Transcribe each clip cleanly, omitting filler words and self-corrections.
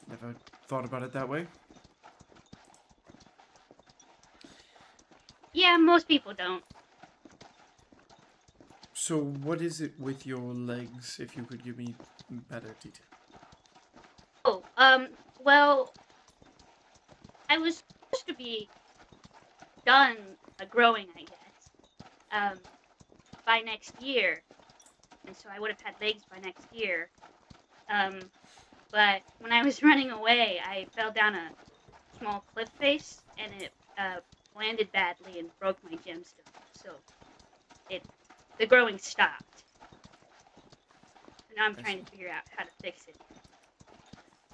Never thought about it that way. Yeah, most people don't. So, what is it with your legs, if you could give me better detail? Oh, well, I was supposed to be done growing, I guess, by next year, and so I would have had legs by next year. Um, but when I was running away, I fell down a small cliff face, and it landed badly and broke my gemstone. So it the growing stopped. And now I'm I trying see. to figure out how to fix it.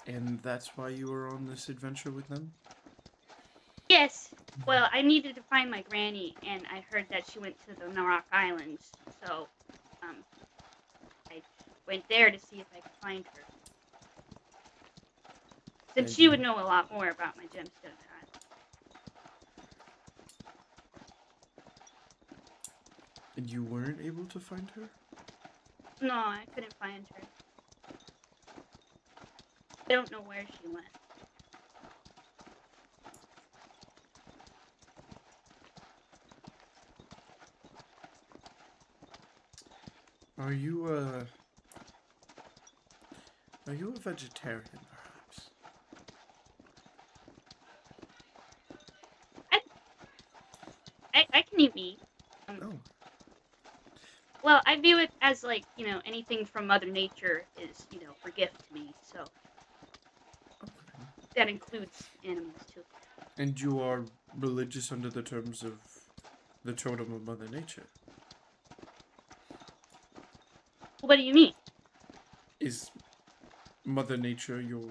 And that's why you were on this adventure with them? Yes. Well, I needed to find my granny, and I heard that she went to the Narok Islands, so um, I went there to see if I could find her. Since And she would you, know a lot more about my gemstone than and you weren't able to find her? I. No, I couldn't find her. I don't know where she went. Are you a vegetarian, perhaps? I, I can eat meat. Oh, Well, I view it as like, anything from Mother Nature is, her gift to me. So okay. that includes animals too. And you are religious under the terms of the totem of Mother Nature? What do you mean? Is Mother Nature your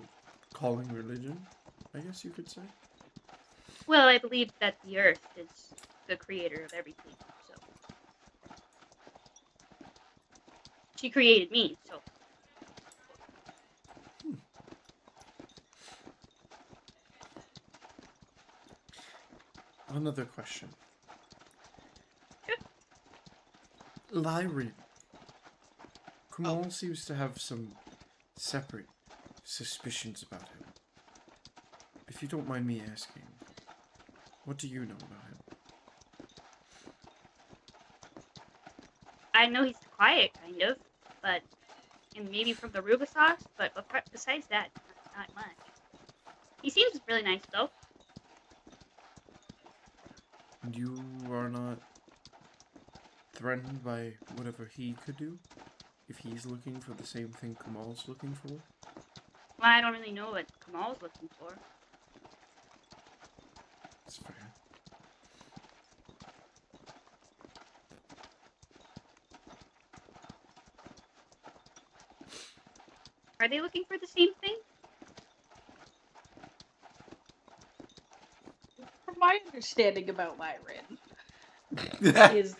calling religion? I guess you could say. Well, I believe that the earth is the creator of everything. So she created me. So Another question. sure. Lyrian. Oh, Kumal seems to have some separate suspicions about him. If you don't mind me asking, what do you know about him? I know he's quiet, kind of, but and maybe from the Ruba sauce. But besides that, not much. He seems really nice though. And you are not threatened by whatever he could do? If he's looking for the same thing Kamal's looking for? Well, I don't really know what Kamal's looking for. That's fair. Are they looking for the same thing? From my understanding about Lyran, is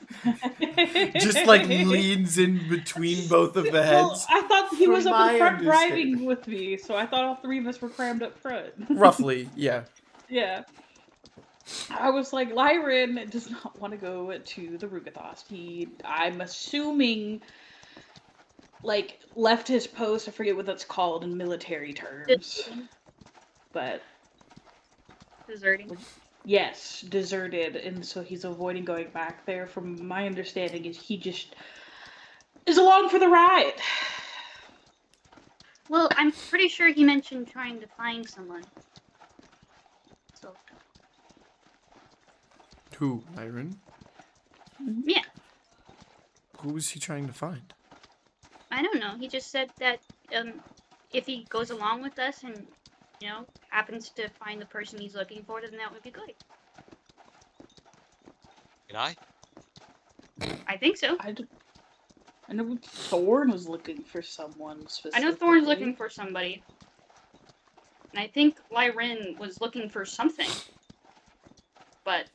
Just like leans in between both of the well, heads. I thought he From was up my in front driving understanding. with me, so I thought all three of us were crammed up front. Roughly, yeah. Yeah. I was like, Lyran does not want to go to the Rugathost. I'm assuming, like, left his post. I forget what that's called in military terms. But, Deserting. yes, deserted. And so he's avoiding going back there. From my understanding, is he just is along for the ride. Well, I'm pretty sure he mentioned trying to find someone. So Who, Lyran? yeah, Who is he trying to find? I don't know. He just said that if he goes along with us and happens to find the person he's looking for, then that would be good. can I? I think so. I know Thorn was looking for someone I specifically. know Thorn's looking for somebody. And I think Lyrin was looking for something. But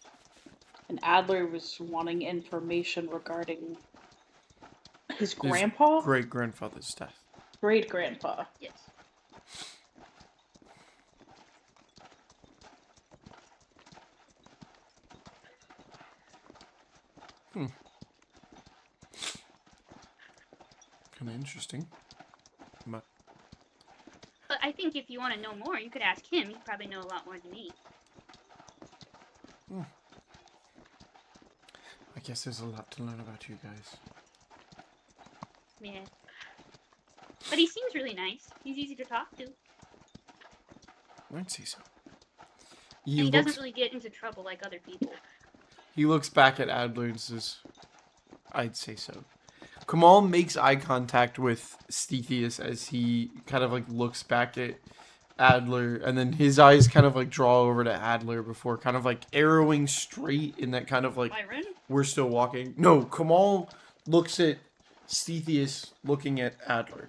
And Adler was wanting information regarding his His grandpa? great grandfather's death. Great grandpa. yes. Kind of interesting. But But I think if you want to know more, you could ask him. He'd probably know a lot more than me. I guess there's a lot to learn about you guys. Yeah. But he seems really nice. He's easy to talk to. I'd say so. And he doesn't really get into trouble like other people. He looks back at Adler and says, I'd say so. Kamal makes eye contact with Stethius as he kind of like looks back at Adler, and then his eyes kind of like draw over to Adler before kind of like arrowing straight in that kind of like, Lyran? we're still walking. No, Kamal looks at Stethius looking at Adler.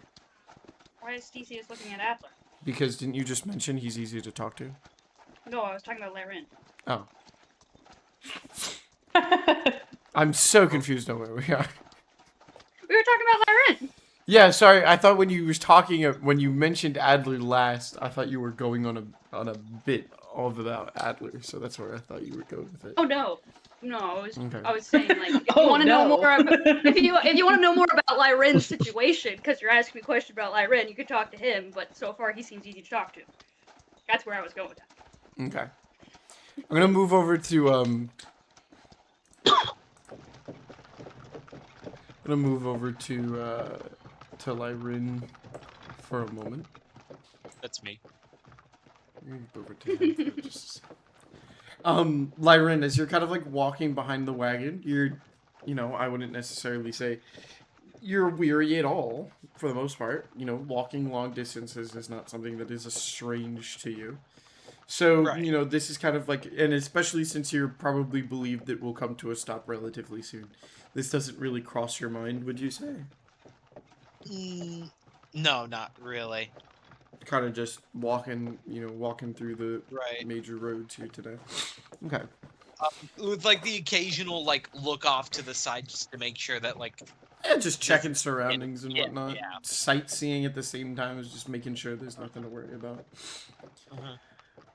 Why is Theseus looking at Adler? Because didn't you just mention he's easy to talk to? No, I was talking about Lyran. Oh. I'm so confused on where we are. We were talking about Lyran. Yeah, sorry. I thought when you was talking, when you mentioned Adler last, I thought you were going on a bit of about Adler, so that's where I thought you were going with it. Oh no, I was Okay. saying like if you want to know more about, if you want to know more about Lyran's situation, because you're asking me a question about Lyran, you could talk to him. But so far, he seems easy to talk to. That's where I was going with that. Okay. I'm gonna move over to to Lyran for a moment. That's me. Move over to him for just a second. Lyran, as you're kind of like walking behind the wagon, I wouldn't necessarily say you're weary at all, for the most part. Walking long distances is not something that is strange to you. So, Right. This is kind of like, and especially since you're probably believed that we'll come to a stop relatively soon, this doesn't really cross your mind, would you say? No, not really. Kind of just walking through the Right. major roads here today. Okay. With like the occasional like look off to the side just to make sure that like Yeah, just checking surroundings and yeah, whatnot. yeah. Sightseeing at the same time is just making sure there's nothing to worry about.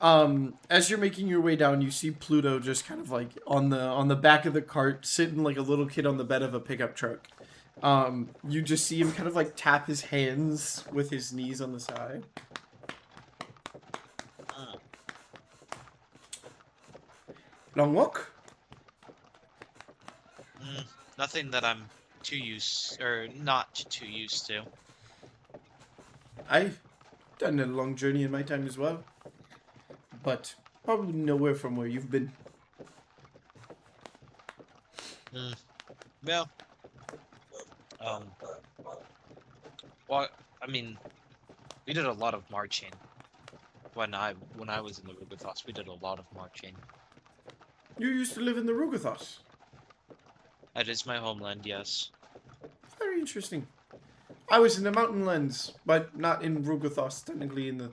Mhm. As you're making your way down, you see Pluto just kind of like on the back of the cart, sitting like a little kid on the bed of a pickup truck. You just see him kind of like tap his hands with his knees on the side. Long walk? Nothing that I'm not too used to. I've done a long journey in my time as well. But probably nowhere from where you've been. Well, well, I mean, we did a lot of marching when I was in the Rugathos. We did a lot of marching. You used to live in the Rugathos. That is my homeland, yes. Very interesting. I was in the Mountainlands, but not in Rugathos, technically in the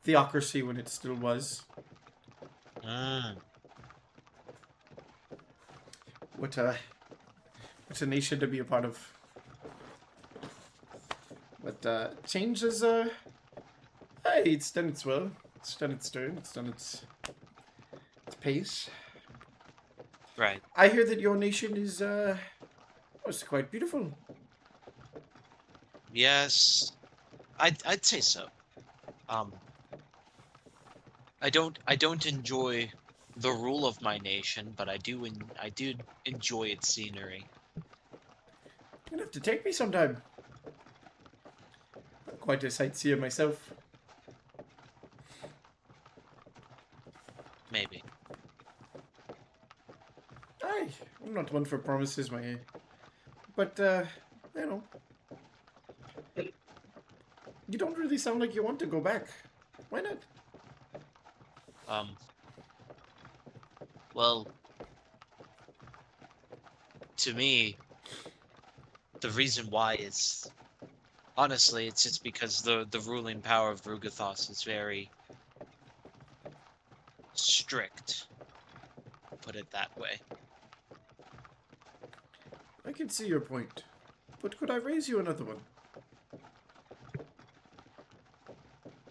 Theocracy when it still was. What a nation to be a part of. But change is hey, it's done its will. It's done its turn. It's done its pace. Right. I hear that your nation is it's quite beautiful. Yes, I'd say so. I don't enjoy the rule of my nation, but I do enjoy its scenery. You're gonna have to take me sometime. I'm quite a sightseer myself. Maybe. Aye, I'm not one for promises, my. But you don't really sound like you want to go back. Why not? Well, to me, the reason why is, honestly, it's just because the ruling power of Rugathos is very strict, put it that way. I can see your point. But could I raise you another one?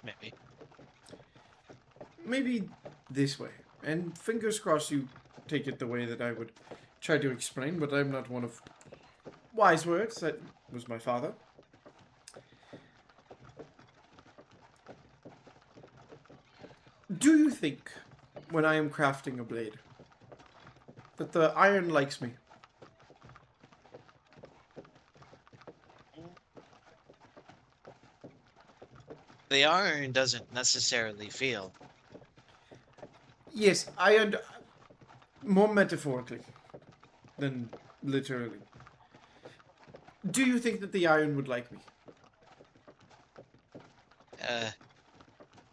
Maybe. Maybe this way. And fingers crossed you take it the way that I would try to explain, but I'm not one of wise words. That was my father. Do you think, when I am crafting a blade, that the iron likes me? The iron doesn't necessarily feel. Yes, more metaphorically than literally. Do you think that the iron would like me? Uh,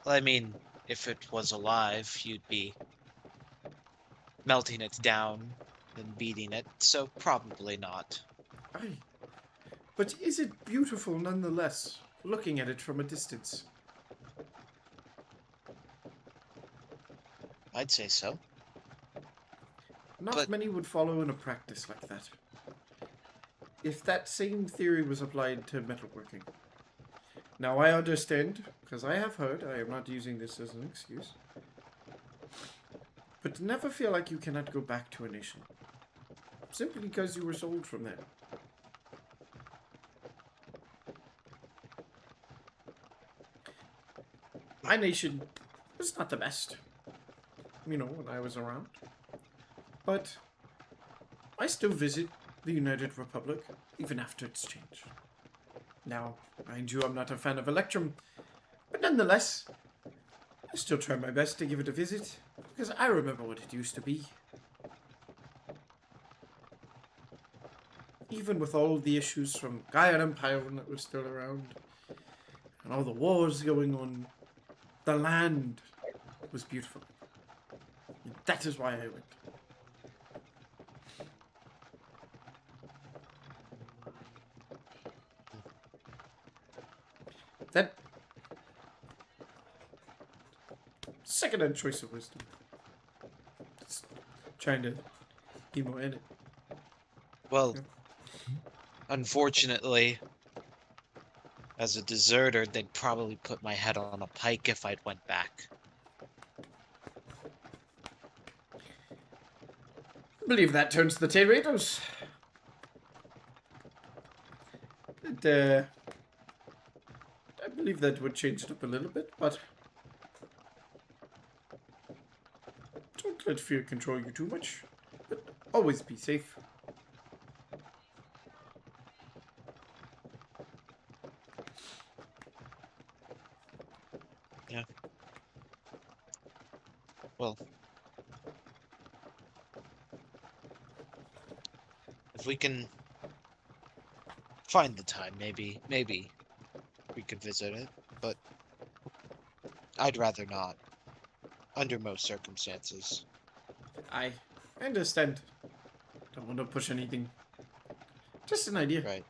well, I mean, if it was alive, you'd be melting it down and beating it, so probably not. Aye. But is it beautiful nonetheless, looking at it from a distance? I'd say so. Not But- many would follow in a practice like that. If that same theory was applied to metalworking. Now I understand, because I have heard, I am not using this as an excuse, but never feel like you cannot go back to a nation. Simply because you were sold from there. My nation was not the best, when I was around. But I still visit the United Republic, even after it's changed. Now, mind you, I'm not a fan of Electrum, but nonetheless, I still try my best to give it a visit, because I remember what it used to be. Even with all of the issues from Gaia Empire that was still around, and all the wars going on, the land was beautiful. And that is why I went. That second-hand choice of wisdom. Just trying to be more in it. Well, Yeah. unfortunately, as a deserter, they'd probably put my head on a pike if I'd went back. I believe that turns the tomatoes. I believe that would change it up a little bit, but don't let fear control you too much. But always be safe. Well, if we can find the time, maybe we could visit it, but I'd rather not, under most circumstances. I understand. Don't want to push anything. Just an idea. Right.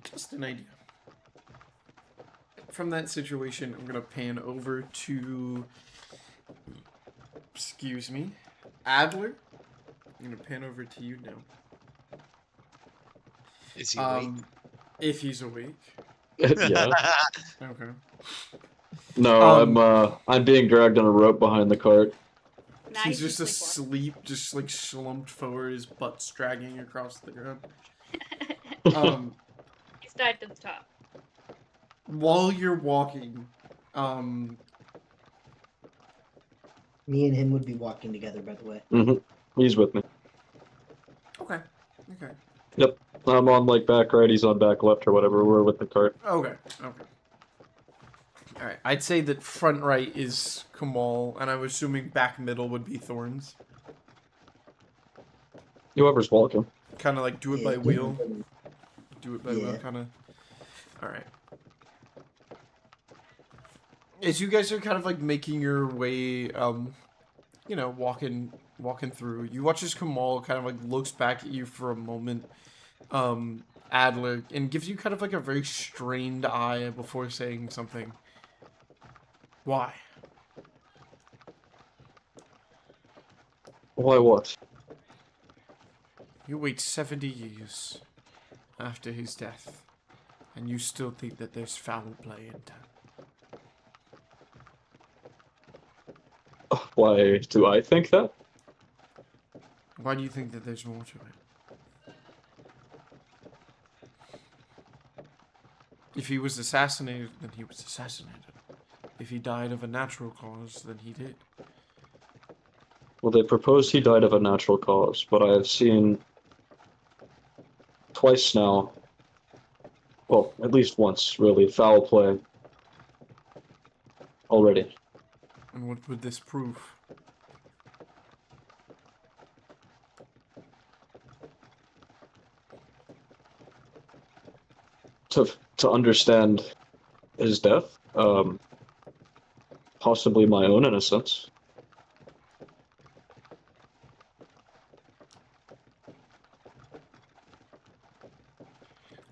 Just an idea. From that situation, I'm gonna pan over to, excuse me, Adler. I'm gonna pan over to you now. Is he awake? If he's awake. Yeah. Okay. No, I'm being dragged on a rope behind the cart. Nah, He's just sleepwalking. asleep, just like slumped forward, his butt's dragging across the ground. Um, He started to the top. while you're walking, Me and him would be walking together, by the way. He's with me. okay. I'm on like back right, he's on back left or whatever. We're with the cart. Okay. Alright, I'd say that front right is Kamal, and I'm assuming back middle would be Thorns. Whoever's walking. Kind of like do it by Yeah. wheel. Do it by wheel, Yeah. kind of. Alright. As you guys are kind of like making your way, walking through, you watch as Kamal kind of like looks back at you for a moment, Adler, and gives you kind of like a very strained eye before saying something. Why? Why what? You wait 70 years after his death, and you still think that there's foul play in town. Why do I think that? Why do you think that there's more to it? If he was assassinated, then he was assassinated. If he died of a natural cause, then he did. Well, they proposed he died of a natural cause, but I have seen twice now, well, at least once, really, foul play already. And what would this prove? To understand his death, possibly my own innocence.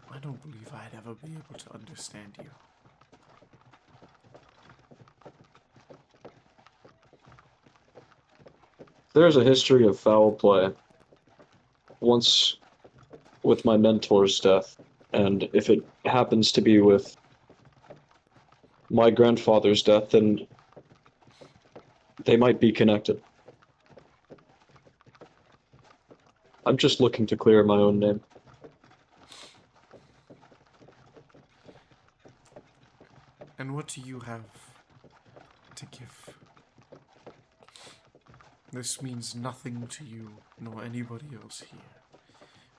I don't believe I'd ever be able to understand you. There's a history of foul play. Once with my mentor's death, and if it happens to be with my grandfather's death, then they might be connected. I'm just looking to clear my own name. And what do you have to give? This means nothing to you, nor anybody else here.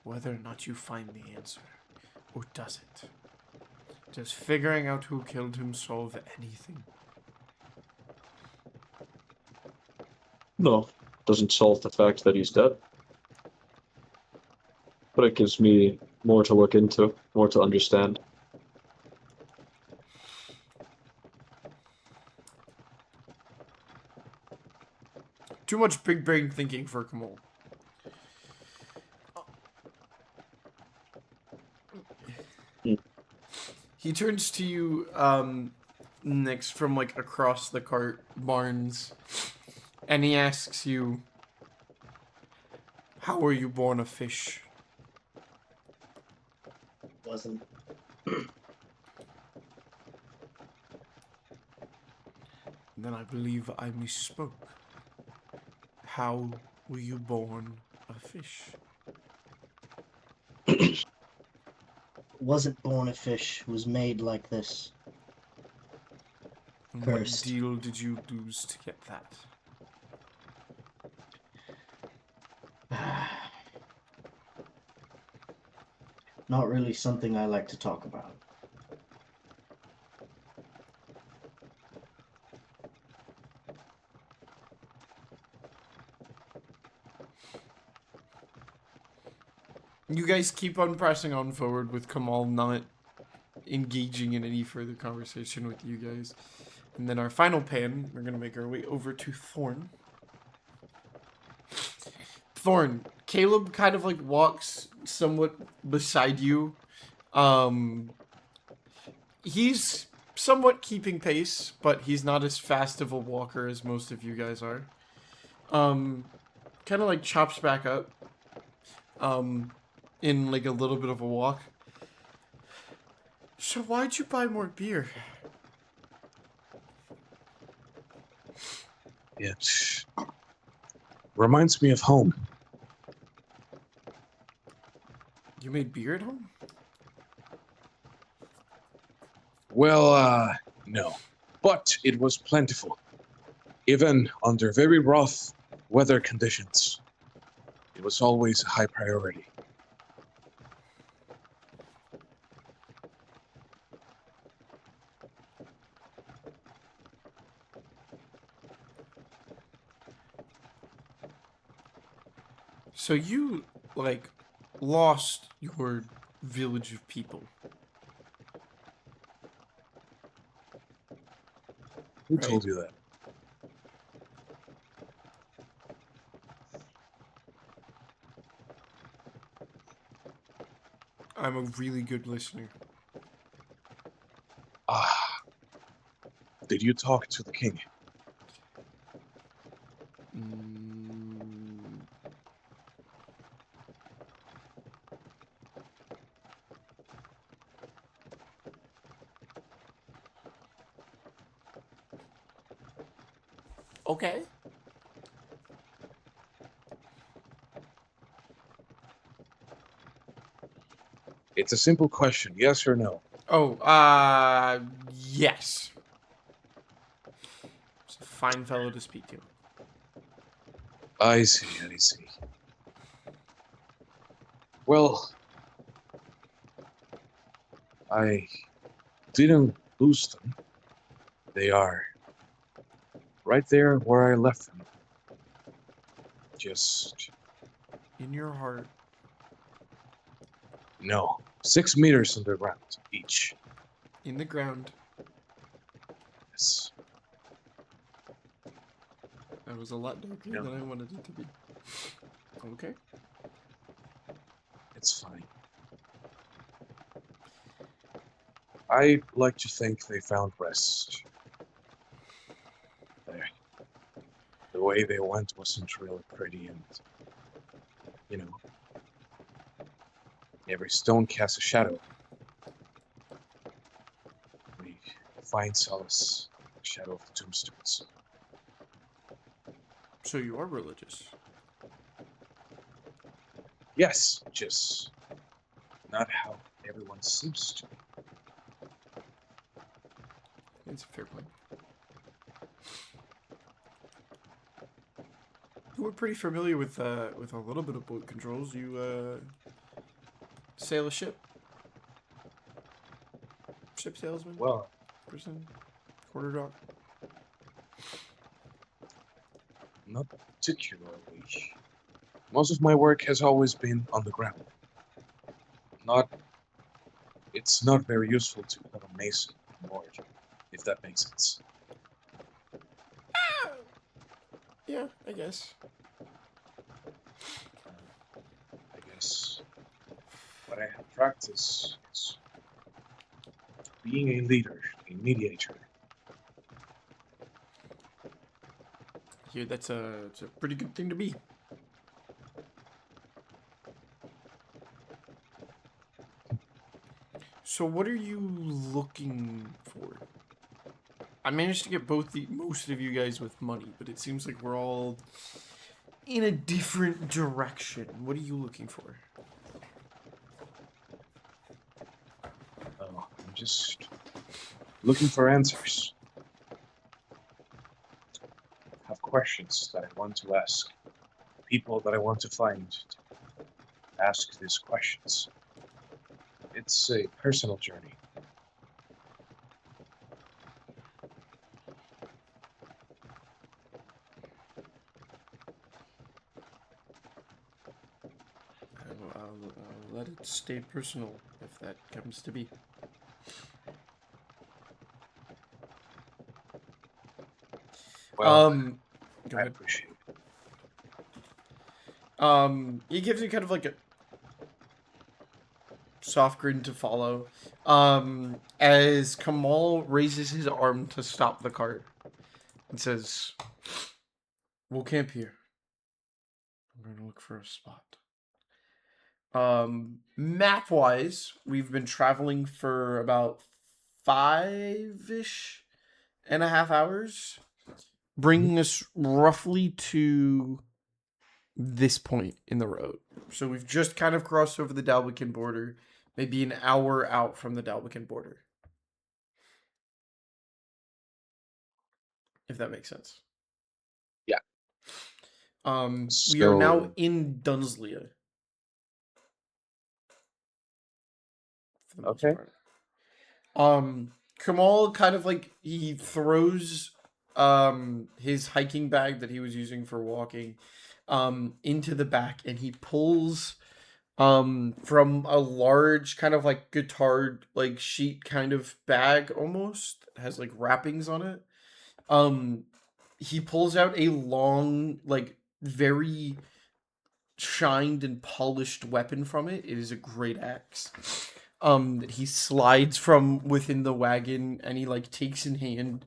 Whether or not you find the answer, or does it. Does figuring out who killed him solve anything? No, doesn't solve the fact that he's dead. But it gives me more to look into, more to understand. Too much big brain thinking for Kamal. He turns to you, next from, like, across the cart, Barnes, and he asks you, how were you born a fish? Wasn't. Then I believe I misspoke. How were you born a fish? Wasn't born a fish. Was made like this. And Cursed. what deal did you lose to get that? Not really something I like to talk about. You guys keep on pressing on forward with Kamal not engaging in any further conversation with you guys. And then our final pan, we're going to make our way over to Thorn. Thorn, Caleb kind of like walks somewhat beside you. He's somewhat keeping pace, but he's not as fast of a walker as most of you guys are. Kind of like chops back up. In like a little bit of a walk. So why'd you buy more beer? It reminds me of home. You made beer at home? Well, no. But it was plentiful. Even under very rough weather conditions. It was always a high priority. So you, like, lost your village of people. Who Right. told you that? I'm a really good listener. Ah. Did you talk to the king? Mm, okay. It's a simple question, yes or no. Oh, yes. fine fellow to speak to. I see, I see. Well, I didn't lose them. They are right there where I left them. Just, In your heart. no, 6 meters underground each. In the ground. Yes. That was a lot darker No. than I wanted it to be. Okay. It's fine. I like to think they found rest. There. The way they went wasn't really pretty, and you know, every stone casts a shadow. We find solace in the shadow of the tombstones. So you are religious. Yes, just not how everyone seems to be. It's a fair point. We're pretty familiar with a little bit of boat controls. You sail a ship? Ship salesman? Well, Person? Quarter dock? not particularly. Most of my work has always been on the ground. It's not very useful to have a mason on board, if that makes sense. Yeah, I guess. I guess what I have practiced is being a leader, a mediator. Yeah, it's a pretty good thing to be. So what are you looking for? I managed to get most of you guys with money, but it seems like we're all in a different direction. What are you looking for? Oh, I'm just looking for answers. I have questions that I want to ask. People that I want to find to ask these questions. It's a personal journey. I'll let it stay personal if that comes to be. Well, Go I ahead. appreciate it. He gives you kind of like a soft grin to follow. As Kamal raises his arm to stop the cart and says, "We'll camp here. I'm gonna look for a spot." Map-wise, we've been traveling for about 5-ish and a half hours, bringing us roughly to this point in the road. So we've just kind of crossed over the Dalbekin border, maybe an hour out from the Dalbekin border. If that makes sense. Yeah. We are now So- in Dunslia. For the most Okay. part. Kamal kind of like he throws his hiking bag that he was using for walking into the back, and he pulls from a large kind of like guitar like sheet kind of bag, almost it has like wrappings on it. He pulls out a long, like very shined and polished weapon from it. It is a great axe. That he slides from within the wagon, and he like takes in hand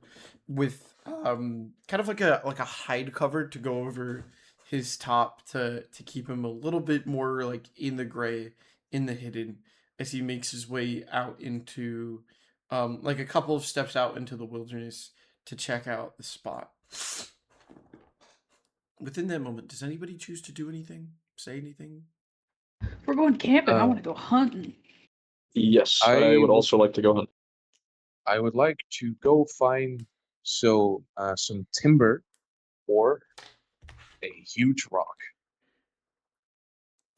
with kind of like a hide cover to go over his top to keep him a little bit more like in the gray, in the hidden, as he makes his way out into like a couple of steps out into the wilderness to check out the spot. Within that moment, does anybody choose to do anything? Say anything? If we're going camping, I Uh, want to go hunting. Yes, I I would will- also like to go hunt. I would like to go find So some timber or a huge rock.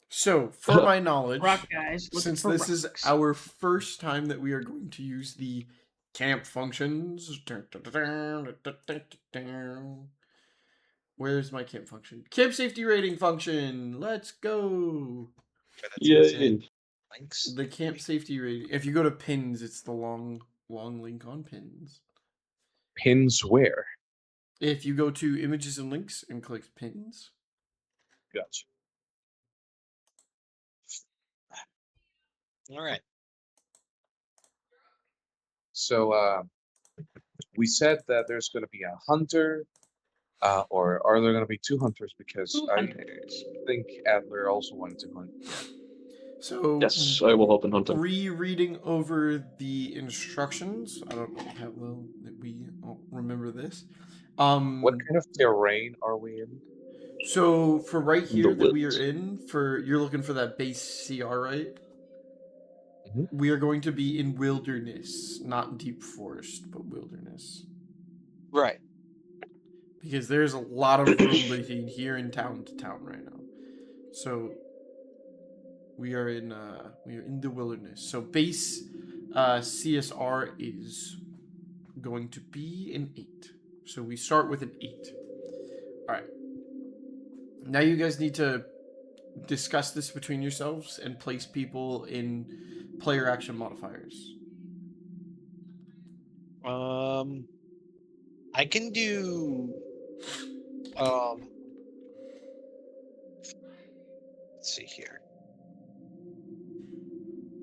So, for my knowledge, Rock guys, looking since for this is rocks. our first time that we are going to use the camp functions. Where's my camp function? Camp safety rating function. Let's go. But that's insane. Yay. Thanks. The camp safety rating. If you go to pins, it's the long link on pins. Pins where? If you go to images and links and click pins, Gotcha. All right. So we said that there's going to be a hunter, or are there going to be 2 hunters? Because Two I hunters. think Adler also wanted to hunt. so Yes, I will help in hunting. rereading over the instructions. I don't know how well that we all remember this. What kind of terrain are we in? So for right here The that we are woods. in, for you're looking for that base CR, right? Mhm. We are going to be in wilderness, not deep forest, but wilderness. Right. Because there's a lot of room between here and town to town right now. So we are in the wilderness. So base CSR is going to be an 8. So we start with an 8. Alright. Now you guys need to discuss this between yourselves and place people in player action modifiers. I can do. Let's see here.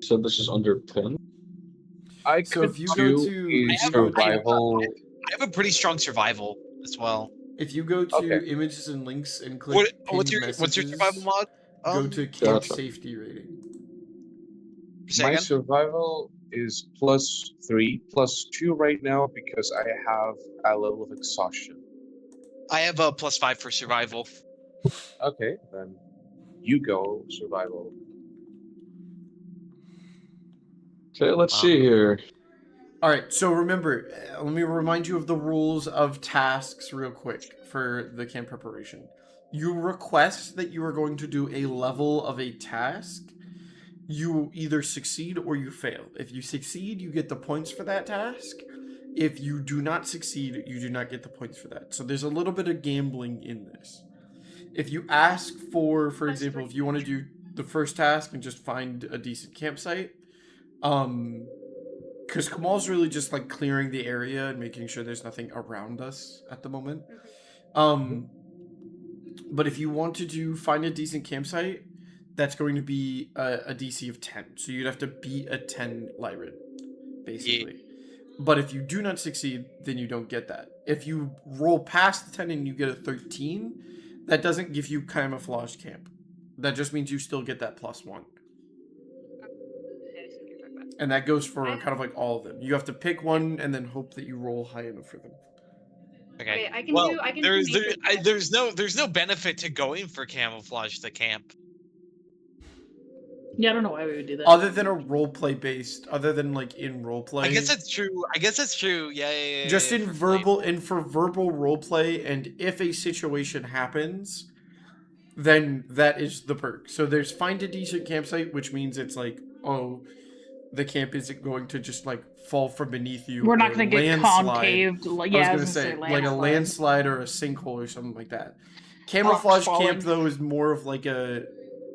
So this is under pin. I So could if you go do to- a if you go to- survival. I have a pretty strong survival as well. If you go to Okay. images and links and click What's pinned your messages, survival mod? go to camp Gotcha. safety rating. Say My again? survival is +3, +2 right now because I have a level of exhaustion. I have a +5 for survival. Okay, then you go survival. Okay, let's see here. All right, so remember, let me remind you of the rules of tasks real quick for the camp preparation. You request that you are going to do a level of a task. You either succeed or you fail. If you succeed, you get the points for that task. If you do not succeed, you do not get the points for that. So there's a little bit of gambling in this. If you ask for example, if you want to do the first task and just find a decent campsite, because Kamal's really just like clearing the area and making sure there's nothing around us at the moment. But if you wanted to find a decent campsite, that's going to be a DC of 10. So you'd have to beat a 10 Lyrid, basically. But if you do not succeed, then you don't get that. If you roll past the 10 and you get a 13, that doesn't give you camouflage camp. That just means you still get that +1. Okay, I see what you're talking about. And that goes for kind of like all of them. You have to pick one and then hope that you roll high enough for them. Okay. Wait, I can do nature test. there's no benefit to going for camouflage to camp. Yeah, I don't know why we would do that. Other than a roleplay based, other than like in roleplay. I guess that's true. Yeah. Just in for verbal and for verbal roleplay, and if a situation happens, then that is the perk. So there's find a decent campsite, which means it's like, oh, the camp isn't going to just like fall from beneath you. We're not or going to get landslide. concaved. Yeah, I was gonna say like a landslide or a sinkhole or something like that. Camouflage falling. camp though is more of like a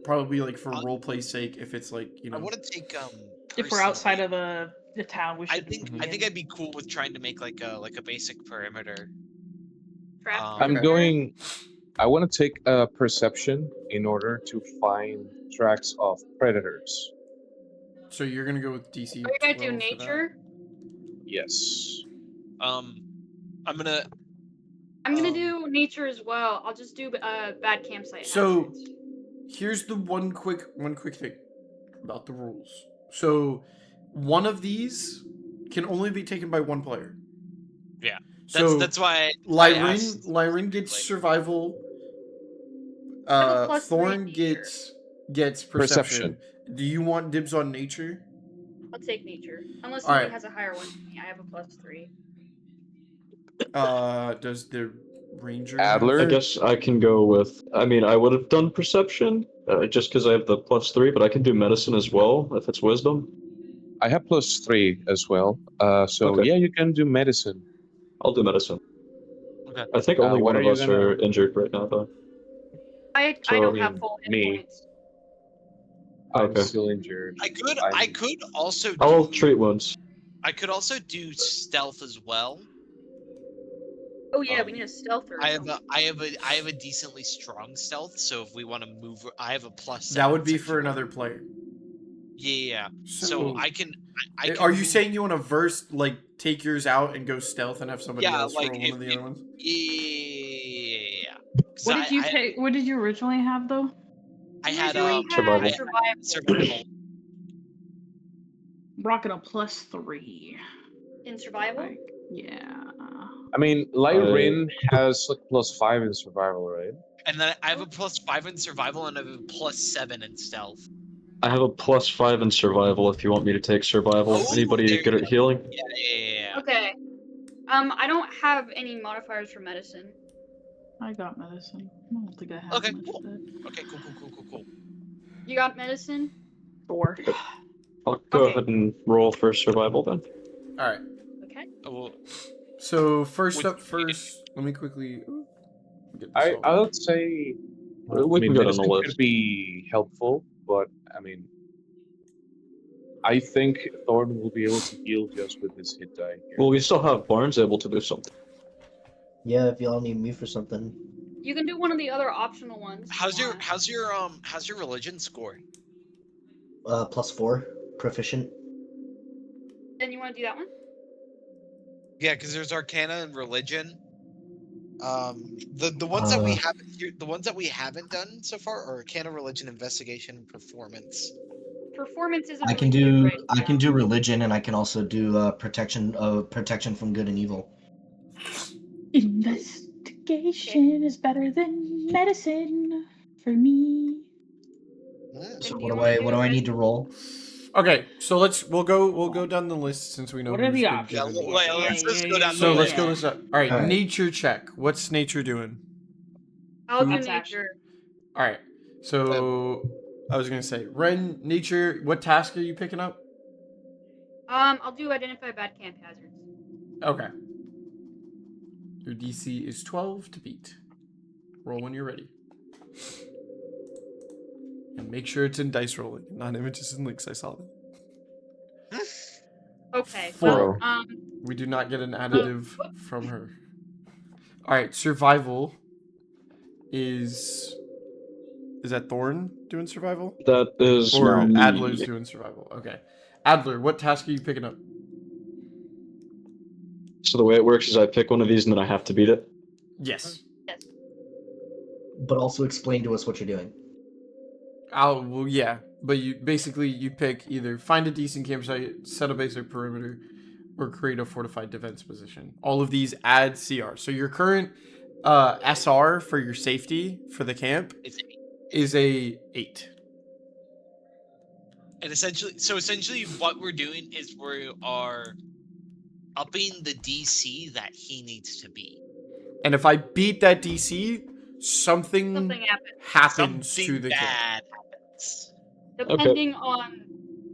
probably like for roleplay's sake if it's like I want to take If we're outside of the town, we should. I think I'd be cool with trying to make like a basic perimeter. Trap I'm perimeter. I want to take a perception in order to find tracks of predators. So you're gonna go with DC. Are you gonna 12 do for that? nature? Yes. I'm gonna do nature as well. I'll just do bad campsite. So- hazards. Here's the one quick thing about the rules. So one of these can only be taken by one player. Yeah. So that's why I Lyrin asked, gets like- survival. I have a +3 Thorn nature. gets perception. Do you want dibs on nature? I'll take nature. Unless Alright. somebody has a higher one than me. I have a +3. Does the ranger? Adler? I guess I can go with. I mean, I would have done perception just because I have the +3, but I can do medicine as well if it's wisdom. I have +3 as well. So Okay. yeah, you can do medicine. I'll do medicine. Okay. I think only what one are of you us gonna- are injured right now, though. I So, don't I have mean, full hit me. points. I'm Okay. still injured. I I'm- could also I'll do treat wounds. I could also do stealth as well. Oh yeah, we need a stealth or I have a decently strong stealth, so if we want to move, I have a +7. That would be if for you- another player. Yeah. So So, I can. I can are you move- saying you want to take yours out and go stealth and have somebody Yeah, else like, roll one if- of the if- other ones? Yeah. 'Cause What did you I, take? What did you originally have though? I had Usually survival. have survival. survival. Rocking a +3. In survival? Like, yeah. I mean, Lyrin has like +5 in survival, right? And then I have a +5 in survival and I have a +7 in stealth. I have a +5 in survival if you want me to take survival. Oh, Anybody there good you at healing? Yeah. Okay. I don't have any modifiers for medicine. I got medicine. I don't think I have Okay, much cool. of that. Okay, cool. You got medicine? 4. I'll go Okay. ahead and roll for survival then. All right. Okay. Well, So first Which- up first, let me quickly get this I all- would say We can go down the medicine list. could be helpful, but I mean, I think Thorn will be able to heal just with his hit die here. Well, we still have Barnes able to do something. Yeah, if y'all need me for something. You can do one of the other optional ones. if how's you your want. how's your religion score? +4, proficient. Then you want to do that one? Yeah, because there's Arcana and Religion. The ones that we haven't the ones that we haven't done so far are Arcana, Religion, Investigation, and Performance. Performance isn't I can really good do right I can now. do religion, and I can also do protection from good and evil. Investigation is better than medicine for me. Mm. So do what you do wanna I do what do I need to roll? Okay, so we'll go down the list since we know What are who's the been options? given. Let's just go down So the let's list. go this up. All right, Alright. nature check. What's nature doing? I'll do That's nature. All right. So I was gonna say, Ren, nature. What task are you picking up? I'll do identify bad camp hazards. Okay. Your DC is 12 to beat. Roll when you're ready. And make sure it's in dice rolling, not images and links. I saw that. Okay. Four. Well, We do not get an additive from her. Alright, survival is that Thorn doing survival? That is Or me. Adler's doing survival. Okay. Adler, what task are you picking up? So the way it works is I pick one of these and then I have to beat it. Yes. But also explain to us what you're doing. Well, yeah, but you pick either find a decent campsite, set a basic perimeter, or create a fortified defense position. All of these add CR. So your current SR for your safety for the camp It's is a 8. And essentially what we're doing is we are upping the DC that he needs to be. And if I beat that DC, something something happens. happens Something to the camp. bad happens. Depending on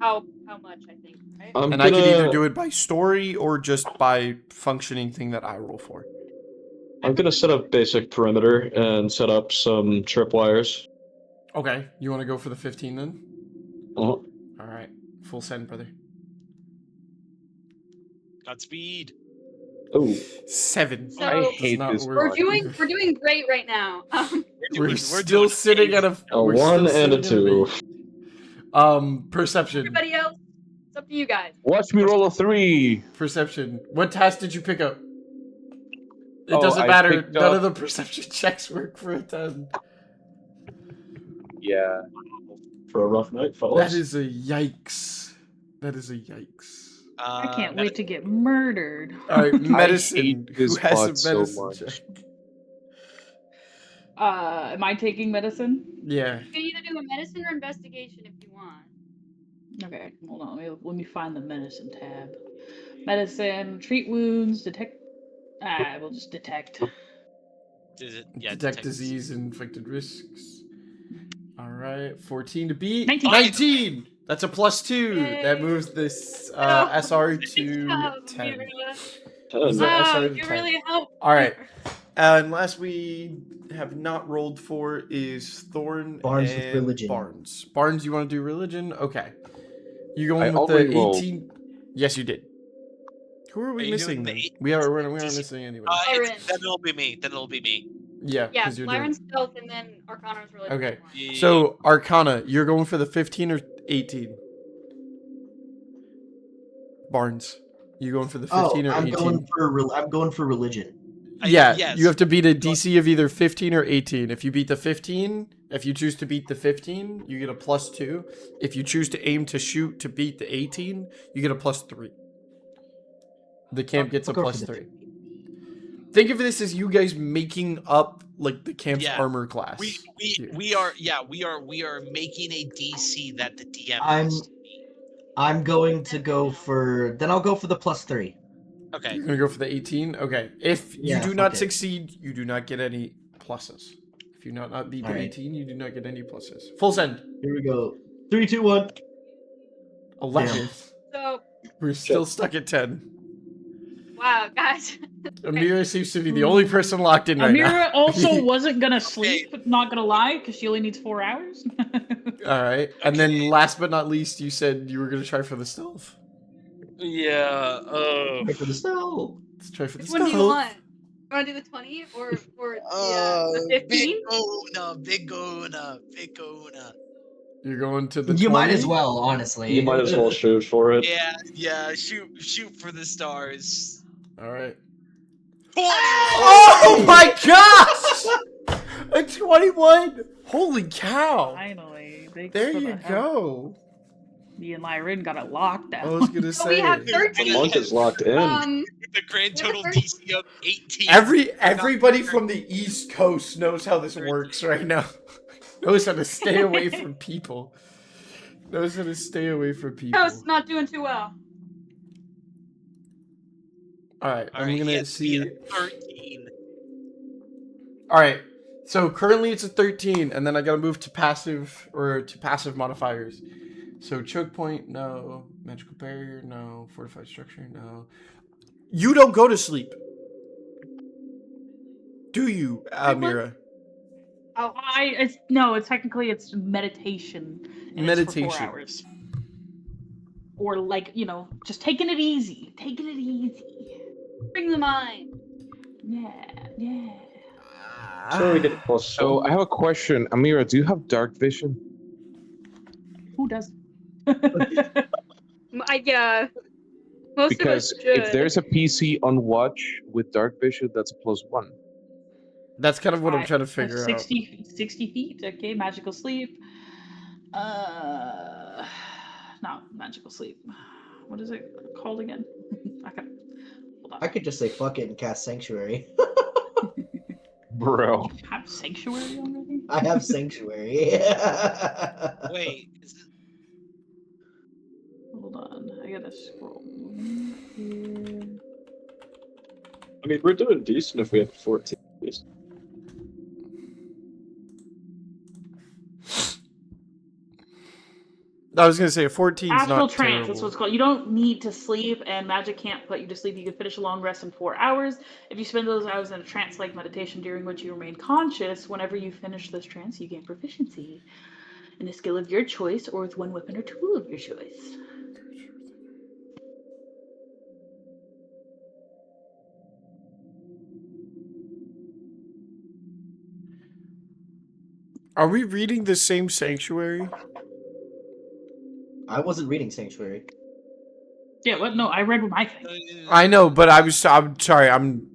how much, I think. Right? And I can either do it by story or just by functioning thing that I roll for. I'm gonna set up basic perimeter and set up some tripwires. Okay, you want to go for the 15 then? Uh-huh. All right, full send, brother. Godspeed. Oh, 7. So- I Does hate not this work. We're part. doing great right now. We're still sitting at a a we're 1 still and a sitting at 2. 8. Perception. Everybody else, it's up to you guys. Watch me roll a 3. Perception. What task did you pick up? It Oh, doesn't I matter. picked None up- of the perception checks work for a 10. Yeah. For a rough night, fellas. That is a yikes. That is a yikes. I can't wait to get murdered. All right, medicine. hate this Who has bot a so medicine much. check? Am I taking medicine? Yeah. You can either do a medicine or investigation if you want. Okay, hold on. Let me find the medicine tab. Medicine, treat wounds, detect I will just detect. Is it? Yeah, Detect disease and inflicted risks. All right, 14 to beat. 19. 19! That's a +2. That Yay. moves this Oh, SR Good to job, 10. Mira. Is Ten. that Wow, SR to you 10? really helped. All right. And last we have not rolled for is Thorn Barnes with and religion. Barnes. Barnes, you want to do religion? Okay. You I going with the already rolled. 18? Yes, you did. Who are we you missing doing the then? 18? We aren't DC? missing anybody. Byron. Then it'll be me. Then it'll be me. Yeah, Yeah, because you're doing. Lyron's stealth and then Arcana's religion. Okay. Yeah. So Arcana, you're going for the 15 or 18? Barnes, you going for the 15 or I'm 18? I'm going for religion. Yeah, yes. you have to beat a DC of either 15 or 18. If you beat the 15, if you choose to beat the 15, you get a +2. If you choose to aim to shoot to beat the 18, you get a +3. The camp gets a I'll go for the +3. Think of this as you guys making up like the camp's Yeah. armor class. We are making a DC that the DM I'm- has to beat. I'm going to go for. Then I'll go for the +3. Okay. You're gonna go for the 18. Okay. If you Yeah, do fuck not it. succeed, you do not get any pluses. If you not beat the Alright. 18, you do not get any pluses. Full send. Here we go. 3, 2, 1. 11. So, We're still stuck at 10. wow, guys. Amira seems to be the only person locked in right now. Amira also wasn't gonna sleep, not gonna lie, because she only needs 4 hours. All right. And then last but not least, you said you were gonna try for the stealth. Yeah. Wait for the snow. Let's try for the Which one do you stealth. want? You want to do the 20 or the 15? Big Ona. You're going to the You 20? might as well, honestly. You might as well shoot for it. Yeah. Shoot for the stars. All right. 20! Oh my gosh! A 21! Holy cow! Finally. Thanks There for you the help. go. Me and Lyrin got it locked down. I was gonna So we say. have The 13. monk is locked in. The grand total Never- DC of 18. Everybody from the East Coast knows how this works right now. Knows how to stay away from people. Knows how to stay away from people. No, it's not doing too well. Alright, I'm Alright, gonna he has to be see. a 13. Alright, so currently it's a 13, and then I gotta move to passive modifiers. So choke point, no. Magical barrier, no. Fortified structure, no. You don't go to sleep. Do you, Amira? Oh, It's technically it's meditation. And It's for 4 Meditation. hours. Or just taking it easy. Taking it easy. bring the mind. Yeah. So we get a +4. So I have a question. Amira, do you have dark vision? Who does? Yeah. Most Because of us should. if there's a PC on watch with dark vision, that's a +1. That's kind of what I'm trying to figure out. 60 feet. Okay, magical sleep. No, magical sleep. What is it called again? Okay. Hold on. I could just say fuck it and cast Sanctuary. Bro. Have sanctuary already? I have Sanctuary. Wait, is it? Hold on, I gotta scroll here. I mean, we're doing decent if we have 14. I was gonna say a 14 is Astral not trance, terrible. that's what it's called. You don't need to sleep, and magic can't put you to sleep. You can finish a long rest in 4 hours. If you spend those hours in a trance-like meditation during which you remain conscious, whenever you finish this trance, you gain proficiency in a skill of your choice or with one weapon or tool of your choice. Are we reading the same sanctuary? I wasn't reading Sanctuary. Yeah, what? No, I read my thing. I know, but I'm sorry, I'm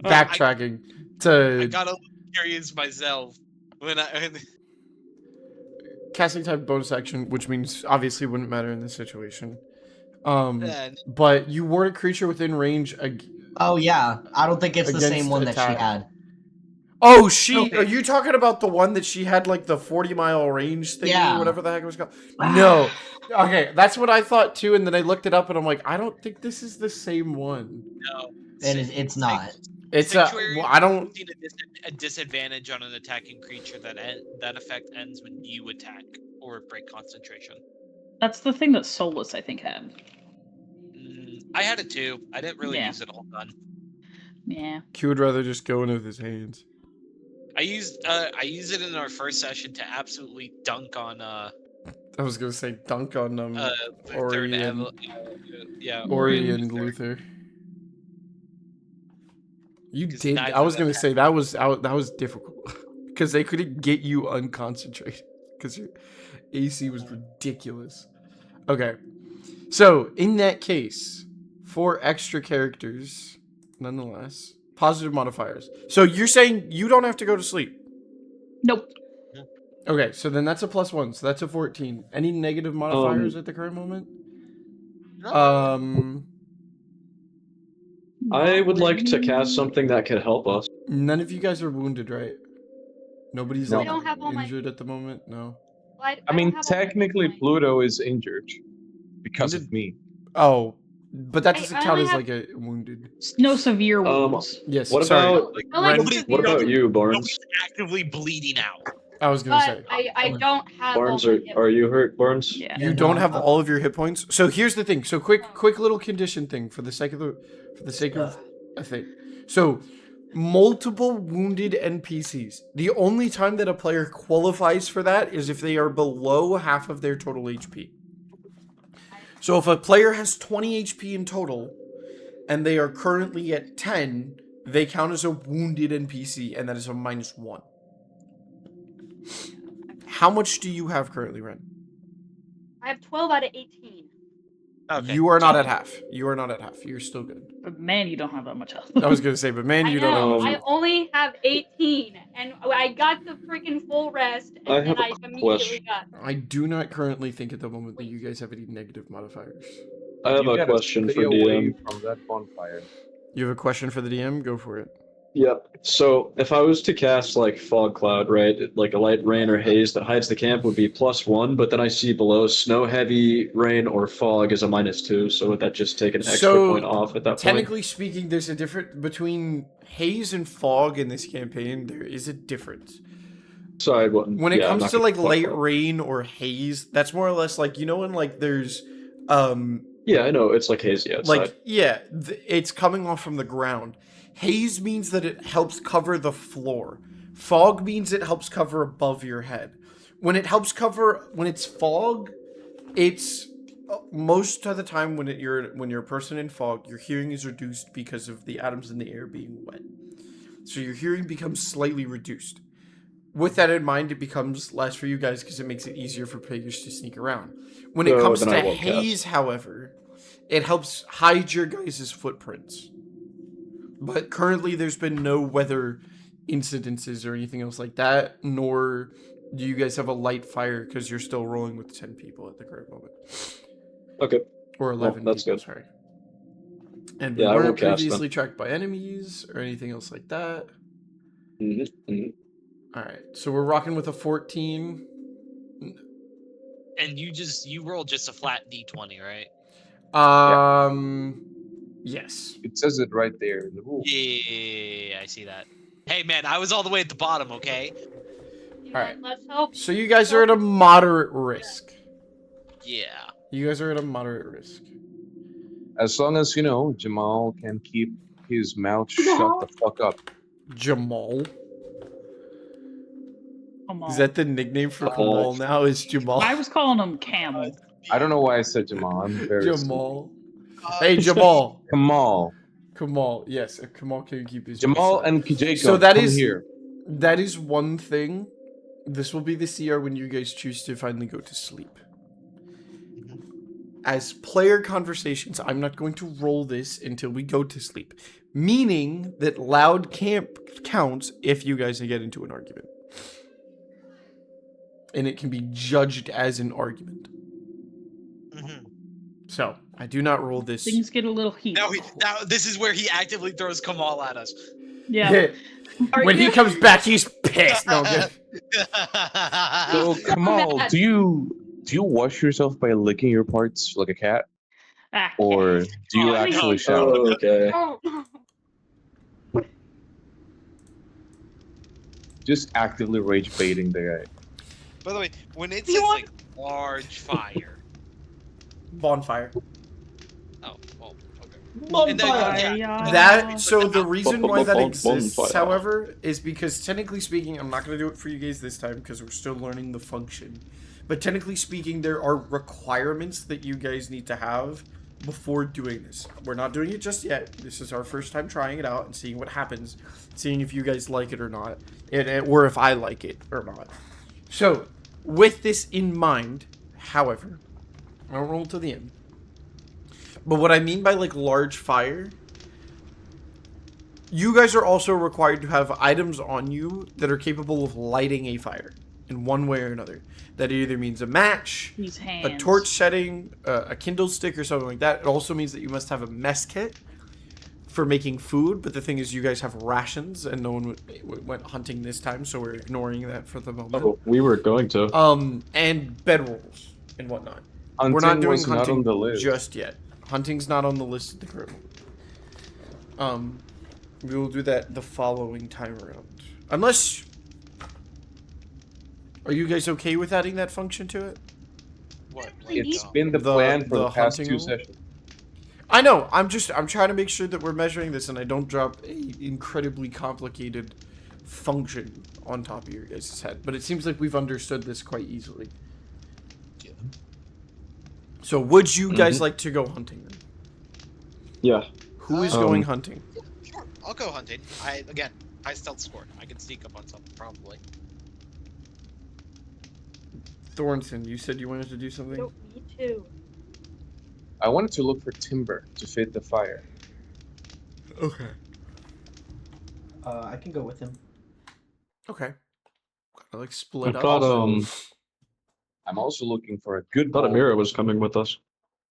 backtracking I to got a little curious myself when casting type bonus action, which means obviously wouldn't matter in this situation. then But you warn a creature within range. Oh yeah, I don't think it's the Against same one that she attack. had. Oh, she. Okay. Are you talking about the one that she had like the 40-mile range thing Yeah. or whatever the heck it was called? No. Okay, that's what I thought too, and then I looked it up and I'm like, I don't think this is the same one. No. It's not. It's Sanctuary well, I don't. puts you at a disadvantage on an attacking creature that effect ends when you attack or break concentration. That's the thing that Solus, I think, had. I had it too. I didn't really Yeah. use it a whole ton. Yeah. Q would rather just go in with his hands. I used it in our first session to absolutely dunk on I was gonna say dunk on the Ori third and yeah Ori and and Luther. Luther. You 'Cause did. neither I was of them gonna say that was difficult because they couldn't get you unconcentrated because your AC was ridiculous. Okay, so in that case, 4 extra characters, nonetheless, positive modifiers. So you're saying you don't have to go to sleep. Nope. Okay, so then that's a +1, so that's a 14. Any negative modifiers at the current moment? No. I would like to cast something that could help us. None of you guys are wounded, right? Nobody's No. like I don't have all my- injured at the moment. No. Well, I mean, don't have all my technically, points. Pluto is injured because When of me. Oh, but that I doesn't count only as have- like a wounded. No severe wounds. Yes. What sorry. about Like, No, like, Ren- nobody- what about you, Barnes? Nobody's actively bleeding out. I was gonna say. But I don't have Barnes, all are my hit are you hurt, Barnes? Yeah. You Yeah, don't no, have I'm- all of your hit points. So here's the thing. So quick little condition thing for the sake of a thing. So multiple wounded NPCs. The only time that a player qualifies for that is if they are below half of their total HP. So if a player has 20 HP in total and they are currently at 10, they count as a wounded NPC and that is a -1. How much do you have currently, Ren? I have 12 out of 18. Okay. You are not at half. You are not at half. You're still good. But man, you don't have that much health. I was gonna say, but man, you I don't know. have. I only have 18, and I got the freaking full rest, and I then have a I immediately question. got. I do not currently think at the moment that you guys have any negative modifiers. I have You a gotta question stay for away DM. from that bonfire. You have a question for the DM? Go for it. Yep. So if I was to cast like fog cloud, right, like a light rain or haze that hides the camp would be +1, but then I see below snow, heavy rain, or fog is a -2. So would that just take an extra So, point off at that point? Technically speaking, there's a difference between haze and fog in this campaign. There is a difference. Sorry, but When it yeah, I'm comes not to gonna like talk light about it. rain or haze, that's more or less like when like there's Yeah, I know it's like hazy outside. like it's coming off from the ground. Haze means that it helps cover the floor. Fog means it helps cover above your head. When it's fog, it's most of the time when you're a person in fog, your hearing is reduced because of the atoms in the air being wet. So your hearing becomes slightly reduced. With that in mind, it becomes less for you guys because it makes it easier for players to sneak around. When it So comes to then I won't cast. haze, however, it helps hide your guys' footprints. But currently, there's been no weather incidences or anything else like that, nor do you guys have a light fire because you're still rolling with 10 people at the current moment. Okay. Or 11 that's people, good. sorry. And Yeah, I we won't weren't cast previously tracked by enemies or anything else like that. Alright, so we're rocking with a 14. And you roll just a flat D20, right? Yes. It says it right there in the rule. Yeah, I see that. Hey man, I was all the way at the bottom, okay? Alright. Let's hope. So you guys are at a moderate risk. Yeah. You guys are at a moderate risk. As long as, Jamal can keep his mouth shut the fuck up. Jamal. Come Is on. that the nickname for Kamal now? Is Jamal? I was calling him Camel. I don't know why I said Jamal. I'm very Jamal. Hey, Jamal. Kamal. Kamal. Yes, Kamal can keep his Jamal voice up. and Jacob, So that come is- here. That is one thing. This will be the CR when you guys choose to finally go to sleep. As player conversations, I'm not going to roll this until we go to sleep. Meaning that loud camp counts if you guys get into an argument. And it can be judged as an argument. Mhm. So, I do not roll this. Things get a little heated. Now this is where he actively throws Kamal at us. Yeah. Are When he you- comes back, he's pissed. No, I'm good. So so Kamal, mad. do you wash yourself by licking your parts like a cat, Ah, or yes. do you Oh, actually no. shower? Okay. Oh, Just actively rage baiting the guy. By the way, when it You says want- like large fire. Bonfire. Oh, well, okay. And then, Bonfire! yeah, That so the reason why that Bonfire. exists, however, is because technically speaking, I'm not going to do it for you guys this time because we're still learning the function. But technically speaking, there are requirements that you guys need to have before doing this. We're not doing it just yet. This is our first time trying it out and seeing what happens, seeing if you guys like it or not, or if I like it or not. So, with this in mind, however, I'll roll to the end. But what I mean by like large fire, you guys are also required to have items on you that are capable of lighting a fire in one way or another. That either means a match, These hands. a torch setting, a kindle stick, or something like that. It also means that you must have a mess kit for making food. But the thing is, you guys have rations, and no one went hunting this time, so we're ignoring that for the moment. Oh, we were going to. And bedrolls and whatnot. Hunting We're not doing was not hunting on the list. just yet. Hunting's not on the list of the crew. We will do that the following time around. Unless... Are you guys okay with adding that function to it? what? It's Like, been the The- plan for the the past hunting two rule? sessions. I know, I'm trying to make sure that we're measuring this and I don't drop a incredibly complicated function on top of your guys' head. But it seems like we've understood this quite easily. Yeah. So would you guys like to go hunting then? Yeah. Who is Um, going hunting? Sure, I'll go hunting. Again, high stealth score. I can sneak up on something probably. Thornton, you said you wanted to do something? no, me too. I wanted to look for timber to fit the fire. Okay. I can go with him. Okay. Gotta like split I up. thought I'm also looking for a good thought bowl. Amira was coming with us.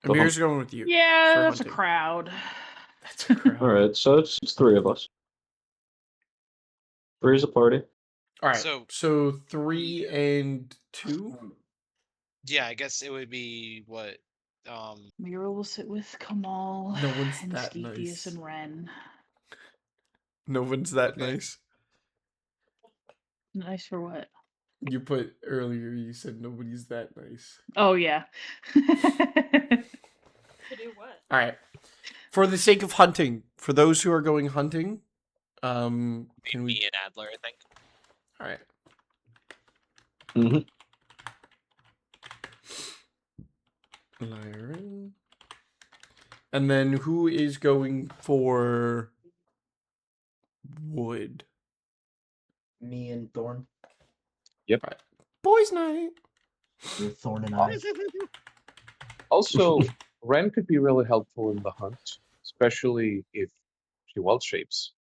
Amir's going with you. Yeah, for that's a hunting. crowd. That's a crowd. All right, so it's three of us. Three's a party. All right. So- So 3 and 2. Yeah, I guess it would be what Mira will sit with Kamal No one's and that Stevius nice. and Ren. No one's that Okay. nice. Nice for what? You put earlier. You said nobody's that nice. Oh yeah. To do what? All right. For the sake of hunting, for those who are going hunting, can me we? and Adler, I think. All right. Mm-hmm. Lyran. And then who is going for wood? Me and Thorn. Boys' night. Or Thorn and I. Also, Ren could be really helpful in the hunt, especially if she wild shapes.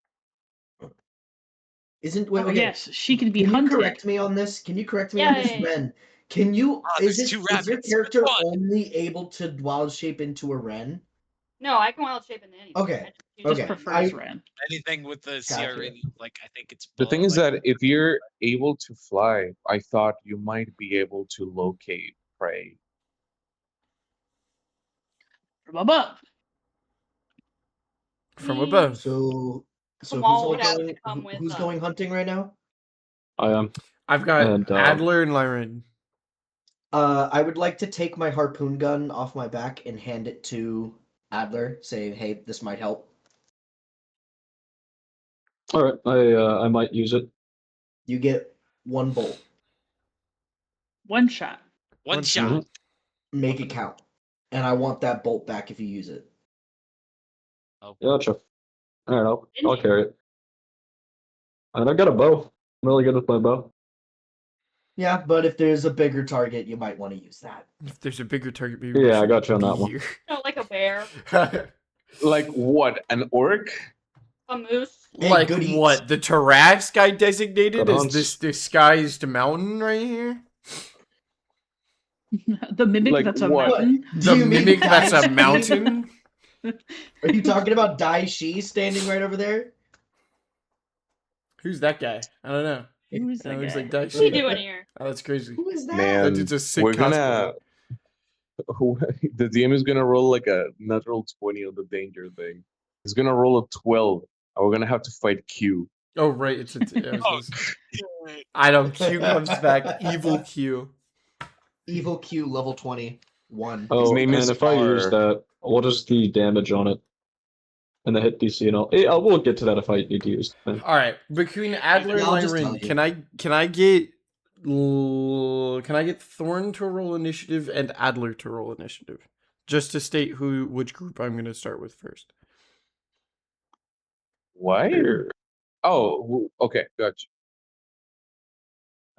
Isn't wait, Oh, okay. yes, she can be Can you hunted. correct me on this? Can you correct me on Yeah, this, yeah, yeah. Ren? Can you there's is two your rabbits. character Which one? only able to wild shape into a Ren? No, I can wild shape into anything. Okay, I just use Just okay. prefers I- Ren. Anything with the Gotcha. CRE, like I think it's The thing is like, that if you're able to fly, I thought you might be able to locate prey. From above. From Me- above. So Kamal who's all would have to going? come with Who's us. going hunting right now? I am. I've got And, Adler and Lyran. I would like to take my harpoon gun off my back and hand it to Adler. Say, hey, this might help. All right, I might use it. You get one bolt. One shot. one one shot. Mhm. Make it count. And I want that bolt back if you use it. Gotcha. All right, I'll carry it. And I got a bow. I'm really good with my bow. Yeah, but if there's a bigger target, you might want to use that. If there's a bigger target, maybe. we Yeah, I should got you on be that one. You know, like a bear, here. Like what? An orc? a moose. Hey, Like good eats. what? The Tarax guy designated Good as hunts. this disguised mountain right here? The mimic Like that's a what? mountain. Do The you mean mimic that's a Dai Shi? mountain? Are you talking about Dai Shi standing right over there? Who's that guy? I don't know. Who's That that looks guy? like Dice. What are you doing here? Oh, that's crazy. Who is that? Man, That dude's a sick we're cosplayer. gonna. The DM is gonna roll like a natural 20 on the danger thing. He's gonna roll a 12, and we're gonna have to fight Q. Oh, right. It's a. I was Oh, gonna say- I know. Q comes back. Evil Q. Evil Q level 21. Oh, name and is if I use R. that, what is the damage on it? And the hit DC and all. We'll get to that if I need to use it. All right, between Adler and Yeah, I'll just tell Lyrin, you. can I get Thorn to roll initiative and Adler to roll initiative, just to state which group I'm going to start with first. What? Oh, okay, gotcha.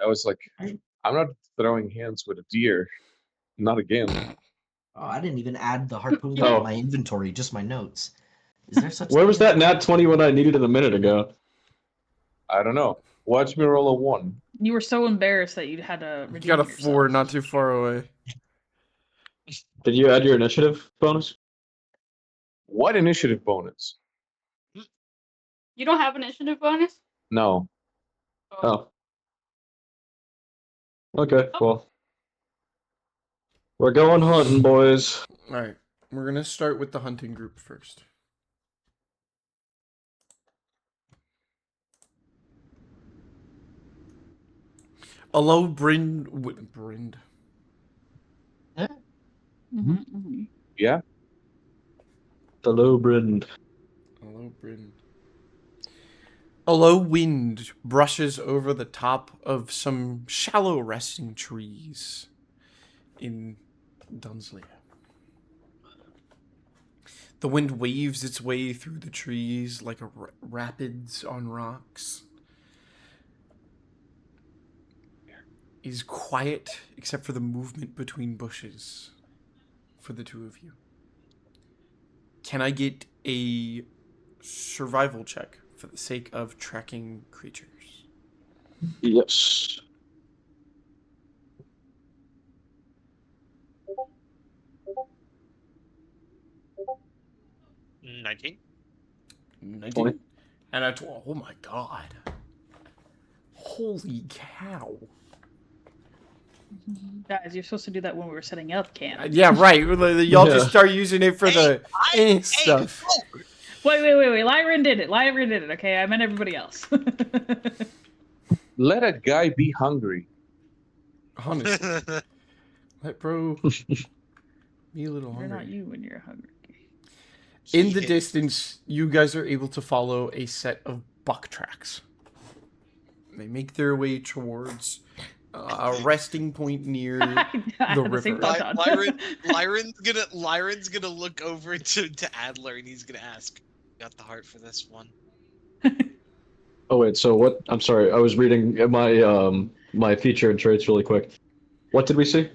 I was like, I'm not throwing hands with a deer. Not again. Oh, I didn't even add the harpoon Oh. gun in my inventory, just my notes. Is there such Where was thing as- that nat 20 when I needed it a minute ago? I don't know. Watch me roll a 1. You were so embarrassed that you had to. You got a redeem 4, yourself. not too far away. Did you add your initiative bonus? What initiative bonus? You don't have initiative bonus? No. Oh. Okay, well. We're going hunting, boys. All right, we're going to start with the hunting group first. Hello, Brind. Yeah? Hello, Brind. Hello, Brind. A low wind brushes over the top of some shallow resting trees in Dunsley. The wind waves its way through the trees like a rapids on rocks. It is quiet except for the movement between bushes for the two of you. Can I get a survival check for the sake of tracking creatures? Yes. Mm, 19. 19. And a 12. Oh my god. Holy cow. Guys, you're supposed to do that when we were setting up camp. Yeah, right. Y'all just Yeah. start using it for the stuff. oh, Wait. Lyran did it. Okay, I meant everybody else. Let a guy be hungry. Honestly. Let bro be a little You're not hungry. you when you're hungry. In the distance, you guys are able to follow a set of buck tracks. They make their way towards a resting point near I had the same river. thought, John. Lyron's gonna look over to Adler and he's gonna ask, "Got the heart for this one?" Oh wait, so what? I'm sorry, I was reading my my feature and traits really quick. What did we see?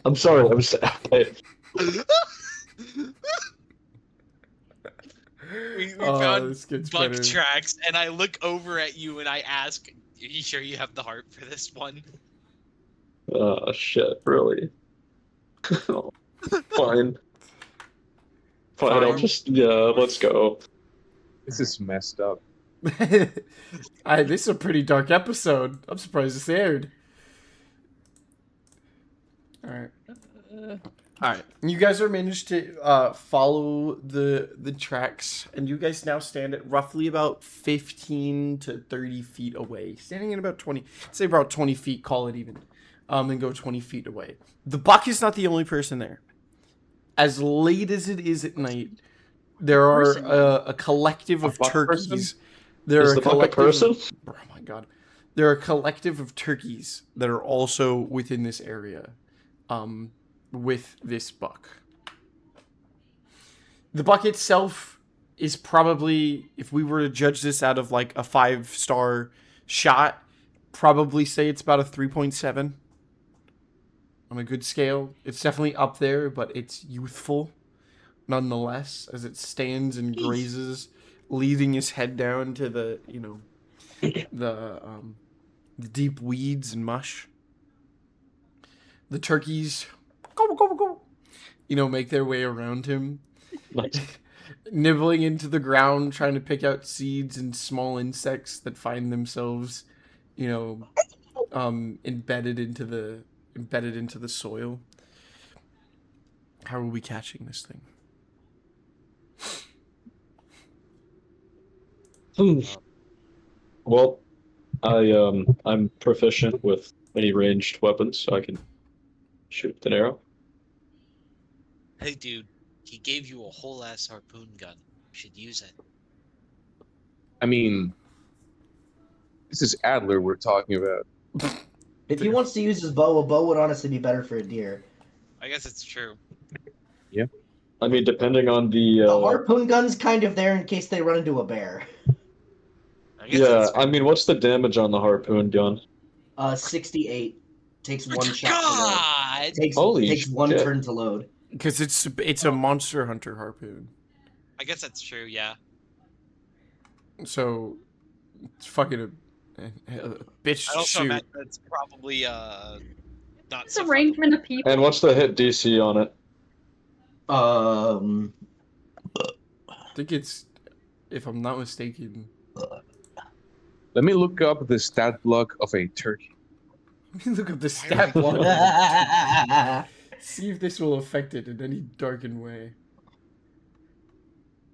I'm sorry, I was. We Oh, found this gets buck better. tracks, and I look over at you and I ask, "Are you sure you have the heart for this one?" Oh shit, really? Fine. Fine, I'll just let's go. This is messed up. This is a pretty dark episode. I'm surprised it's aired. Alright. Alright. You guys are managed to follow the tracks, and you guys now stand at roughly about 15 to 30 feet away. Standing at about 20, say about 20 feet, call it even. And go 20 feet away. The buck is not the only person there. As late as it is at night, there are a collective of buck person? turkeys. There Is are the buck a person? Oh my god. There are a collective of turkeys that are also within this area. With this buck. The buck itself is probably, if we were to judge this out of like a 5-star shot, probably say it's about a 3.7 on a good scale. It's definitely up there, but it's youthful nonetheless, as it stands and grazes, leading his head down to the, the deep weeds and mush. The turkeys, go, make their way around him. Nice. Nibbling into the ground, trying to pick out seeds and small insects that find themselves, embedded into the soil. How are we catching this thing? Well, I'm proficient with any ranged weapons, so I can shoot with an arrow. Hey, dude, he gave you a whole ass harpoon gun. You should use it. I mean, this is Adler we're talking about. If he wants to use his bow, a bow would honestly be better for a deer. I guess it's true. I mean, depending on the The harpoon gun's kind of there in case they run into a bear. I guess yeah, it's I mean, what's the damage on the harpoon gun? 68 takes one shot God! to load. Holy Takes one shit. turn to load. Because it's a monster hunter harpoon, I guess that's true, yeah. so it's fucking a bitch I to also shoot. imagine that's probably, not It's so arrangement of people. And what's the hit DC on it? I think it's, if I'm not mistaken. Let me look up the stat block of a turkey. Let me look up the stat block. See if this will affect it in any darkened way.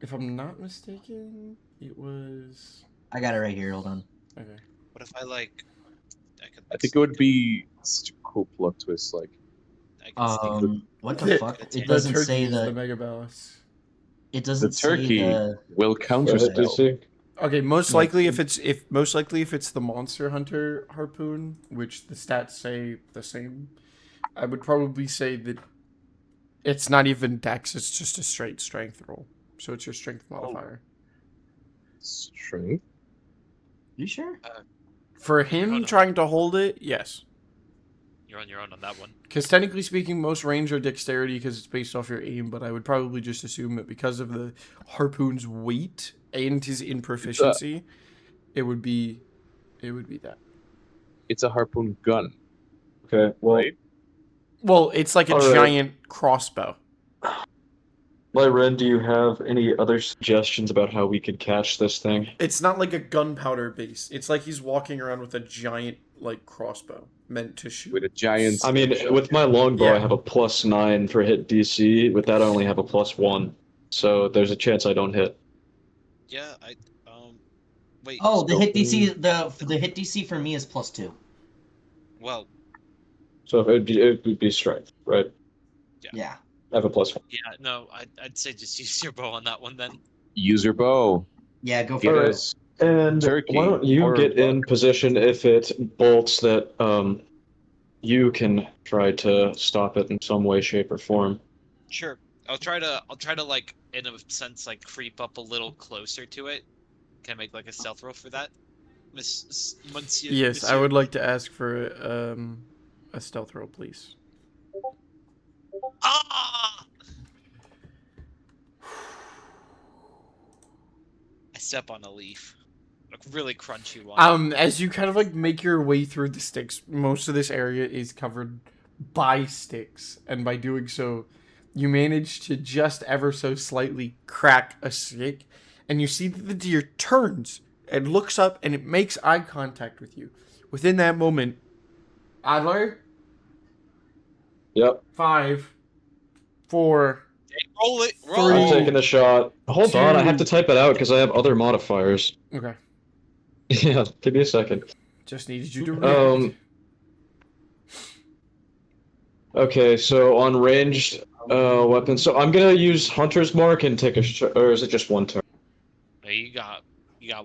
If I'm not mistaken, it was. I got it right here. Hold on. Okay. What if I, like... I think it would be such a cool plot twist, like, I could sneak What the fuck? It doesn't the say turkey's the the. mega boss. It the doesn't turkey say the. will counter Hit spell. DC? Okay, most Yeah. likely if it's the monster hunter harpoon, which the stats say the same, I would probably say that it's not even dex, it's just a straight strength roll. So it's your strength modifier. Strength. You sure? For Oh, him no. trying to hold it, yes. You're on your own on that one. Because technically speaking, most range are dexterity because it's based off your aim, but I would probably just assume that because of the harpoon's weight and his improficiency, it would be that. It's a harpoon gun, Okay, well, right? Well, it's like a All right. giant crossbow. Lyren, do you have any other suggestions about how we could catch this thing? It's not like a gunpowder base. It's like he's walking around with a giant like crossbow meant to shoot. With a giant. I mean, with my longbow, Yeah. I have a +9 for hit DC. With that, I only have a +1. So there's a chance I don't hit. Yeah, wait. Oh, the So- hit DC. The hit DC for me is +2. Well, So it would be strength, right? Yeah. I have a +1. yeah, no, I'd say just use your bow on that one then. Use your bow. Yeah. Go for Get it. us. And Turkey why don't you or get in buck. position if it bolts that you can try to stop it in some way, shape, or form. Sure. I'll try to like in a sense like creep up a little closer to it. Can I make like a stealth roll for that? Monsieur, Yes, I Monsieur? would like to ask for a stealth roll, please. Ah! I step on a leaf. A really crunchy one. As you kind of like make your way through the sticks, most of this area is covered by sticks, and by doing so, you manage to just ever so slightly crack a stick, and you see that the deer turns and looks up, and it makes eye contact with you. Within that moment, Adler, Yep, 5, 4, Roll it. Roll Three. I'm it. taking a shot. Hold on, I have to Two. type it out because I have other modifiers. okay, Yeah, give me a second. just needed you to react. Okay, so on ranged weapons, so I'm gonna use Hunter's Mark and take a or is it just one turn? No, you got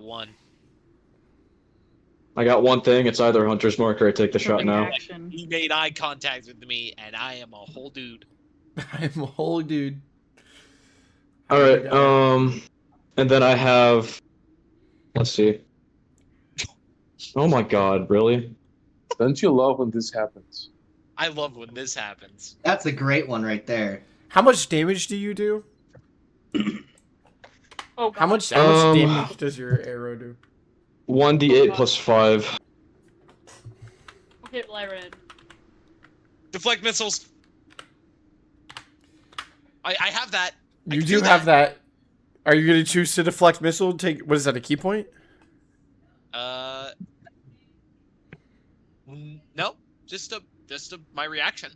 one. I got one thing. It's either Hunter's Mark or I take the shot Something now. action. He made eye contact with me, and I am a whole dude. I'm a whole dude. All right. And then I have. Let's see. Oh my God! Really? Don't you love when this happens? I love when this happens. That's a great one right there. How much damage do you do? Oh, How God. much Um, damage does your arrow do? 1d8 plus 5. Hit Lyran. Deflect missiles. I have that. I You can do do have that. Are you going to choose to deflect missile and take, what is that, a key point? No, just my reaction.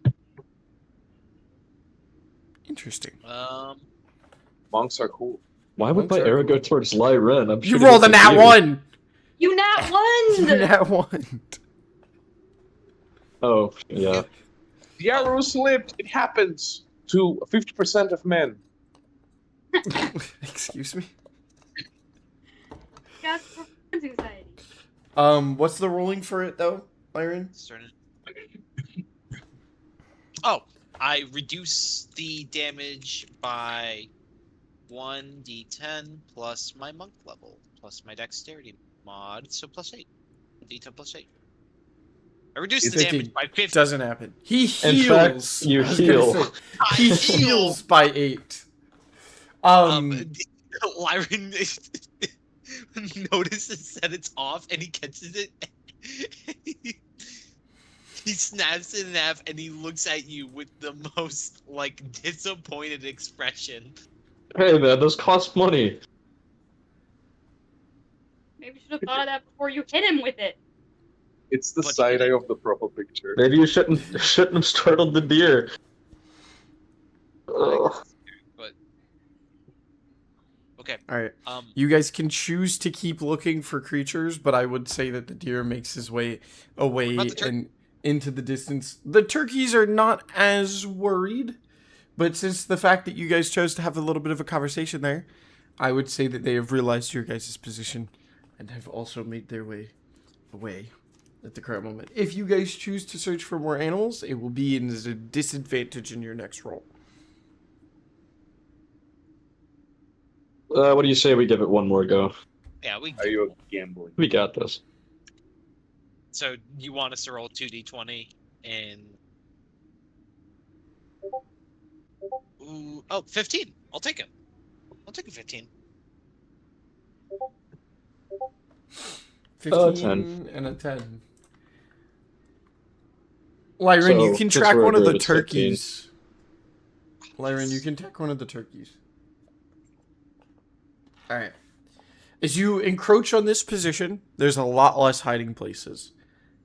Interesting. Monks are cool. Why would Monks my are arrow cool. go towards Lyren? I'm You shooting rolled a at nat you. 1! You nat You one. nat 1. Oh, yeah. The arrow slipped. It happens to 50% of men. Excuse me? Got performance anxiety. What's the rolling for it, though, Lyron? Oh, I reduce the damage by 1d10 plus my monk level plus my dexterity mod, so +8. D10 +8. I reduce the 50 damage by 50. Doesn't happen. He In heals. fact, you I was gonna heal. say, I he heal. heals by 8. Lyron notices that it's off and he catches it. He snaps it in half and he looks at you with the most like disappointed expression. Hey man, those cost money. Maybe you should have thought of that before you hit him with it. It's the But- side eye of the profile picture. Maybe you shouldn't have startled the deer. Ugh. But okay, Alright. You guys can choose to keep looking for creatures, but I would say that the deer makes his way away What about the and into the distance. The turkeys are not as worried, but since the fact that you guys chose to have a little bit of a conversation there, I would say that they have realized your guys' position and have also made their way away at the current moment. If you guys choose to search for more animals, it will be in a disadvantage in your next roll. What do you say we give it one more go? yeah, we. Are you gambling? We got this. So you want us to roll 2d20 and 15. I'll take it. I'll take a 15. 15 10. and a 10. Lyron, you So, can since track we're one of the agreed, it's 15. turkeys. Lyron, you can track one of the turkeys. Alright. As you encroach on this position, there's a lot less hiding places.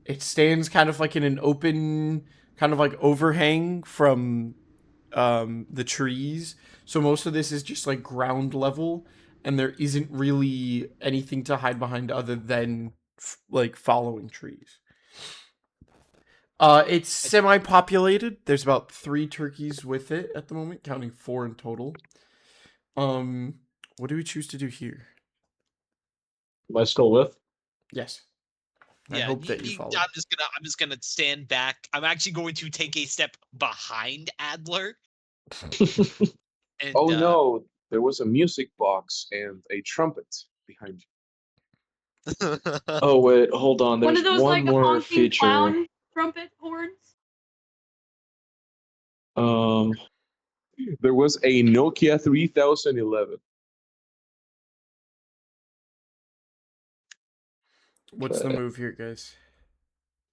It stands kind of like in an open, kind of like overhang from the trees. So most of this is just like ground level, and there isn't really anything to hide behind other than like following trees. It's semi-populated. There's about 3 turkeys with it at the moment, counting 4 in total. What do we choose to do here? Am I still with? Yes. I Yeah, hope that you follow. I'm just gonna stand back. I'm actually going to take a step behind Adler. And, Oh no, there was a music box and a trumpet behind you. Oh wait, hold on. There's One of those one like more honking feature. clown trumpet horns. There was a Nokia 3011. What's the Okay. move here, guys?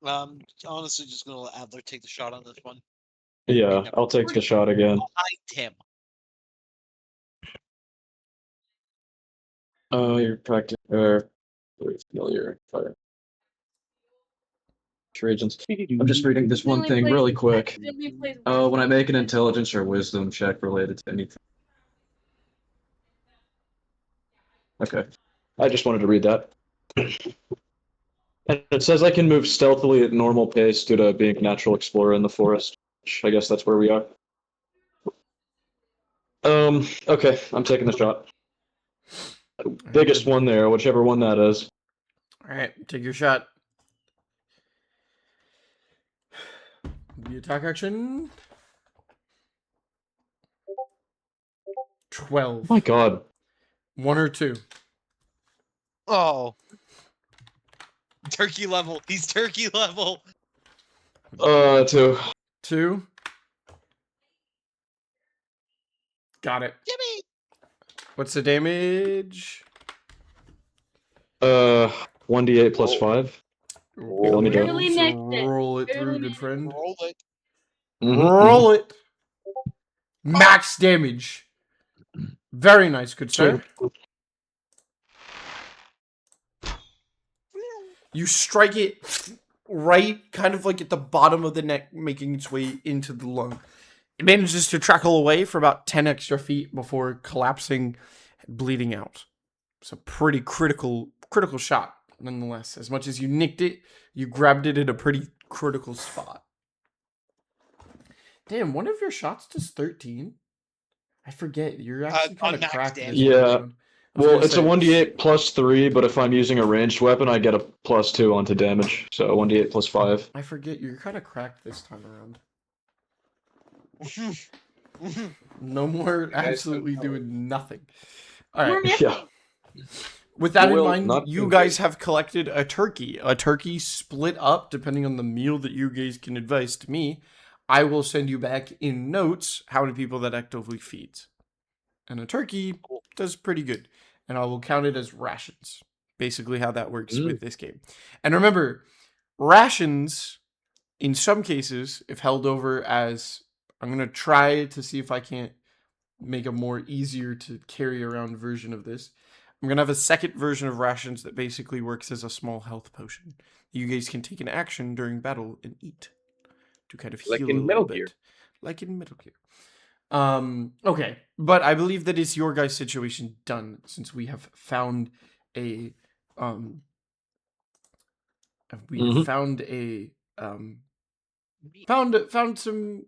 Honestly, just gonna let Adler take the shot on this one. Yeah, I'll take the shot again. Behind him. You're practicing very familiar fire. Agents. I'm just reading this one Really thing plays- really quick. really plays When I make an intelligence or wisdom check related to anything. Okay. I just wanted to read that. And it says I can move stealthily at normal pace due to being a natural explorer in the forest. Which I guess that's where we are. Okay, I'm taking the shot. Biggest one there, whichever one that is. Alright, take your shot. The attack action. 12. Oh my god. 1 or 2. Oh. Turkey level. He's turkey level. 2. 2. Got it. Jimmy. What's the damage? 1d8 plus 5. Here, let me do it. Barely missed it. Roll it Barely through, good missed it. friend. Roll it. Mhm. Roll it. Max damage. Very nice, good sir. You strike it right kind of like at the bottom of the neck, making its way into the lung. It manages to trackle away for about 10 extra feet before collapsing and bleeding out. It's a pretty critical shot, nonetheless. As much as you nicked it, you grabbed it at a pretty critical spot. Damn, one of your shots does 13? I forget. You're actually kind on of max cracked this damage. Yeah. round. I was Well, gonna it's a say- 1d8 plus 3, but if I'm using a ranged weapon, I get a plus 2 onto damage. So 1d8 plus 5. I forget. You're kind of cracked this time around. No more guys absolutely don't know. doing nothing. All We're right. missing. Yeah. With that in Well, mind, not you too guys big. have collected a turkey. A turkey split up depending on the meal that you guys can advise to me. I will send you back in notes how many people that actively feeds. And a turkey does pretty good. And I will count it as rations. Basically how that works with this game. And remember, rations, in some cases, if held over as... I'm going to try to see if I can't make a more easier to carry around version of this. I'm going to have a second version of rations that basically works as a small health potion. You guys can take an action during battle and eat to kind of heal Like a in little Metal bit. Gear. Like in Metal Gear. Okay, but I believe that is your guys' situation done since we have found a found a found some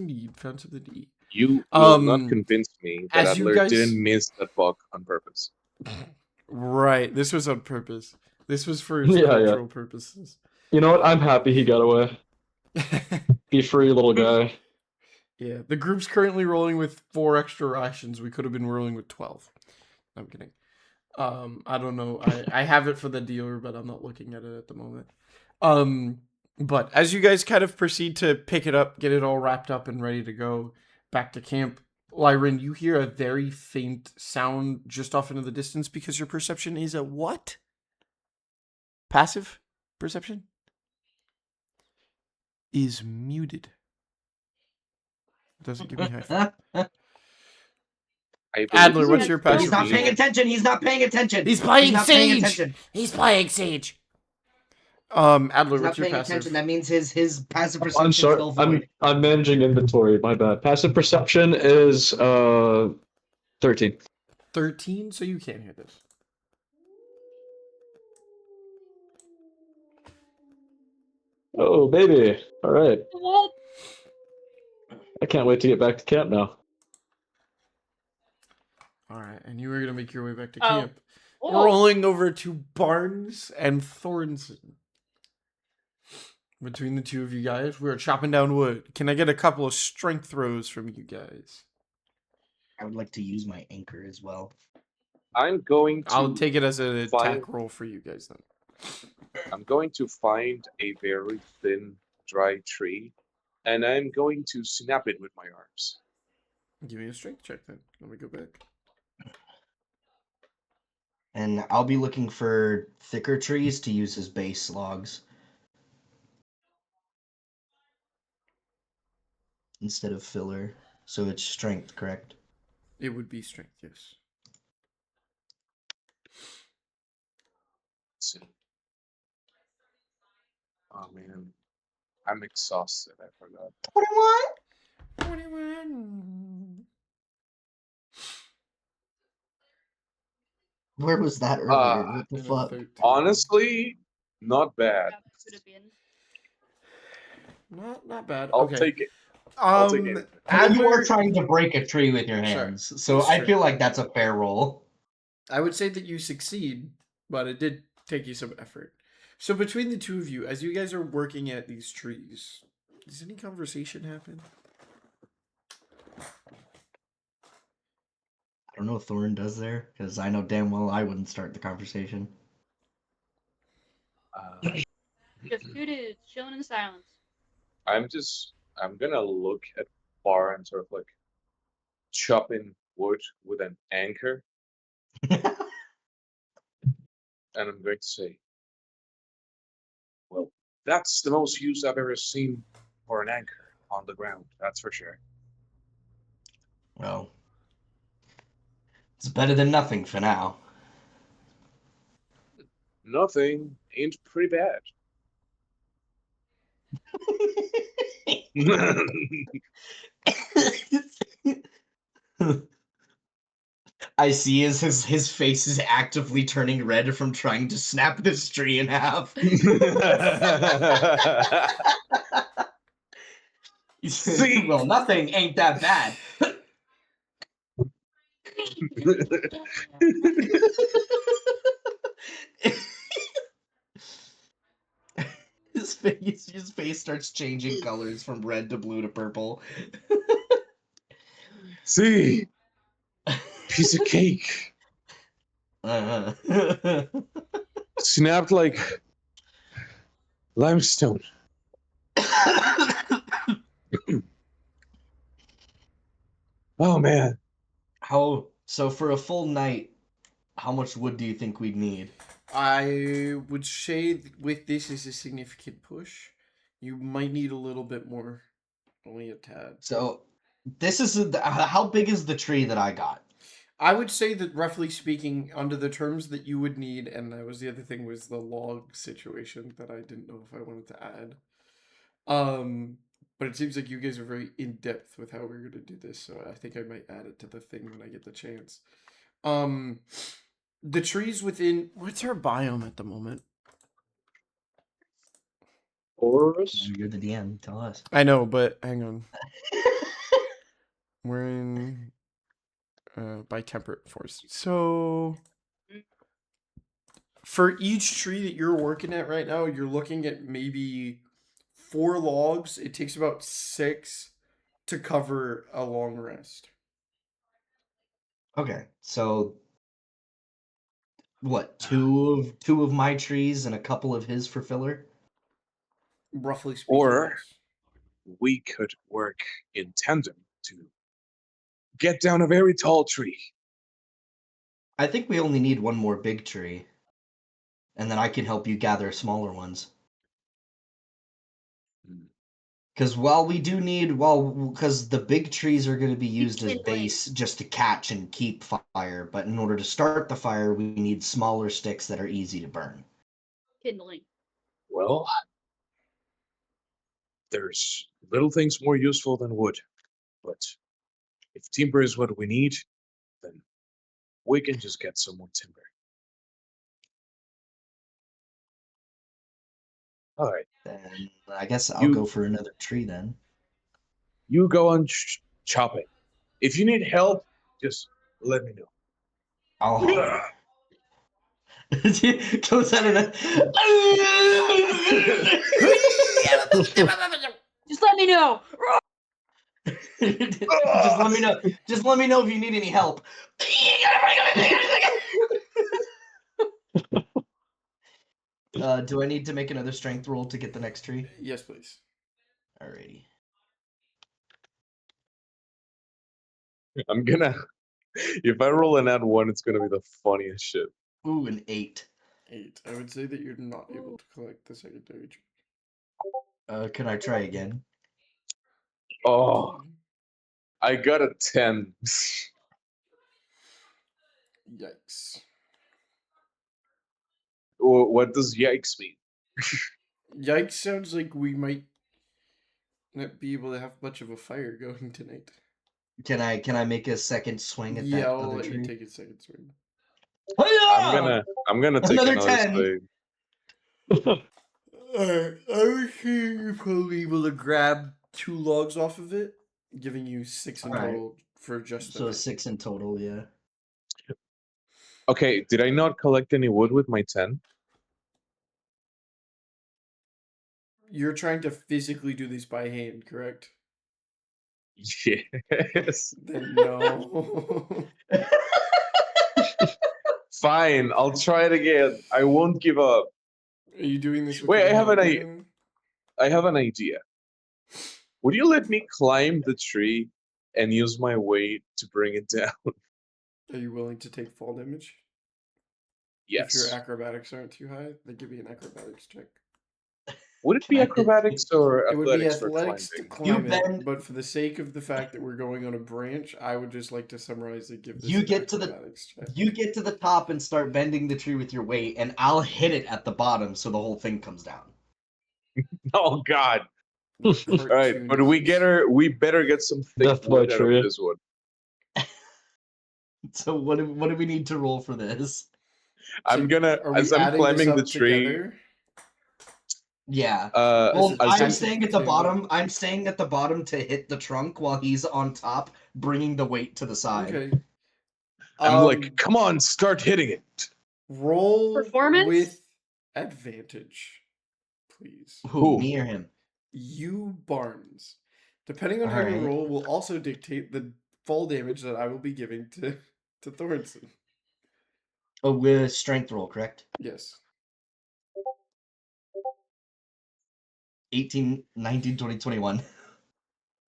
mead, found something to eat. You will Um, not convince me that as you Adler guys- didn't miss that bug on purpose. Right, this was on purpose. This was for Yeah, cultural purposes. You know what? I'm happy he got away. Be free, little guy. Yeah, the group's currently rolling with 4 extra rations. We could have been rolling with 12. I'm kidding. I don't know. I have it for the dealer, but I'm not looking at it at the moment. But as you guys kind of proceed to pick it up, get it all wrapped up and ready to go back to camp, Lyran, you hear a very faint sound just off into the distance because your perception is a what? Passive perception? Is muted. Doesn't give me high five. I believe Adler, it's what's a your full passive He's not perception? paying attention. He's not paying attention. He's playing not paying Sage! attention. He's playing Sage. Adler, He's not what's your paying passive? attention. That means his passive perception I'm sorry. still void. I'm managing inventory. My bad. Passive perception is 13. 13, so you can't hear this. Oh baby! All right. Well, I can't wait to get back to camp now. All right, and you were gonna make your way back to Oh. camp, rolling over to Barnes and Thornton. Between the two of you guys, we're chopping down wood. Can I get a couple of strength throws from you guys? I would like to use my anchor as well. I'm going to. I'll take it as an attack find- roll for you guys then. I'm going to find a very thin, dry tree, and I'm going to snap it with my arms. Give me a strength check then. Let me go back. And I'll be looking for thicker trees to use as base logs. Instead of filler. So it's strength, correct? It would be strength, yes. Let's see. Oh man, I'm exhausted. I forgot. 21. Where was that earlier? What the And a fuck? 13. Honestly, not bad. Could have been. Not bad. I'll okay. take it. I'll take it. You Adler, are trying to break a tree with your Sure. hands, so That's I true. feel like that's a fair roll. I would say that you succeed, but it did take you some effort. So between the two of you, as you guys are working at these trees, does any conversation happen? I don't know what Thorin does there, because I know damn well I wouldn't start the conversation. Just suited, shown in silence. I'm gonna look at Bar and sort of like chopping wood with an anchor, and I'm going to say, well, that's the most use I've ever seen for an anchor on the ground, that's for sure. Well, It's better than nothing for now. Nothing ain't pretty bad. I see as his face is actively turning red from trying to snap this tree in half. See? Well, nothing ain't that bad. His face starts changing colors from red to blue to purple. See? Piece of cake. Uh, Snapped like limestone. Oh man. so for a full night, how much wood do you think we'd need? I would say with this is a significant push. You might need a little bit more, only a tad. So this is how big is the tree that I got? I would say that roughly speaking, under the terms that you would need, and that was the other thing was the log situation that I didn't know if I wanted to add. But it seems like you guys are very in depth with how we're gonna do this, so I think I might add it to the thing when I get the chance. The trees within what's our biome at the moment? Horus? You're the DM. Tell us. I know, but hang on. We're in by temperate forest. So for each tree that you're working at right now, you're looking at maybe 4 logs. It takes about 6 to cover a long rest. Okay, so what? Two of my trees and a couple of his for filler. Roughly speaking. Or yes. we could work in tandem to get down a very tall tree. I think we only need one more big tree, and then I can help you gather smaller ones. Because because the big trees are going to be used as Kindling. base just to catch and keep fire, but in order to start the fire, we need smaller sticks that are easy to burn. Kindling. Well, there's little things more useful than wood. But if timber is what we need, then we can just get some more timber. All right. Then I guess I'll You- go for another tree then. You go on chopping. If you need help, just let me know. I'll holler. Goes out and Just let me know. just let me know. Just let me know if you need any help. Do I need to make another strength roll to get the next tree? Yes, please. Alrighty. I'm gonna. If I roll an add 1, it's gonna be the funniest shit. Ooh, an 8. 8. I would say that you're not able to collect the secondary tree. Can I try again? Oh, I got a 10. Yikes. What does yikes mean? Yikes sounds like we might not be able to have much of a fire going tonight. Can I make a second swing at Yeah, that I'll other let you tree? take a second swing. I'm gonna take Another another 10. swing. Alright, I would say you're probably able to grab 2 logs off of it, giving you 6 in Alright. total for just the So night. 6 in total, yeah. Okay, did I not collect any wood with my 10? You're trying to physically do this by hand, correct? Yes. Then no. Fine, I'll try it again. I won't give up. Are you doing this with Wait, your I have hand an idea. again? I have an idea. Would you let me climb the tree and use my weight to bring it down? Are you willing to take fall damage? If Yes. your acrobatics aren't too high, then give me an acrobatics check. Would it be I- acrobatics or It would be athletics for athletics to climbing? climb bend- it, but for the sake of the fact that we're going on a branch, I would just like to summarize and give this You an get to the- acrobatics check. You get to the top and start bending the tree with your weight, and I'll hit it at the bottom so the whole thing comes down. Oh God! All right, but we better get some thick Death by wood out tree. of this one. So what do we need to roll for this? I'm gonna, Are we as I'm adding this climbing the up tree. together? Yeah. Well, This is I'm ten- staying at the 10. bottom. I'm staying at the bottom to hit the trunk while he's on top, bringing the weight to the side. Okay. I'm like, come on, start hitting it. roll Performance? with advantage, please. Who? Me or him? You, Barnes. Depending on how you Alright. roll, will also dictate the fall damage that I will be giving to Thornton. Oh, with strength roll, correct? Yes. 18, 19, 20, 21.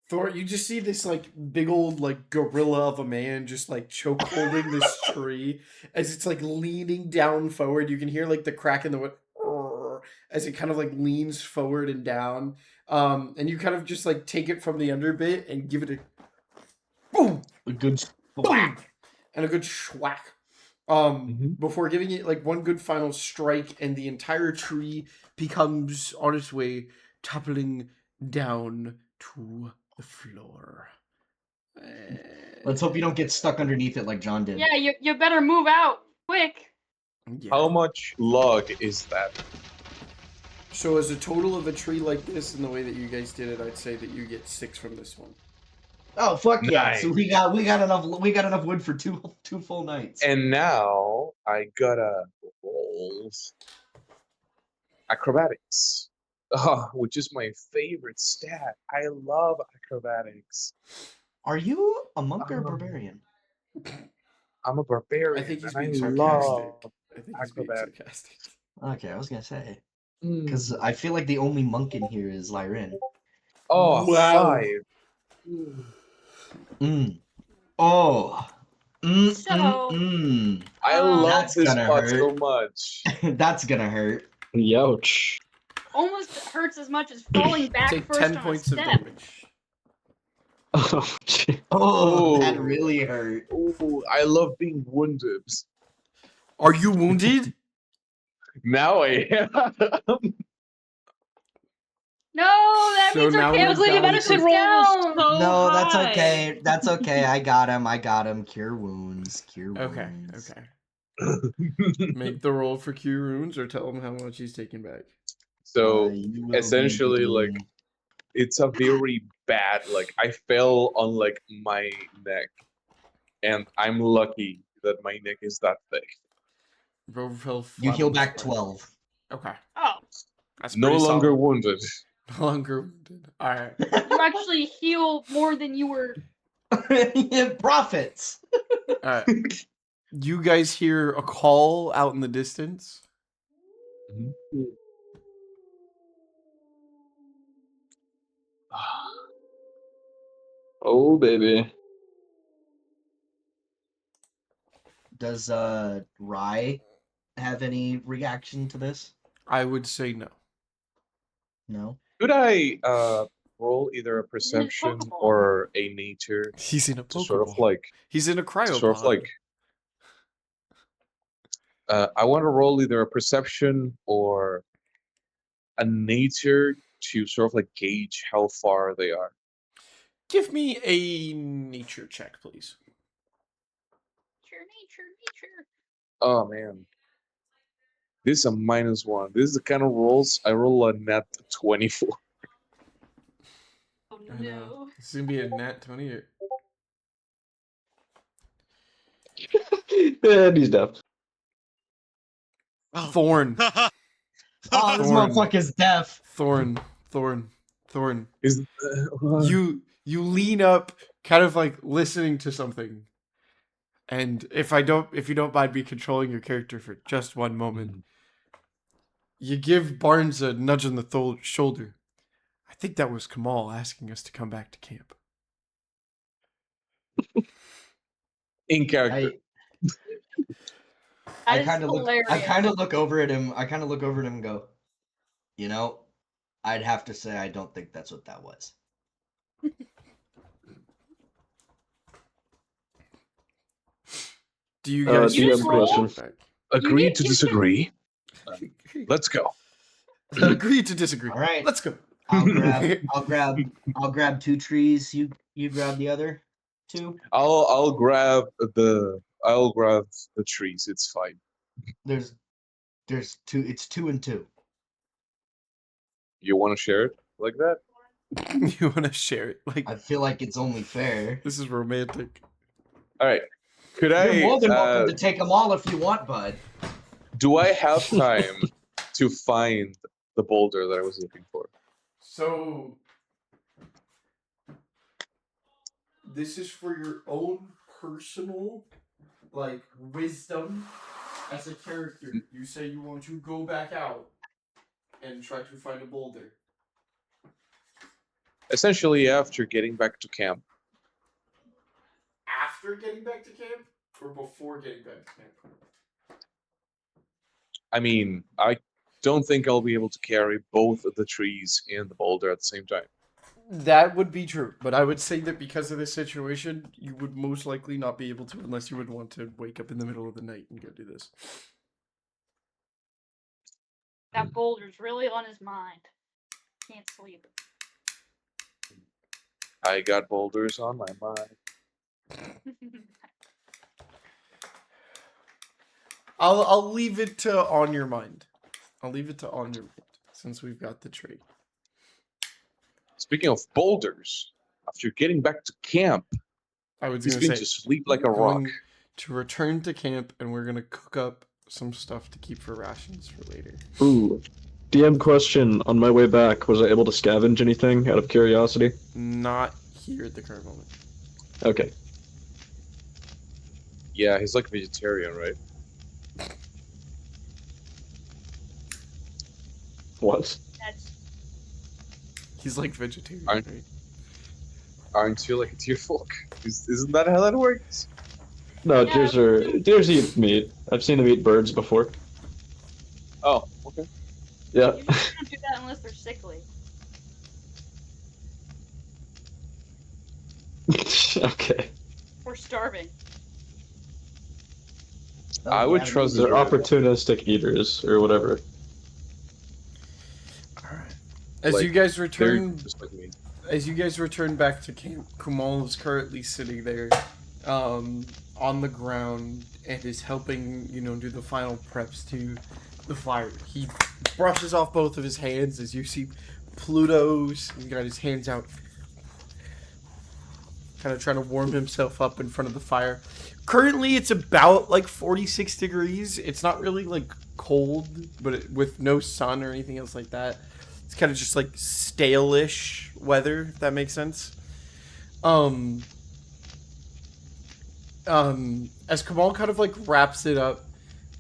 Thor, you just see this like big old like gorilla of a man just like choke holding this tree as it's like leaning down forward. You can hear like the crack in the wood as it kind of like leans forward and down. And you kind of just like take it from the underbit and give it a boom, A good boom, and a good schwack. Before giving it like one good final strike, and the entire tree becomes on its way toppling down to the floor. Let's hope you don't get stuck underneath it like John did. Yeah, you better move out quick. Yeah. How much log is that? So as a total of a tree like this, in the way that you guys did it, I'd say that you get 6 from this one. Oh fuck yeah! Nice. So we got enough wood for two full nights. And now I gotta roll acrobatics, which is my favorite stat. I love acrobatics. Are you a monk or a barbarian? I'm a barbarian. I think he's and being I sarcastic. love I think he's being acrobatics. sarcastic. Okay, I was gonna say Mm. because I feel like the only monk in here is Lyrin. Oh, Wow. 5. Oh. So- I love That's this gonna spot hurt. so much. That's gonna hurt. Youch. Almost hurts as much as falling back Take first 10 on points a of step. damage. Oh, gee. Oh, Oh. that really hurt. Ooh, I love being wounded. Are you wounded? Now I am. No, that So means now our we're chemically down medicine to- roll was so No, that's high. okay. That's okay. I got him. Cure wounds. Cure Okay, wounds. okay. Make the roll for cure wounds or tell him how much he's taking back. So You will be essentially, like, taking- it's a very bad. Like, I fell on like my neck, and I'm lucky that my neck is that thick. Roll fell you flat heal on the back spine. 12. Okay. Oh, That's No pretty longer solid. wounded. No longer wounded. Alright. you actually heal more than you were. Profits. Alright. You guys hear a call out in the distance. Oh, baby. Does Rye have any reaction to this? I would say no. No. Could I roll either a perception Pokeball. or a nature He's in a to sort of Pokeball. like He's in a cryopod. sort of like I want to roll either a perception or a nature to sort of like gauge how far they are. Give me a nature check, please. Nature. Oh man. This is a -1. This is the kind of rolls I roll a net 24. Oh I know. no. This is gonna be a nat 20. And he's deaf. Thorn. Oh, this Thorn. motherfucker's deaf. Thorn. Is You lean up, kind of like listening to something. And if you don't mind me controlling your character for just one moment, you give Barnes a nudge on the shoulder. I think that was Kamal asking us to come back to camp. in character. I That is kind of look. hilarious. I kind of look over at him. And go, you know, I'd have to say I don't think that's what that was. Do you guys DM just question. back? Agree did- to you- disagree. Let's go. Agree to disagree. All right. Let's go. I'll grab 2 trees. You grab the other 2. I'll grab the trees. It's fine. There's 2. It's 2 and 2. You want to share it like that? You want to share it? Like, I feel like it's only fair. this is romantic. All right. Could You're I? more than welcome to take them all if you want, bud. Do I have time to find the boulder that I was looking for? So, this is for your own personal, like, wisdom as a character. You say you want to go back out and try to find a boulder. Essentially, after getting back to camp. After getting back to camp, or before getting back to camp? I mean, I don't think I'll be able to carry both of the trees and the boulder at the same time. That would be true, but I would say that because of this situation, you would most likely not be able to unless you would want to wake up in the middle of the night and go do this. That boulder's really on his mind. Can't sleep. I got boulders on my mind. I'll leave it to on your mind. I'll leave it to on your mind since we've got the tree. Speaking of boulders, after getting back to camp, I was he's going going to to say sleep like a we're rock. going to return to camp, and we're gonna cook up some stuff to keep for rations for later. Ooh. DM question, on my way back, was I able to scavenge anything out of curiosity? Not here at the current moment. Okay. Yeah, he's like vegetarian, right? What? That's He's like vegetarian, Aren't- right? Aren't you like a deer folk? Isn't that how that works? No, Yeah. deers eat meat. I've seen them eat birds before. Oh, okay. Yeah. you just don't do that unless they're sickly. Okay. Or starving. I would trust They're Sure. opportunistic eaters, or whatever. Alright. As Like, you guys They're return just like me. As you guys return back to camp, Kumal is currently sitting there, on the ground and is helping, do the final preps to the fire. He brushes off both of his hands as you see Pluto's. He's got his hands out, kind of trying to warm himself up in front of the fire. Currently, it's about like 46 degrees. It's not really like cold, but with no sun or anything else like that. It's kind of just like stale-ish weather, if that makes sense. As Kamal kind of like wraps it up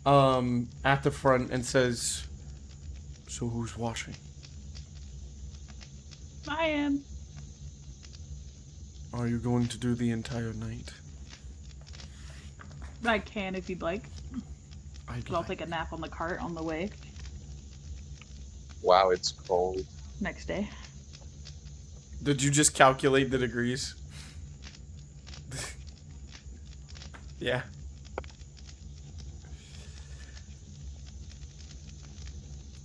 at the front and says, "So who's washing?" I am. Are you going to do the entire night? I can if you'd like. I'd I'll like. take a nap on the cart on the way Wow, it's cold. next day. Did you just calculate the degrees? Yeah.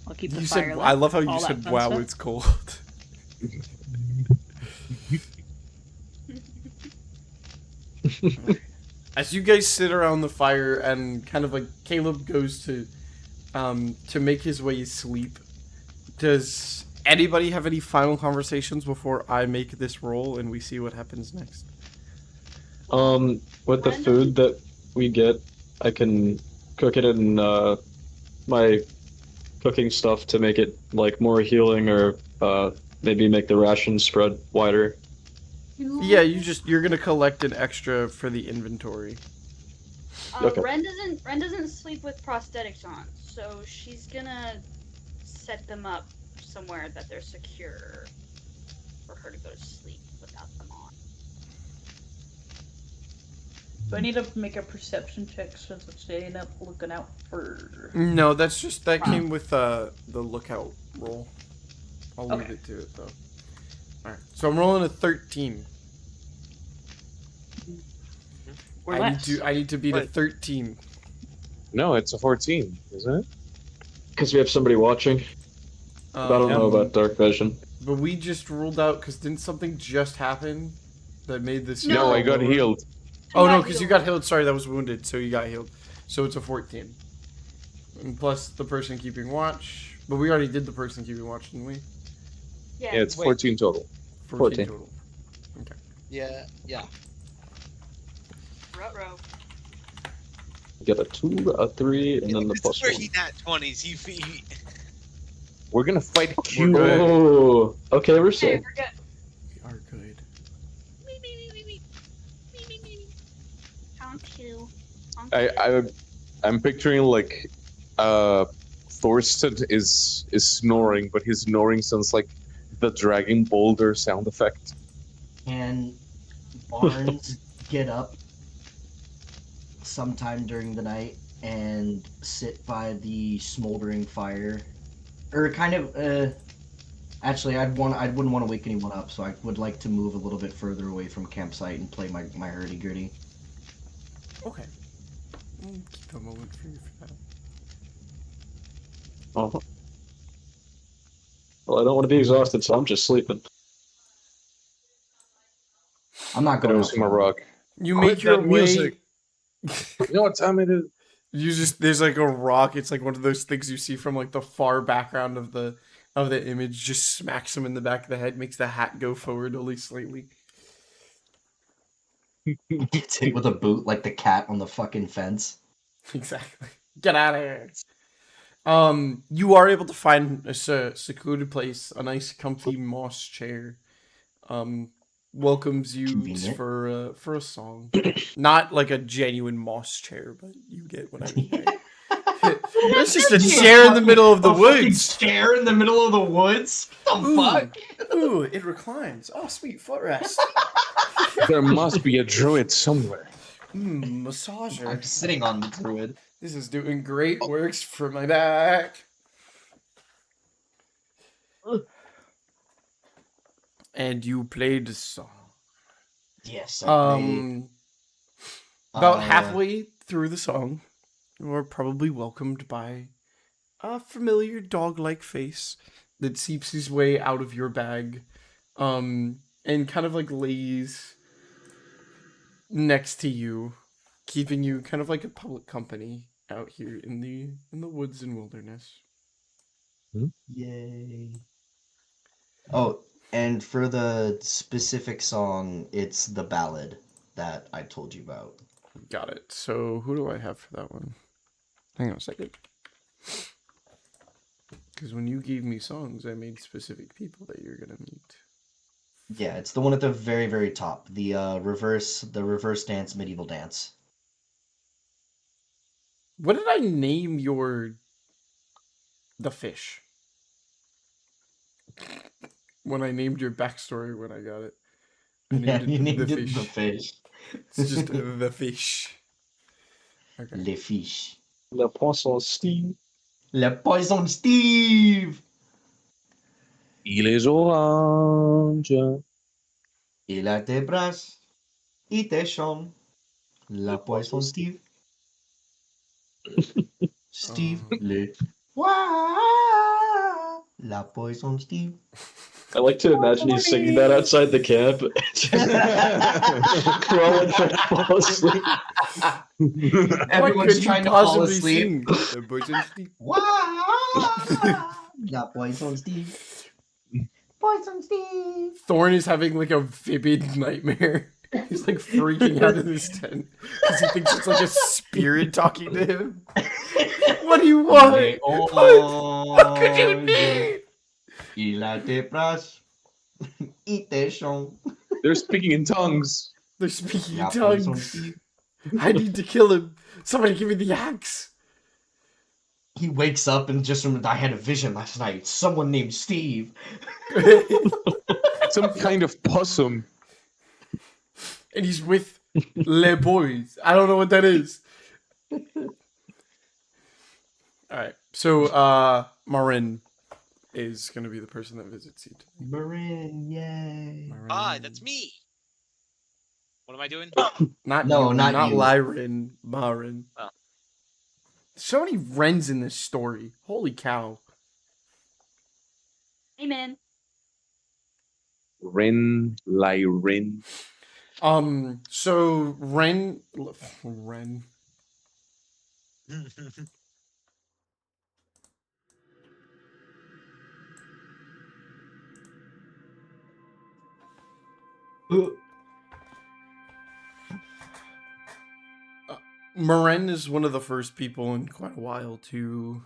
I'll keep the You fire said. lit, I love how you all that said, fun "Wow, stuff. it's cold." As you guys sit around the fire and kind of like Caleb goes to make his way sleep, does anybody have any final conversations before I make this roll and we see what happens next? With the food that we get, I can cook it in my cooking stuff to make it like more healing, or maybe make the ration spread wider. Yeah, you're gonna collect an extra for the inventory. Okay. Ren doesn't sleep with prosthetics on, so she's gonna set them up somewhere that they're secure for her to go to sleep without them on. Do I need to make a perception check since I'm staying up looking out for... No, that came with the lookout roll. I'll leave Okay. it to it though. All right. So I'm rolling a 13. Or I less. need to beat a Wait. 13. No, it's a 14, isn't it? Because we have somebody watching. I don't know about dark vision. But we just ruled out because didn't something just happen that made this? No. No, I got lower? healed. Oh no, got because you healed. got healed. Sorry, that was wounded, so you got healed. So it's a 14. And plus the person keeping watch. But we already did the person keeping watch, didn't we? Yeah. Yeah, it's Wait. 14 total. 14 14. total. Yeah. Ruh-roh. You get a 2, a 3, and then the It's plus where 1. he nat 20s. We're gonna fight We're Q. good. Oh, okay, we're Hey, safe. we're good. We are good. Count two. I'm picturing like Thorsten is snoring, but his snoring sounds like the dragging boulder sound effect. Can Barnes get up sometime during the night and sit by the smoldering fire? Or kind of, actually, I wouldn't want to wake anyone up, so I would like to move a little bit further away from campsite and play my hurdy-gurdy. Okay. We'll keep a moment for you for that. Uh-huh. Well, I don't want to be exhausted, so I'm just sleeping. I'm not But it going was out my for rock. You Quit make your that way. music. You know what time it is? You just there's like a rock. It's like one of those things you see from like the far background of the image. Just smacks him in the back of the head, makes the hat go forward only slightly. Gets hit with a boot like the cat on the fucking fence. Exactly. Get out of here. You are able to find a secluded place, a nice, comfy moss chair. Welcomes you Convenient. for a song. Not like a genuine moss chair, but you get what I mean. Right? It's just a chair in the middle of the woods. Chair in the middle of the woods? What the Ooh. fuck? Ooh, it reclines. Oh, sweet footrest. There must be a druid somewhere. Massager. I'm sitting on the druid. This is doing great. Works for my back. And you played the song. Yes, I played, About halfway through the song, you are probably welcomed by a familiar dog-like face that seeps his way out of your bag, and kind of like lays next to you, keeping you kind of like a public company out here in the woods and wilderness. Yay. Oh, and for the specific song, it's the ballad that I told you about. Got it. So who do I have for that one? Hang on a second. Because when you gave me songs, I made specific people that you're gonna meet. Yeah, it's the one at the very, very top. The reverse dance, medieval dance. What did I name the fish? When I named your backstory when I got it. I Yeah, you named the it the fish. It's just the fish. Okay. Le fiche. Le Poisson Steve. Le Poisson Steve! Il est orange. Il a tes bras, il te chante. La Poisson Steve. Steve. Le. Wah! La Poisson Steve. I like to imagine you singing that outside the camp. Crawling trying to fall asleep. Everyone's trying to fall asleep. Steve? Wah! La Poisson Steve. Poisson Steve. Thorn is having like a vivid nightmare. He's like freaking out in his tent because he thinks it's like a spirit talking to him. What do you want? What could you need? Il a tes bras, il te chante. They're speaking in tongues. They're speaking La in Poisson tongues. Steve. I need to kill him. Somebody give me the axe. He wakes up and just remembers, I had a vision last night. Someone named Steve. Some kind of possum. And he's with Les Boys. I don't know what that is. Alright. So, Marin, is going to be the person that visits you today. Marin, yay. Hi, that's me. What am I doing? Not No, you, not not you. Lyrin, Marin. Oh. So many Rens in this story. Holy cow. Amen. Rin, Lyrin. So Ren. Maren is one of the first people in quite a while to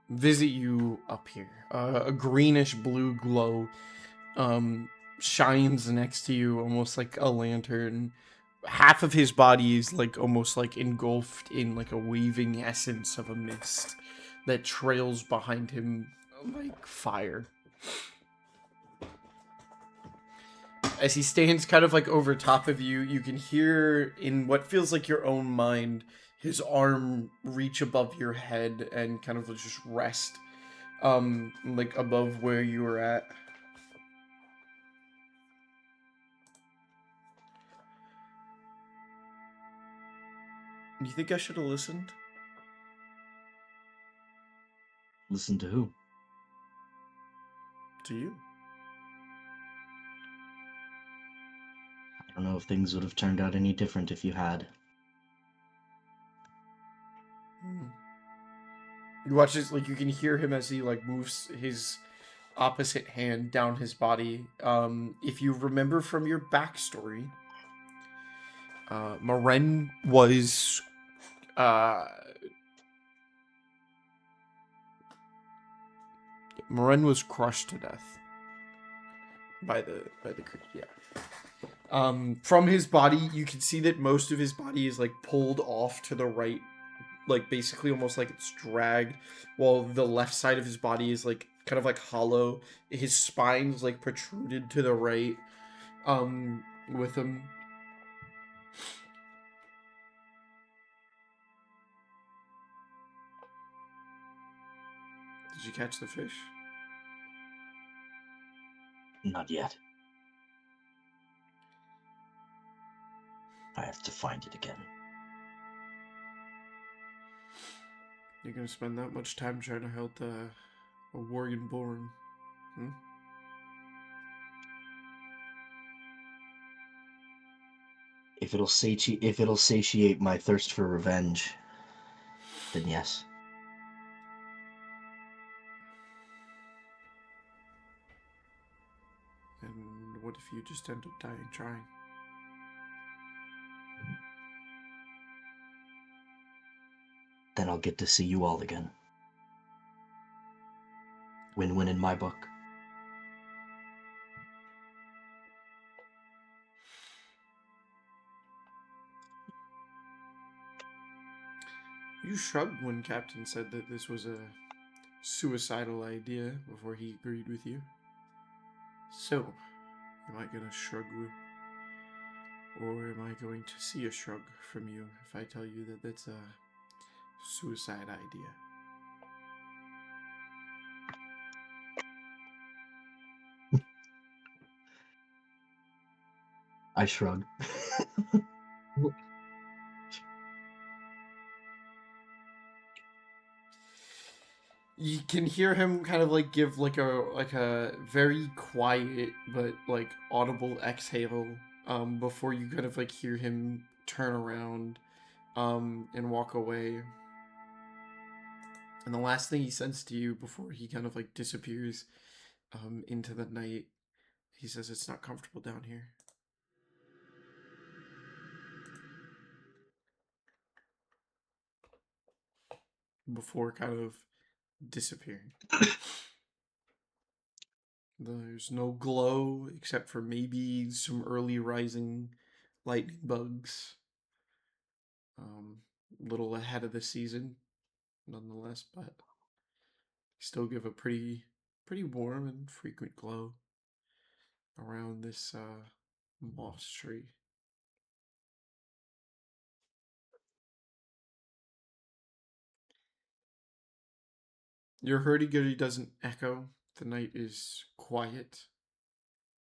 visit you up here. A greenish blue glow shines next to you, almost like a lantern. Half of his body is like almost like engulfed in like a weaving essence of a mist that trails behind him like fire. As he stands kind of like over top of you, you can hear in what feels like your own mind his arm reach above your head and kind of just rest like above where you were at. Do you think I should have listened? Listen to who? To you? I don't know if things would have turned out any different if you had. You watch this, like you can hear him as he like moves his opposite hand down his body. If you remember from your backstory, Maren was Maren was crushed to death by the yeah. From his body, you can see that most of his body is like pulled off to the right, like basically almost like it's dragged, while the left side of his body is like kind of like hollow. His spine's like protruded to the right. With him. Did you catch the fish? Not yet. I have to find it again. You're gonna spend that much time trying to help a Worgen born? Hmm? If it'll satiate my thirst for revenge, then yes. And what if you just end up dying trying? Then I'll get to see you all again. Win-win in my book. You shrugged when Captain said that this was a suicidal idea before he agreed with you. So, am I gonna shrug you? Or am I going to see a shrug from you if I tell you that that's a suicide idea? I shrug. You can hear him kind of like give like a very quiet but like audible exhale before you kind of like hear him turn around and walk away. And the last thing he says to you before he kind of like disappears into the night, he says, "It's not comfortable down here." Before kind of disappearing. There's no glow except for maybe some early rising lightning bugs. Little ahead of the season, nonetheless, but still give a pretty warm and frequent glow around this moss tree. Your hurdy-gurdy doesn't echo The night is quiet.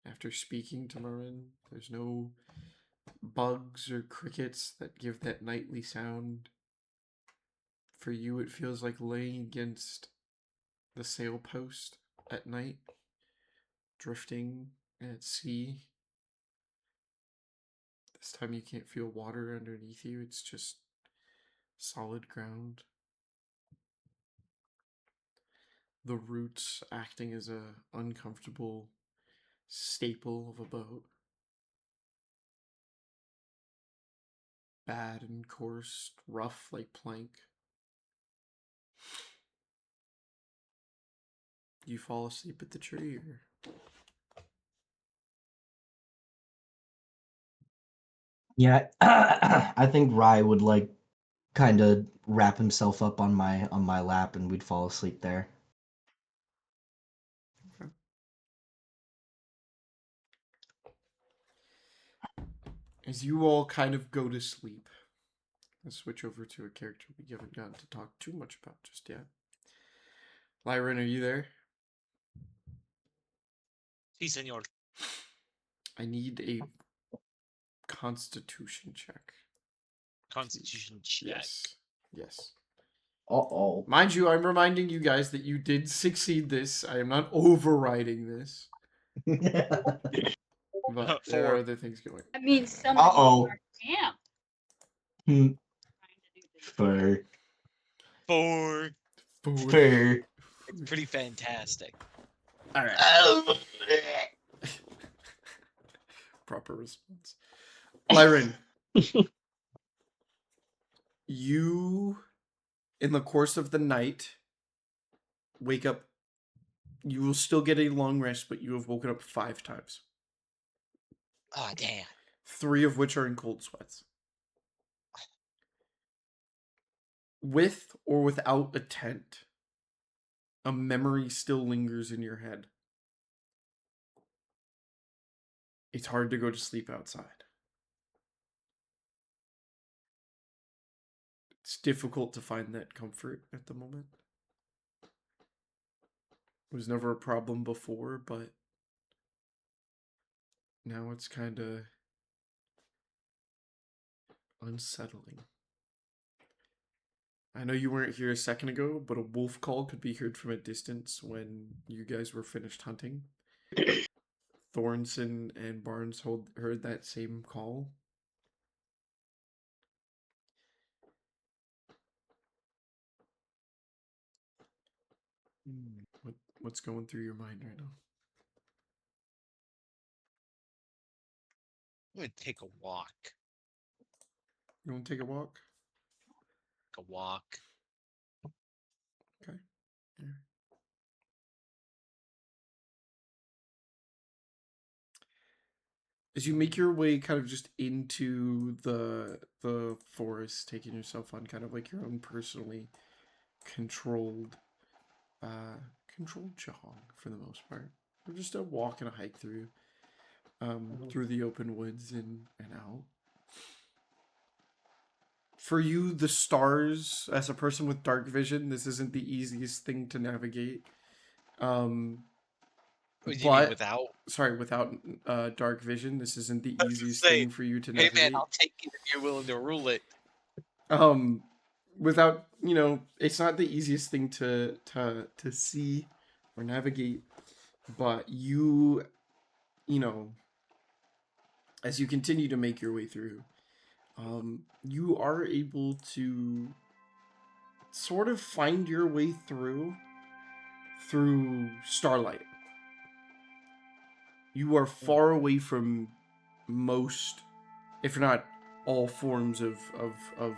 After speaking to Marin, there's no bugs or crickets that give that nightly sound. For you, it feels like laying against the sail post at night, drifting at sea. This time you can't feel water underneath you, it's just solid ground. The roots acting as a uncomfortable staple of a boat. Bad and coarse, rough like plank. You fall asleep at the tree, or Yeah, I think Rye would like kind of wrap himself up on my lap, and we'd fall asleep there. as you all kind of go to sleep, let's switch over to a character we haven't gotten to talk too much about just yet. Lyran, are you there? Si, senor. I need a constitution check. Constitution check. Yes. Yes. Uh-oh. Mind you, I'm reminding you guys that you did succeed this. I am not overriding this. But there are Four. other things going. I mean, somebody Uh-oh. in our camp Hmm. trying to do this. Fur. 4. Fur. It's pretty fantastic. Alright. Oh. Proper response. Lyran, you, in the course of the night, wake up. You will still get a long rest, but you have woken up 5 times. Oh, damn. 3 of which are in cold sweats. With or without a tent, a memory still lingers in your head. It's hard to go to sleep outside. It's difficult to find that comfort at the moment. It was never a problem before, but now it's kind of unsettling. I know you weren't here a second ago, but a wolf call could be heard from a distance when you guys were finished hunting. Thornson and Barnes heard that same call. What's going through your mind right now? I'm gonna take a walk. You want to take a walk? A walk. Okay. Yeah. As you make your way kind of just into the forest, taking yourself on kind of like your own personally controlled jog for the most part. Or just a walk and a hike through the open woods and out. For you, the stars, as a person with dark vision, this isn't the easiest thing to navigate. What do you mean But without? sorry, without dark vision, this isn't the I was gonna easiest say, thing for you to Hey navigate. man, I'll take it if you're willing to rule it. Without, you know, it's not the easiest thing to see or navigate, but you know, as you continue to make your way through, you are able to sort of find your way through starlight. You are far away from most, if not all, forms of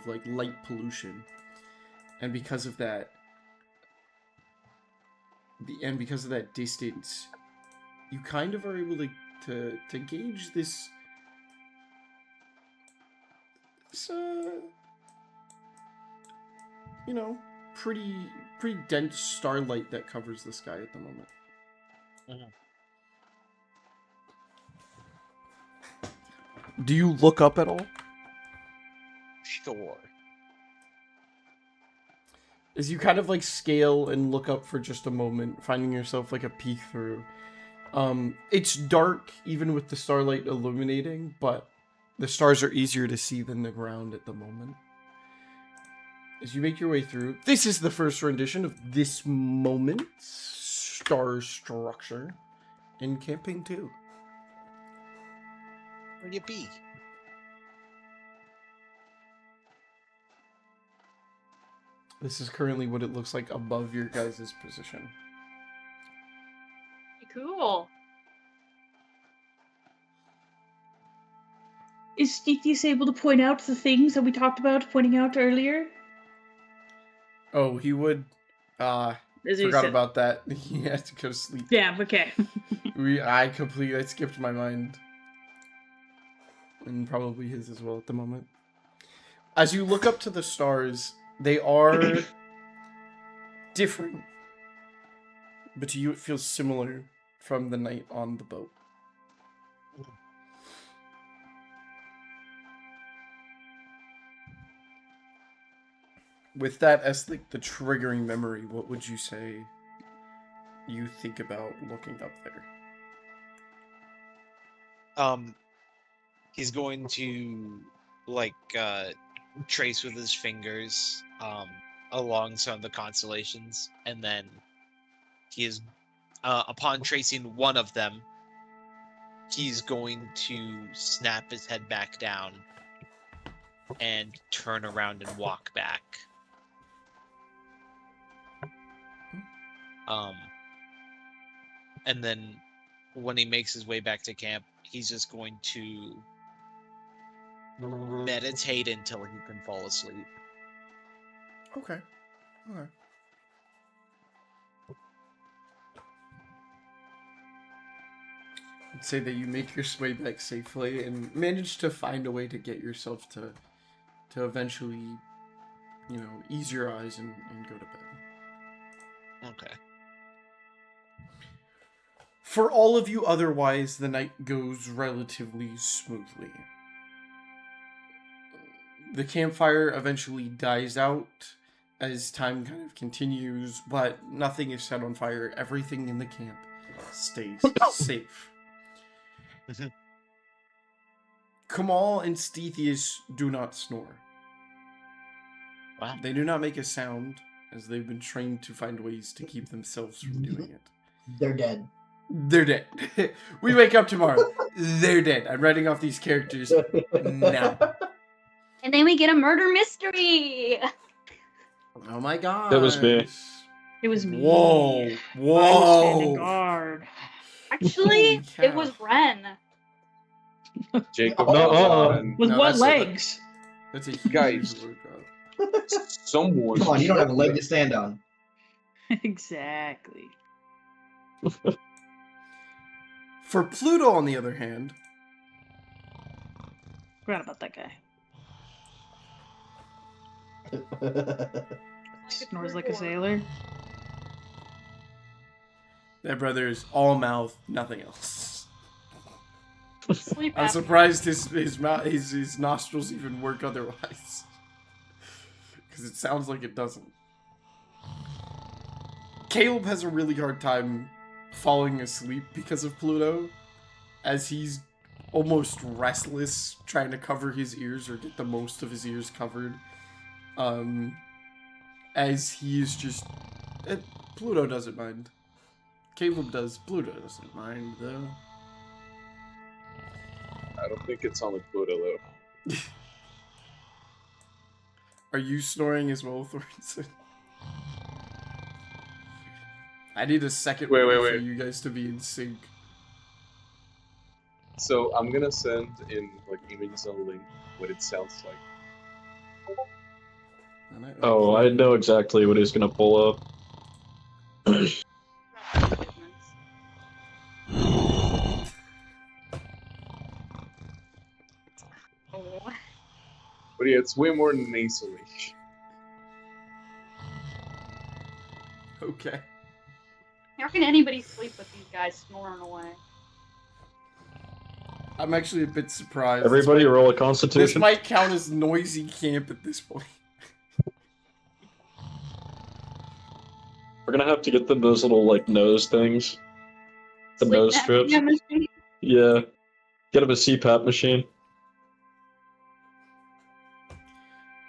like light pollution, and because of that distance, you kind of are able to gauge this you know, pretty dense starlight that covers the sky at the moment. Do you look up at all? Sure. as you kind of like scale and look up for just a moment, finding yourself like a peek through. It's dark even with the starlight illuminating, but the stars are easier to see than the ground at the moment. As you make your way through, this is the first rendition of this moment's star structure in Campaign 2. Where you be? This is currently what it looks like above your guys' position. Cool. Is Stithius able to point out the things that we talked about pointing out earlier? Oh, he would. As you Forgot said. about that. He has to go to sleep. Yeah, okay. I skipped my mind. And probably his as well at the moment. As you look up to the stars, they are different. But to you it feels similar from the night on the boat. With that as like the triggering memory, what would you say you think about looking up there? He's going to trace with his fingers along some of the constellations, and then he is upon tracing one of them, he's going to snap his head back down and turn around and walk back. And then when he makes his way back to camp, he's just going to meditate until he can fall asleep. Okay. Alright. I'd say that you make your way back safely and manage to find a way to get yourself to eventually, ease your eyes and go to bed. Okay. For all of you otherwise, the night goes relatively smoothly. The campfire eventually dies out as time kind of continues, but nothing is set on fire. Everything in the camp stays safe. Kamal and Stithius do not snore. Wow. They do not make a sound, as they've been trained to find ways to keep themselves from doing it. They're dead. They're dead. We wake up tomorrow. They're dead. I'm writing off these characters now. And then we get a murder mystery. Oh my god. That was me. It was me. Whoa. I was standing Whoa. guard. Actually, Holy it cow. was Ren. Jacob. With No, what that's legs? That's a huge Guys. wardrobe. Someone. Come on, you don't have a leg to stand on. Exactly. For Pluto, on the other hand, Forgot about that guy. Snores like a sailor. that brother is all mouth, nothing else. Sleep I'm apnea. surprised his nostrils even work otherwise. Because it sounds like it doesn't. Caleb has a really hard time falling asleep because of Pluto, as he's almost restless trying to cover his ears or get the most of his ears covered. As he is just... Pluto doesn't mind. Caleb does. Pluto doesn't mind, though. I don't think it's on the Pluto though. Are you snoring as well, Thornton? I need a second Wait, one wait, for wait. you guys to be in sync. So I'm gonna send in images on link what it sounds like. And Oh, I know exactly what he's gonna pull up. Oh. But yeah, it's way more nasally. Okay. How can anybody sleep with these guys snoring away? I'm actually a bit surprised. Everybody this might, roll a this constitution. might count as noisy camp at this point. We're gonna have to get them those little like nose things. The Sleep nose strips. apnea machine. Yeah. Get him a CPAP machine.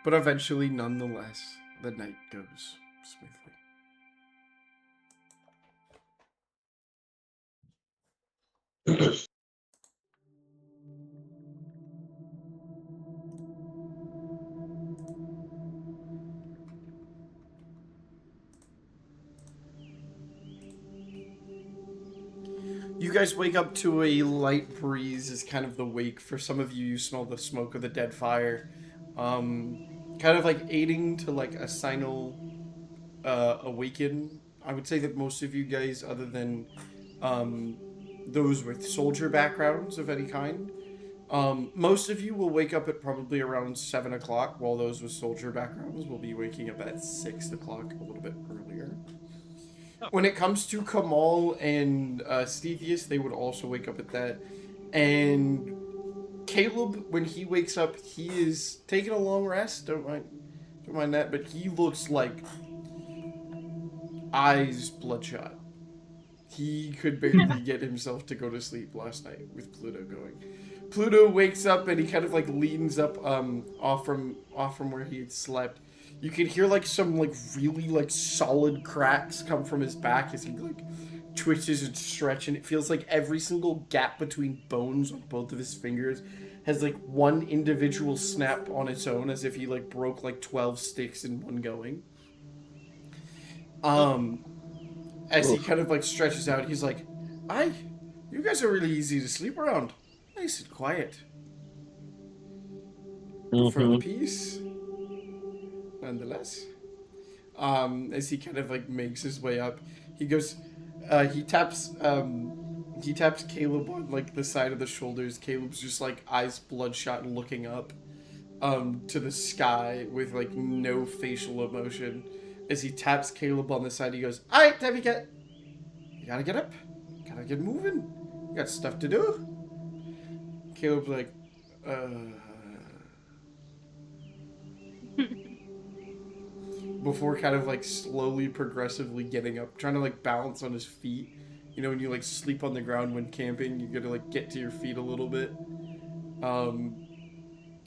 But eventually, nonetheless, the night goes smoothly. You guys wake up to a light breeze as kind of the wake. For some of you, you smell the smoke of the dead fire. Kind of like aiding to like a signal awaken. I would say that most of you guys, other than those with soldier backgrounds of any kind, most of you will wake up at probably around 7 o'clock, while those with soldier backgrounds will be waking up at 6 o'clock, a little bit earlier. When it comes to Kamal and Stethius, they would also wake up at that. And Caleb, when he wakes up, he is taking a long rest. Don't mind that. But he looks like eyes bloodshot. He could barely get himself to go to sleep last night with Pluto going. Pluto wakes up and he kind of like leans up off from where he had slept. You can hear like some like really like solid cracks come from his back as he like twitches and stretches, and it feels like every single gap between bones on both of his fingers has like one individual snap on its own, as if he like broke like 12 sticks in one going. As he kind of like stretches out, he's like, "Aye, you guys are really easy to sleep around. Nice and quiet. For the peace, nonetheless." As he kind of like makes his way up, he goes, he taps Caleb on like the side of the shoulders. Caleb's just like eyes bloodshot and looking up to the sky with like no facial emotion. As he taps Caleb on the side, he goes, "Alright, time you gotta get up. Gotta get moving. You got stuff to do." Caleb's like, before kind of like slowly, progressively getting up, trying to like balance on his feet. You know, when you like sleep on the ground when camping, you gotta like get to your feet a little bit.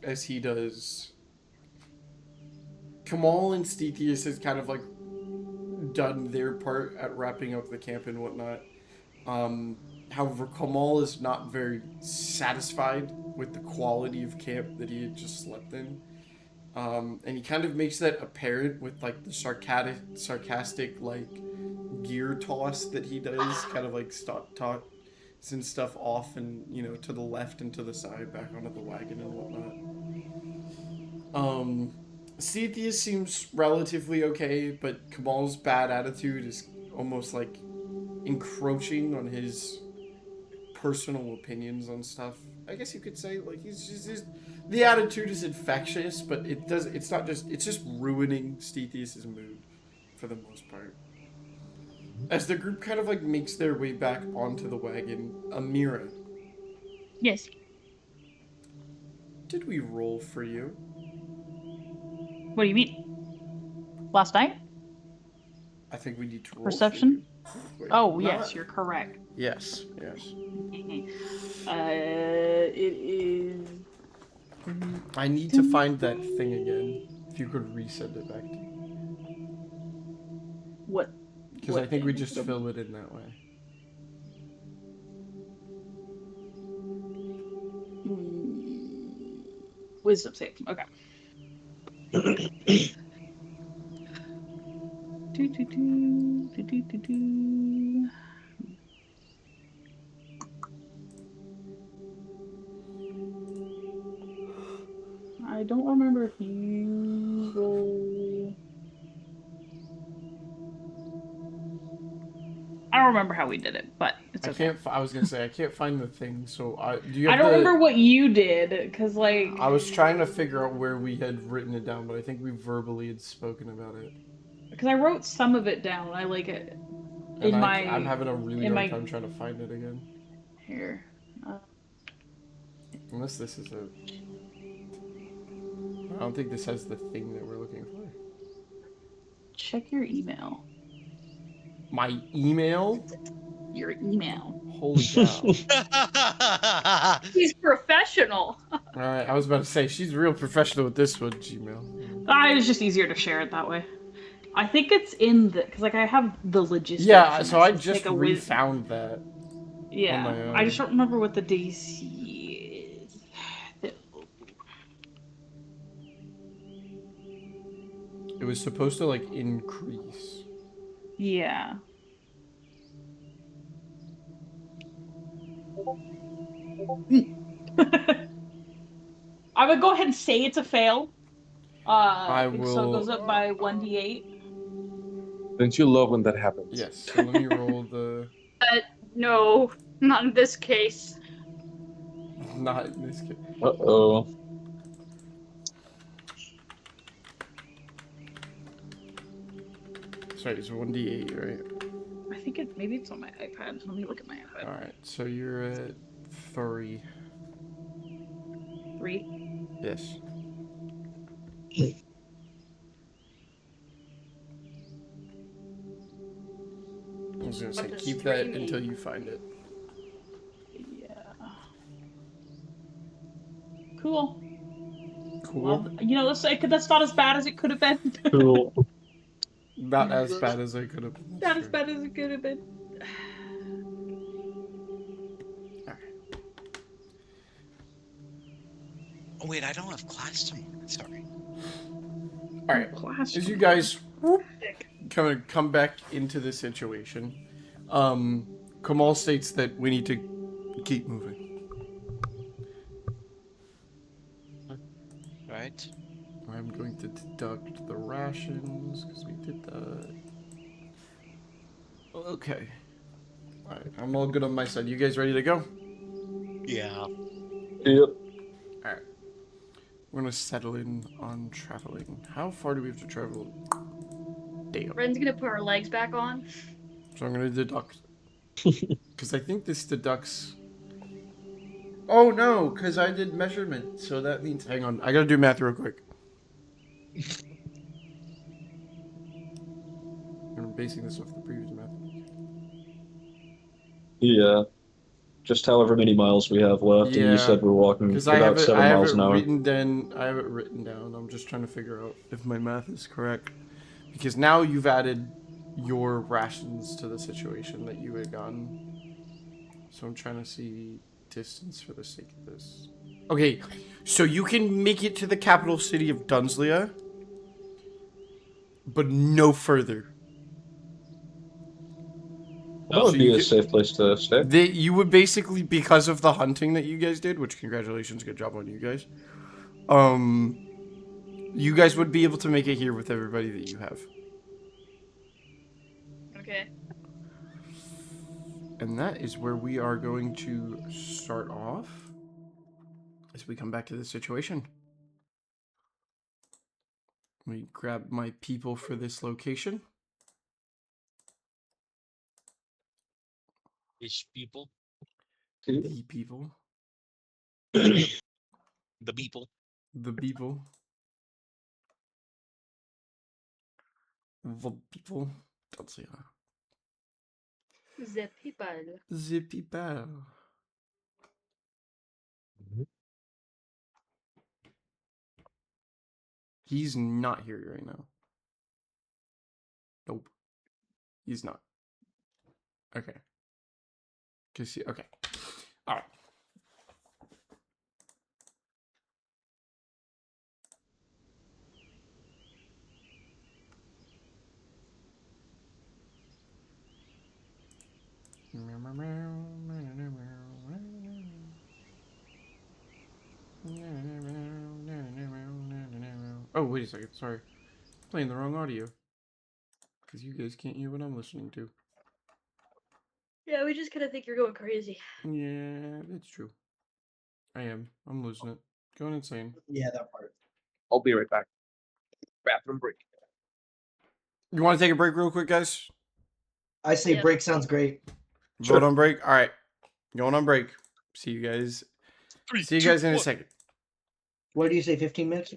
As he does. Kamal and Stethius has kind of like done their part at wrapping up the camp and whatnot. However, Kamal is not very satisfied with the quality of camp that he had just slept in. And he kind of makes that apparent with like the sarcastic like gear toss that he does, kind of like toss and stuff off and, you know, to the left and to the side, back onto the wagon and whatnot. Stethius seems relatively okay, but Kamal's bad attitude is almost like encroaching on his personal opinions on stuff. I guess you could say like he's just the attitude is infectious, but it's just ruining Stethius' mood for the most part. As the group kind of like makes their way back onto the wagon, Amira, Yes. did we roll for you? What do you mean? Last night? I think we need to roll Perception? For you. Wait, Oh, not- yes, you're correct. Yes. It is. I need to find that thing again. If you could resend it back to me. What? Because What I think we thing? just fill it in that way. Wisdom save. Okay. Do. I don't remember if you roll. I don't remember how we did it, but it's okay. I was gonna say I can't find the thing. So do you I have don't the- remember what you did, because like I was trying to figure out where we had written it down, but I think we verbally had spoken about it. because I wrote some of it down. I like it And in I'm having a really in hard my- time trying to find it again. here. Unless this is a. I don't think this has the thing that we're looking for. Check your email. My email? Your email. Holy cow. He's professional. Alright, I was about to say, she's real professional with this one, Gmail. It's just easier to share it that way. I think it's in the because like I have the logistics. Yeah, and so it's I just just like a refound that. Yeah, my I just own. don't remember what the DC is. It was supposed to, like, increase. Yeah. I would go ahead and say it's a fail. I So it goes will... up by 1d8. Don't you love when that happens? Yes, so let me roll the... No, not in this case. Not in this case. Uh-oh. Sorry, it's 1d8, right? I think maybe it's on my iPad. Let me look at my iPad. Alright, so you're at 3. 3. Yes. I was gonna say, What does keep 3 that mean? until you find it. Yeah. Cool. Cool. Well, that's not as bad as it could have been. Cool. Not as bad as I could have. Not as bad as it could have been. Oh wait, I don't have class tomorrow. Sorry. Alright, Class. as you guys come back into the situation, Kamal states that we need to keep moving. Right. I'm going to deduct the rations because we did that. Okay. Alright, I'm all good on my side. You guys ready to go? Yeah. Yep. Alright. We're gonna settle in on traveling. How far do we have to travel? Damn. Ren's gonna put her legs back on. So I'm gonna deduct. Because I think this deducts... Oh no, because I did measurement. So that means... Hang on, I gotta do math real quick. I'm basing this off the previous math. Yeah. Just however many miles we have left, and Yeah, you said we're walking Because I about have it, 7 I have miles it an hour. written down. I have it written down. I'm just trying to figure out if my math is correct. Because now you've added your rations to the situation that you had gotten. So I'm trying to see distance for the sake of this. Okay, so you can make it to the capital city of Dunslia, but no further. That would So be you a could- safe place to stay. You would basically, because of the hunting that you guys did, which congratulations, good job on you guys. You guys would be able to make it here with everybody that you have. Okay. And that is where we are going to start off as we come back to this situation. Let me grab my people for this location. Ish people. The people. The people. The people. The people. Don't say that. The people. The people. He's not here right now. Nope. He's not. Okay. Okay. Alright. Oh, wait a second. Sorry. Playing the wrong audio. Because you guys can't hear what I'm listening to. Yeah, we just kind of think you're going crazy. Yeah, that's true. I am. I'm losing it. Going insane. Yeah, that part. I'll be right back. Bathroom break. You want to take a break real quick, guys? I say Yeah. break sounds great. Vote on break? Alright. Going on break. See you guys. See you guys in a second. What do you say, 15 minutes?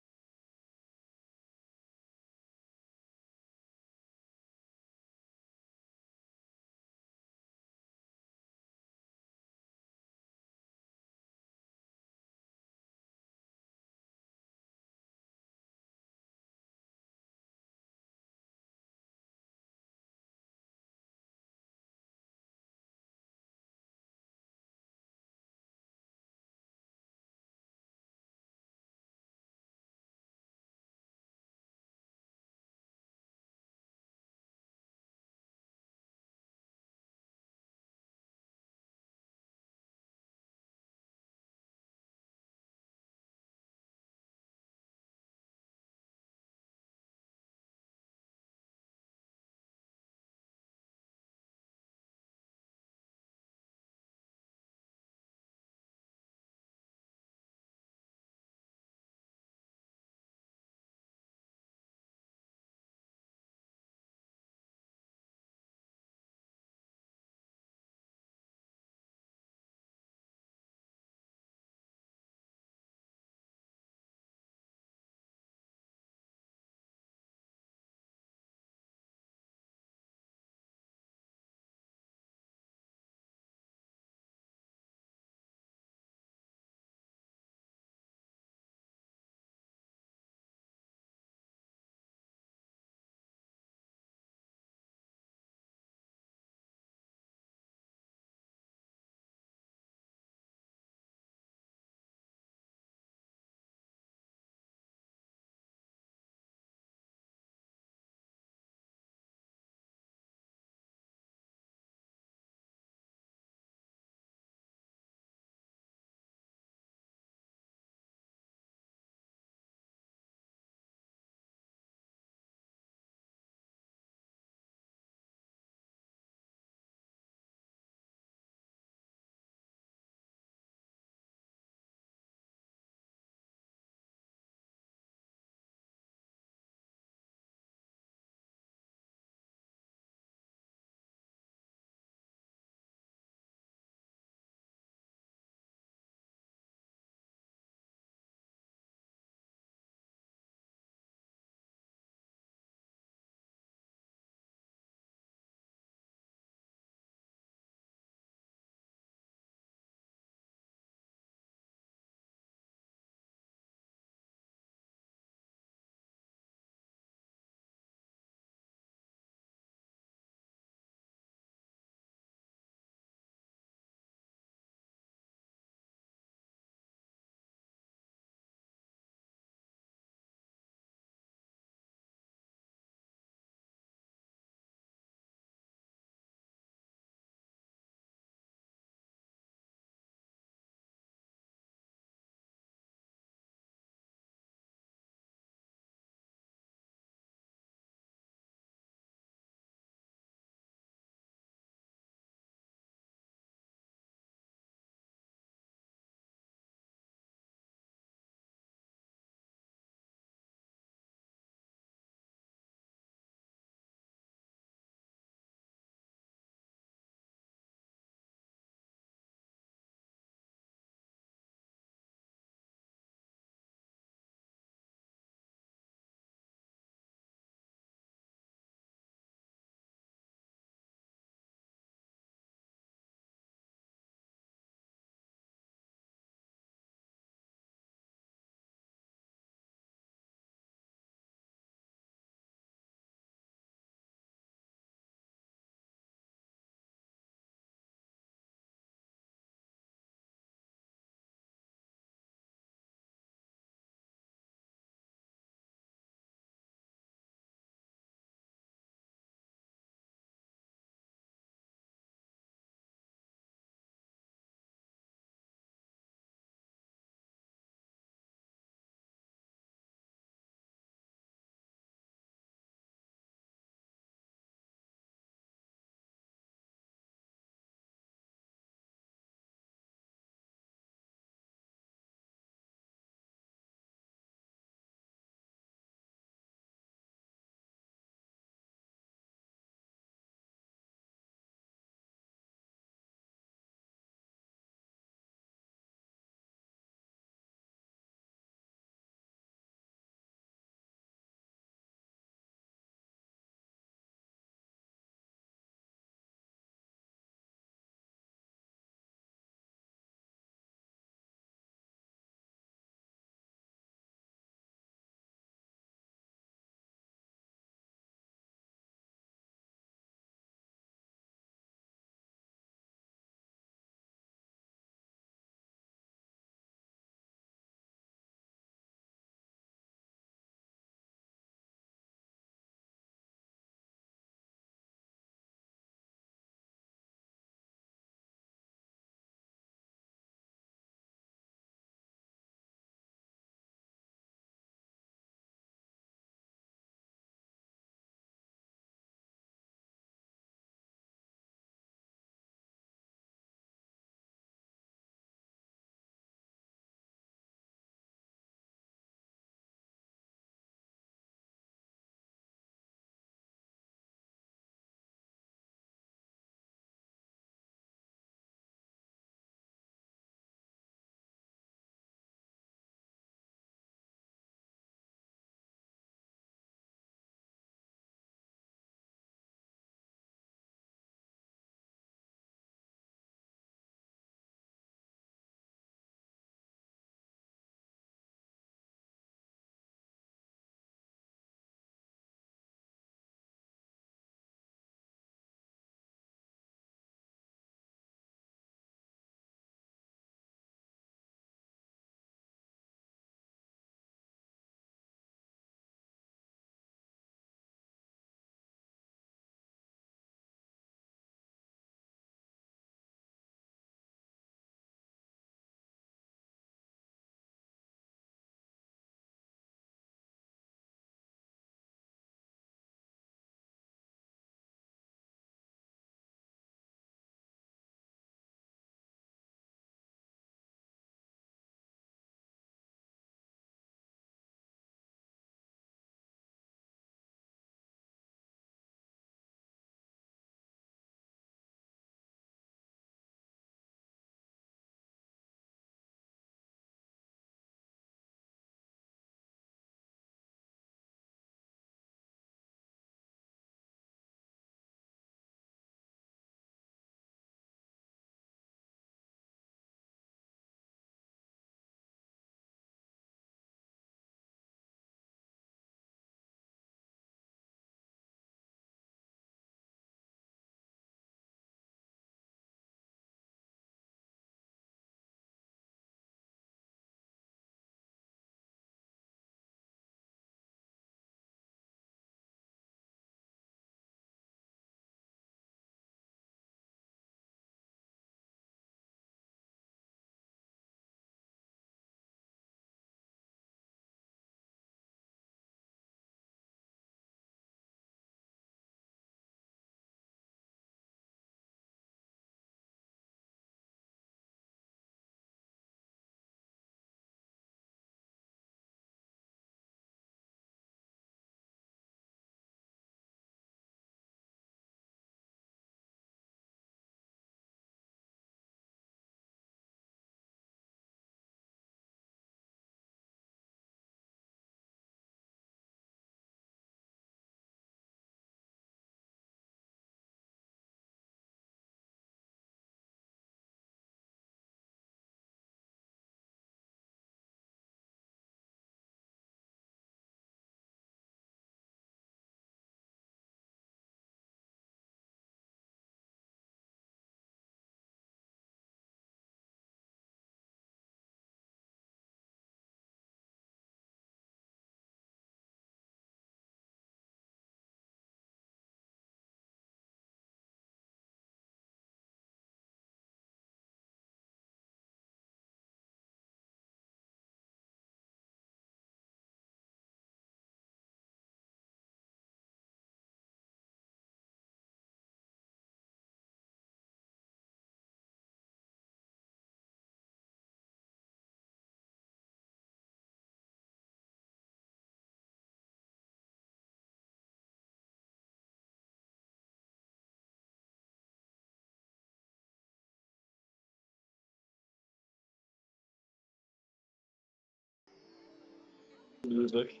music.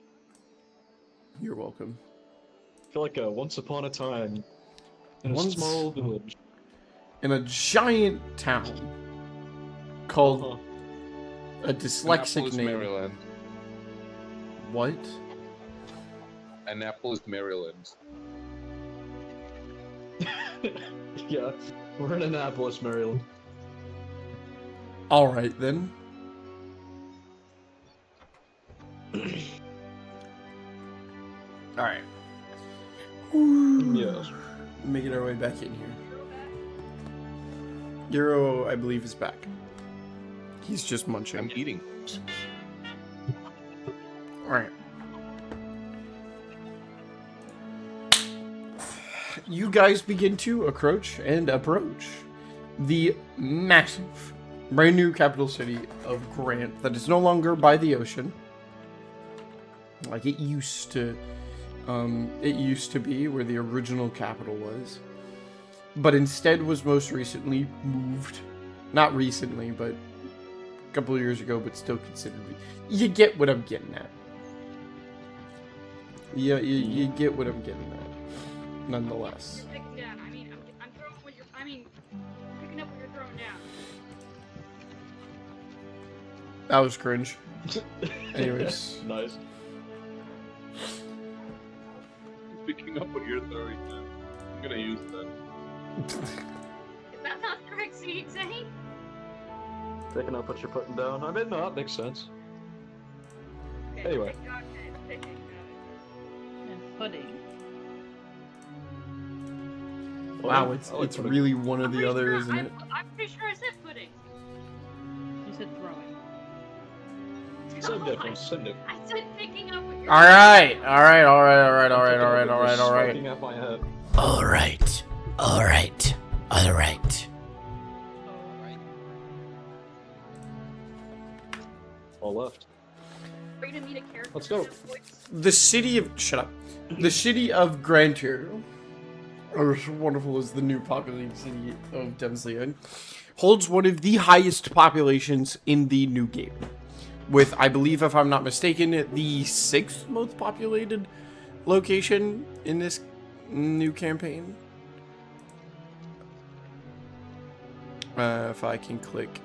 You're welcome. I feel like a once upon a time in a Once- small village. In a giant town called Uh-huh. a dyslexic Annapolis, name. Maryland. What? Annapolis, Maryland. Yeah, we're in Annapolis, Maryland. All right then. All right. Yes. Making our way back in here. Euro, I believe, is back. He's just munching. I'm eating. All right. You guys begin to approach the massive, brand new capital city of Grant that is no longer by the ocean, like it used to. It used to be where the original capital was, but instead was most recently moved. Not recently, but a couple of years ago, but still considered. You get what I'm getting at. Yeah, you get what I'm getting at. Nonetheless. You're picking down. I mean, I'm throwing what you're. I mean, picking up what you're throwing down. That was cringe. Anyways. Nice. Picking up what you're throwing down. I'm gonna use that. Is that not correct, Zane? Picking up what you're putting down. I mean, no, that makes sense. Okay, Anyway. picking. And pudding. Wow, I it's like it's pudding. really one or I'm the pretty other, sure isn't it? I'm pretty sure I said pudding. You said throwing. Same difference. Same difference. I said picking up what you're. All right. Striking at my head. All right. All left. Are you to meet a character? Let's go. with a voice? The city of the city of Grantier, or as wonderful as the new populated city of Demsley, holds one of the highest populations in the new game. With, I believe, if I'm not mistaken, the 6th most populated location in this new campaign. If I can click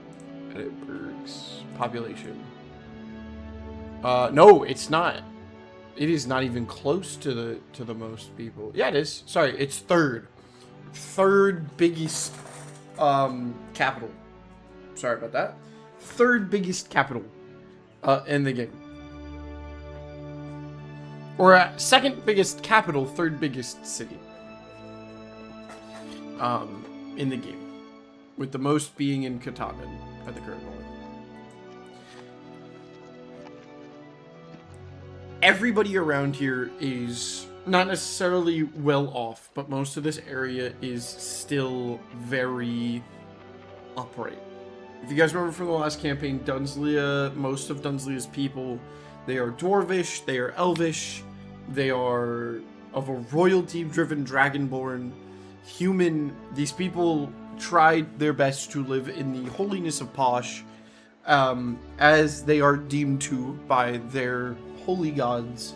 Edinburgh's population. No, it's not. It is not even close to the most people. Yeah, it is. Sorry, it's third biggest capital. Sorry about that. Third biggest capital in the game. Or second biggest capital, third biggest city. In the game. With the most being in Katahdin at the current moment. Everybody around here is not necessarily well off, but most of this area is still very upright. If you guys remember from the last campaign, Dunsleya, most of Dunsleya's people, they are dwarvish, they are elvish, they are of a royalty-driven dragonborn, human. These people tried their best to live in the holiness of Posh, as they are deemed to by their holy gods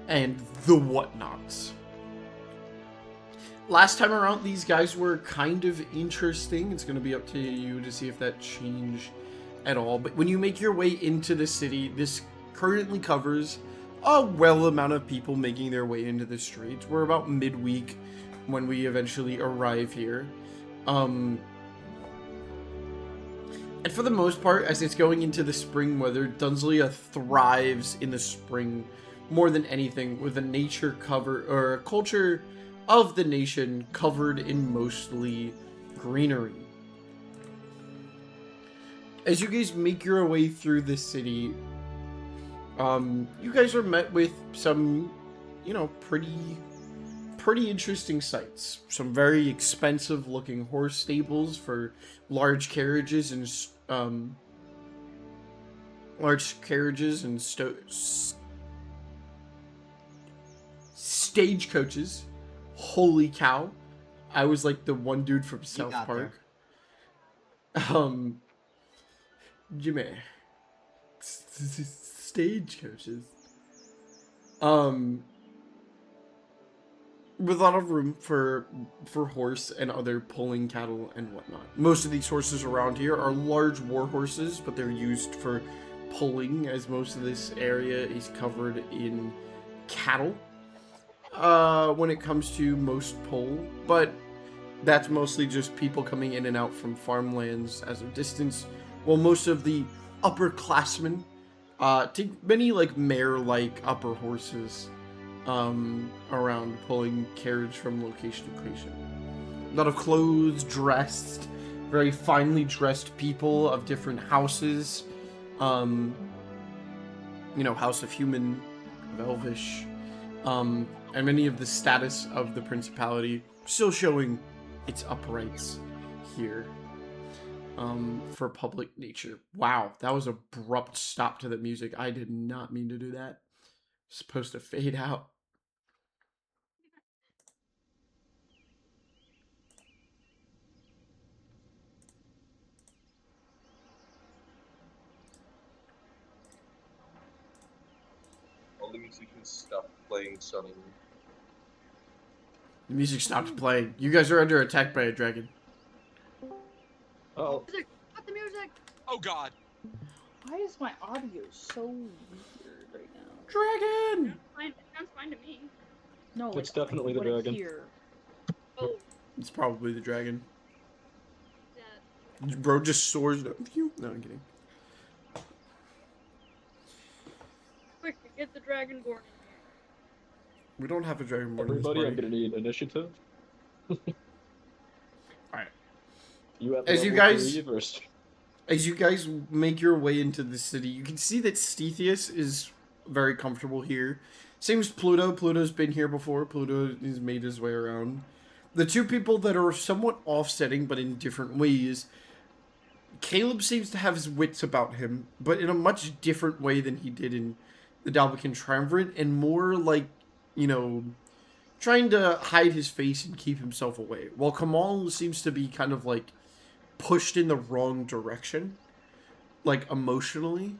and the whatnots. Last time around, these guys were kind of interesting. It's going to be up to you to see if that changed at all. But when you make your way into the city, this currently covers a well amount of people making their way into the streets. We're about midweek when we eventually arrive here. And for the most part, as it's going into the spring weather, Dunsleya thrives in the spring more than anything, with a nature cover or a culture of the nation covered in mostly greenery. As you guys make your way through the city, you guys are met with some, pretty interesting sights. Some very expensive looking horse stables for large carriages and stagecoaches. Holy cow! I was like the one dude from South got Park. Jimmy. Stagecoaches. With a lot of room for horse and other pulling cattle and whatnot. Most of these horses around here are large war horses, but they're used for pulling, as most of this area is covered in cattle. When it comes to most pull, but that's mostly just people coming in and out from farmlands as a distance, while most of the upperclassmen take many like mare-like upper horses around pulling carriage from location to location. A lot of clothes, dressed, very finely dressed people of different houses. You know, House of Human, of Elvish, and many of the status of the principality still showing its uprights here. For public nature. Wow, that was an abrupt stop to the music. I did not mean to do that. It's supposed to fade out. All the musicians stopped playing suddenly. The music stopped playing. You guys are under attack by a dragon. Oh, Cut the music. Oh God. Why is my audio so weird right now? Dragon! It sounds fine to me. No, It's definitely the what I dragon. hear. Oh, It's probably the dragon. yeah. Bro just soars up. No, I'm kidding. Quick, get the dragonborn in here. We don't have a dragonborn in this everybody, I'm party. gonna need initiative. Alright. You have As you level guys- 3 versus As you guys make your way into the city, you can see that Stethius is very comfortable here. Same as Pluto. Pluto's been here before. Pluto has made his way around. The two people that are somewhat offsetting, but in different ways, Caleb seems to have his wits about him, but in a much different way than he did in the Dalbekin Triumvirate, and more like, you know, trying to hide his face and keep himself away. While Kamal seems to be kind of like pushed in the wrong direction, like emotionally.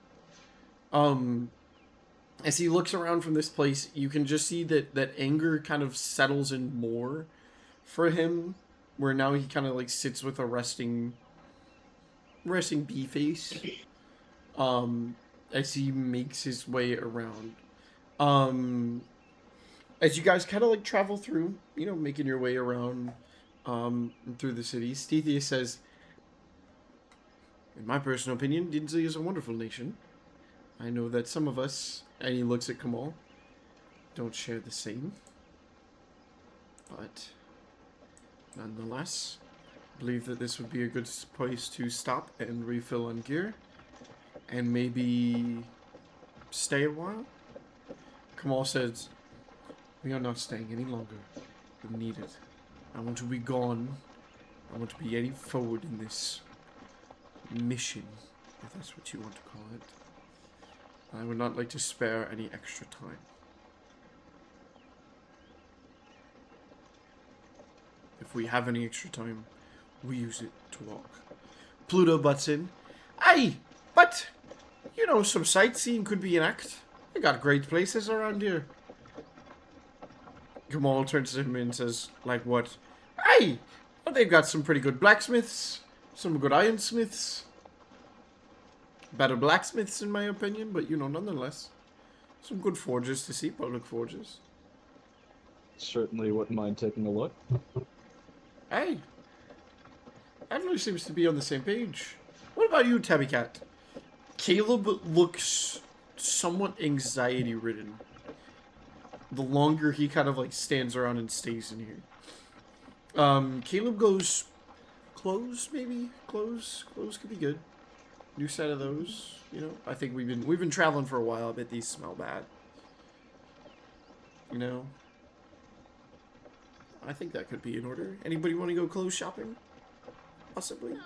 As he looks around from this place, you can just see that anger kind of settles in more for him, where now he kind of like sits with a resting bee face, as he makes his way around. As you guys kind of like travel through, you know, making your way around, through the city, Stethius says, in my personal opinion, Dinsley is a wonderful nation. I know that some of us, and he looks at Kamal, don't share the same. But, nonetheless, I believe that this would be a good place to stop and refill on gear. And maybe stay a while? Kamal says, we are not staying any longer than needed. I want to be gone. I want to be any forward in this mission, if that's what you want to call it. I would not like to spare any extra time. If we have any extra time, we use it to walk. Pluto butts in. Aye, but, you know, some sightseeing could be an act. We got great places around here. Kamal turns to him and says, like what? Aye, well, they've got some pretty good blacksmiths, some good ironsmiths. Better blacksmiths, in my opinion, but, you know, nonetheless. Some good forges to see, public forges. certainly wouldn't mind taking a look. Hey, Adler seems to be on the same page. What about you, Tabby Cat? Caleb looks somewhat anxiety-ridden. The longer he kind of, like, stands around and stays in here. Caleb goes... Clothes, maybe? Clothes could be good. New set of those, you know. I think we've been traveling for a while. I bet these smell bad. You know. I think that could be in order. Anybody want to go clothes shopping? Possibly. No.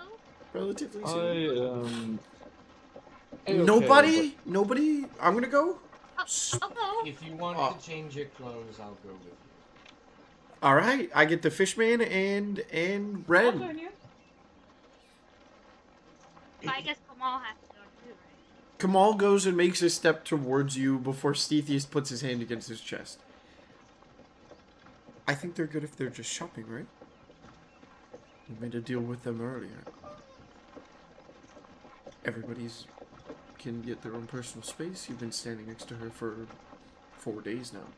Relatively I soon. okay, Nobody? Nobody? I'm gonna go? I'll go. If you want Oh. to change your clothes, I'll go with you. Alright, I get the Fishman and I'll Red. join you. But I guess Kamal has to go too, Kamal goes and makes a step towards you before Stethius puts his hand against his chest. I think they're good if they're just shopping, right? We made a deal with them earlier. Everybody's can get their own personal space. You've been standing next to her for 4 days now.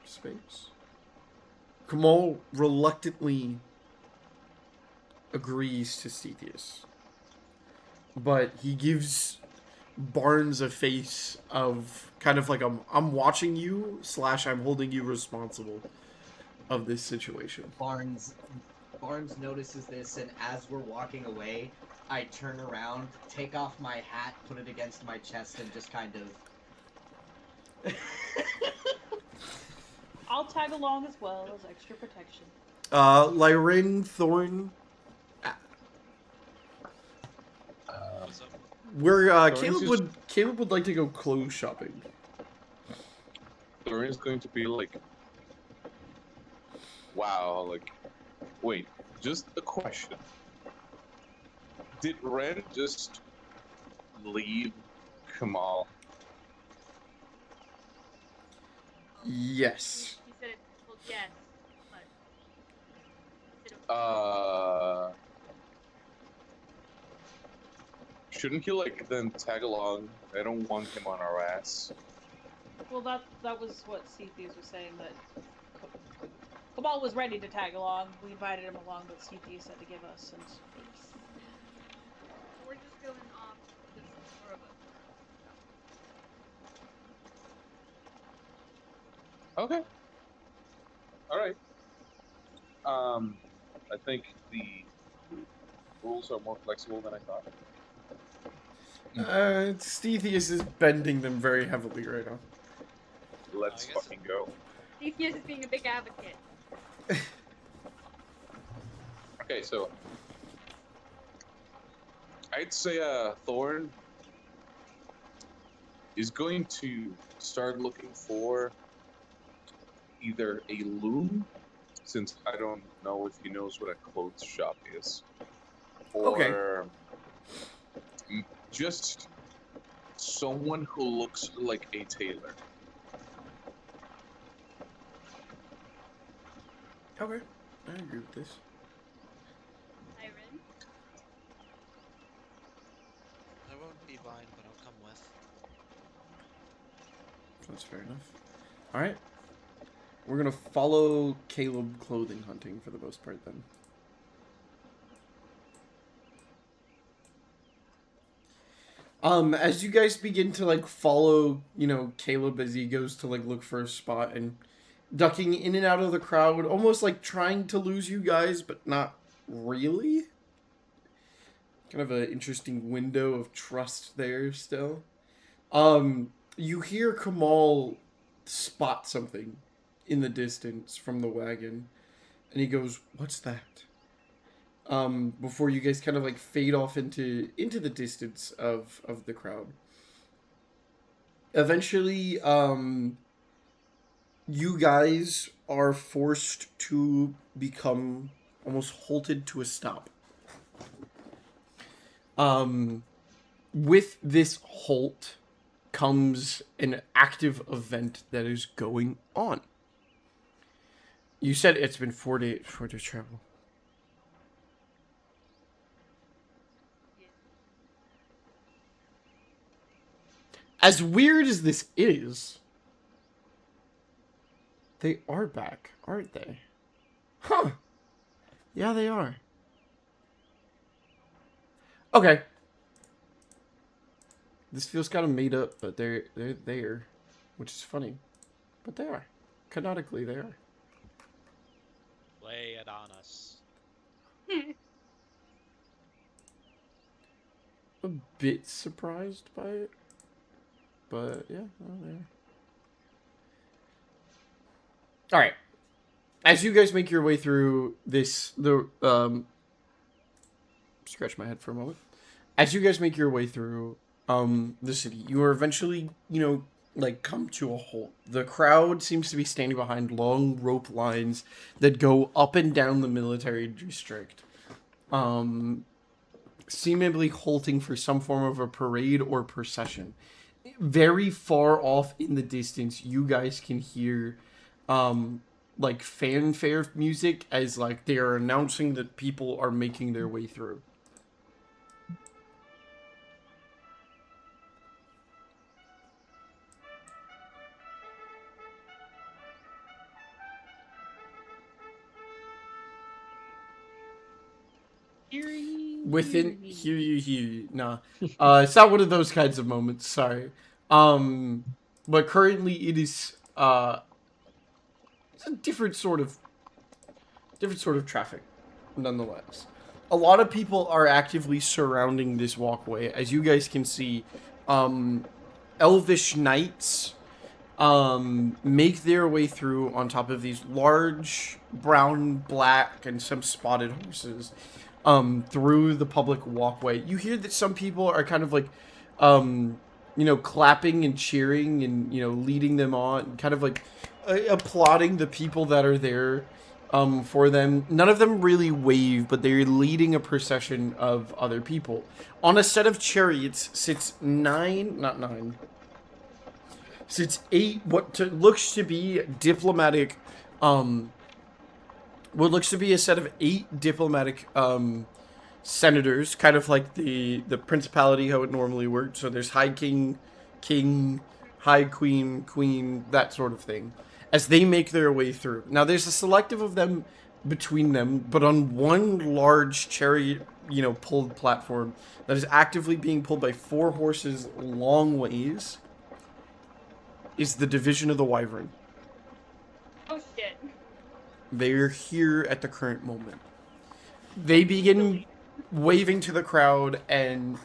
Space. Kamal reluctantly agrees to Stethius. But he gives Barnes a face of kind of like I'm watching you / I'm holding you responsible of this situation. Barnes notices this, and as we're walking away, I turn around, take off my hat, put it against my chest, and just kind of... I'll tag along as well as extra protection. Lyrin, Thorn, What's up? where Thorn's Caleb would like to go clothes shopping. Thorin's going to be like, wow, like, wait, just a question. Did Ren just leave Kamal? Yes. He said, well, yes, but... he said, Shouldn't you, like, then tag along? I don't want him on our ass. Well, that was what Cepheus was saying, that Cabal was ready to tag along. We invited him along, but Cepheus had to give us some space. we're just going off because the four of us. Okay. Alright. I think the rules are more flexible than I thought. Stethius is bending them very heavily right now. Let's I guess fucking go. Cepheus is being a big advocate. Okay, so I'd say Thorn is going to start looking for either a loom, since I don't know if he knows what a clothes shop is, or just someone who looks like a tailor. Okay, I agree with this. Siren? I won't be blind, but I'll come with. That's fair enough. Alright. We're gonna follow Caleb clothing hunting for the most part then. As you guys begin to like follow, Caleb as he goes to like look for a spot and ducking in and out of the crowd, almost like trying to lose you guys, but not really. Kind of an interesting window of trust there still. You hear Kamal spot something in the distance from the wagon, and he goes, "What's that?" Before you guys kind of like fade off into the distance of the crowd. Eventually, you guys are forced to become almost halted to a stop. With this halt comes an active event that is going on. You said it's been 4 days for the travel. As weird as this is, they are back, aren't they? Huh. Yeah, they are. Okay. This feels kind of made up, but they're there, which is funny. But they are. Canonically, they are. Lay it on us. A bit surprised by it. But, yeah, well, they are. Alright. As you guys make your way through this, scratch my head for a moment. As you guys make your way through the city, you are eventually, come to a halt. The crowd seems to be standing behind long rope lines that go up and down the military district. seemingly halting for some form of a parade or procession. Very far off in the distance, you guys can hear like fanfare music as like they are announcing that people are making their way through. Within hear you. Nah. It's not one of those kinds of moments, sorry. But currently it is it's a different sort of traffic, nonetheless. A lot of people are actively surrounding this walkway. As you guys can see, elvish knights make their way through on top of these large brown, black, and some spotted horses through the public walkway. You hear that some people are kind of like clapping and cheering and leading them on, kind of like applauding the people that are there for them. None of them really wave, but they're leading a procession of other people. On a set of chariots sits sits 8 looks to be diplomatic what looks to be a set of 8 diplomatic senators, kind of like the principality, how it normally works. So there's High King, High Queen, Queen, that sort of thing, as they make their way through. Now there's a selective of them between them, but on one large chariot, pulled platform that is actively being pulled by 4 horses long ways is the Division of the Wyvern. Oh shit. They're here at the current moment. They begin waving to the crowd and,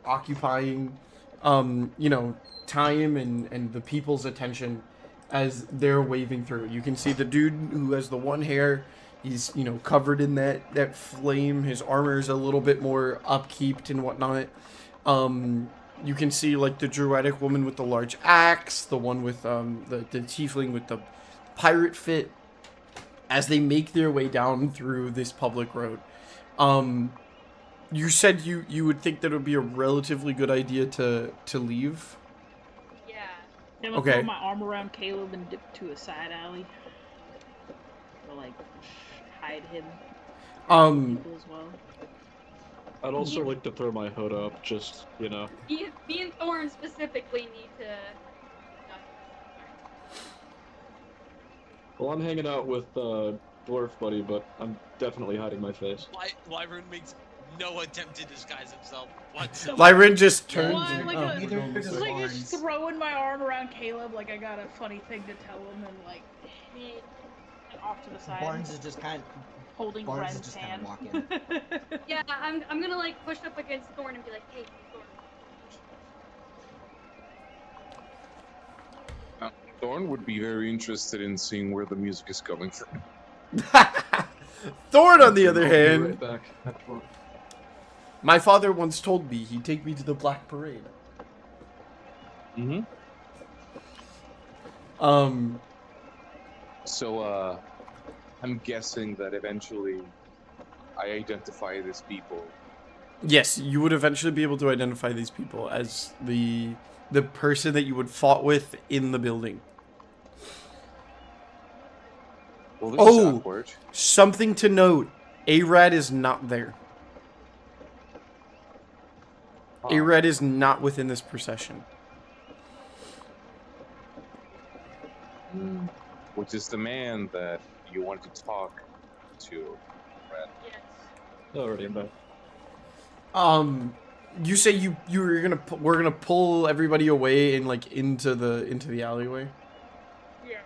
occupying, time and the people's attention as they're waving through. You can see the dude who has the one hair. He's, covered in that flame. His armor is a little bit more upkeeped and whatnot. You can see, like, the druidic woman with the large axe, the one with, the tiefling with the pirate fit, as they make their way down through this public road. You said you would think that it would be a relatively good idea to leave? Yeah. I'm gonna Okay. throw my arm around Caleb and dip to a side alley. Or like hide him Um, people as well. I'd also like to throw my hood up, just, Me and Thorn specifically need to. Well, I'm hanging out with Dwarf Buddy, but I'm definitely hiding my face. Wyvern makes no attempt to disguise himself whatsoever. Lyrin just turns Why, and... like oh. a- Neither Just does Like Barnes. just throwing my arm around Caleb, like I got a funny thing to tell him, and like off to the side, Barnes is just kind holding Barnes is Ren's just hand. kinda Yeah, I'm gonna like push up against Thorn and be like, hey, Thorn. Thorn would be very interested in seeing where the music is coming from. Thorn, on the other I'll be hand, right back. my father once told me he'd take me to the Black Parade. Mm-hmm. So, I'm guessing that eventually I identify these people. Yes, you would eventually be able to identify these people as the person that you would fought with in the building. Well, this is Oh! awkward. Something to note, Arad is not there. Huh. Arad is not within this procession. Which is the man that you want to talk to, Red. Yes. Already in bed. You say we're gonna pull everybody away and like into the alleyway. Yeah.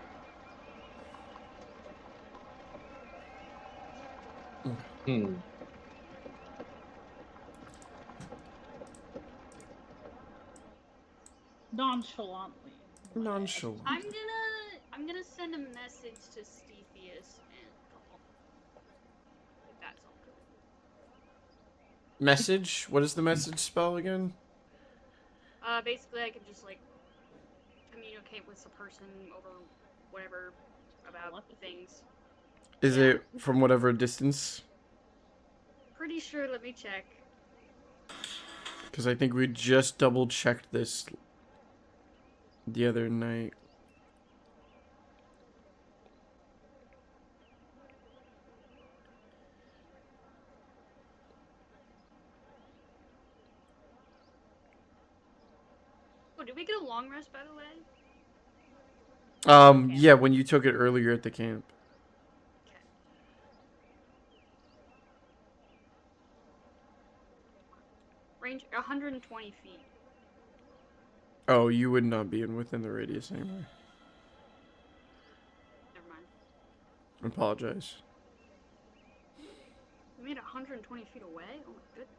Hmm. Nonchalantly. Nonchalant. I'm gonna send a message to Stephius and Cole. If that's all good. Message? What does the message spell again? Basically I can just like communicate with the person over whatever about things. Is Yeah. it from whatever distance? pretty sure. Let me check. Because I think we just double checked this the other night. Oh, did we get a long rest, by the way? Yeah, when you took it earlier at the camp. Okay. Range 120 feet. Oh, you would not be within the radius anymore. Never mind. I apologize. We made it 120 feet away? Oh my goodness.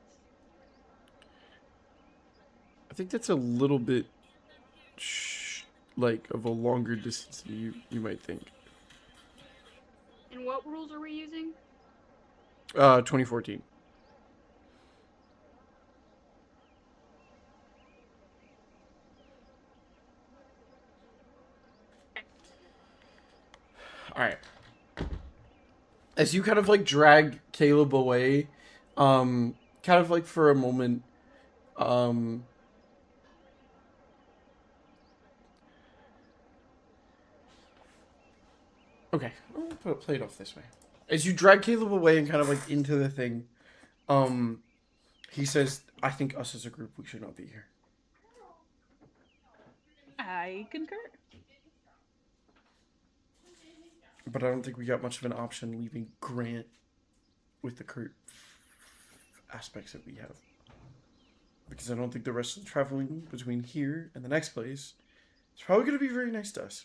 I think that's a little bit, like, of a longer distance than you might think. And what rules are we using? 2014. Alright. As you kind of like drag Caleb away, kind of like for a moment, okay, I'll play it off this way. As you drag Caleb away and kind of like into the thing, he says, I think us as a group, we should not be here. I concur. But I don't think we got much of an option leaving Grant with the current aspects that we have. Because I don't think the rest of the traveling between here and the next place is probably going to be very nice to us.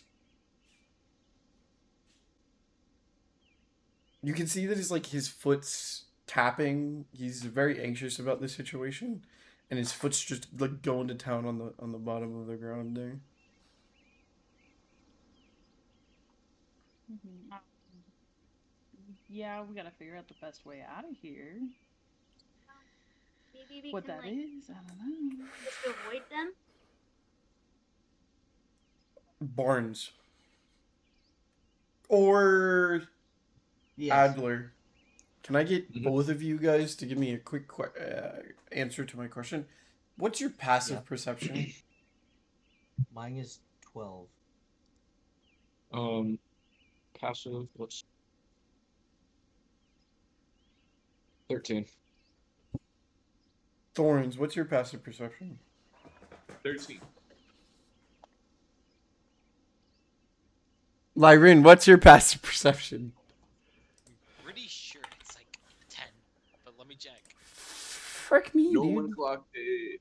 You can see that his foot's tapping. He's very anxious about this situation, and his foot's just like going to town on the bottom of the ground there. Yeah, we gotta figure out the best way out of here. Maybe we What can, that like, is, I don't know. just avoid them? Barnes. Or Yes. Adler. Can I get both of you guys to give me a quick answer to my question? What's your passive perception? Mine is 12. Passive, what's 13. Thorns, what's your passive perception? 13. Lyrin, what's your passive perception? Pretty sure it's like 10, but let me check. Frick me, No dude. one clocked it.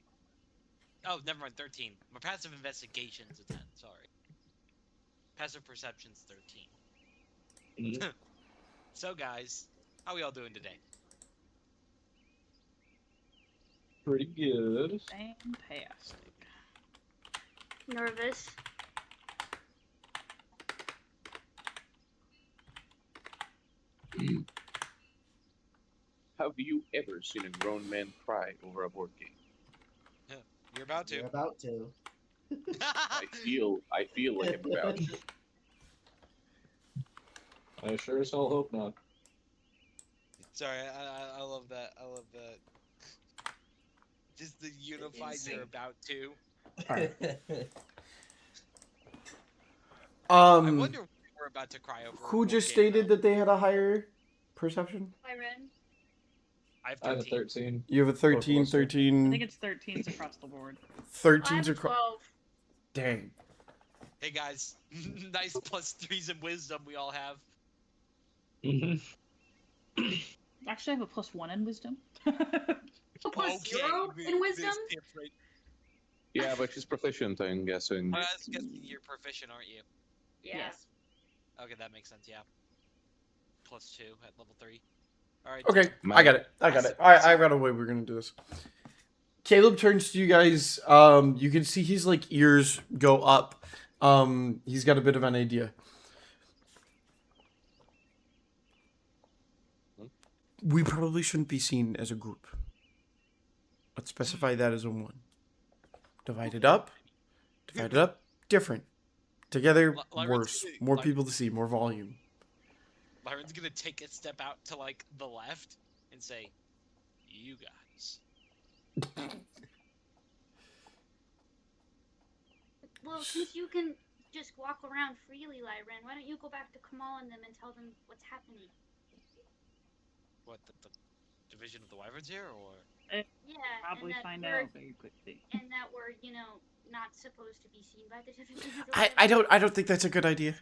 Oh, never mind, 13. My passive investigation's a 10, sorry. Passive perception's 13. Mhm. So, guys, how we all doing today? Pretty good. Fantastic. Nervous. Have you ever seen a grown man cry over a board game? You're about to. You're about to. I feel like I'm about to. I sure as hell hope not. Sorry, I love that. I love that. Just the unified Insane. you're about to. I wonder what we're about to cry over. Who just stated that they had a higher perception? Lyrin. I have I have a 13. 13. You have a 13, Both of us. 13. I think it's 13s across the board. 13's I'm across. 12. Dang. Hey guys, nice +3s in wisdom we all have. Mm-hmm. Actually, I have a +1 in wisdom. A +0 in wisdom? Yeah, but she's proficient, I'm guessing. I was guessing you're proficient, aren't you? Yes. Okay, that makes sense. Yeah. +2 at level 3. All right. Okay, My- I got it. I got a way we're gonna do this. Caleb turns to you guys. You can see his like ears go up. He's got a bit of an idea. We probably shouldn't be seen as a group. Let's specify that as a 1. Divide it up. Different. Together, Lyra's worse. gonna- More people to see, more volume. Lyron's gonna take a step out to like the left and say, you guys. Well, since you can just walk around freely, Lyran, why don't you go back to Kamal and them and tell them what's happening? What, the division of the wyverns here, or? Yeah, Probably and that find we're, out very quickly. and that we're, not supposed to be seen by the division of the I don't think that's a good idea.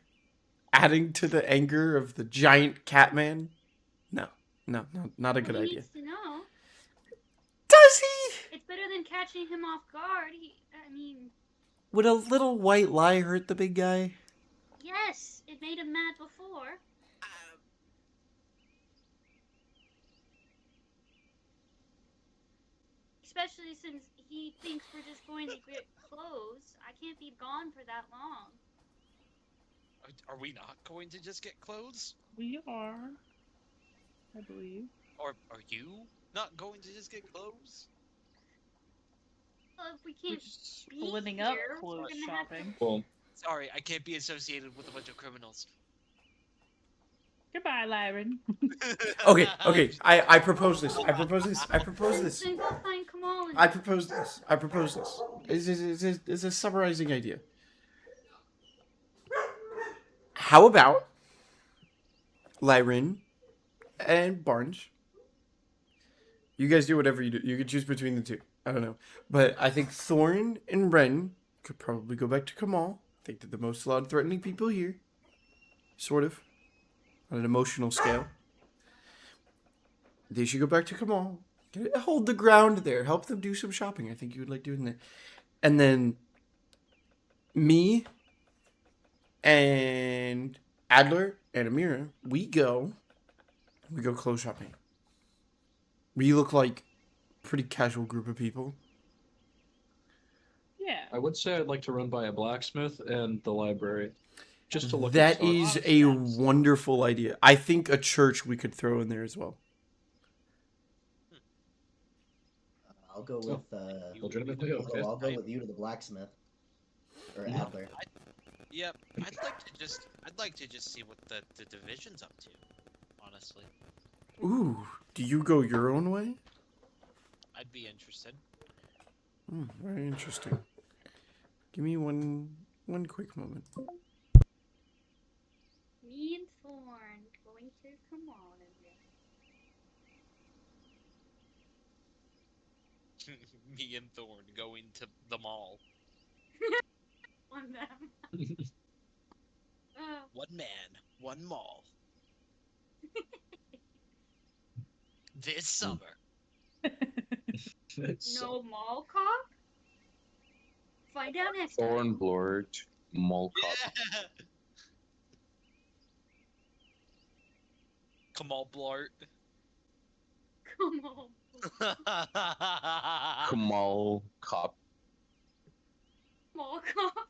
Adding to the anger of the giant cat man? No, not a good He idea. needs to know. Does he? It's better than catching him off guard. Would a little white lie hurt the big guy? Yes, it made him mad before. Especially since he thinks we're just going to get clothes. I can't be gone for that long. Are we not going to just get clothes? We are, I believe. Or are you not going to just get clothes? Well, if we We're can't just be splitting up here, we're clothes gonna have to- shopping. Well, Sorry, I can't be associated with a bunch of criminals. Goodbye, Lyran. Okay. I propose this. I propose this. Then go find Kamal and I propose this. It's a summarizing idea. How about Lyran and Barnes? You guys do whatever you do. You can choose between the two. I don't know. But I think Thorn and Ren could probably go back to Kamal. I think they're the most threatening people here. Sort of. On an emotional scale. They should go back to Kamal. Hold the ground there. Help them do some shopping. I think you would like doing that. And then me and Adler and Amira, we go clothes shopping. We look like a pretty casual group of people. Yeah. I would say I'd like to run by a blacksmith and the library. Just to look That at stuff. is a wonderful idea. I think a church we could throw in there as well. I'll go with. Legitimately, okay. I'll go with you to the blacksmith. Or Adler. Yep, I'd like to just see what the division's up to. Honestly, Ooh, do you go your own way? I'd be interested. Very interesting. Give me one quick moment. me and Thorn going to Kamal and them. Me and Thorn going to the mall. On them. One man, one mall. This summer. No mall cop? Find out next time. Thornblort, Mall Cop. Kamal Blart. Come on. Kamal Cop. Mall cop.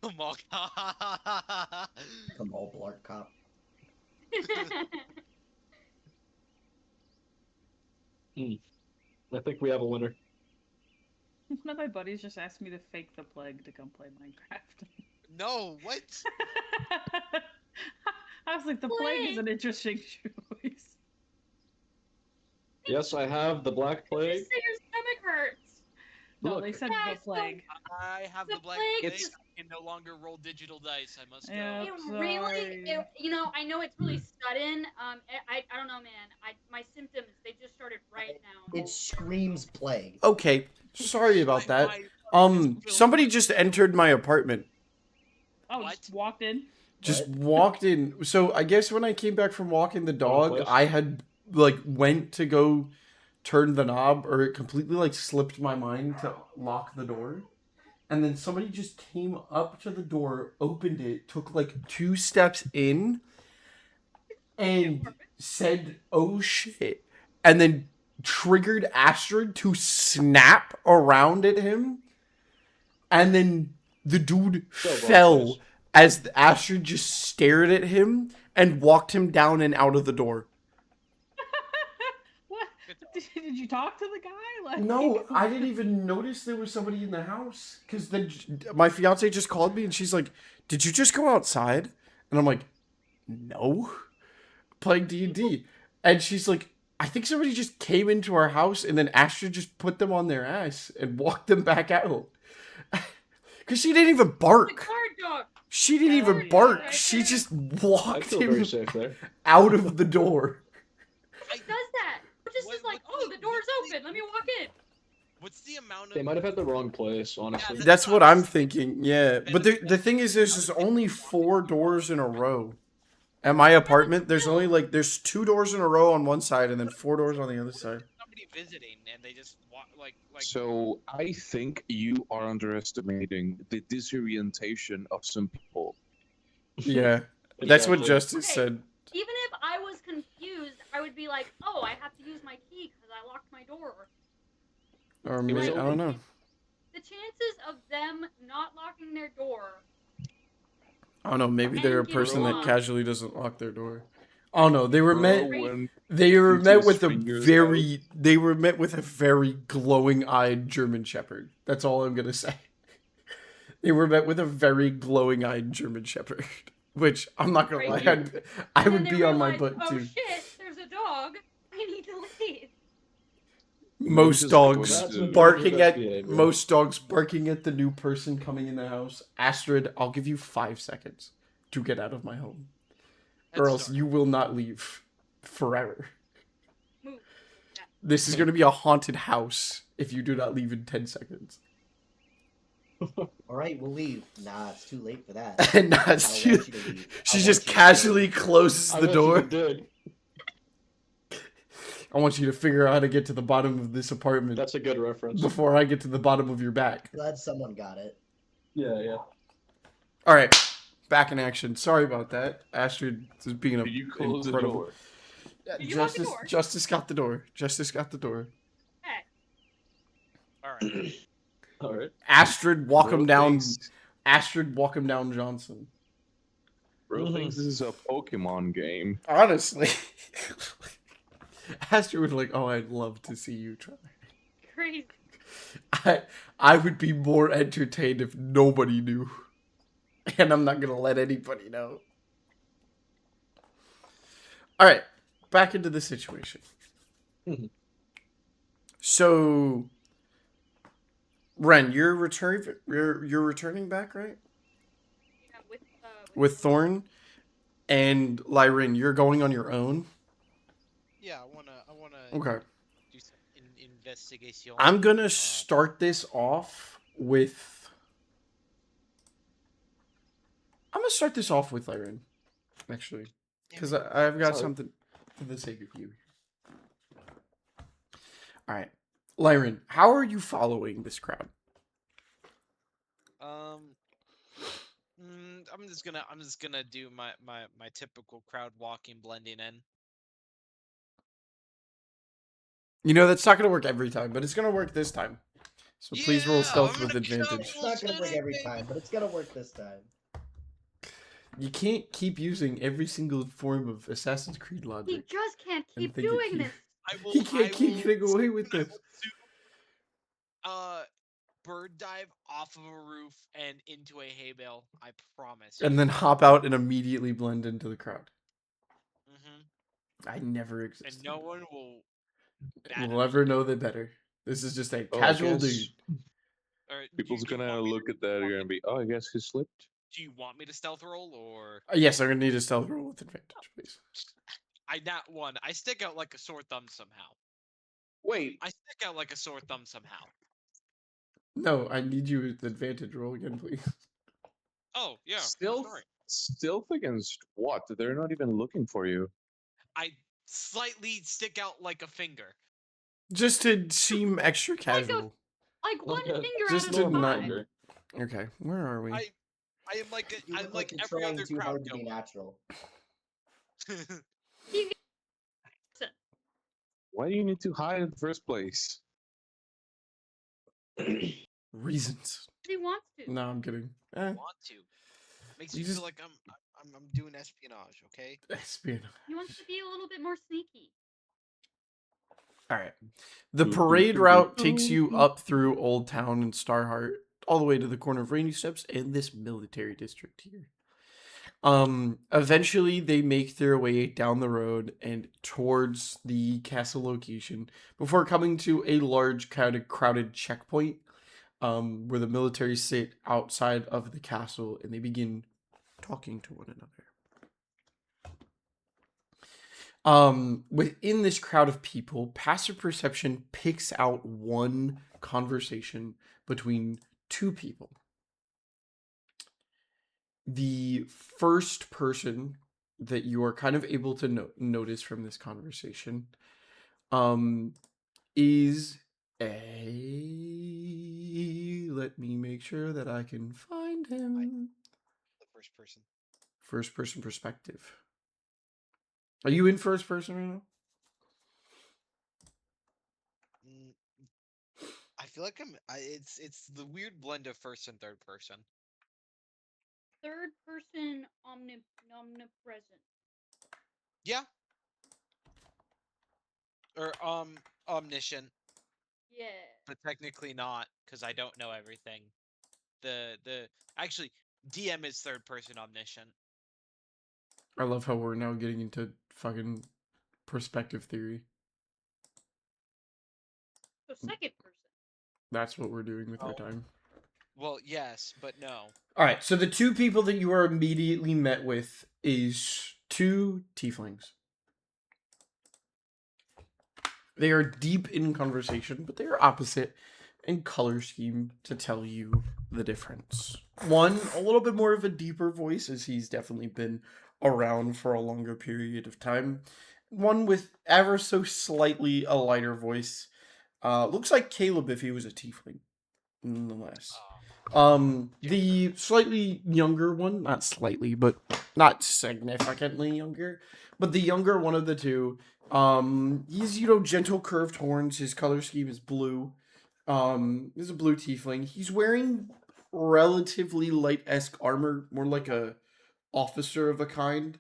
Kamal Cop. Kamal Blart Cop. I think we have a winner. One of my buddies just asked me to fake the plague to come play Minecraft. No, what? I was like, the plague is an interesting choice. Yes, I have the Black Plague. Just say your stomach hurts. No, Look. they said Guys, the plague. I have The the black plague plague. is- I can no longer roll digital dice. I must go. Yeah. It Sorry. really, I know it's really sudden. I don't know, man. My symptoms, they just started right now. It screams plague. Okay, sorry about that. My Somebody just entered my apartment. Oh, What? just walked in. Just What? walked in. So I guess when I came back from walking the dog, place? I had went to go turn the knob, or it completely slipped my mind to lock the door. And then somebody just came up to the door, opened it, took 2 steps in, and said, "Oh shit," and then triggered Astrid to snap around at him, and then the dude Go, bro, fell please. as Astrid just stared at him and walked him down and out of the door. What? Did you talk to the guy? No, I didn't even notice there was somebody in the house, because then my fiance just called me and she's like, "Did you just go outside?" And I'm like, "No, playing D&D." And she's like, I think somebody just came into our house and then Astrid just put them on their ass and walked them back out. Because she didn't even The bark. guard dog. She didn't even Guard dog bark. right She there. just I walked feel very him safe there. out of the door. Who does that? Or just is like, oh, the door's open. Let me walk in. What's the amount of? They might have had the wrong place, honestly. Yeah, That's what I'm thinking, yeah. But the thing is, there's just only 4 doors in a row. At my apartment, there's only like, there's 2 doors in a row on one side and then 4 doors on the other side. Somebody visiting and they just walk like. So I think you are underestimating the disorientation of some people. Yeah, that's what Exactly. Justice Okay. said. Even if I was confused, I would be like, oh, I have to use my key because I locked my door. Or It was maybe, I don't know. The chances of them not locking their door. I don't know, maybe they're a And you person that lock. casually doesn't lock their door. Oh no, they were Bro, met when they were puts met his with a fingers very they were met with a very glowing-eyed German shepherd. That's all I'm going to say. They were met with a very glowing-eyed German shepherd, which I'm not going to lie, Right. I And would then be they on my realize, butt oh too. shit, there's a dog. I need to leave. Most Just dogs That's what barking best at behavior. most dogs barking at the new person coming in the house. Astrid, I'll give you 5 seconds to get out of my home, or else you will not leave forever. Move. This is going to be a haunted house if you do not leave in 10 seconds. All right, we'll leave. Nah, it's too late for that. And I don't she, want you to leave. I she want just you to casually stay. closes I the bet you door. did. I want you to figure out how to get to the bottom of this apartment That's a good reference. before I get to the bottom of your back. Glad someone got it. Yeah. All right, back in action. Sorry about that. Astrid is being a Did you close incredible. the door? Did you lock the Justice, door? Justice got the door. Justice got the door. Hey, All right. All right. Astrid, walk him Bro down. thinks- Astrid, walk him down, Johnson. Bro thinks this is a Pokemon game. Honestly, Astrid would like. Oh, I'd love to see you try. crazy. I would be more entertained if nobody knew, and I'm not gonna let anybody know. All right, back into the situation. Mhm. So, Ren, you're returning back, right? Yeah, With Thorn, and Lyrin, you're going on your own. Yeah, I wanna Okay. do some investigation. I'm gonna start this off with. I'm gonna start this off with Lyrin, actually, because I've got Sorry. something for the sake of you. All right, Lyrin, how are you following this crowd? I'm just gonna do my typical crowd walking, blending in. You know that's not gonna work every time, but it's gonna work this time. So please roll Yeah, stealth I'm with gonna kill advantage. It's not gonna work every time, but it's gonna work this time. You can't keep using every single form of Assassin's Creed He logic. just can't And keep think that doing he- this. I will. He can't I keep will getting away with I this. will do, bird dive off of a roof and into a hay bale. I promise. And then hop out and immediately blend into the crowd. Hmm. I never And existed. no one will. We'll ever know the better. This is just a Oh, I casual guess dude. Or People's do you gonna want me look to- at that want and me- gonna be, oh, I guess he slipped. Do you want me to stealth roll or? Yes, I'm gonna need a stealth roll with advantage, please. I not one. I stick out like a sore thumb somehow. Wait, I stick out like a sore thumb somehow. No, I need you with advantage roll again, please. Oh yeah. stealth? Sorry. Stealth against what? They're not even looking for you. I slightly stick out like a finger. Just to seem extra casual. Like one Okay, finger just at a to normal not- time. finger. Okay, where are we? I am like You I'm look like you're every trying other too crowd hard to be goer. natural. Why do you need to hide in the first place? Reasons. He wants to. No, I'm kidding. Want to. Makes You me just- feel like I'm doing espionage, okay? Espionage. He wants to be a little bit more sneaky. All right. The parade route takes you up through Old Town and Starheart, all the way to the corner of Rainy Steps and this military district here. Eventually they make their way down the road and towards the castle location before coming to a large crowded checkpoint, where the military sit outside of the castle and they begin talking to one another. Within this crowd of people, passive perception picks out one conversation between two people. The first person that you are kind of able to notice from this conversation is let me make sure that I can find him. The first person. First person perspective. Are you in first person right now? I feel like it's the weird blend of first and third person. Third person omnipresent. Yeah. Or omniscient, Yeah. but technically not, because I don't know everything. Actually, DM is third person omniscient. I love how we're now getting into fucking perspective theory. So second person. That's what we're doing with our time. Well, yes, but no. All right, so the two people that you are immediately met with is two tieflings. They are deep in conversation, but they are opposite in color scheme to tell you the difference. One, a little bit more of a deeper voice, as he's definitely been around for a longer period of time. One with ever so slightly a lighter voice. Looks like Caleb if he was a tiefling, nonetheless. The slightly younger one, not slightly, but not significantly younger, but the younger one of the two, he's, gentle curved horns. His color scheme is blue. He's a blue tiefling. He's wearing relatively light-esque armor, more like a officer of a kind.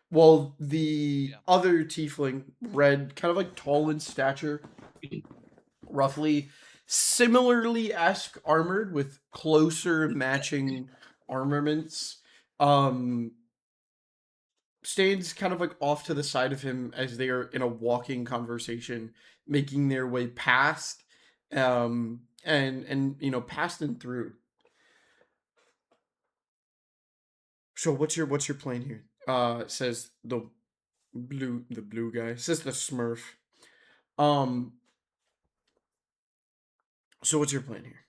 While the other tiefling, red, kind of like tall in stature, roughly similarly esque armored with closer matching armaments, stands kind of like off to the side of him as they are in a walking conversation, making their way past, and past and through. So what's your plan here? Says the blue guy. Says the Smurf. So what's your plan here?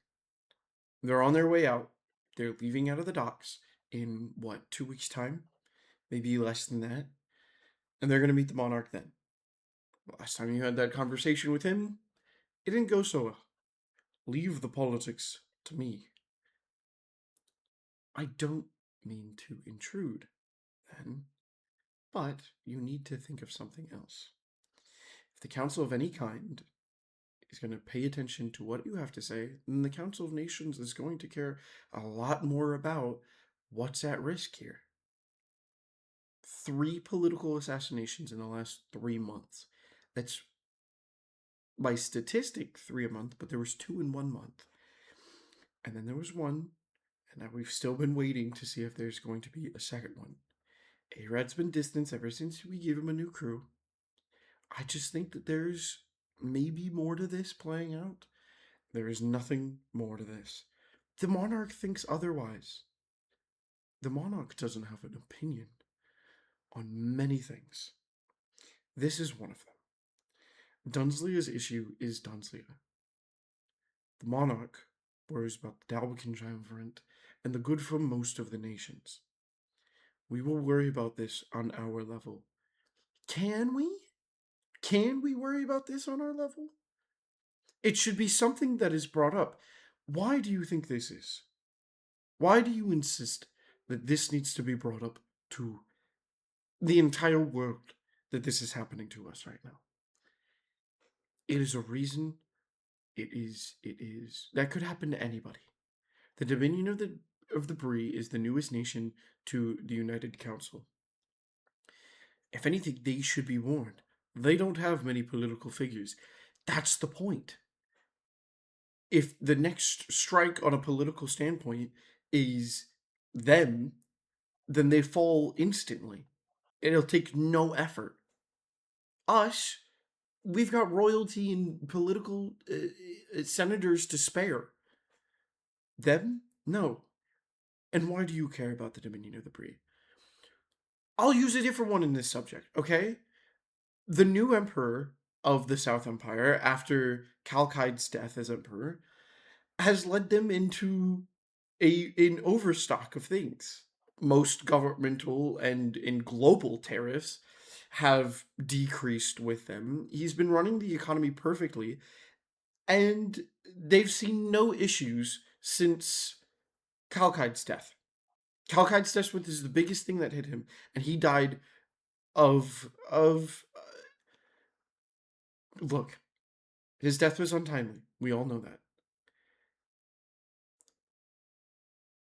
They're on their way out. They're leaving out of the docks in, 2 weeks' time? Maybe less than that. And they're going to meet the Monarch then. Last time you had that conversation with him, it didn't go so well. Leave the politics to me. I don't mean to intrude, then, but you need to think of something else. If the Council of any kind is going to pay attention to what you have to say, then the Council of Nations is going to care a lot more about what's at risk here. 3 political assassinations in the last 3 months. That's, by statistic, 3 a month, but there was 2 in 1 month. And then there was one, and now we've still been waiting to see if there's going to be a second one. Arad's been distanced ever since we gave him a new crew. I just think that there's maybe more to this playing out. There is nothing more to this. The Monarch thinks otherwise. The Monarch doesn't have an opinion on many things. This is one of them. Dunsleya's issue is Dunsleya. The Monarch worries about the Dalbekin Triumvirate and the good for most of the nations. We will worry about this on our level. Can we? Can we worry about this on our level? It should be something that is brought up. Why do you think this is? Why do you insist that this needs to be brought up to the entire world, that this is happening to us right now? It is a reason. It is. That could happen to anybody. The Dominion of the Bree is the newest nation to the United Council. If anything, they should be warned. They don't have many political figures. That's the point. If the next strike on a political standpoint is them, then they fall instantly. It'll take no effort. Us, we've got royalty and political senators to spare. Them? No. And why do you care about the Dominion of the Bree? I'll use a different one in this subject, okay? The new emperor of the South Empire, after Kalkide's death as emperor, has led them into an overstock of things. Most governmental and global tariffs have decreased with them. He's been running the economy perfectly, and they've seen no issues since Kalkide's death. Kalkide's death was the biggest thing that hit him, and he died of look, his death was untimely. We all know that.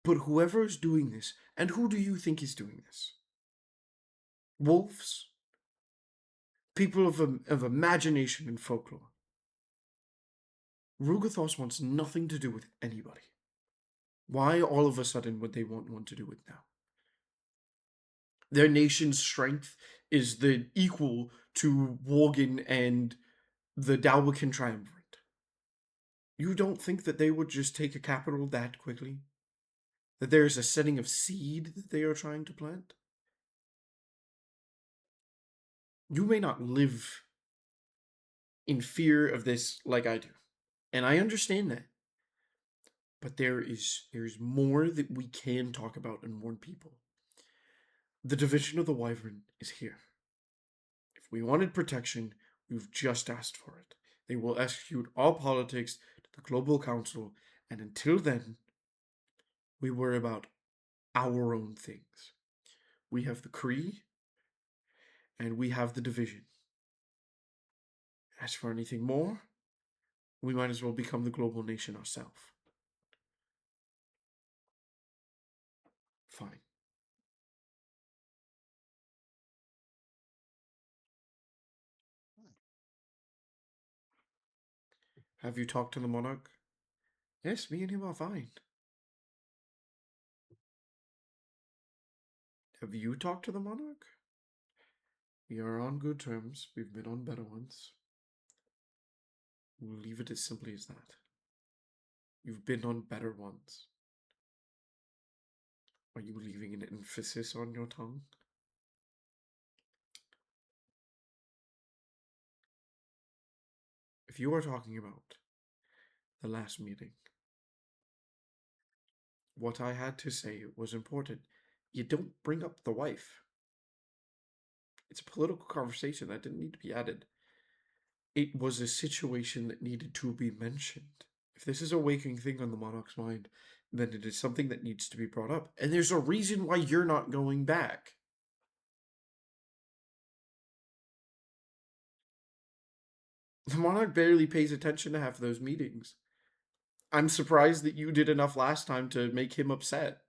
But whoever is doing this, and who do you think is doing this? Wolves? People of imagination and folklore. Rugathos wants nothing to do with anybody. Why all of a sudden would they want one to do it now? Their nation's strength is the equal to Worgen and the Dalwakin Triumvirate. You don't think that they would just take a capital that quickly? That there is a setting of seed that they are trying to plant? You may not live in fear of this like I do, and I understand that. But there's more that we can talk about and warn people. The division of the Wyvern is here. If we wanted protection, we've just asked for it. They will execute all politics to the Global Council, and until then, we worry about our own things. We have the Kree, and we have the division. As for anything more, we might as well become the global nation ourselves. Fine. Have you talked to the monarch? Yes, me and him are fine. Have you talked to the monarch? We are on good terms. We've been on better ones. We'll leave it as simply as that. You've been on better ones. Are you leaving an emphasis on your tongue? If you are talking about the last meeting, what I had to say was important. You don't bring up the wife. It's a political conversation that didn't need to be added. It was a situation that needed to be mentioned. If this is a waking thing on the monarch's mind, then it is something that needs to be brought up. And there's a reason why you're not going back. The monarch barely pays attention to half of those meetings. I'm surprised that you did enough last time to make him upset.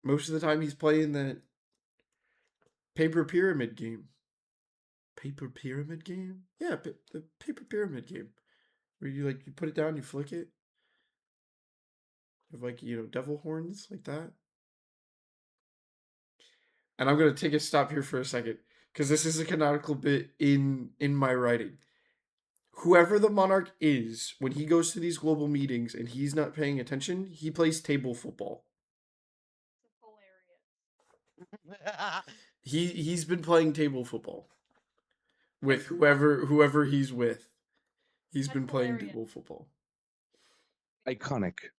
Most of the time he's playing that paper pyramid game. Paper pyramid game? Yeah, the paper pyramid game. Where you put it down, you flick it. You have devil horns like that. And I'm gonna take a stop here for a second, because this is a canonical bit in my writing. Whoever the monarch is, when he goes to these global meetings and he's not paying attention, he plays table football. He's been playing table football with whoever he's with. He's been playing table football. Iconic.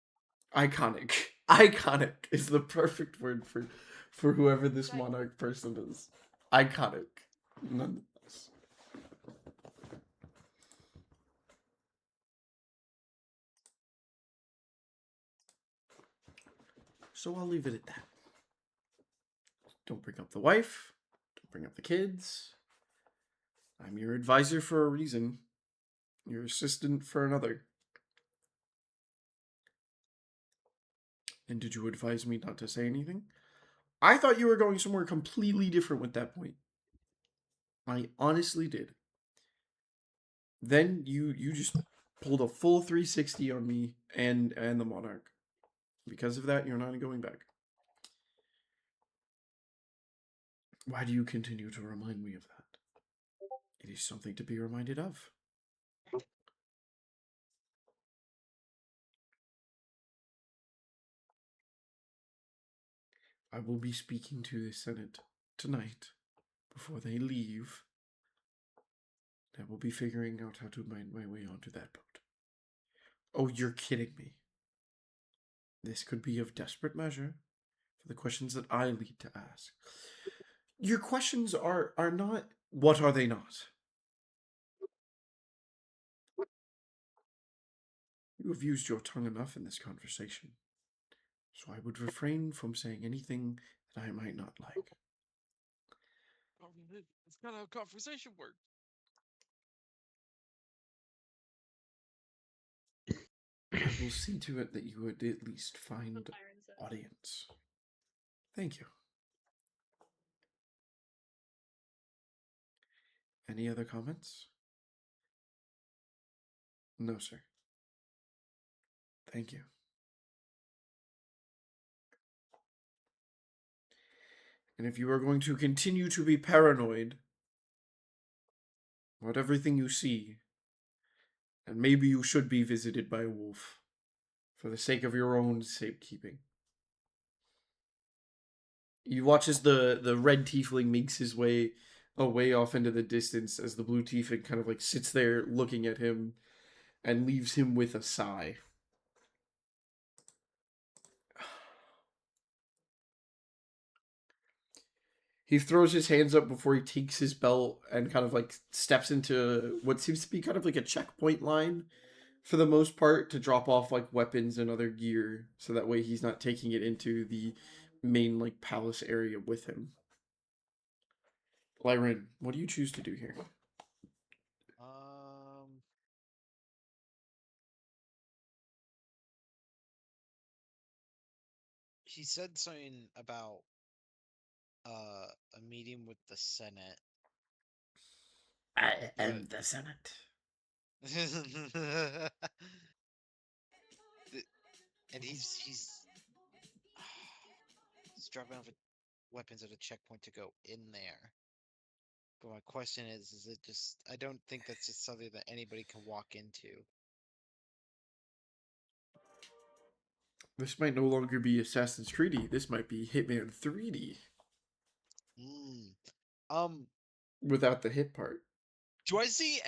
Iconic is the perfect word for whoever this monarch person is. Iconic. Nonetheless. So I'll leave it at that. Don't bring up the wife. Don't bring up the kids. I'm your advisor for a reason. Your assistant for another. And did you advise me not to say anything? I thought you were going somewhere completely different with that point. I honestly did. Then you just pulled a full 360 on me and the monarch. Because of that, you're not going back. Why do you continue to remind me of that? It is something to be reminded of. I will be speaking to the Senate tonight before they leave. I will be figuring out how to find my way onto that boat. Oh, you're kidding me. This could be of desperate measure for the questions that I need to ask. Your questions are not, what are they not? You have used your tongue enough in this conversation, so I would refrain from saying anything that I might not like. It's kind of how conversation works. I will see to it that you would at least find Byron said. audience. Thank you. Any other comments? No, sir. Thank you. And if you are going to continue to be paranoid about everything you see, then maybe you should be visited by a wolf for the sake of your own safekeeping. You watch as the red tiefling makes his way away off into the distance as the blue tiefling kind of like sits there looking at him and leaves him with a sigh. He throws his hands up before he takes his belt and kind of like steps into what seems to be kind of like a checkpoint line for the most part to drop off like weapons and other gear so that way he's not taking it into the main like palace area with him. Lyrin, what do you choose to do here? He said something about a meeting with the Senate. I am the Senate. And he's dropping off weapons at a checkpoint to go in there. But my question is it just? I don't think that's just something that anybody can walk into. This might no longer be Assassin's Creed. This might be Hitman 3D. Without the hit part. Do I see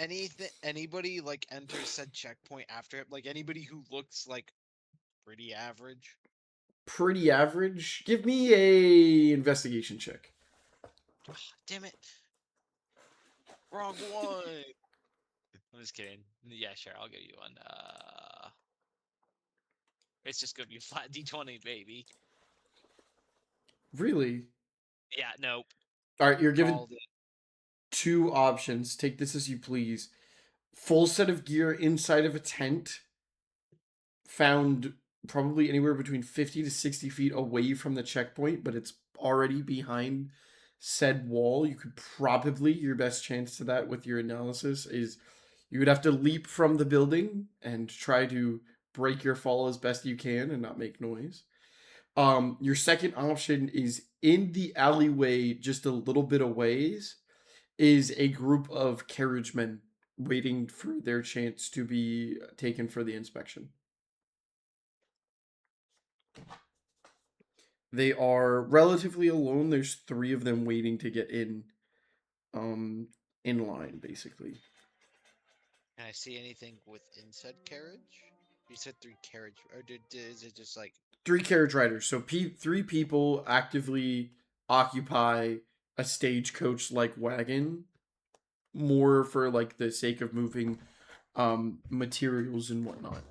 anybody like enter said checkpoint after it? Like anybody who looks like pretty average? Pretty average. Give me a investigation check. Oh, damn it! Wrong one. I'm just kidding. Yeah, sure. I'll give you one. It's just gonna be a flat D20, baby. Really? Yeah. Nope. All right, you're given Called it. 2 options. Take this as you please. Full set of gear inside of a tent, found probably anywhere between 50 to 60 feet away from the checkpoint, but it's already behind said wall. You could probably, your best chance to that with your analysis is you would have to leap from the building and try to break your fall as best you can and not make noise. Your second option is in the alleyway, just a little bit of ways, is a group of carriagemen waiting for their chance to be taken for the inspection. They are relatively alone. There's 3 of them waiting to get in line, basically. Can I see anything within said carriage? You said 3 carriage, or is it just like 3 carriage riders. So 3 people actively occupy a stagecoach like wagon, more for like the sake of moving materials and whatnot.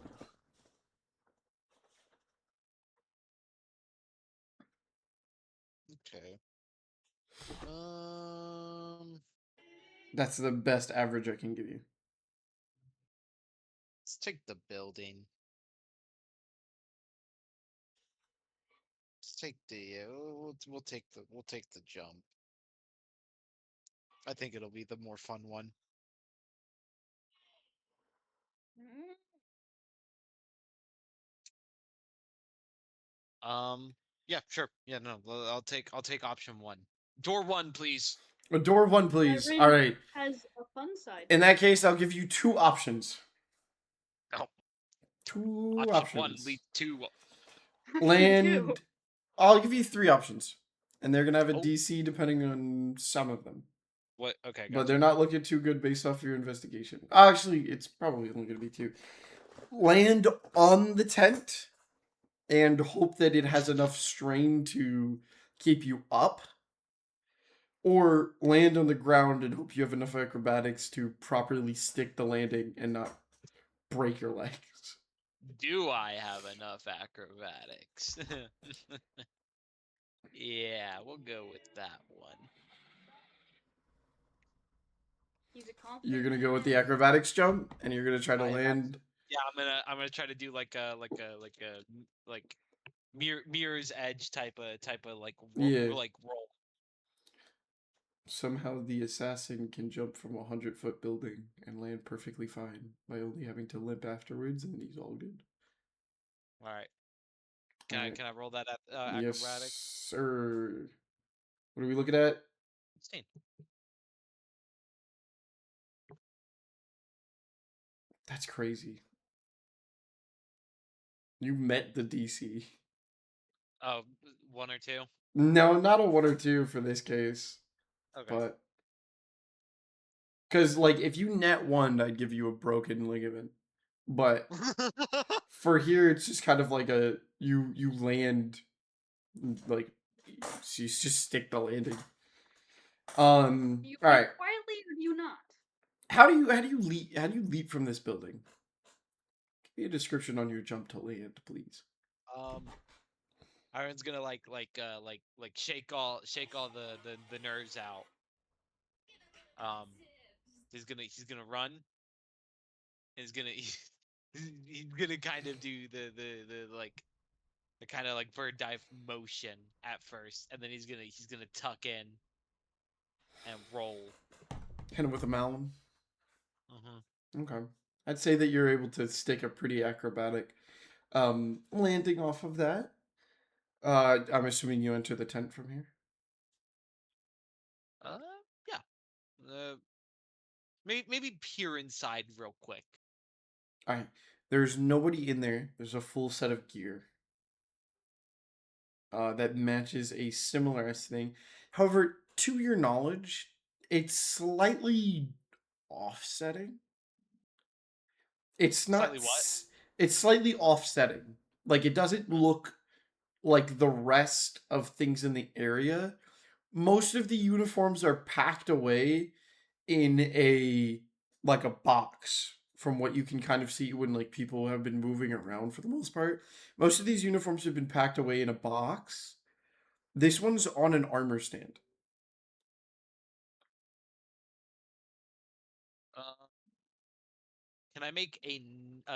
okay? That's the best average I can give you. Let's take the building. Let's take the. We'll take the jump. I think it'll be the more fun one. Yeah, sure. Yeah, no, I'll take option 1. Door 1, please. Door 1, please. Irene All right. Has a fun side. In that case, I'll give you 2 options. Oh. 2 Option 1 options. lead 2. Land. I'll give you 3 options, and they're gonna have a Oh. DC depending on some of them. What? Okay, But gotcha. they're not looking too good based off your investigation. Actually, it's probably only going to be 2. Land on the tent and hope that it has enough strain to keep you up. Or land on the ground and hope you have enough acrobatics to properly stick the landing and not break your legs. Do I have enough acrobatics? Yeah, we'll go with that one. He's a confident You're going to go with man. the acrobatics jump and you're going to try to I land. Yeah, I'm gonna try to do like mirror's edge type of like Yeah. roll. Somehow the assassin can jump from a 100-foot building and land perfectly fine by only having to limp afterwards, and he's all good. All right. Alright. Can I roll that Yes, acrobatics? sir. What are we looking at? 16. That's crazy. You met the DC. Oh, 1 or 2. No, not a 1 or 2 for this case. Okay. But because like if you net 1, I'd give you a broken ligament. But for here, it's just kind of like a you land like so you just stick the landing. Do you All land right. quietly or do you not? How do you leap from this building? Give me a description on your jump to land, please. Iron's gonna shake all the nerves out. He's gonna run. He's gonna kind of do the kind of like bird dive motion at first, and then he's gonna tuck in and roll. Hit him with a malum. Mm-hmm. Okay. I'd say that you're able to stick a pretty acrobatic landing off of that. I'm assuming you enter the tent from here. Yeah. Maybe peer inside real quick. Alright. There's nobody in there. There's a full set of gear. That matches a similar thing. However, to your knowledge, it's slightly offsetting. It's not. Slightly what? It's slightly offsetting. Like it doesn't look like the rest of things in the area. Most of the uniforms are packed away in a box from what you can kind of see when like people have been moving around for the most part. Most of these uniforms have been packed away in a box. This one's on an armor stand. Can I make a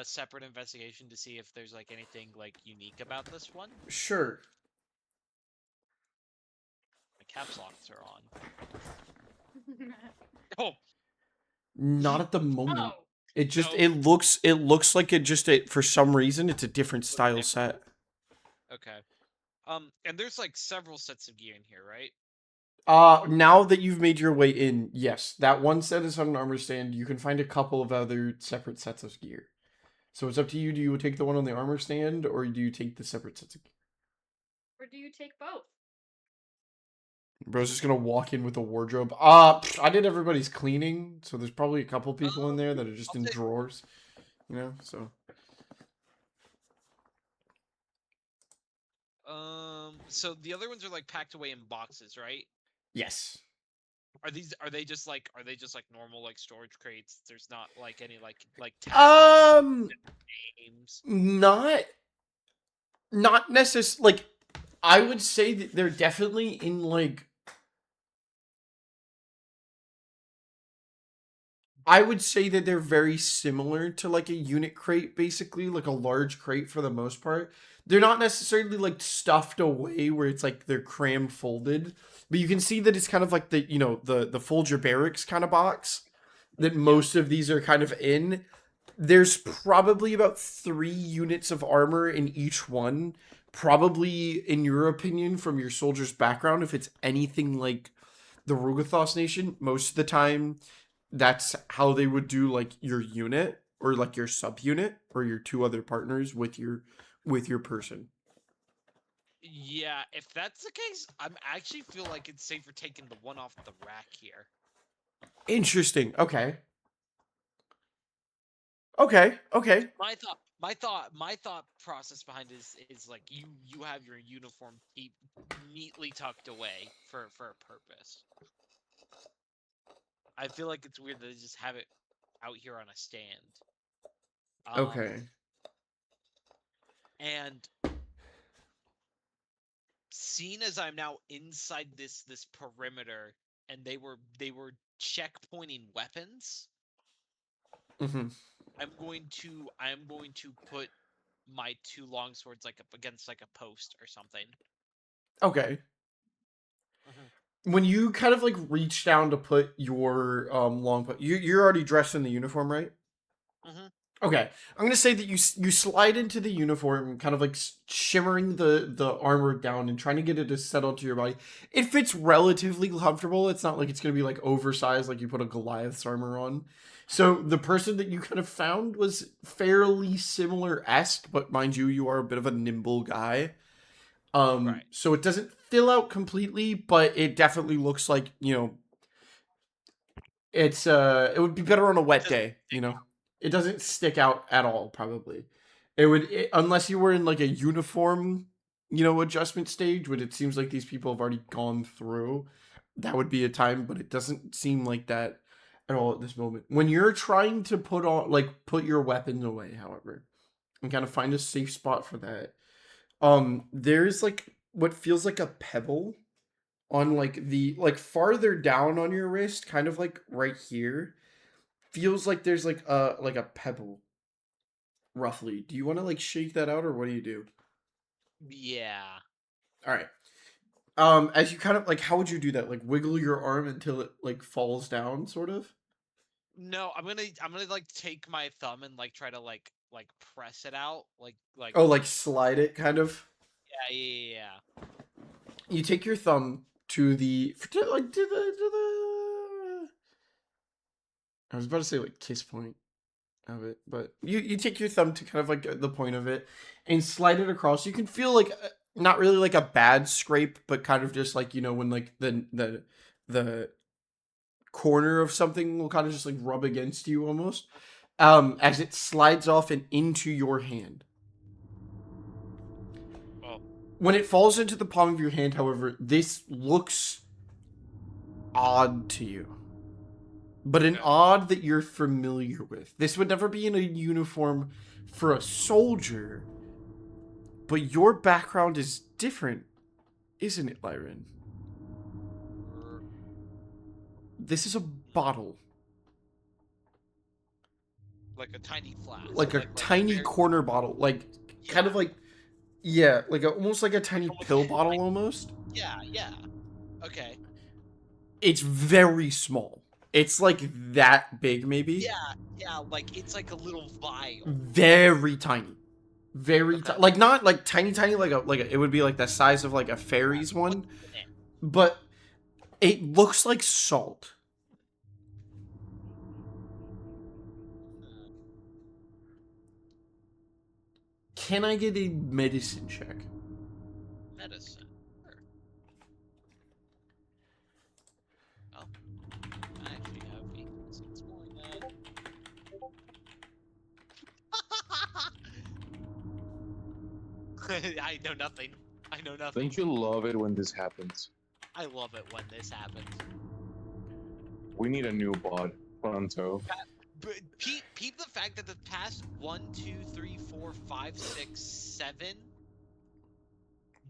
separate investigation to see if there's like anything like unique about this one? Sure. My caps locks are on. Oh, Not at the moment. Oh, It just No. it looks like for some reason it's a different style set. okay. And there's like several sets of gear in here, right? Now that you've made your way in, yes, that one set is on an armor stand. You can find a couple of other separate sets of gear. So it's up to you. Do you take the one on the armor stand, or do you take the separate sets of gear? or do you take both? Bro's just gonna walk in with a wardrobe. I did everybody's cleaning, so there's probably a couple people in there that are just I'll in take- drawers. You know, so. So the other ones are like packed away in boxes, right? Yes. Are they just like normal like storage crates? There's not like any like names. Not necessarily. Like, I would say that they're definitely in like. I would say that they're very similar to like a unit crate, basically, like a large crate for the most part. They're not necessarily like stuffed away where it's like they're cram folded, but you can see that it's kind of like the Folger Barracks kind of box that most of these are kind of in. there's probably about 3 units of armor in each one. Probably, in your opinion, from your soldier's background, if it's anything like the Rugathos Nation, most of the time, that's how they would do like your unit or like your subunit or your 2 other partners with your person. Yeah, if that's the case, I'm actually feel like it's safer taking the one off the rack here. Interesting. Okay. Okay. Okay. My thought process behind it is like you have your uniform neatly tucked away for a purpose. I feel like it's weird that they just have it out here on a stand. Okay. And seeing as I'm now inside this perimeter, and they were checkpointing weapons, Mm-hmm. I'm going to put my 2 longswords like up against like a post or something. Okay. When you kind of like reach down to put your you're already dressed in the uniform, right? Mm-hmm. Okay, I'm gonna say that you slide into the uniform, kind of like shimmering the armor down and trying to get it to settle to your body. It fits relatively comfortable. It's not like it's gonna be like oversized, like you put a Goliath's armor on. So the person that you kind of found was fairly similar-esque, but mind you, you are a bit of a nimble guy. Right. So it doesn't fill out completely, but it definitely looks like, it's it would be better on a wet day, It doesn't stick out at all, probably. Unless you were in like a uniform, adjustment stage, which it seems like these people have already gone through. That would be a time, but it doesn't seem like that at all at this moment. When you're trying to put your weapons away, however, and kind of find a safe spot for that, there's like what feels like a pebble on like the farther down on your wrist, kind of like right here. Feels like there's like a pebble, roughly. Do you want to like shake that out, or what do you do? Yeah. All right. As you kind of like, how would you do that? Like wiggle your arm until it like falls down, sort of. No, I'm gonna like take my thumb and like try to like press it out, like Oh, like slide it, kind of. yeah. You take your thumb to the I was about to say like kiss point of it, but you take your thumb to kind of like the point of it and slide it across. You can feel like not really like a bad scrape, but kind of just like when like the corner of something will kind of just like rub against you almost, as it slides off and into your hand. Oh. When it falls into the palm of your hand, however, this looks odd to you. But an odd that you're familiar with. This would never be in a uniform for a soldier. But your background is different, isn't it, Lyran? This is a bottle. Like a tiny flask. Like a tiny corner bottle. Like, kind of like, yeah, like almost like a tiny pill bottle almost. Yeah. Okay. It's very small. It's like that big, maybe. Yeah, like it's like a little vial. Very tiny, like not like tiny, like it would be like the size of like a fairy's one, but it looks like salt. Can I get a medicine check? Medicine. I know nothing. Don't you love it when this happens? I love it when this happens. We need a new bod, pronto. But peep the fact that the past 1, 2, 3, 4, 5, 6, 7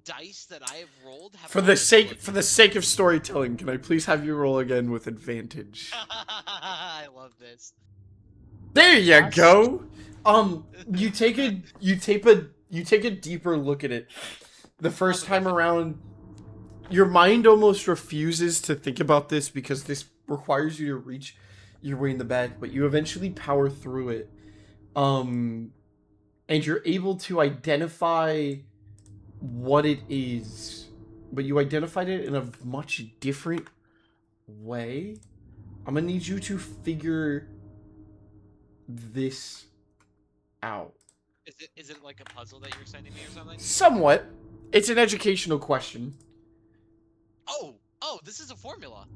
dice that I have rolled have for the sake of storytelling, can I please have you roll again with advantage? I love this. There you go. You take a deeper look at it. The first time around, your mind almost refuses to think about this because this requires you to reach your way in the bag, but you eventually power through it. and you're able to identify what it is, but you identified it in a much different way. I'm gonna need you to figure this out. Is it like a puzzle that you're sending me or something? Somewhat. It's an educational question. Oh, this is a formula.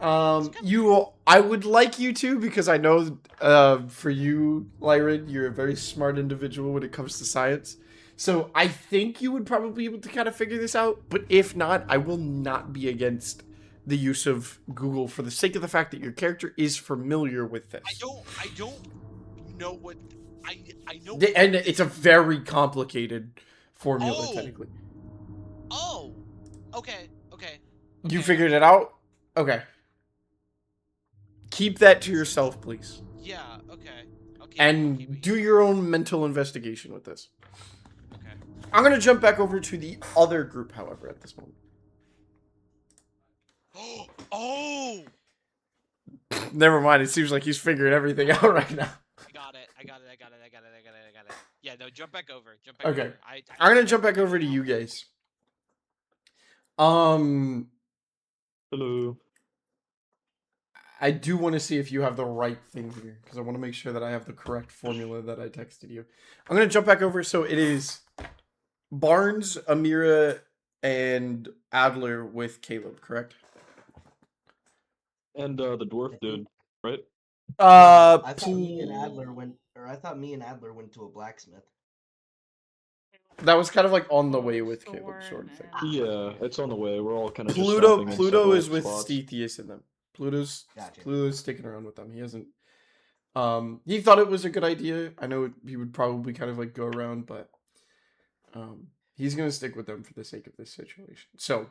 I would like you to, because I know, for you, Lyran, you're a very smart individual when it comes to science. So I think you would probably be able to kind of figure this out. But if not, I will not be against the use of Google for the sake of the fact that your character is familiar with this. I don't know what I know. And it's a very complicated formula, technically. Oh, okay. You figured it out? Okay. Keep that to yourself, please. Yeah. Okay. And do your own mental investigation with this. Okay. I'm going to jump back over to the other group, however, at this moment. Oh! Never mind. It seems like he's figuring everything out right now. I got it. Yeah, no, jump back over. Okay. Over. I'm going to jump back over to you guys. Hello. I do want to see if you have the right thing here, because I want to make sure that I have the correct formula that I texted you. I'm going to jump back over. So it is Barnes, Amira, and Adler with Caleb, correct? And the dwarf dude, right? I thought me and Adler went to a blacksmith. That was kind of like on the way with Caleb, sort of thing. Yeah, it's on the way. We're all kind of Pluto is with Stethius and them. Pluto's sticking around with them. He hasn't. He thought it was a good idea. I know he would probably kind of like go around, but he's gonna stick with them for the sake of this situation. So,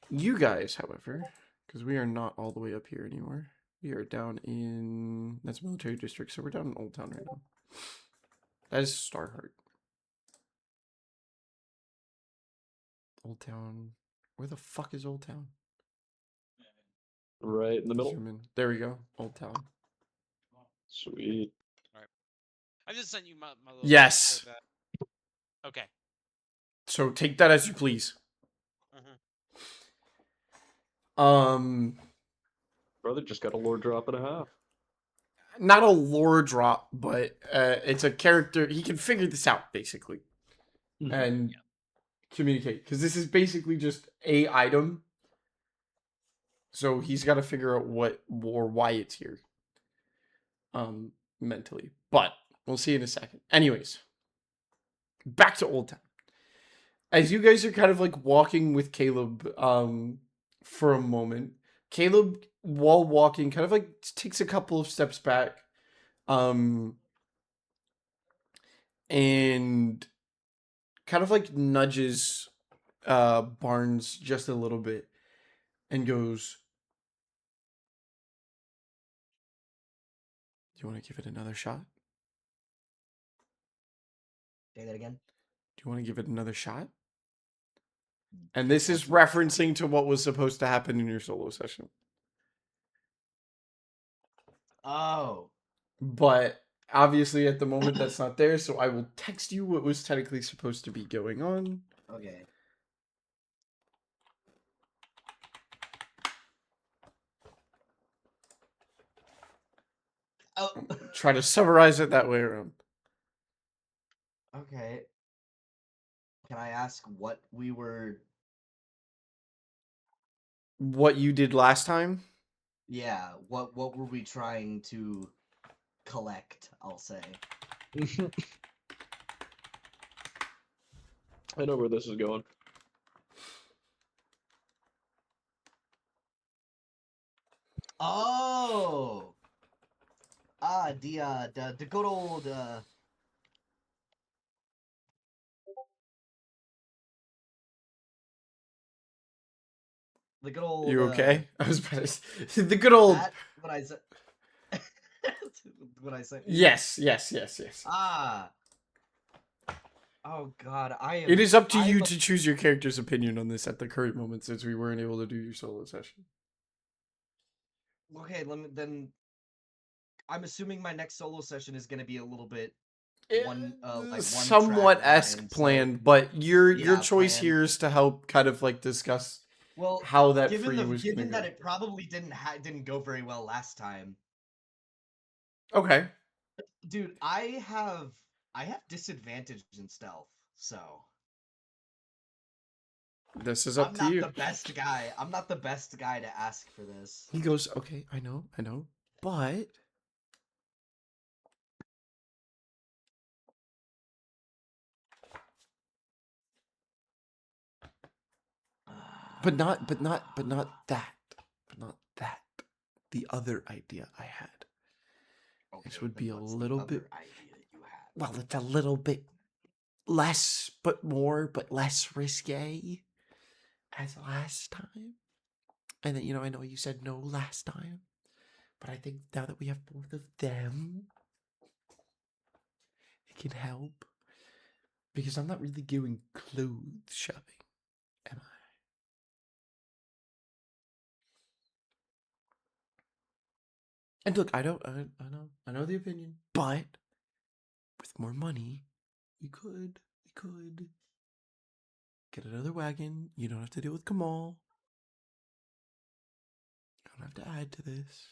you guys, however, because we are not all the way up here anymore. We are down in that's military district, so we're down in Old Town right now. That is Starheart. Old Town. Where the fuck is Old Town? Right in the middle. Zoom in. There we go. Old Town. Sweet. Alright. I just sent you my little. Yes. Okay. So take that as you please. Brother just got a lore drop and a half. Not a lore drop, but it's a character. He can figure this out basically, and communicate, because this is basically just a item. So he's got to figure out what or why it's here. Mentally, but we'll see in a second. Anyways, back to Old Town. As you guys are kind of like walking with Caleb, for a moment, Caleb, while walking, kind of like takes a couple of steps back, and kind of like nudges Barnes just a little bit and goes, "Do you want to give it another shot? Say that again. Do you want to give it another shot?" And this is referencing to what was supposed to happen in your solo session. Oh. But obviously at the moment that's not there, so I will text you what was technically supposed to be going on. Okay. Oh. Try to summarize it that way around. Okay. Can I ask what you did last time? Yeah, what were we trying to collect, I'll say. I know where this is going. Oh. The good old the good old. You okay? I was about to say, the good old. What I said. What I said. Yes. Ah. Oh God, It is up to you to choose your character's opinion on this at the current moment, since we weren't able to do your solo session. Okay, I'm assuming my next solo session is gonna be a little bit one somewhat track esque mind, so- plan, but your Yeah, choice plan. here is to help kind of like discuss Well, how that for given you was given gonna that it probably didn't go very well last time, go. Okay. dude, I have disadvantage in stealth, so This is up I'm to not you. the best guy. I'm not the best guy to ask for this. He goes, okay, I know, but not that. But not that. The other idea I had. This would then be a what's the little other bit idea you had? well, it's a little bit less but more but less risque as last time. And then I know you said no last time. But I think now that we have both of them, it can help. Because I'm not really going clothes shopping, am I? And look, I know the opinion, but with more money, we could get another wagon. You don't have to deal with Kamal. You don't have to add to this.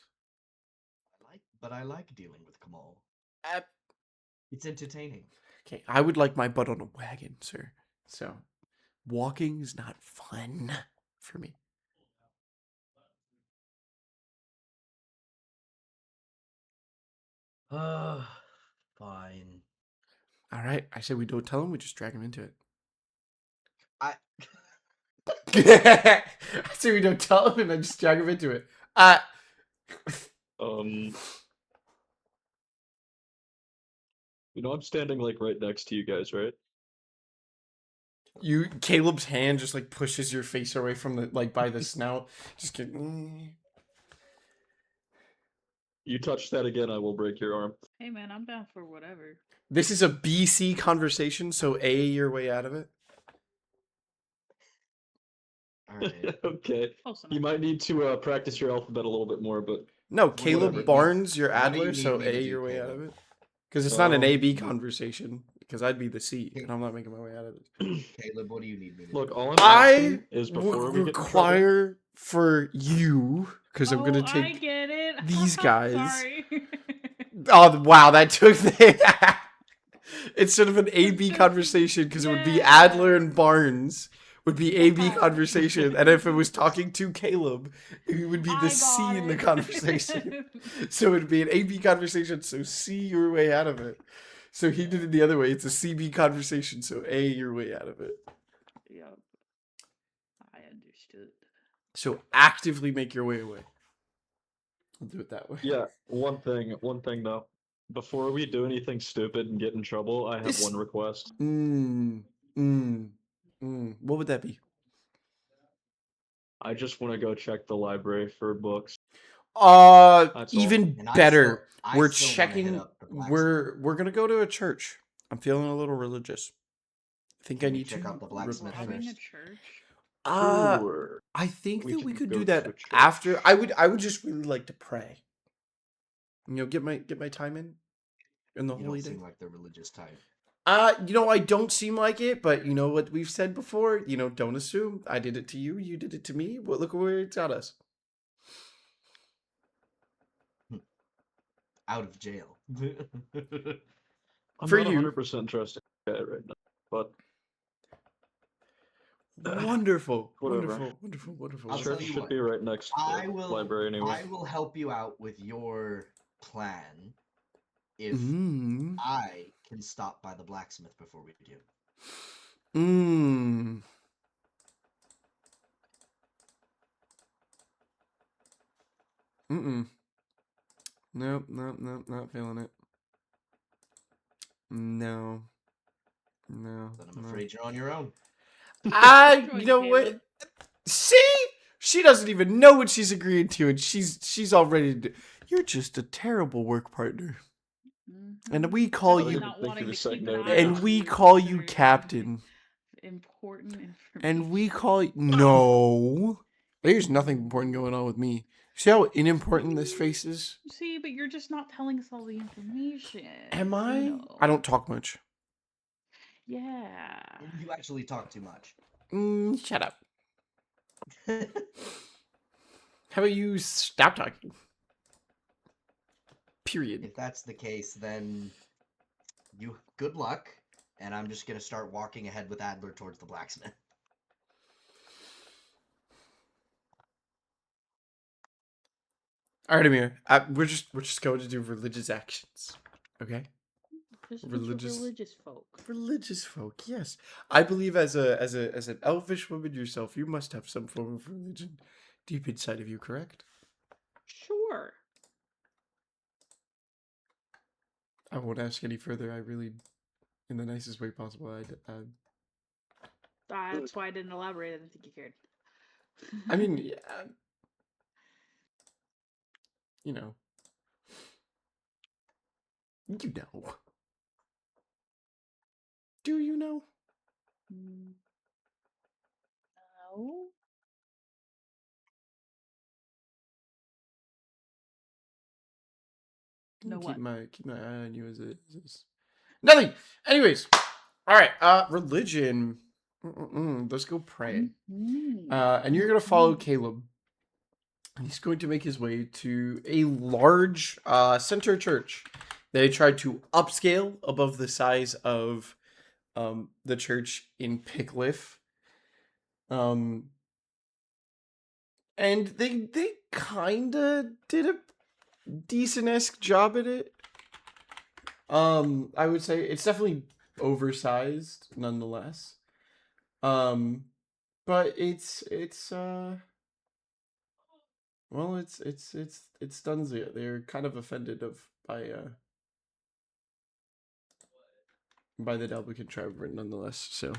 I like dealing with Kamal. It's entertaining. Okay, I would like my butt on a wagon, sir. So, walking is not fun for me. Fine. All right, I say we don't tell him. We just drag him into it. I I say we don't tell him, and I just drag him into it. I'm standing like right next to you guys, right? Caleb's hand just like pushes your face away from the by the snout. Just get. You touch that again, I will break your arm. Hey man, I'm down for whatever. This is a BC conversation, so A your way out of it. Alright. Okay. You might need to practice your alphabet a little bit more, but No, Caleb whatever. Barnes, your What do you Adler, need so me to A do, your way out of Caleb? it. Because it's not an AB Um, conversation. Because I'd be the C, and I'm not making my way out of it. Caleb, what do you need me to Look, do? all I'm I asking is before we get in trouble. require for you, because I'm gonna I take get it. these guys. Sorry. Oh wow, that took the instead of an AB conversation, because it would be Adler and Barnes would be AB conversation, and if it was talking to Caleb, it would be the C in the conversation. So it would be an AB conversation, so C your way out of it. So he did it the other way. It's a CB conversation, so A your way out of it. Yep. I understood. So actively make your way away. We'll do it that way. Yeah, one thing though. Before we do anything stupid and get in trouble, I have one request. What would that be? I just want to go check the library for books. That's all. Even And I better. still- I We're still wanna hit checking. up the blacksmith. We're gonna go to a church. I'm feeling a little religious. I think I Can we need check to out the blacksmith repent. Having a first? church. Sure. I think We that we can could go do to that a church. after. I would just really like to pray. Get my time in the You holy don't day. seem like the religious type. I don't seem like it, but you know what we've said before. Don't assume. I did it to you. You did it to me. Well, look where it's got us. Out of jail. I'm For not you. 100% trusting that right now, but Wonderful, Whatever. wonderful. I'll church tell you should what, be right next to I the will library anyway. I will help you out with your plan if Mmm. I can stop by the blacksmith before we do. Mmm. Nope, not feeling it. No. Then I'm afraid you're on your own. You know what? See? She doesn't even know what she's agreeing to, and she's already. You're just a terrible work partner, and we call Definitely you, not Thank wanting you to for keep saying an no to eye that. and on we you call you for captain, important information. and we call you. No, there's nothing important going on with me. See how unimportant this face is? See, but you're just not telling us all the information. Am I? You I know. don't talk much. Yeah. You actually talk too much. Shut up. How about you stop talking? Period. If that's the case, then you good luck, and I'm just gonna start walking ahead with Adler towards the blacksmith. All right, Amir. We're just going to do religious actions, okay? Just a bunch of Religious- religious folk. Religious folk, yes. I believe as an elfish woman yourself, you must have some form of religion deep inside of you, correct? Sure. I won't ask any further. I really, in the nicest way possible. That's why I didn't elaborate. I didn't think you cared. I mean, yeah, you know, you know. Do you know? Mm, no. No keep what? my eye on you as it is. Nothing. Anyways, all right. Religion. Let's go pray. Mhm. And you're gonna follow Caleb. And he's going to make his way to a large center church. They tried to upscale above the size of the church in Pickliff. And they kind of did a decent-esque job at it. I would say it's definitely oversized nonetheless. But it's well, it's Dunzia. They're kind of offended by the Dalbekin tribe, nonetheless. So,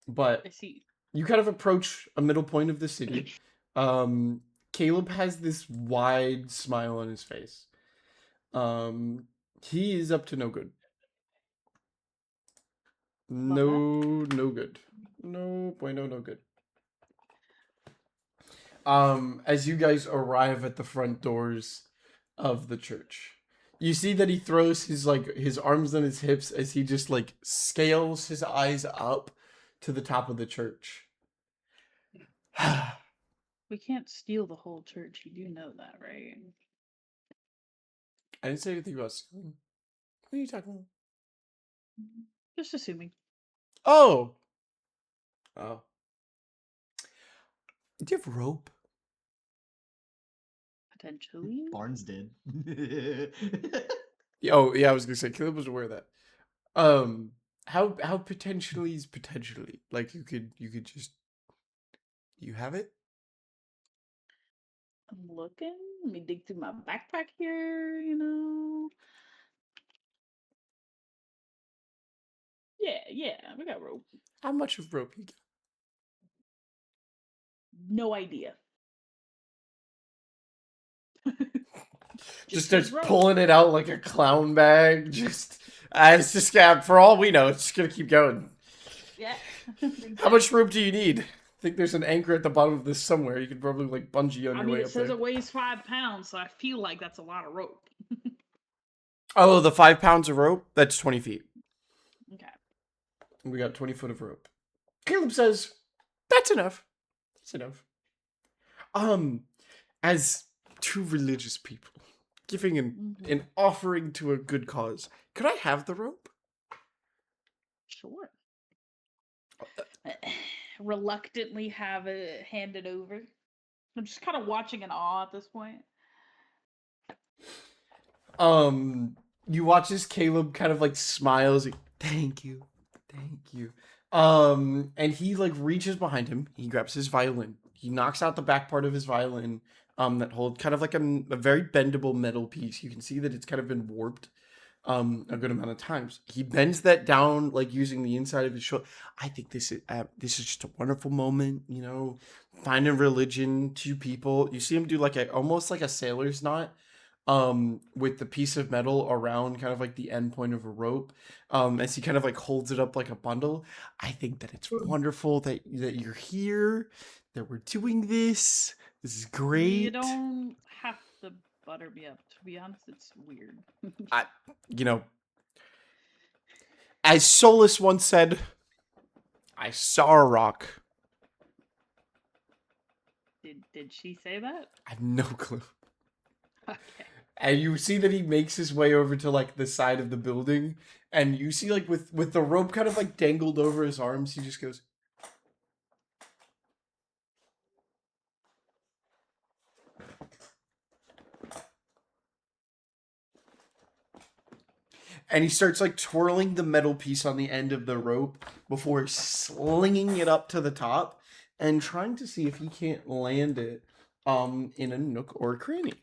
but I see. you kind of approach a middle point of the city. Caleb has this wide smile on his face. He is up to no good. No good. No bueno, no good. As you guys arrive at the front doors of the church, you see that he throws his arms on his hips as he just scales his eyes up to the top of the church. We can't steal the whole church. You do know that, right? I didn't say anything about stealing. What are you talking about? Just assuming. Oh. Do you have rope? Potentially. Barnes did. Oh, yeah, I was gonna say Caleb was aware of that. How potentially is potentially? Like you could just you have it? I'm looking. Let me dig through my backpack here, you know. Yeah, we got rope. How much of rope you got? No idea. Just says starts rope. pulling it out like a clown bag. It's just for all we know, it's just gonna keep going. Yeah. How much rope do you need? I think there's an anchor at the bottom of this somewhere. You could probably bungee on I your mean, way it up says there. it weighs 5 pounds, so I feel like that's a lot of rope. Oh, the 5 pounds of rope? That's 20 feet. Okay. We got 20 foot of rope. Caleb says, that's enough. That's enough. As two religious people giving an offering to a good cause, could I have the rope? Sure. Reluctantly have it handed over. I'm just kind of watching in awe at this point. You watch as Caleb kind of smiles, thank you. And he reaches behind him. He grabs his violin. He knocks out the back part of his violin. That holds kind of a very bendable metal piece. You can see that it's kind of been warped, a good amount of times. He bends that down using the inside of his shoulder. I think this is just a wonderful moment. You know, finding religion to people. You see him do almost like a sailor's knot. With the piece of metal around kind of the end point of a rope, as he kind of holds it up like a bundle. I think that it's wonderful that you're here, that we're doing this, This is great. You don't have to butter me up. To be honest, it's weird. You know, as Solus once said, I saw a rock. Did she say that? I have no clue. Okay. And you see that he makes his way over to like the side of the building, and you see like with the rope kind of like dangled over his arms, he just goes. And he starts like twirling the metal piece on the end of the rope before slinging it up to the top and trying to see if he can't land it in a nook or cranny.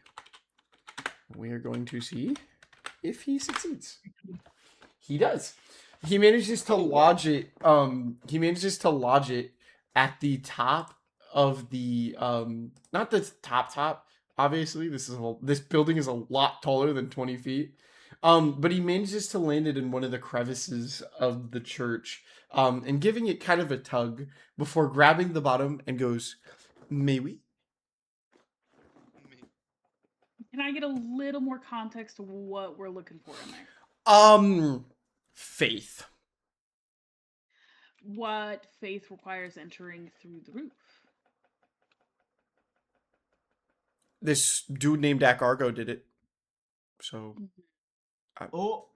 We are going to see if he succeeds. He does. He manages to lodge it. He manages to lodge it at the top of the not the top. Obviously, this building is a lot taller than 20 feet. But he manages to land it in one of the crevices of the church, and giving it kind of a tug before grabbing the bottom and goes, "May we?" Can I get a little more context to what we're looking for in there? Faith. What faith requires entering through the roof? This dude named Akargo did it. So, Oh,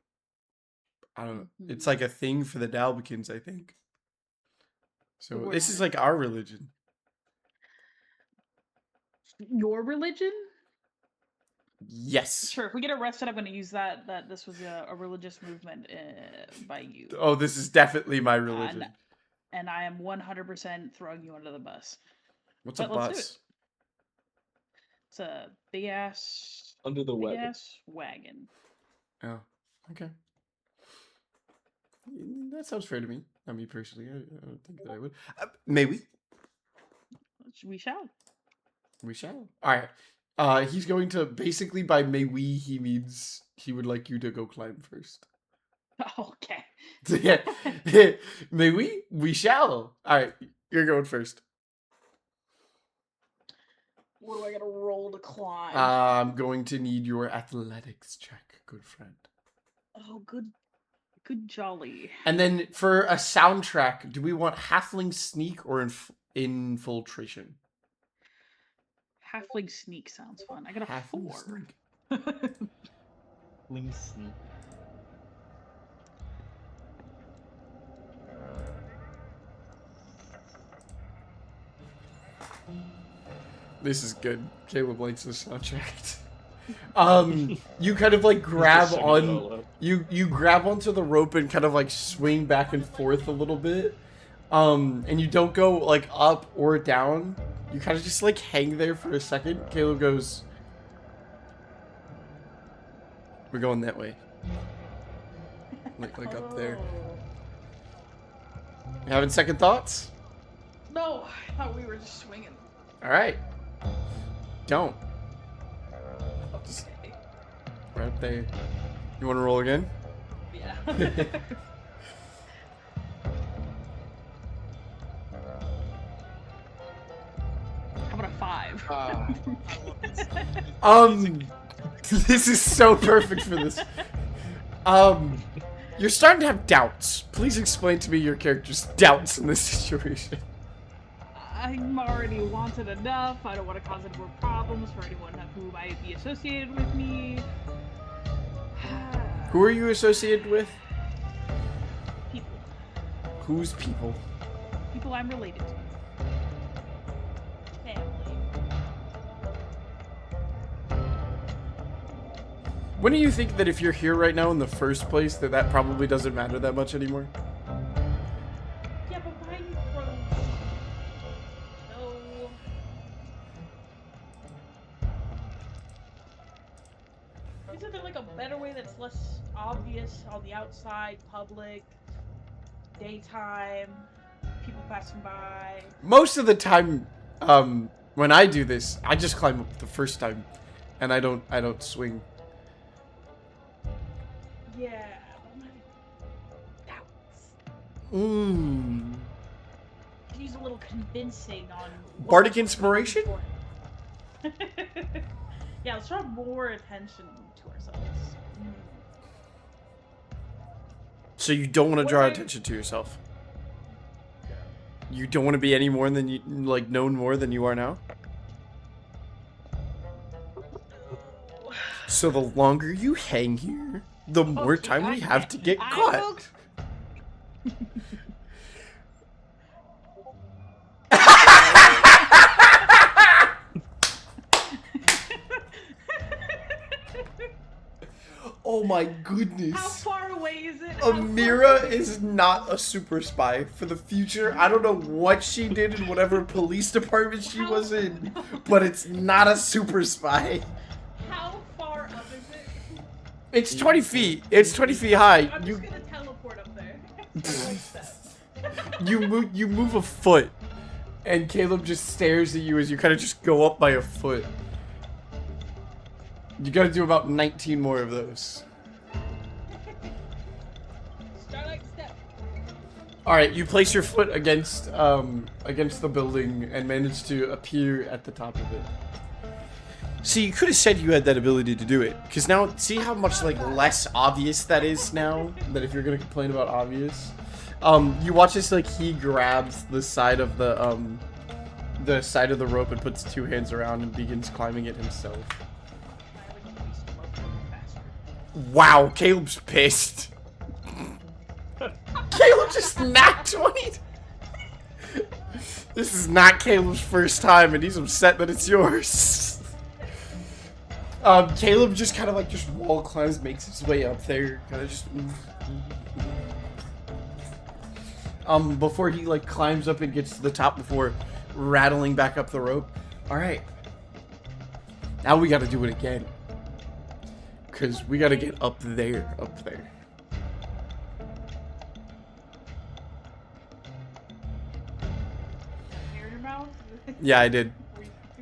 I don't know. It's like a thing for the Dalbekins, I think. So We're this is not- like our religion. Your religion? Yes. Sure. If we get arrested, I'm going to use that this was a religious movement by you. Oh, this is definitely my religion. And I am 100% throwing you under the bus. What's a but let's do bus? It's a big ass Under the wagon. wagon. Oh, okay. That sounds fair to me. Not me personally. I don't think that I would. May we? We shall. We shall. All right. He's going to basically by may we he means he would like you to go climb first. Okay. Yeah. May we? We shall. All right. You're going first. What do I gotta roll to climb? I'm going to need your athletics check, good friend. Oh, good jolly. And then for a soundtrack, do we want halfling sneak or infiltration? Halfling sneak sounds fun. I got a Halfling 4. sneak. Ling sneak. This is good. Caleb likes this soundtrack. You kind of like grab on you grab onto the rope and kind of like swing back and forth a little bit. And you don't go like up or down. You kind of just like hang there for a second. Caleb goes, "We're going that way." Like up there. You having second thoughts? No, I thought we were just swinging. All right. Don't. Just right there. You want to roll again? Yeah. How about a 5? This is so perfect for this. You're starting to have doubts. Please explain to me your character's doubts in this situation. I'm already wanted enough. I don't want to cause any more problems for anyone who might be associated with me. Who are you associated with? People. Whose people? People I'm related to. Family. Wouldn't you think that if you're here right now in the first place, that probably doesn't matter that much anymore? Yeah, but why you throw so... Isn't there like a better way that's less obvious on the outside, public, daytime, people passing by? Most of the time, when I do this, I just climb up the first time, and I don't swing. Yeah, but my doubts. Mmm. Could use a little convincing on what Bardic we're inspiration? looking Yeah, let's draw more attention to ourselves. So you don't want to What draw if I- attention to yourself. You don't want to be any more than you like known more than you are now. So the longer you hang here, the more Okay, time we have to get I caught. Oh my goodness. How far away is it? How far Amira away is not a super spy. For the future, I don't know what she did in whatever police department she was in, but it's not a super spy. How far up is it? It's 20 feet. It's 20 feet high. I'm You just gonna teleport up there. Like that. you move a foot, and Caleb just stares at you as you kind of just go up by a foot. You gotta do about 19 more of those. Starlight step. Alright, you place your foot against the building and manage to appear at the top of it. See, you could have said you had that ability to do it, because now, see how much, like, less obvious that is now? That if you're gonna complain about obvious? You watch as, like, he grabs the side of the rope and puts two hands around and begins climbing it himself. Wow, Caleb's pissed. Caleb just knocked 20. This is not Caleb's first time, and he's upset that it's yours. Caleb just kind of like just wall climbs, makes his way up there, kind of just. Before he like climbs up and gets to the top, before rattling back up the rope. All right. Now we got to do it again. Because we gotta get up there, Hair in your mouth? Yeah, I did.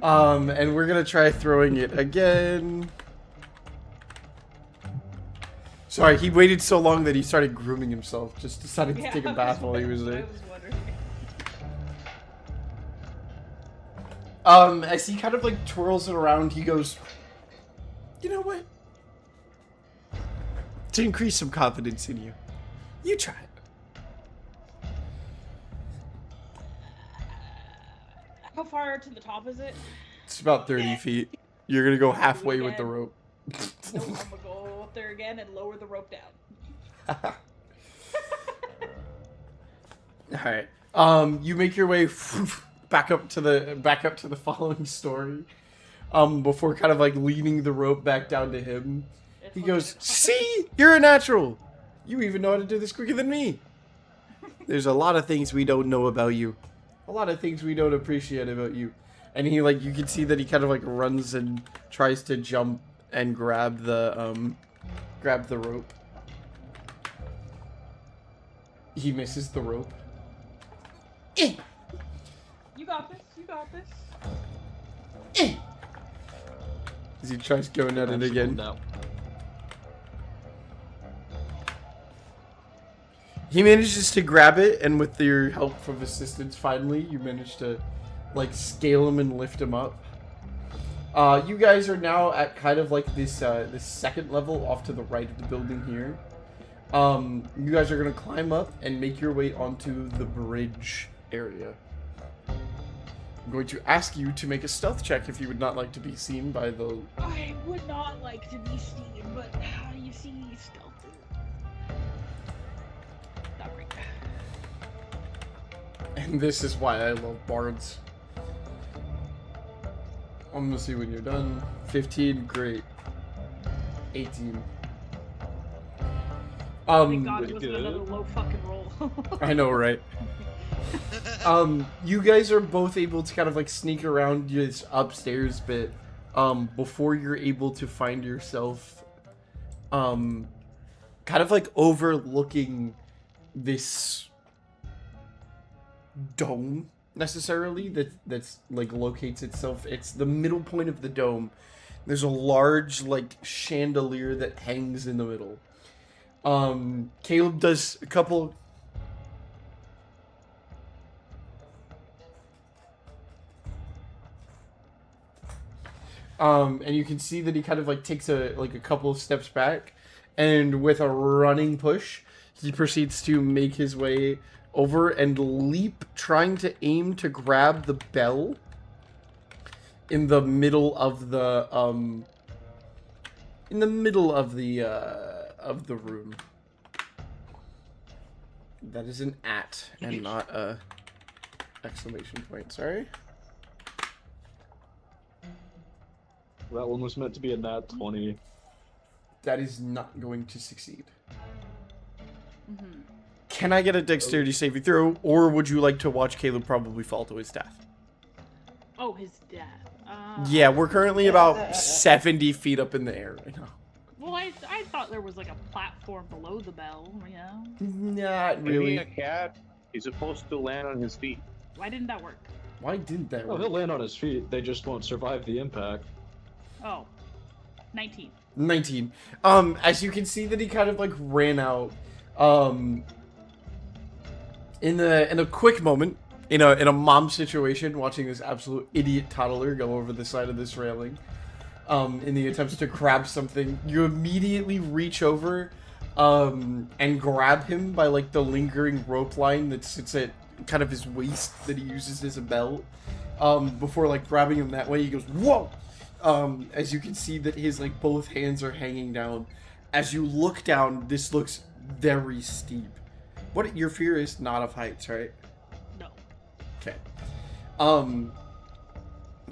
And we're gonna try throwing it again. Sorry, he waited so long that he started grooming himself. Just decided to take a bath while he was there. As he kind of like twirls it around, he goes, "You know what? To increase some confidence in you, you try it." How far to the top is it? It's about 30 feet. You're gonna go halfway with the Again. rope. No, I'm gonna go up there again and lower the rope down. Alright. You make your way back up to the following story. Before kind of like leaning the rope back down to him. He goes, "See? You're a natural! You even know how to do this quicker than me! There's a lot of things we don't know about you. A lot of things we don't appreciate about you." And he, like, you can see that he kind of, like, runs and tries to jump and grab the rope. He misses the rope. You got this. You got this. As he tries going at it again. No. He manages to grab it, and with your help from assistants, finally, you manage to, like, scale him and lift him up. You guys are now at kind of like this this second level off to the right of the building here. You guys are gonna climb up and make your way onto the bridge area. I'm going to ask you to make a stealth check if you would not like to be seen by the... I would not like to be seen, but how do you see stealth? Not great. And this is why I love bards. I'm gonna see when you're done. 15, great. 18. Thank God it wasn't another low fucking roll. I know, right? You guys are both able to kind of like sneak around this upstairs bit, before you're able to find yourself, kind of like overlooking this dome necessarily that's like locates itself. It's the middle point of the dome. There's a large like chandelier that hangs in the middle. Caleb does a couple... And you can see that he kind of like takes a couple of steps back, and with a running push, he proceeds to make his way over and leap, trying to aim to grab the bell in the middle of the room. That is an at and not a exclamation point. Sorry. That one was meant to be a nat 20. That is not going to succeed. Mm-hmm. Can I get a dexterity saving throw, or would you like to watch Caleb probably fall to his death? Oh, his dad. Yeah, we're currently about 70 feet up in the air right now. Well, I thought there was like a platform below the bell, you know? Not Being really. a cat, he's supposed to land on his feet. Why didn't that work? Why didn't that Oh, work? he'll land on his feet. They just won't survive the impact. Oh, 19. 19. As you can see that he kind of like ran out. In a quick moment, in a mom situation, watching this absolute idiot toddler go over the side of this railing, in the attempts to grab something, you immediately reach over, and grab him by like the lingering rope line that sits at kind of his waist that he uses as a belt. Before like grabbing him that way, he goes, "Whoa!" As you can see that his like both hands are hanging down. As you look down, this looks very steep. What your fear is not of heights, right? No. Okay.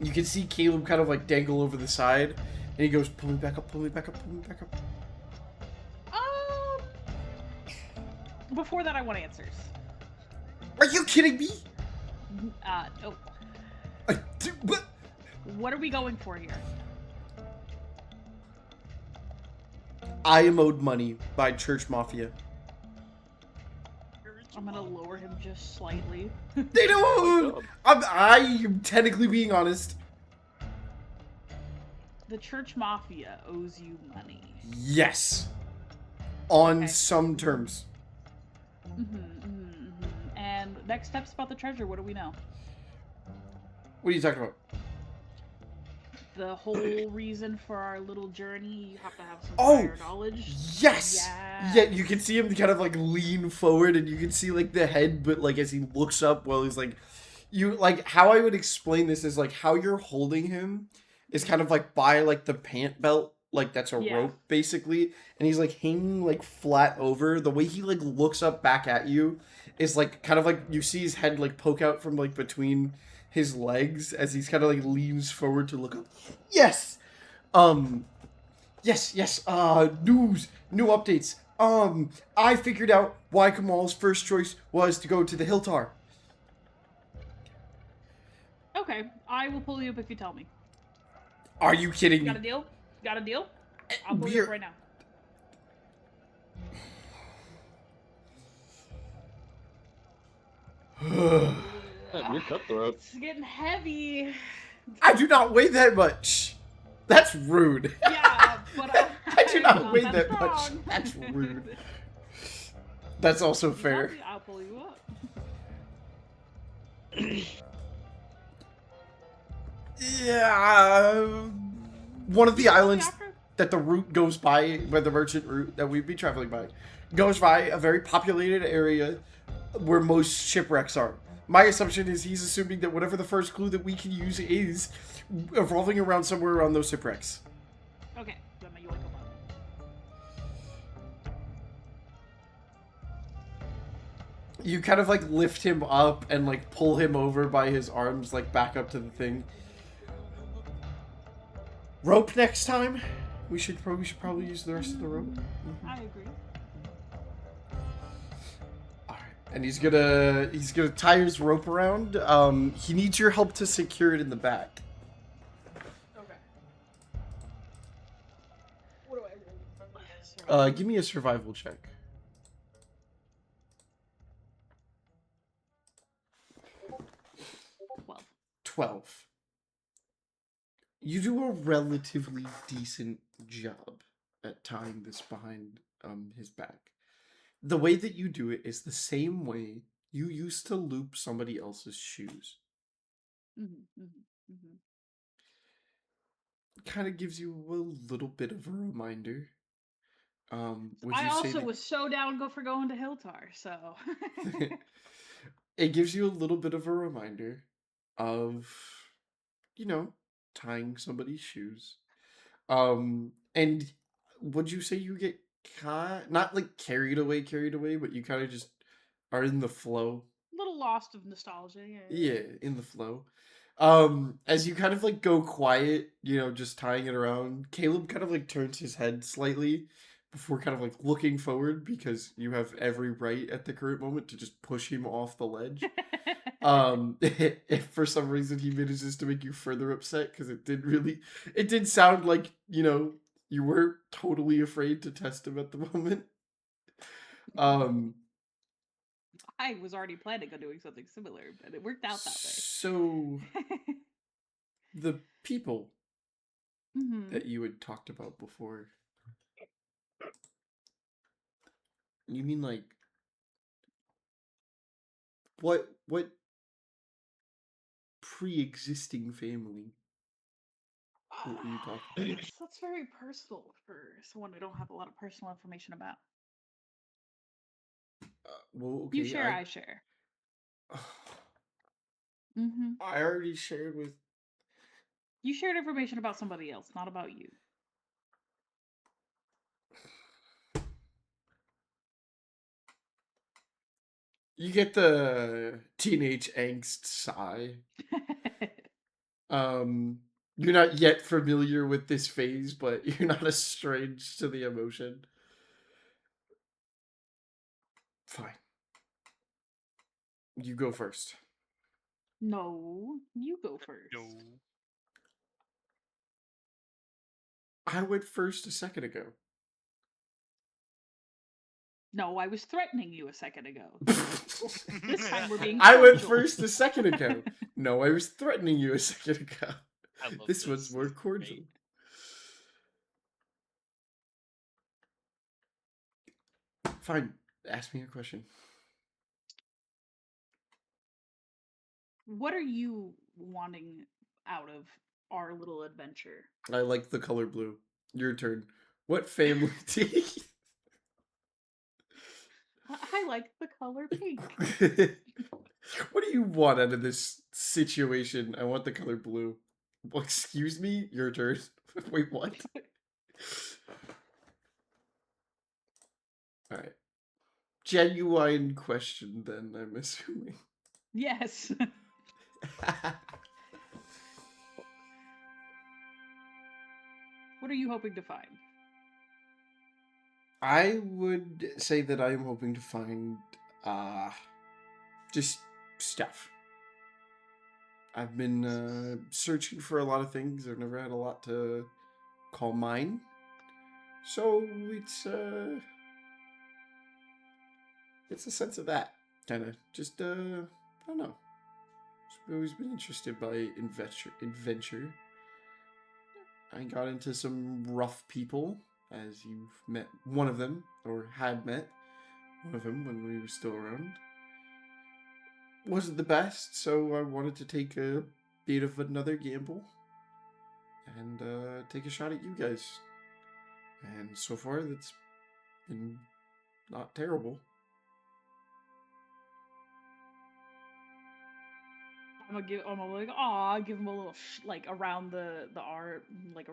You can see Caleb kind of like dangle over the side, and he goes, "Pull me back up, pull me back up, pull me back up." Before that, I want answers. Are you kidding me? No. What? What are we going for here? I am owed money by Church Mafia. I'm gonna lower him just slightly. They don't. I'm technically being honest. The Church Mafia owes you money. Yes. On Okay. some terms. And next steps about the treasure, what do we know? What are you talking about? The whole reason for our little journey, you have to have some Oh! prior knowledge. Yes. Yeah. Yeah, you can see him kind of like lean forward, and you can see like the head, but like as he looks up, well, he's like, you like how I would explain this is like how you're holding him is kind of like by like the pant belt, like that's a Yeah. rope basically, and he's like hanging like flat over. The way he like looks up back at you is like kind of like you see his head like poke out from like between his legs as he's kind of like leans forward to look up. Yes. Yes. New updates. I figured out why Kamal's first choice was to go to the Hiltar. Okay, I will pull you up if you tell me. Are you kidding Got a me? deal? Got a deal? I'll pull you up right now. Man, you're cutthroat. It's getting heavy. I do not weigh that much. That's rude. Yeah, but I do not I'm weigh not that much. strong. That's rude. That's also You tell fair. me, I'll pull you up. Yeah. One of the islands After- that the route goes by, where the merchant route that we'd be traveling by, goes by a very populated area where most shipwrecks are. My assumption is he's assuming that whatever the first clue that we can use is revolving around somewhere around those shipwrecks. Okay, then you want to go up. You kind of like lift him up and like pull him over by his arms, like back up to the thing. Rope next time. We should probably use the rest of the rope. I agree. Alright. And he's gonna tie his rope around. He needs your help to secure it in the back. Okay. What do I roll? Give me a survival check. 12. You do a relatively decent job at tying this behind his back. The way that you do it is the same way you used to loop somebody else's shoes. kind of gives you a little bit of a reminder. Would I you say also that was so down for going to Hiltar, so. it gives you a little bit of a reminder of, you know, tying somebody's shoes. And would you say you get not like carried away, but you kind of just are in the flow? Little lost of nostalgia, yeah. Yeah, in the flow. As you kind of like go quiet, you know, just tying it around, Caleb kind of like turns his head slightly before kind of like looking forward because you have every right at the current moment to just push him off the ledge. If for some reason he manages to make you further upset because it did sound like, you know, you were totally afraid to test him at the moment. Um, I was already planning on doing something similar, but it worked out that so way. the people Hmm. that you had talked about before, you mean like what pre-existing family? What were you talking about? That's very personal for someone I don't have a lot of personal information about. Well, You okay, share, I share. Hmm. I already shared with. You shared information about somebody else, not about you. You get the teenage angst sigh. You're not yet familiar with this phase, but you're not estranged to the emotion. Fine. You go first. No, you go first. No. I went first a second ago. No, I was threatening you a second ago. This time we're being I went cordial. first a second ago. No, I was threatening you a second ago. I love This one's more This is cordial. great. Fine. Ask me a question. What are you wanting out of our little adventure? I like the color blue. Your turn. What family do you... I like the color pink. What do you want out of this situation? I want the color blue. Well, excuse me? Your turn. Wait, what? Alright. Genuine question, then, I'm assuming. Yes. What are you hoping to find? I would say that I am hoping to find, just stuff. I've been searching for a lot of things. I've never had a lot to call mine. So it's a sense of that. Kind of. Just, I don't know. I've always been interested by adventure. I got into some rough people, as you've met one of them, or had met one of them when we were still around. Wasn't the best, so I wanted to take a bit of another gamble and take a shot at you guys. And so far, that's been not terrible. I'm gonna like, aw, give him a little like around the arm, like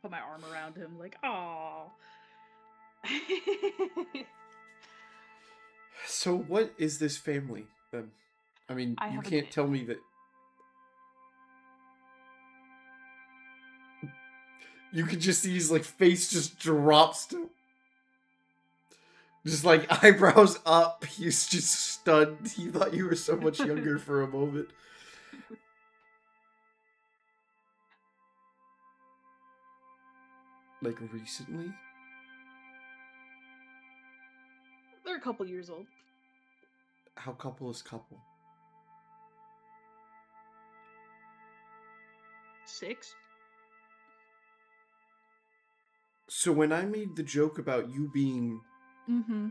put my arm around him, like, aw. So what is this family, then? I mean, I you have a can't tell me that... You could just see his, like, face just drops to... Just, like, eyebrows up. He's just stunned. He thought you were so much younger for a moment. Like, recently? They're a couple years old. How couple is couple? 6. So when I made the joke about you being... Mm-hmm.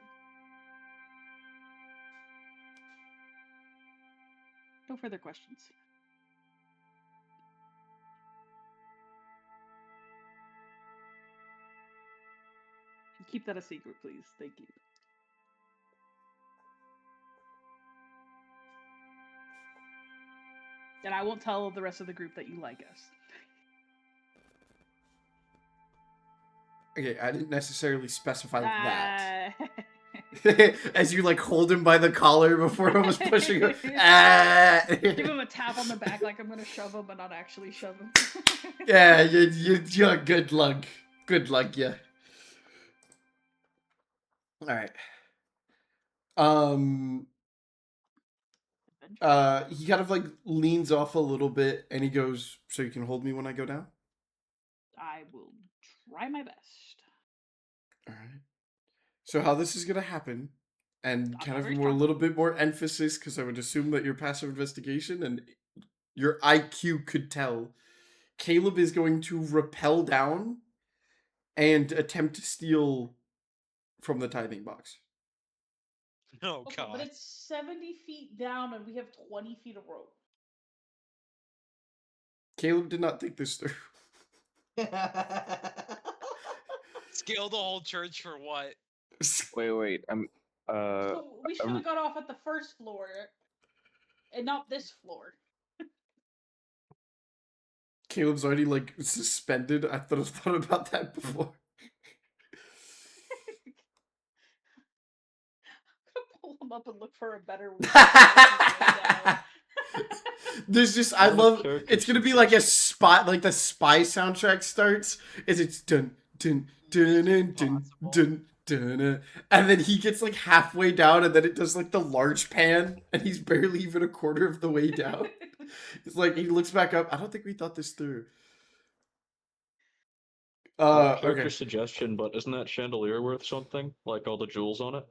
No further questions. keep that a secret, please. Thank you. And I won't tell the rest of the group that you like us. Okay, I didn't necessarily specify that. Ah. As you like hold him by the collar before I was pushing him. Ah. Give him a tap on the back like I'm gonna shove him, but not actually shove him. Yeah, you're good luck. Good luck, yeah. Alright. He kind of like leans off a little bit and he goes, "So you can hold me when I go down?" I will try my best. Alright. So how this is gonna happen, and I'm kind not of very more a strong. little bit more emphasis, because I would assume that your passive investigation and your IQ could tell. Caleb is going to rappel down and attempt to steal from the tithing box. Oh Okay, god. but it's 70 feet down and we have 20 feet of rope. Caleb did not think this through. Scale the whole church for what? Wait. So we should have got off at the first floor and not this floor. Caleb's already like suspended. I thought about that before. I'm gonna pull him up and look for a better way down. There's just I Out of love character it's gonna be like a spot like the Spy soundtrack starts. It's dun dun dun dun dun dun dun, and then he gets like halfway down, and then it does like the large pan, and he's barely even a quarter of the way down. It's like he looks back up. I don't think we thought this through. Character Okay. suggestion, but isn't that chandelier worth something? Like all the jewels on it?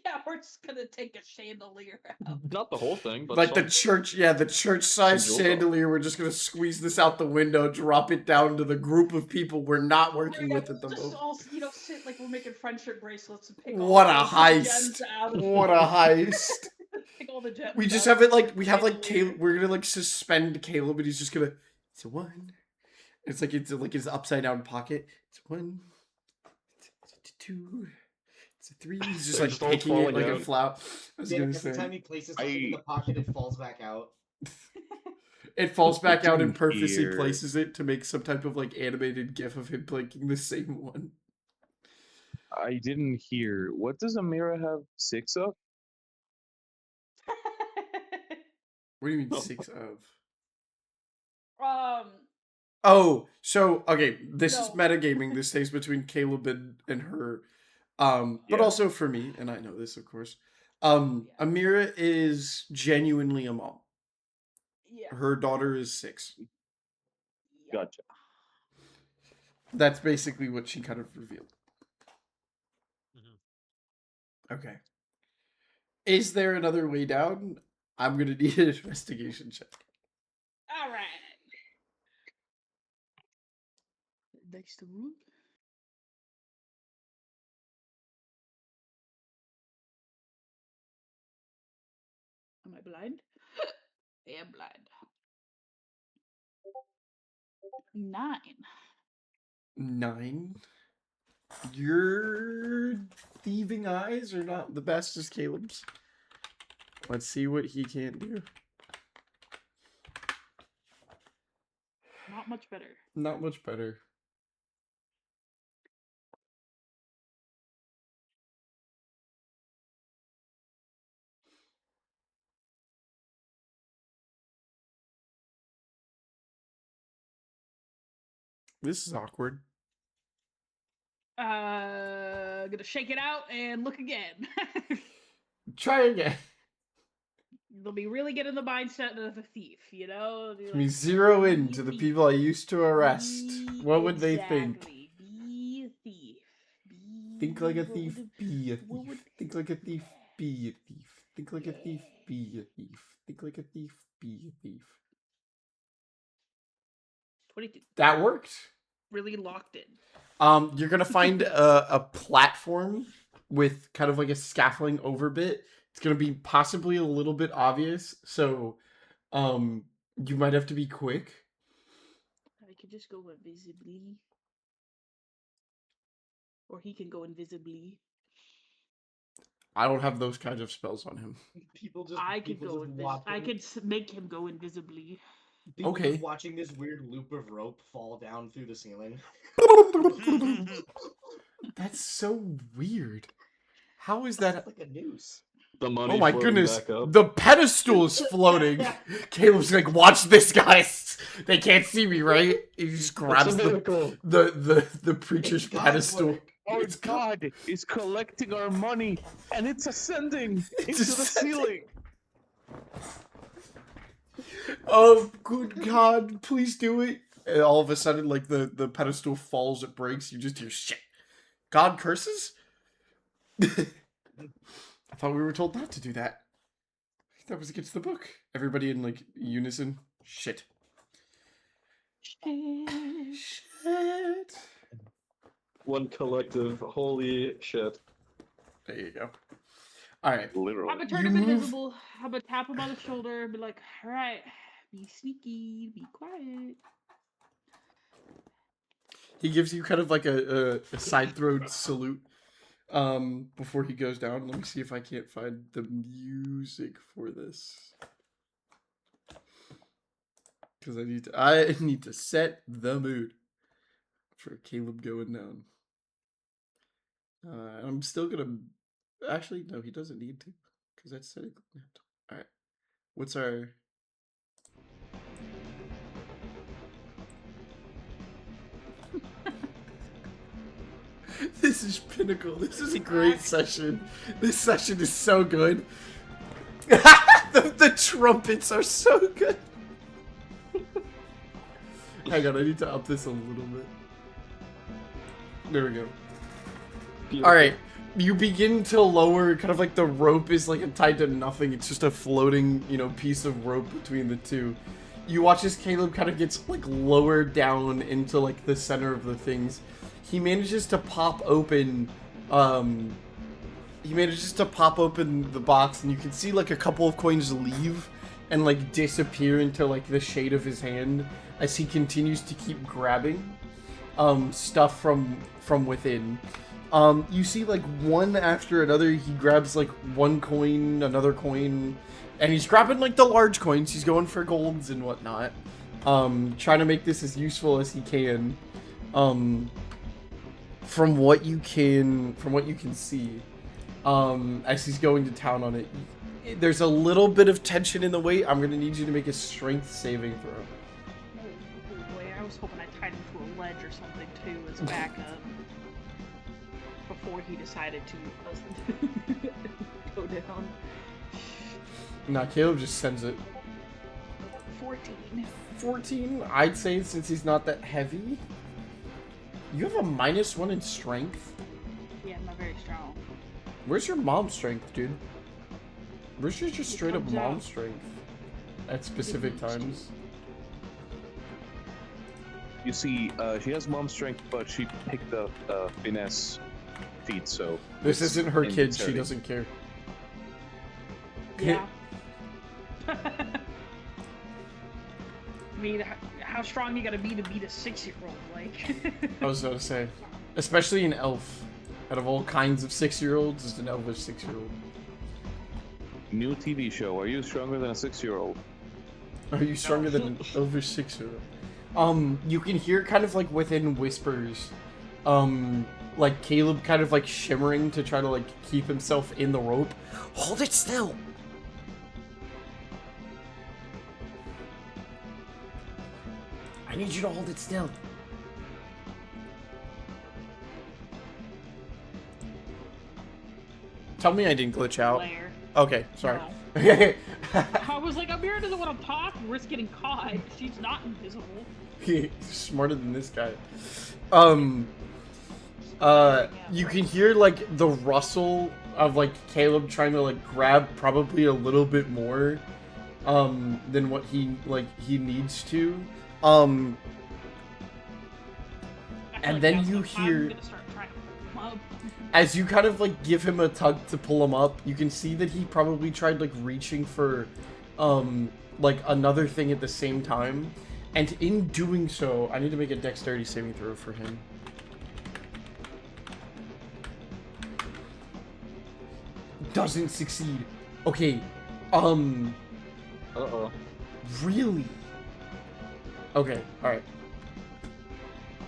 Yeah, we're just gonna take a chandelier out. Not the whole thing, but Like the some. church, yeah, the church-sized Some jewels chandelier. We're just gonna squeeze this out the window, drop it down to the group of people we're not working with at the Just moment. all, sit like we're making friendship bracelets and pick What all a the heist! gems out. What a heist! Pick all the gems We just out have it of like the we have like chandelier. Caleb. We're gonna like suspend Caleb, and he's just gonna. It's a one. It's like his upside down pocket. It's one. It's a two. It's a three. He's just They're like just all picking it falling like a out. flower. I was Yeah, gonna every time say he places something in the pocket, it falls back out. it falls back out and Didn't purposely hear. places it to make some type of like animated gif of him picking the same one. I didn't hear. What does Amira have 6 of? What do you mean 6 of? Um, Oh, so okay, this is No. metagaming. This stays between Caleb and her. But Yeah. also for me, and I know this of course. Yeah. Amira is genuinely a mom. yeah. Her daughter is 6. Gotcha. That's basically what she kind of revealed. Mhm. Okay. Is there another way down? I'm gonna need an investigation check. All right. Next to room. Am I blind? I am blind. 9. 9. Your thieving eyes are not the best as Caleb's. Let's see what he can't do. Not much better. Not much better. This is awkward. Gonna shake it out and look again. Try again. They'll be really get in the mindset of a thief, you know? Be Let me like, zero "Be in a to the thief. people I used to arrest. Be- What would they think? exactly. Be a thief. Think like a What would thief, it- be a what would- thief. Think like a thief, be a thief. Think like a thief, be a thief. Think like a thief, be a thief. 22. That worked. Really locked in. You're gonna find a platform with kind of like a scaffolding over bit. It's gonna be possibly a little bit obvious, so you might have to be quick. I could just go invisibly. Or he can go invisibly. I don't have those kinds of spells on him. People just I could people go just invis. I watching, could make him go invisibly. people Okay. just watching this weird loop of rope fall down through the ceiling. That's so weird. How is It's that? like a noose. The money Oh my floating goodness, back up. the pedestal is floating. Caleb's like, watch this, guys. They can't see me, right? He just It's grabs a miracle. the preacher's It's God's pedestal. work. Our It's God is collecting our money, and it's ascending into the ascending. ceiling. Oh, good God, please do it. And all of a sudden, like, the pedestal falls, it breaks, you just hear shit. God curses? I thought we were told not to do that. That was against the book. Everybody in, like, unison. Shit. Shit. One collective holy shit. There you go. Alright. I'm Literally. gonna turn You him move- invisible. I'm gonna tap him on the shoulder and be like, alright, be sneaky, be quiet. He gives you kind of like a side throat salute before he goes down. Let me see if I can't find the music for this. Because I need to set the mood for Caleb going down. I'm still gonna actually no, he doesn't need to because that's setting. All right, what's our? This is pinnacle. This is a great session. This session is so good. the trumpets are so good. Hang on, I need to up this a little bit. There we go. Beautiful. Alright, you begin to lower, kind of like the rope is like tied to nothing. It's just a floating, you know, piece of rope between the two. You watch as Caleb kind of gets like lowered down into like the center of the things. He manages to pop open, the box, and you can see like a couple of coins leave and like disappear into like the shade of his hand as he continues to keep grabbing stuff from within. You see like one after another, he grabs like one coin, another coin, and he's grabbing like the large coins. He's going for golds and whatnot. Trying to make this as useful as he can. From what you can see, as he's going to town on it, there's a little bit of tension in the weight. I'm gonna need you to make a strength saving throw. Oh boy, I was hoping I tied him to a ledge or something too as backup. Before he decided to go down. Nah, Caleb just sends it. 14. 14, I'd say, since he's not that heavy. You have a -1 in strength? Yeah, I'm not very strong. Where's your mom strength, dude? Where's your just It straight up comes mom out. strength? At specific times? You see, she has mom strength, but she picked up finesse feat, so This it's isn't her kid, she unnecessary. doesn't care. Yeah. I mean, how strong you gotta be to beat a 6-year-old? Like, I was about to say. Especially an elf. Out of all kinds of 6-year-olds, is an elvish 6-year-old. New TV show. Are you stronger than a 6-year-old? Are you stronger than an elvish 6-year-old? You can hear kind of like within whispers, like Caleb kind of like shimmering to try to like keep himself in the rope. Hold it still! I need you to hold it still. Tell me I didn't glitch out. Blair. Okay, sorry. No. I was like, Amira doesn't want to talk, risk getting caught. She's not invisible. He's smarter than this guy. You can hear like the rustle of like Caleb trying to like grab probably a little bit more than what he needs to. I feel And like then that's you the time hear- I'm gonna start trying to pull him up. As you kind of like give him a tug to pull him up, you can see that he probably tried like reaching for like another thing at the same time. And in doing so, I need to make a dexterity saving throw for him. doesn't succeed. Okay, Uh-oh. really? Okay, alright.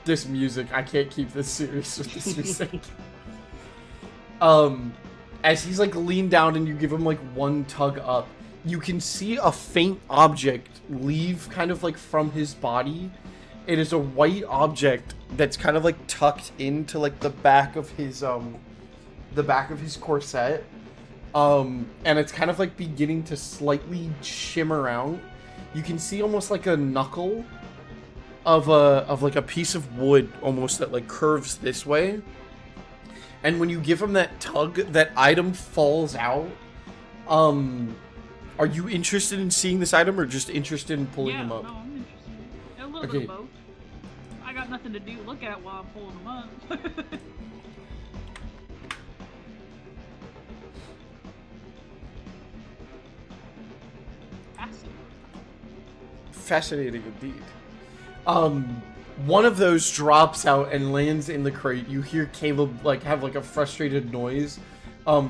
This music, I can't keep this serious with this music. As he's like leaned down and you give him like one tug up, you can see a faint object leave kind of like from his body. It is a white object that's kind of like tucked into like the back of his corset. And it's kind of like beginning to slightly shimmer out. You can see almost like a knuckle of like a piece of wood almost that like curves this way. And when you give him that tug, that item falls out. Are you interested in seeing this item or just interested in pulling him up? No, I'm interested. A little bit Okay. of both. I got nothing to do. Look at while I'm pulling them up. Fascinating indeed. One of those drops out and lands in the crate. You hear Caleb like have like a frustrated noise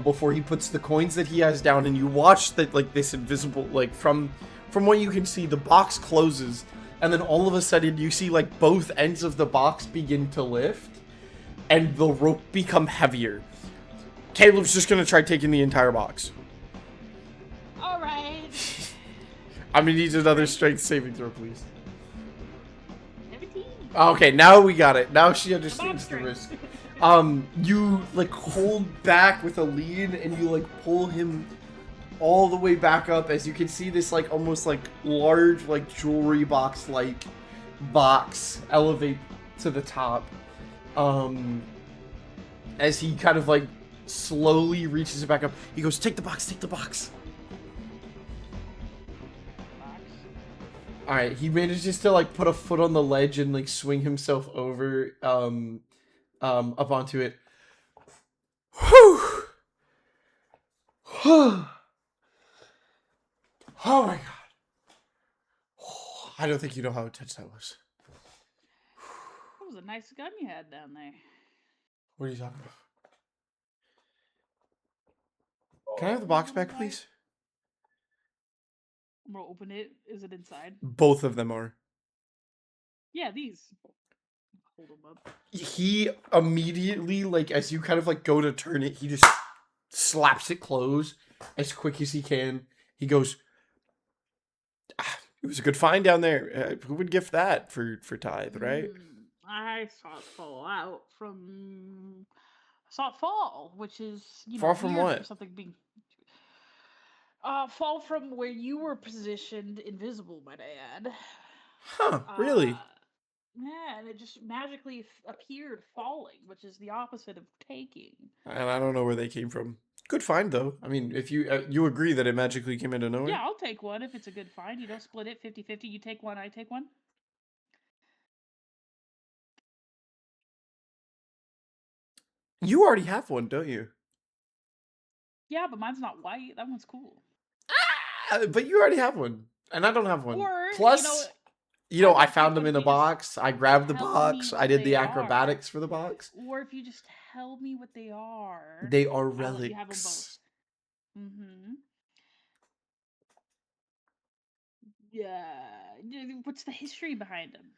before he puts the coins that he has down, and you watch that like this invisible like from what you can see, the box closes, and then all of a sudden you see like both ends of the box begin to lift and the rope become heavier. Caleb's just gonna try taking the entire box. All right. I'm gonna need another strength saving throw, please. 17. Okay, now we got it. Now she understands the Monster. risk. You like hold back with a lead and you like pull him all the way back up as you can see this like almost like large like jewelry box like box elevate to the top. As he kind of like slowly reaches it back up, he goes, "Take the box, take the box." All right, he manages to like put a foot on the ledge and like swing himself over up onto it. Whew. Oh my god. I don't think you know how intense that was. That was a nice gun you had down there. What are you talking about? Can I have the box back, please? I'm gonna open it. Is it inside? Both of them are. Yeah, these. Hold them up. He immediately, like, as you kind of like go to turn it, he just slaps it closed as quick as he can. He goes, "It was a good find down there. Who would gift that for tithe, right?" I saw it fall out from. I saw it fall, which is Fall from weird what? for something being. Fall from where you were positioned, invisible, might I add. Huh? Really? Yeah, and it just magically appeared falling, which is the opposite of taking. And I don't know where they came from. Good find though. I mean, if you agree that it magically came out of nowhere. Yeah, I'll take one if it's a good find. You don't split it 50-50. You take one, I take one. You already have one, don't you? Yeah, but mine's not white. That one's cool. But you already have one, and I don't have one. Or, Plus, I I would found think them if in a you just box. I grabbed the tell me box. I what did the they are. acrobatics for the box. Or if you just tell me what they are. They are I'll let you have them relics. both. Mm-hmm. Yeah. What's the history behind them?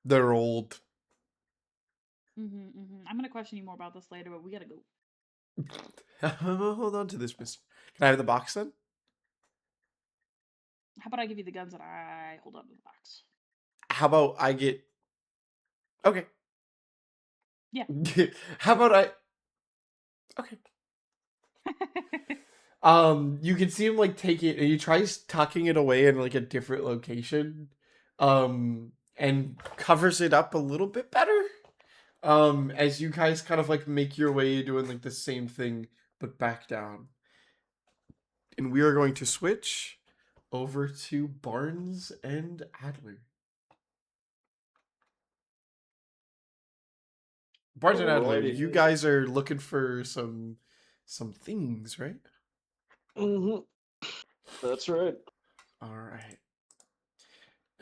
They're old. I'm gonna question you more about this later, but we gotta go. Hold on to this, mister. Can I have the box then? How about I give you the guns and I hold on to the box? How about I get... Okay. Yeah. How about I... Okay. You can see him like take it, and he tries tucking it away in like a different location, and covers it up a little bit better. As you guys kind of like make your way doing like the same thing, but back down. And we are going to switch over to Barnes and Adler. Barnes and Adler, Alrighty. you guys are looking for some things, right? Mm-hmm. That's right. All right.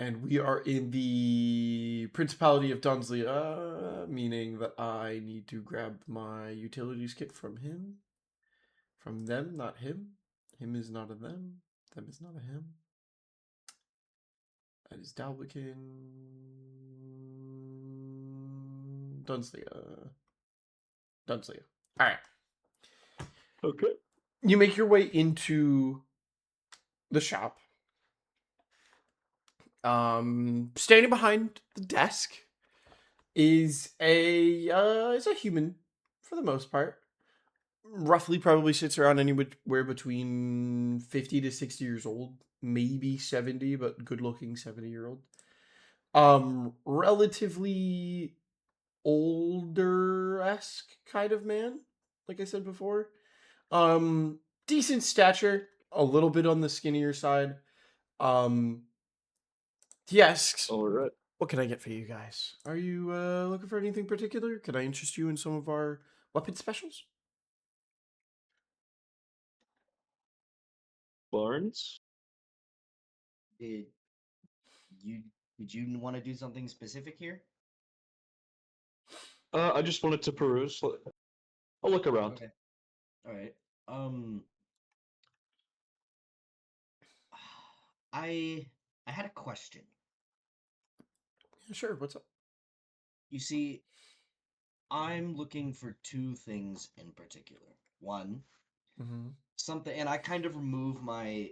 And we are in the Principality of Dunsley, meaning that I need to grab my utilities kit from him. From them, not him. Him is not a them. Them is not a him. That is Dalbekin. Dunsley. Dunsley. Alright. Okay. You make your way into the shop. Standing behind the desk is a human for the most part. Roughly probably sits around anywhere between 50 to 60 years old, maybe 70, but good looking 70-year-old. Relatively older-esque kind of man, like I said before. Decent stature, a little bit on the skinnier side. He asks, All right. what can I get for you guys? Are you looking for anything particular? Can I interest you in some of our weapon specials? Barnes? Did you want to do something specific here? I just wanted to peruse. I'll look around. Okay. All right. I had a question. Yeah, sure. What's up? You see, I'm looking for two things in particular. One, Mm-hmm. something, and I kind of remove my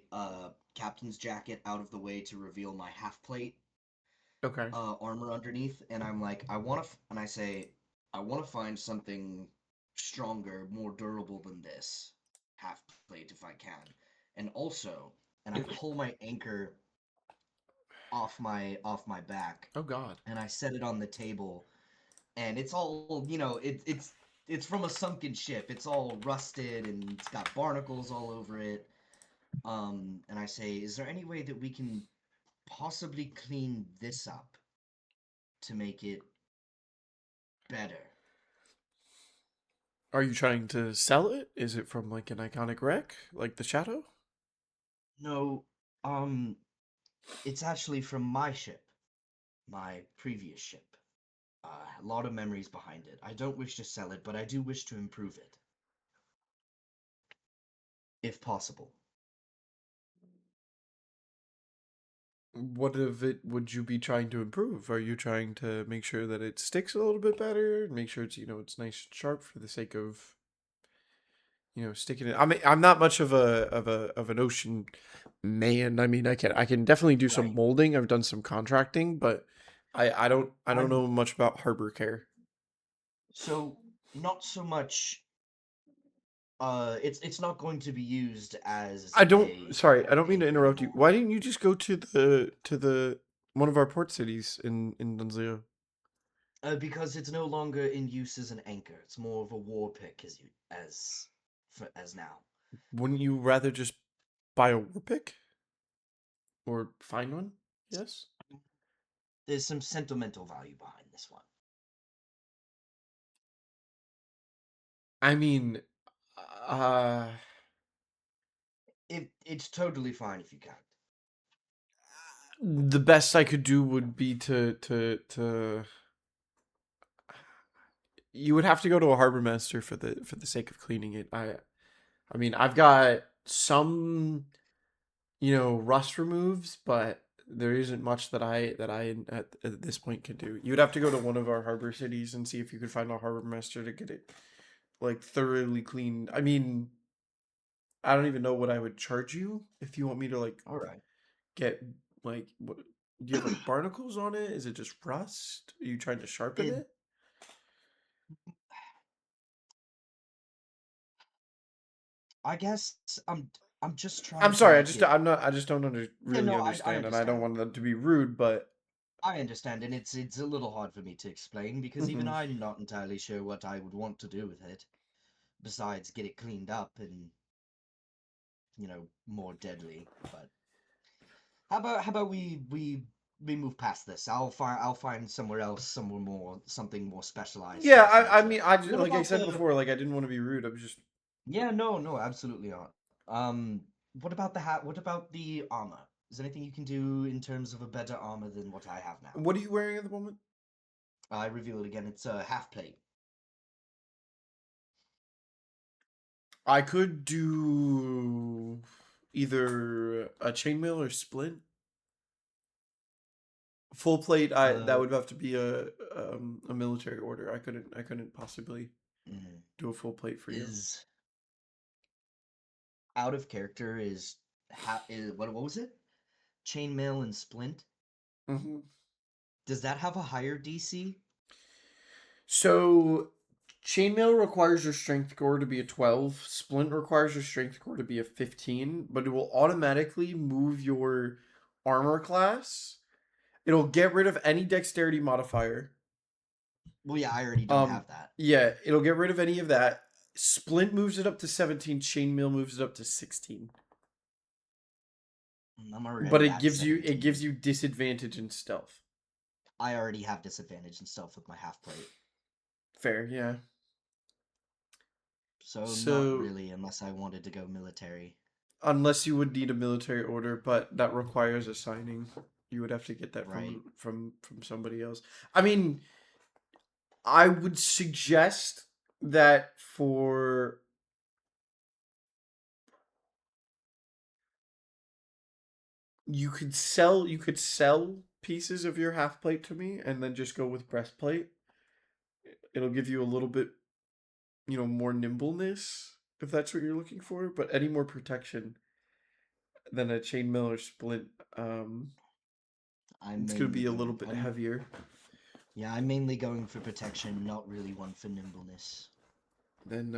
captain's jacket out of the way to reveal my half plate Okay. armor underneath, and I'm like, I want to, and I say, I want to find something stronger, more durable than this half plate if I can, and also, and I pull my anchor off my back, Oh God. and I set it on the table, and it's all, you know, it's from a sunken ship. It's all rusted and it's got barnacles all over it. And I say, is there any way that we can possibly clean this up to make it better? Are you trying to sell it? Is it from like an iconic wreck, like the Shadow? No, it's actually from my ship, my previous ship. A lot of memories behind it. I don't wish to sell it, but I do wish to improve it. If possible. What of it would you be trying to improve? Are you trying to make sure that it sticks a little bit better? Make sure it's, it's nice and sharp for the sake of, sticking it. I mean, I'm not much of an ocean man. I mean, I can definitely do some Right. molding. I've done some contracting, but I don't I'm- know much about harbor care. So, not so much. It's not going to be used as. Sorry, I don't mean to interrupt you. Why didn't you just go to the one of our port cities in Dunzio? Because it's no longer in use as an anchor. It's more of a war pick as now. Wouldn't you rather just buy a war pick? Or find one? Yes? There's some sentimental value behind this one. I mean, It's totally fine if you can't. the best I could do would be to you would have to go to a harbor master for the sake of cleaning it. I mean, I've got some rust removes, but there isn't much that I at this point can do. You'd have to go to one of our harbor cities and see if you could find a harbor master to get it like thoroughly cleaned. I mean, I don't even know what I would charge you if you want me to like All right. get like what do you have like barnacles on it? Is it just rust? Are you trying to sharpen it? I guess I'm just trying. I'm sorry, to make it- I just don't really no, I understand, and I don't understand. want that to be rude, but I understand, and it's a little hard for me to explain because even Mhm. I'm not entirely sure what I would want to do with it, besides get it cleaned up and more deadly. But how about we move past this? I'll find somewhere else, something more specialized. yeah, in I nature. mean, I just, What like I about said the- before, like I didn't want to be rude. I was just Yeah, no, absolutely not. What about the hat? What about the armor? Is there anything you can do in terms of a better armor than what I have now? What are you wearing at the moment? I reveal it again. It's a half plate. I could do either a chainmail or splint. Full plate, that would have to be a military order. I couldn't possibly Mm, do a full plate for you. is out of character is what was it? Chainmail and splint. hmm Does that have a higher DC? So, chainmail requires your strength score to be a 12. Splint requires your strength score to be a 15, but it will automatically move your armor class. It'll get rid of any dexterity modifier. Well, yeah, I already don't have that. Yeah, it'll get rid of any of that. Splint moves it up to 17. Chainmail moves it up to 16. I'm already But it at gives you 17. disadvantage in stealth. I already have disadvantage and stuff with my half plate. Fair, yeah. So So- not really, unless I wanted to go military. Unless you would need a military order, but that requires a signing. You would have to get that Right. from somebody else. I mean, I would suggest that for you could sell pieces of your half plate to me and then just go with breastplate. It'll give you a little bit, more nimbleness if that's what you're looking for, but any more protection than a chainmail or splint, it's gonna be a little bit heavier. Yeah, I'm mainly going for protection, not really one for nimbleness. Then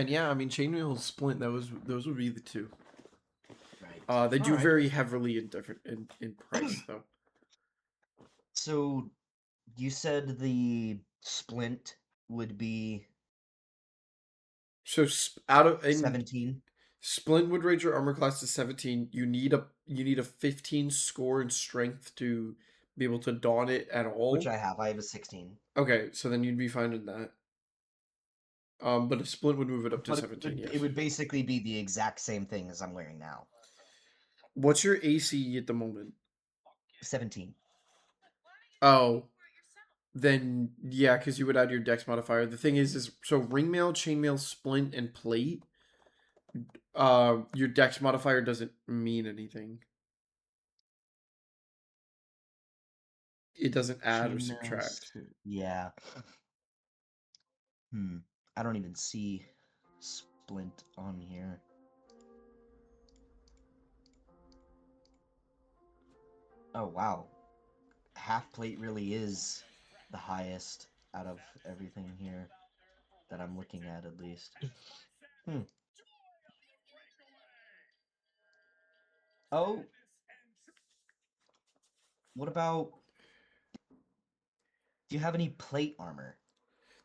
yeah, I mean chainmail and splint, those would be the two. Right. They do Alright. very heavily in different in price though. So, you said the splint would be So out of 17. splint would raise your armor class to 17. You need a 15 score in strength to be able to don it at all. Which I have. I have a 16. Okay, so then you'd be fine in that. But a splint would move it up to But 17. Yes. it would basically be the exact same thing as I'm wearing now. What's your AC at the moment? 17. Oh, then yeah, because you would add your dex modifier. The thing is so ringmail, chainmail, splint, and plate. Your dex modifier doesn't mean anything. It doesn't add or Chainmail, subtract. Yeah. I don't even see splint on here. Oh wow. Half plate really is the highest out of everything here that I'm looking at least. Oh. What about, do you have any plate armor?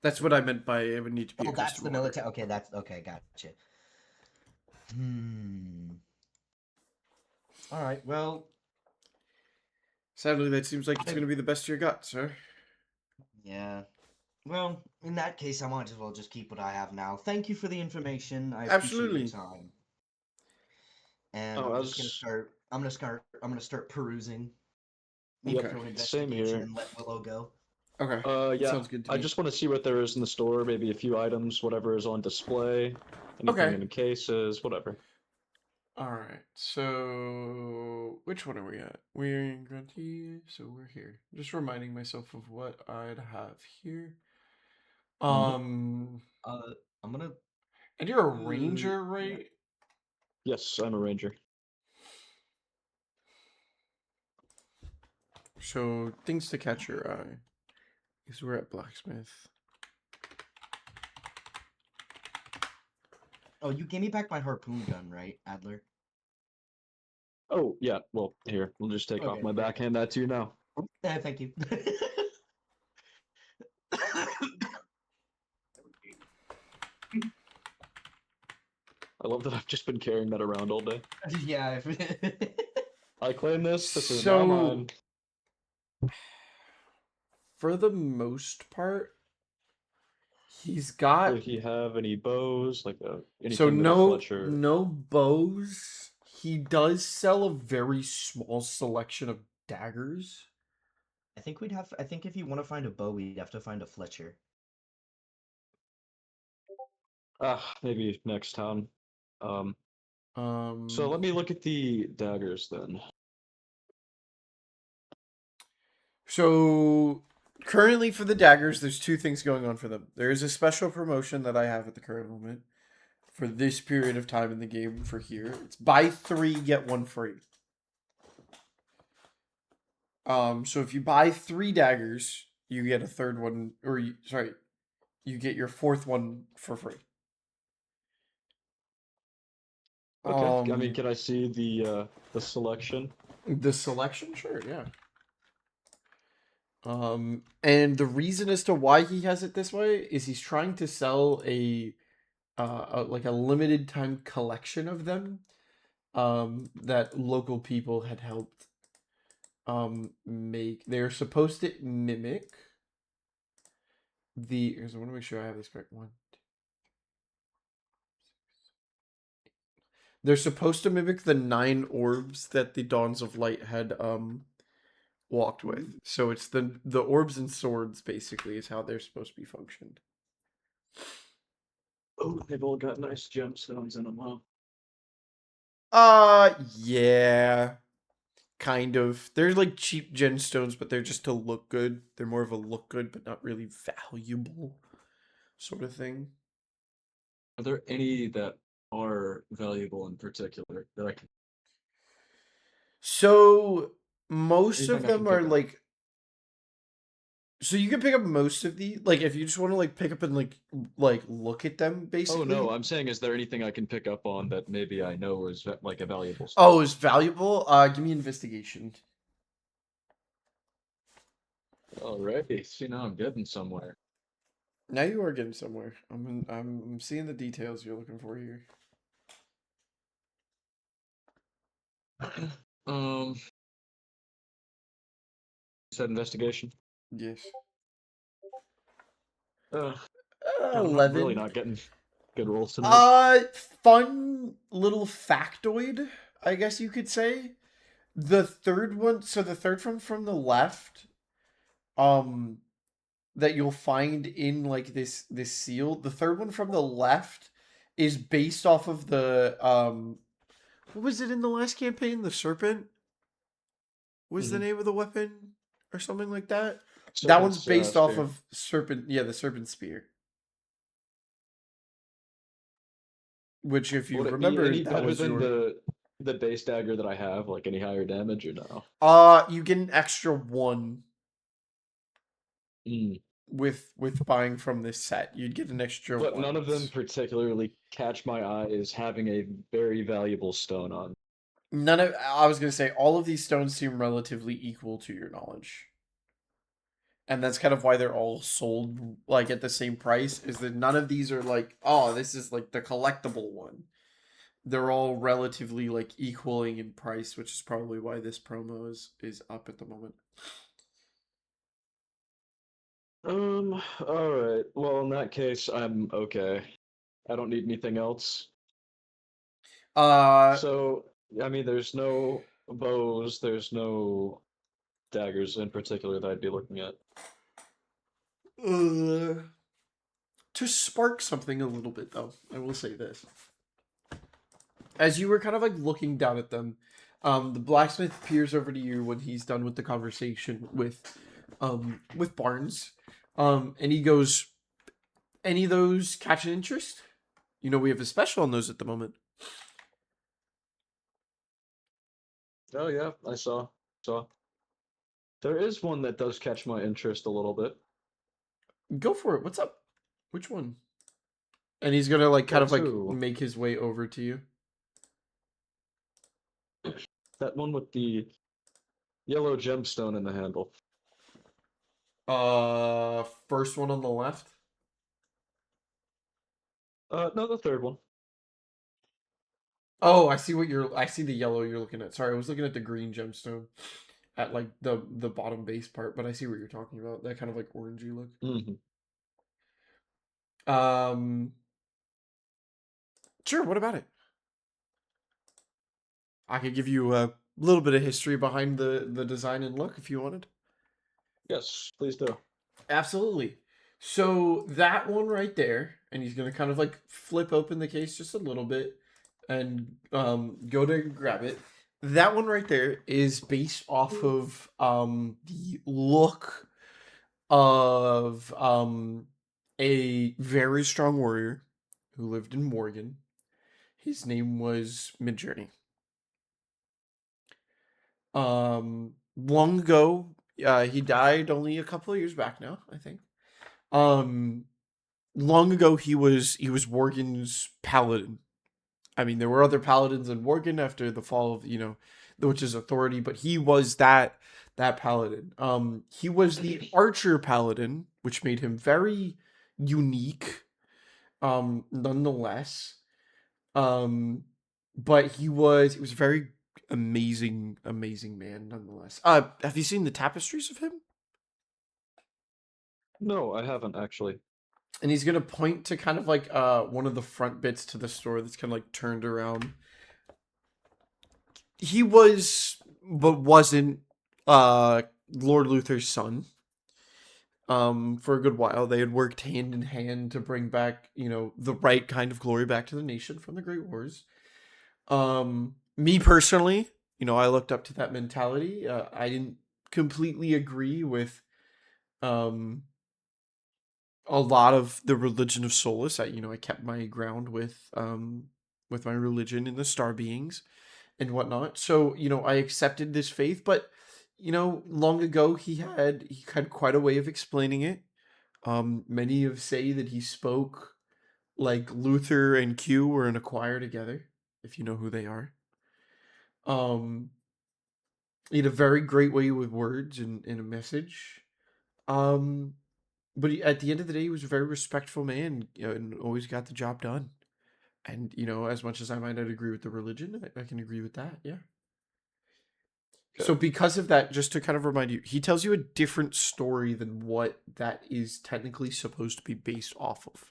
That's what I meant by it would need to be. Oh, a that's custom the order. military. Okay, that's okay. Gotcha. All right. Well, Sadly, that seems like it's going to be the best you got, sir. yeah. Well, in that case, I might as well just keep what I have now. Thank you for the information. I Absolutely. appreciate your time. And Oh, I'm just gonna start. I'm gonna start perusing. Maybe Okay. throw an Same investigation here. and let Willow go. Okay. Yeah. Sounds good to I me. just want to see what there is in the store. Maybe a few items, whatever is on display, anything Okay. in the cases, whatever. All right. So, which one are we at? We're in Grunty, so we're here. Just reminding myself of what I'd have here. I'm gonna. And you're a ranger, right? Yes, I'm a ranger. So, things to catch your eye. Because we're at blacksmith. Oh, you gave me back my harpoon gun, right, Adler? Oh, yeah. Well, here, we'll just take off Okay. my back, hand that to you now. Thank you. I love that I've just been carrying that around all day. Yeah. I claim this. This is So- now mine. For the most part, he's got Did he have any bows? Like anything so with a no Fletcher? no bows. He does sell a very small selection of daggers. I think we'd have. I think if you want to find a bow, we'd have to find a Fletcher. Maybe next time. So Um, let me look at the daggers then. So currently for the daggers, there's two things going on for them. There is a special promotion that I have at the current moment for this period of time in the game for here. It's buy 3, get 1 free. So if you buy 3 daggers, you get a third one, or you get your fourth one for free. Okay. I mean, can I see the selection? The selection, sure, yeah. And the reason as to why he has it this way is he's trying to sell like a limited time collection of them, that local people had helped, make. They're supposed to mimic the. I want to make sure I have this correct one. They're supposed to mimic the 9 orbs that the Dawns of Light had walked with. So it's the orbs and swords basically is how they're supposed to be functioned. Oh, they've all got nice gemstones in them, huh? Yeah. Kind of. They're like cheap gemstones, but they're just to look good. They're more of a look good, but not really valuable sort of thing. Are there any that are valuable in particular that I can? So most of Anything I can them are pick up? like. So you can pick up most of the like if you just want to like pick up and like look at them basically. Oh no, I'm saying, is there anything I can pick up on that maybe I know is like a valuable? Oh, it's valuable. Give me investigation. Alrighty. See, now I'm getting somewhere. Now you are getting somewhere. I'm seeing the details you're looking for here. You said investigation. Yes. I'm 11. really not getting good rolls tonight. Fun little factoid, I guess you could say. The third one, so the third one from the left, that you'll find in like this seal. The third one from the left is based off of the what was it in the last campaign? The serpent was the name of the weapon or something like that. That one's based off of serpent. Yeah, the serpent spear. Which, if you Would it remember, be any that better was than your. the base dagger that I have? Like any higher damage or no? You get an extra 1 Mm. with buying from this set. You'd get an extra But 1. none of them particularly catch my eye as having a very valuable stone on. None of. I was gonna say all of these stones seem relatively equal to your knowledge, and that's kind of why they're all sold like at the same price. Is that none of these are like, oh, this is like the collectible one. They're all relatively like equaling in price, which is probably why this promo is up at the moment. All right. Well, in that case, I'm okay. I don't need anything else. So, I mean, there's no bows, there's no daggers in particular that I'd be looking at. To spark something a little bit, though, I will say this. As you were kind of like looking down at them, the blacksmith peers over to you when he's done with the conversation with Barnes, and he goes, "Any of those catch an interest? You know, we have a special on those at the moment." Oh yeah, I saw. There is one that does catch my interest a little bit. Go for it. What's up? Which one? And he's gonna like kind of like make his way over to you. That one with the yellow gemstone in the handle. First one on the left. No, the third one. Oh, I see I see the yellow you're looking at. Sorry, I was looking at the green gemstone at like the bottom base part, but I see what you're talking about. That kind of like orangey look. Sure, what about it? I could give you a little bit of history behind the design and look if you wanted. Yes, please do. Absolutely. So that one right there, and he's gonna kind of like flip open the case just a little bit and go to grab it. That one right there is based off of the look of a very strong warrior who lived in Morgan. His name was Midjourney. Long ago, he died only a couple of years back now, I think. Um, long ago he was Worgen's paladin. I mean, there were other paladins in Worgen after the fall of the Witch's authority, but he was that paladin. He was the archer paladin, which made him very unique. Nonetheless, but he was a very amazing man nonetheless. Have you seen the tapestries of him? No, I haven't actually. And he's gonna point to kind of like one of the front bits to the store that's kind of like turned around. He was, but wasn't, Lord Luther's son. For a good while, they had worked hand in hand to bring back, the right kind of glory back to the nation from the Great Wars. Me personally, I looked up to that mentality. I didn't completely agree with, a lot of the religion of Solus. I kept my ground with my religion in the star beings and whatnot. So, I accepted this faith, but long ago he had quite a way of explaining it. Many have say that he spoke like Luther and Q were in a choir together, if you know who they are. Um, he had a very great way with words and a message. Um, but at the end of the day, he was a very respectful man, and always got the job done. And as much as I might not agree with the religion, I can agree with that. Yeah. So because of that, just to kind of remind you, he tells you a different story than what that is technically supposed to be based off of.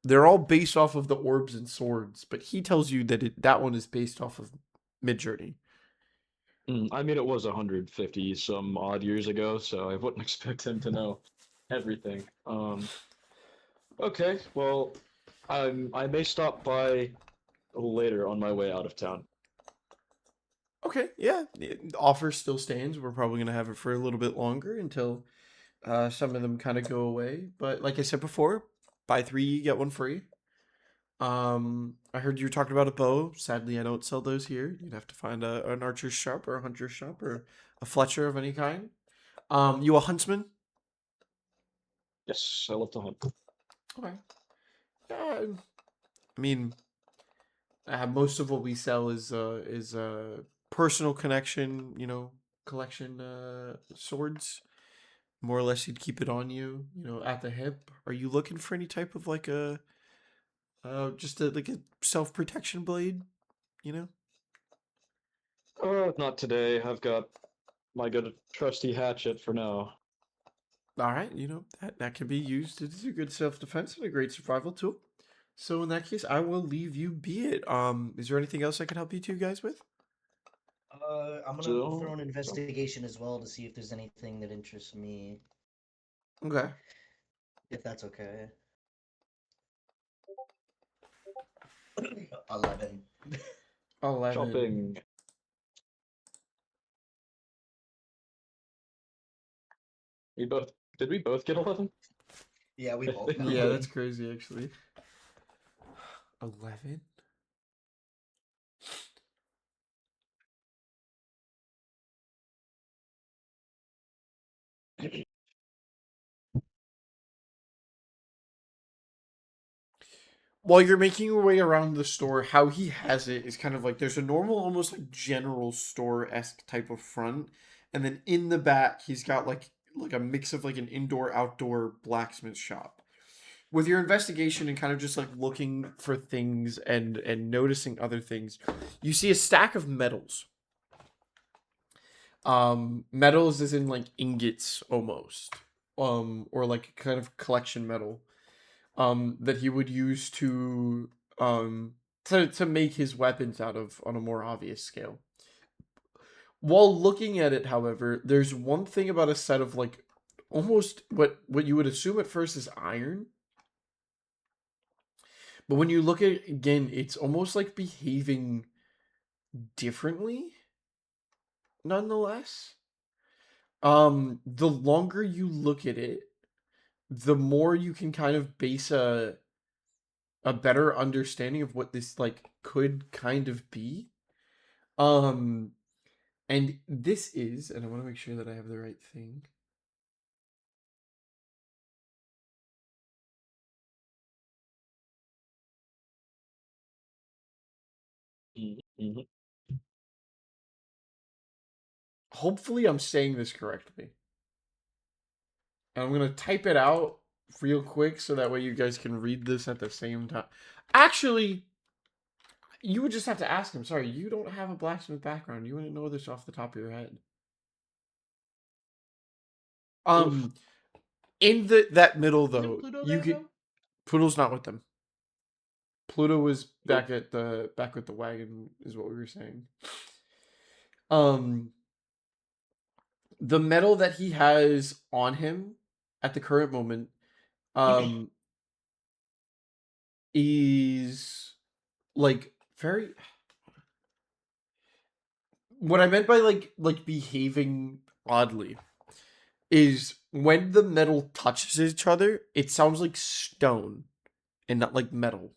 They're all based off of the orbs and swords, but he tells you that that one is based off of Midjourney. I mean, it was 150 some odd years ago, so I wouldn't expect him to know everything. Okay, well, I may stop by a little later on my way out of town. Okay, yeah, the offer still stands. We're probably gonna have it for a little bit longer until some of them kind of go away. But like I said before, buy 3 get 1 free. I heard you were talking about a bow. Sadly, I don't sell those here. You'd have to find an archer's shop or a hunter's shop or a fletcher of any kind. You a huntsman? Yes, I love to hunt. Okay. Yeah, I mean, most of what we sell is personal connection, collection swords. More or less, you'd keep it on you, at the hip. Are you looking for any type of like a just a self protection blade? Not today. I've got my good trusty hatchet for now. All right, that can be used. It's a good self defense and a great survival tool. So in that case, I will leave you be it. Is there anything else I can help you two guys with? I'm gonna So- throw an investigation as well to see if there's anything that interests me, Okay. if that's okay. 11. 11. Shopping. Did we both get 11? Yeah, we both got Yeah, 11. that's crazy actually. 11? While you're making your way around the store, how he has it is kind of like there's a normal, almost like general store-esque type of front, and then in the back he's got like a mix of like an indoor outdoor blacksmith shop. With your investigation and kind of just like looking for things and noticing other things, you see a stack of metals. Metals is in like ingots almost, or like kind of collection metal, that he would use to to make his weapons out of on a more obvious scale. While looking at it, however, there's one thing about a set of like almost what you would assume at first is iron. But when you look at it again, it's almost like behaving differently nonetheless. The longer you look at it, the more you can kind of base a better understanding of what this like could kind of be. And this is, and I want to make sure that I have the right thing. Mhm. Hopefully I'm saying this correctly. And I'm going to type it out real quick so that way you guys can read this at the same time. Actually, you would just have to ask him. Sorry, you don't have a blacksmith background. You wouldn't know this off the top of your head. In that middle though, Pluto you there, could though? Pluto's not with them. Pluto was back with the wagon, is what we were saying. The metal that he has on him at the current moment, is like very. What I meant by like behaving oddly is when the metal touches each other, it sounds like stone and not like metal.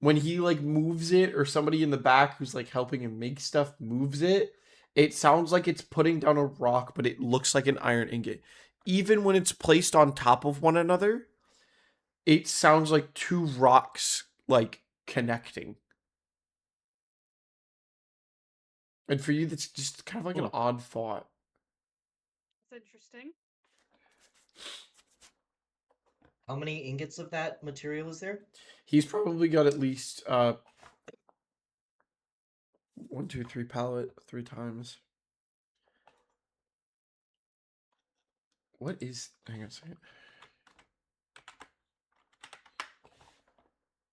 When he like moves it, or somebody in the back who's like helping him make stuff moves it, it sounds like it's putting down a rock, but it looks like an iron ingot. Even when it's placed on top of one another, it sounds like two rocks like connecting. And for you, that's just kind of like an odd thought. That's interesting. How many ingots of that material is there? He's probably got at least 1, 2, 3 pallet 3 times. What is? Hang on a second.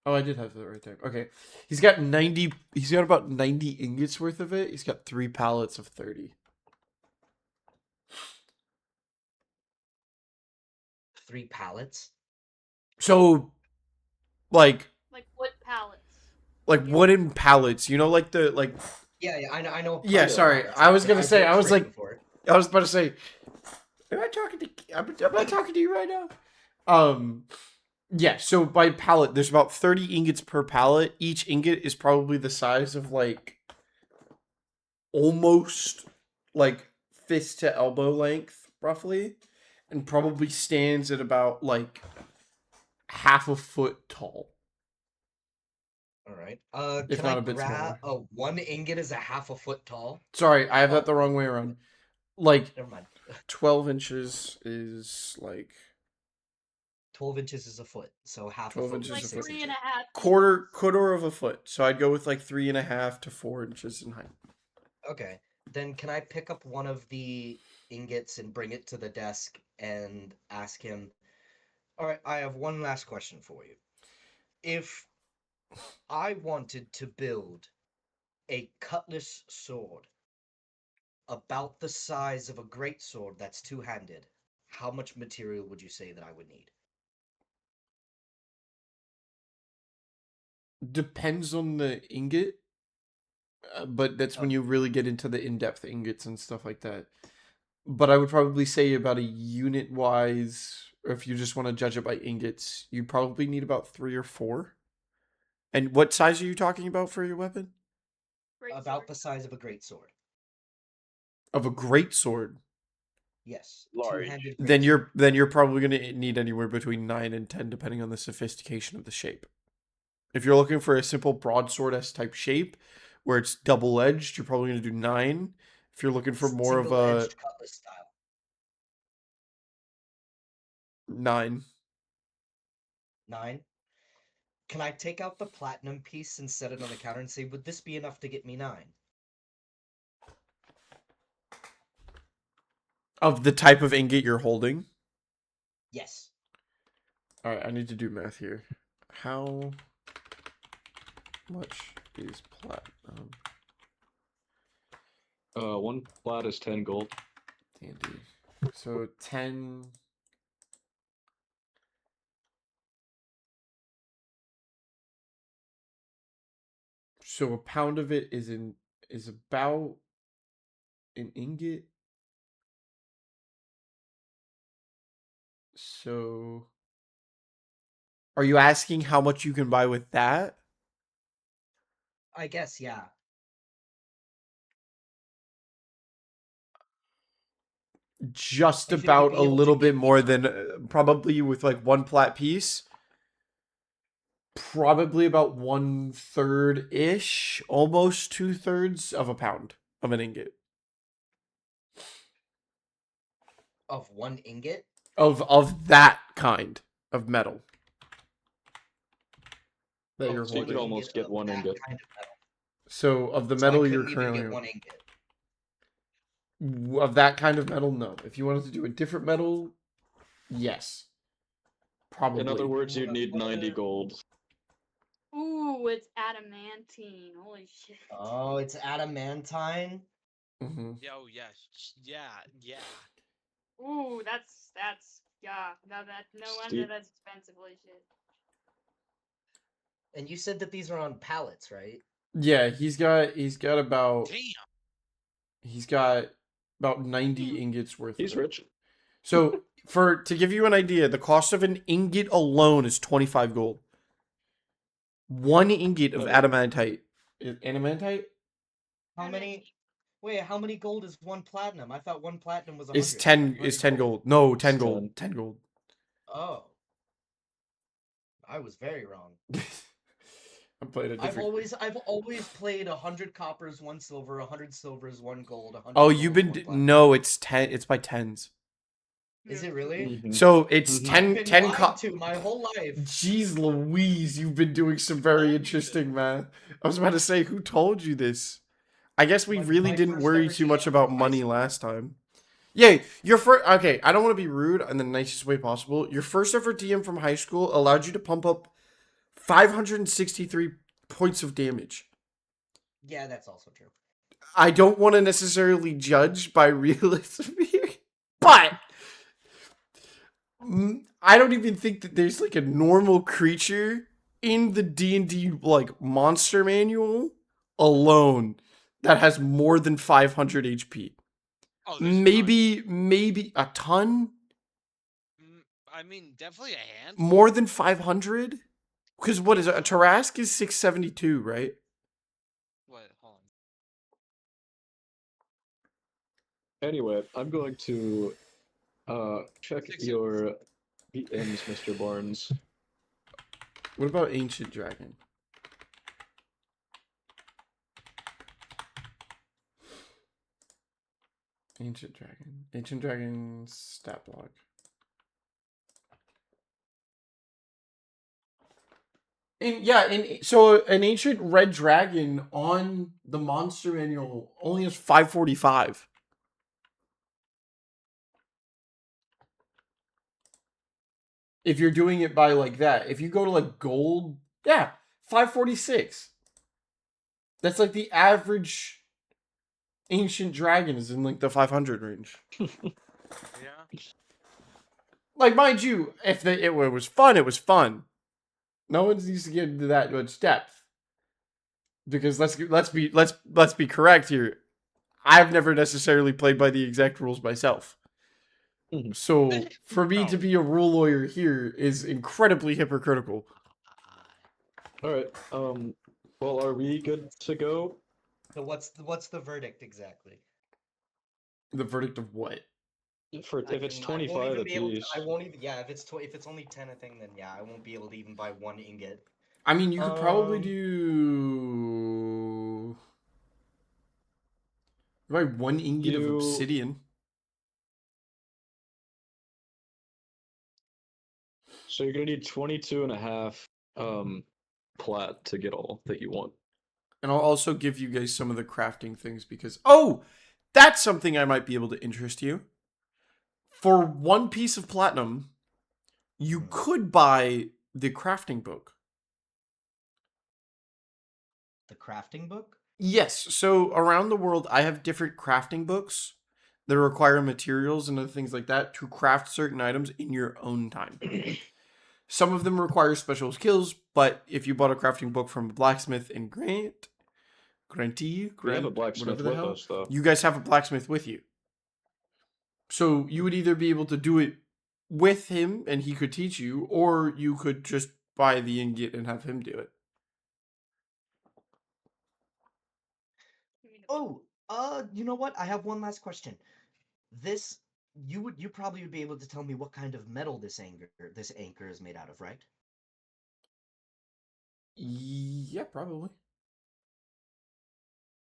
Oh, I did have that right there. Okay, he's got 90. He's got about 90 ingots worth of it. He's got 3 pallets of 30. 3 pallets? So, like wood pallets. wooden pallets. You know, like the like. Yeah, I know. Yeah, sorry. pallets. I was gonna say. I was worked like. before. I was about to say. Am I talking to? Am I talking to you right now? Yeah. So by pallet, there's about 30 ingots per pallet. Each ingot is probably the size of like. Almost like fist to elbow length, roughly, and probably stands at about like half a foot tall. All right. If Can not I a bit grab 1 ingot is a half a foot tall? Sorry, I have that the wrong way around. Like Never mind. 12 inches is like 12 inches is a foot, so half a 12 foot. inches would Like be is a foot. 6 3.5. inches. quarter of a foot. So I'd go with like 3.5 to 4 inches in height. Okay. Then can I pick up one of the ingots and bring it to the desk and ask him? All right, I have one last question for you. If I wanted to build a cutlass sword about the size of a great sword that's two-handed, how much material would you say that I would need? Depends on the ingot, but that's when you really get into the in-depth ingots and stuff like that. But I would probably say about a unit wise, or if you just want to judge it by ingots, you probably need about 3 or 4. And what size are you talking about for your weapon? About the size of a great sword. Of a great sword. Yes. Large. Two-handed Then greatsword. you're probably going to need anywhere between 9 and 10 depending on the sophistication of the shape. If you're looking for a simple broadsword-esque type shape where it's double-edged, you're probably going to do 9. If you're looking for more of a Single-edged cutlass style. 9. 9. Can I take out the platinum piece and set it on the counter and say, would this be enough to get me 9? Of the type of ingot you're holding? Yes. Alright, I need to do math here. How much is platinum? 1 plat is 10 gold. Dandy. So 10. So a pound of it is about an ingot. So are you asking how much you can buy with that? I guess, yeah. Just If it would about be a able to little bit give me more the- than probably with like 1 plat piece. Probably about 1/3 ish, almost 2/3 of a pound of an ingot Of 1 ingot? of that kind of metal that you're Of So you 1 could holding. almost ingot get of 1 that ingot. kind of metal. So of the So I metal you're couldn't even currently get 1 ingot. of that kind of metal, no. If you wanted to do a different metal, yes, probably. In other words, you'd What- need what 90 are- gold. Ooh, it's adamantine. Holy shit. Oh, it's adamantine? Mhm. Yo, yeah, yeah. Ooh, that's yeah. No, no wonder Steve- that's expensive. Holy shit. And you said that these are on pallets, right? Yeah, he's got about Damn. he's got about 90 ingots worth. He's of it. rich. So to give you an idea, the cost of an ingot alone is 25 gold. 1 ingot of Okay. adamantite. Adamantite How many? Wait, how many gold is 1 platinum? I thought 1 platinum was 100. is 10 gold. No, 10 gold. 10 gold. Oh. I was very wrong. I'm playing a I've different. always played 100 coppers, 1 silver, 100 silvers, 1 gold, 100 Oh, gold, you've 1 been platinum. no, it's 10. It's by tens. Is it really? Mhm. So it's Mhm. 10 I've been 10 lied to my whole life. Jeez Louise, you've been doing some very interesting math. I was about to say, who told you this? I guess we My- really my didn't first worry ever too much DM about from high money school. last time. Yeah, your first. Okay, I don't want to be rude in the nicest way possible. Your first ever DM from high school allowed you to pump up 563 points of damage. Yeah, that's also true. I don't want to necessarily judge by realism here, but I don't even think that there's like a normal creature in the D&D like monster manual alone that has more than 500 HP. Oh, there's Maybe a ton, I mean, definitely a handful. more than 500. Because what is it? A Tarask is 672, right? What? Hold on. Anyway, I'm going to check 6 your BMs, Mr. Barnes. What about Ancient Dragon? Ancient Dragon stat block. So an ancient red dragon on the monster manual only has 545. If you're doing it by like that, if you go to like gold, yeah, 546. That's like the average ancient dragon is in like the 500 range. Yeah. Like, mind you, if it was fun, it was fun. No one needs to get into that much depth. Because let's be correct here. I've never necessarily played by the exact rules myself. Mhm. So for me No. to be a rule lawyer here is incredibly hypocritical. Alright, well, are we good to go? So what's the verdict exactly? The verdict of what? If it's I won't 25 even be able to, apiece. I won't even. Yeah, if it's only 10 a thing, then yeah, I won't be able to even buy 1 ingot. I mean, you could probably Um, do like 1 ingot of You- obsidian. So you're gonna need 22 and a half plat to get all that you want. And I'll also give you guys some of the crafting things because that's something I might be able to interest you. For 1 piece of platinum, you could buy the crafting book. the crafting book? Yes. So around the world, I have different crafting books that require materials and other things like that to craft certain items in your own time. Some of them require special skills, but if you bought a crafting book from a blacksmith in Grantee, We have a Grant, blacksmith whatever the with hell, us, though. you guys have a blacksmith with you. So you would either be able to do it with him and he could teach you, or you could just buy the ingot and have him do it. Oh, you know what? I have one last question. This you probably would be able to tell me what kind of metal this anchor is made out of, right? Yeah, probably.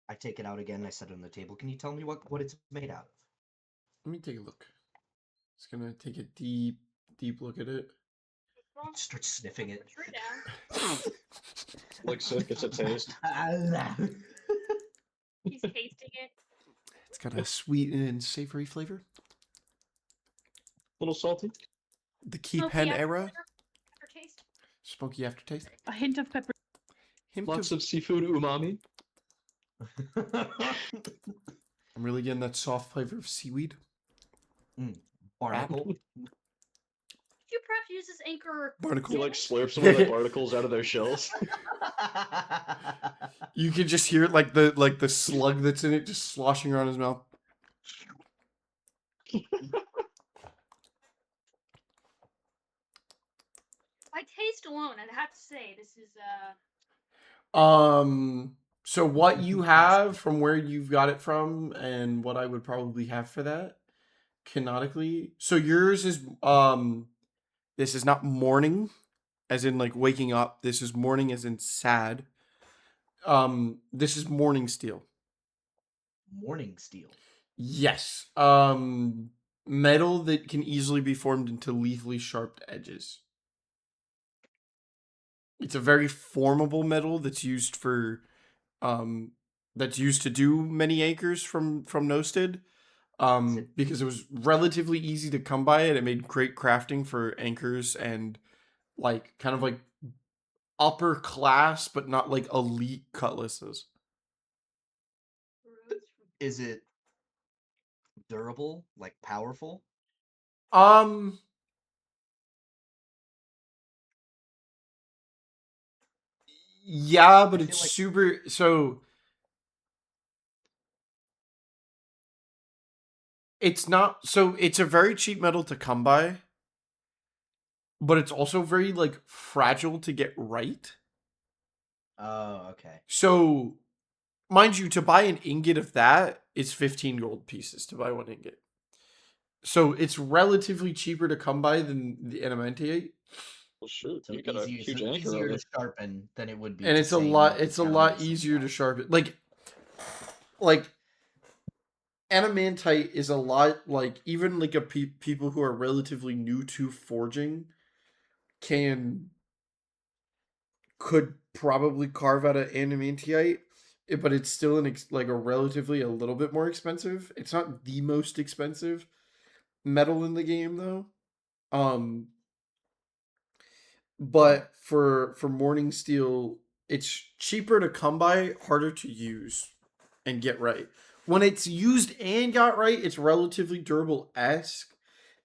I take it out again and I set it on the table. Can you tell me what it's made out of? Let me take a look. Just gonna take a deep look at it. Start sniffing it. Tree down. Like, so it gets a taste. He's tasting it. It's got a sweet and savory flavor. Little salty. The key Smoky pen after era. flavor, aftertaste. Smoky aftertaste. A hint of pepper. Hint Lots of, of seafood umami. I'm really getting that soft flavor of seaweed. Barnacle. Did you perhaps use this anchor? Barnacle. He like slurps one of the barnacles out of their shells. You can just hear it like the slug that's in it just sloshing around his mouth. By taste alone, I'd have to say this is So what you have from where you've got it from and what I would probably have for that canonically. So yours is this is not morning as in like waking up. This is morning as in sad. This is morning steel. Morning steel. Yes. Metal that can easily be formed into lethally sharp edges. It's a very formable metal that's used for that's used to do many anchors from Nosted. Because it was relatively easy to come by and it made great crafting for anchors and like kind of like upper class but not like elite cutlasses. Is it durable, like powerful? Yeah, but I it's feel like- super so it's not so it's a very cheap metal to come by, but it's also very like fragile to get right. Oh, okay. So mind you, to buy an ingot of that is 15 gold pieces to buy one ingot. So it's relatively cheaper to come by than the adamantiate. Well, shoot, So you got a easier, huge so anchor easier of to it. sharpen than it would be. And to it's a say lot make it's a down lot with easier to some sharpen. Like adamantite is a lot like even like people who are relatively new to forging could probably carve out an adamantite, but it's still like a relatively a little bit more expensive. It's not the most expensive metal in the game though. But for morning steel, it's cheaper to come by, harder to use and get right. When it's used and got right, it's relatively durable-esque.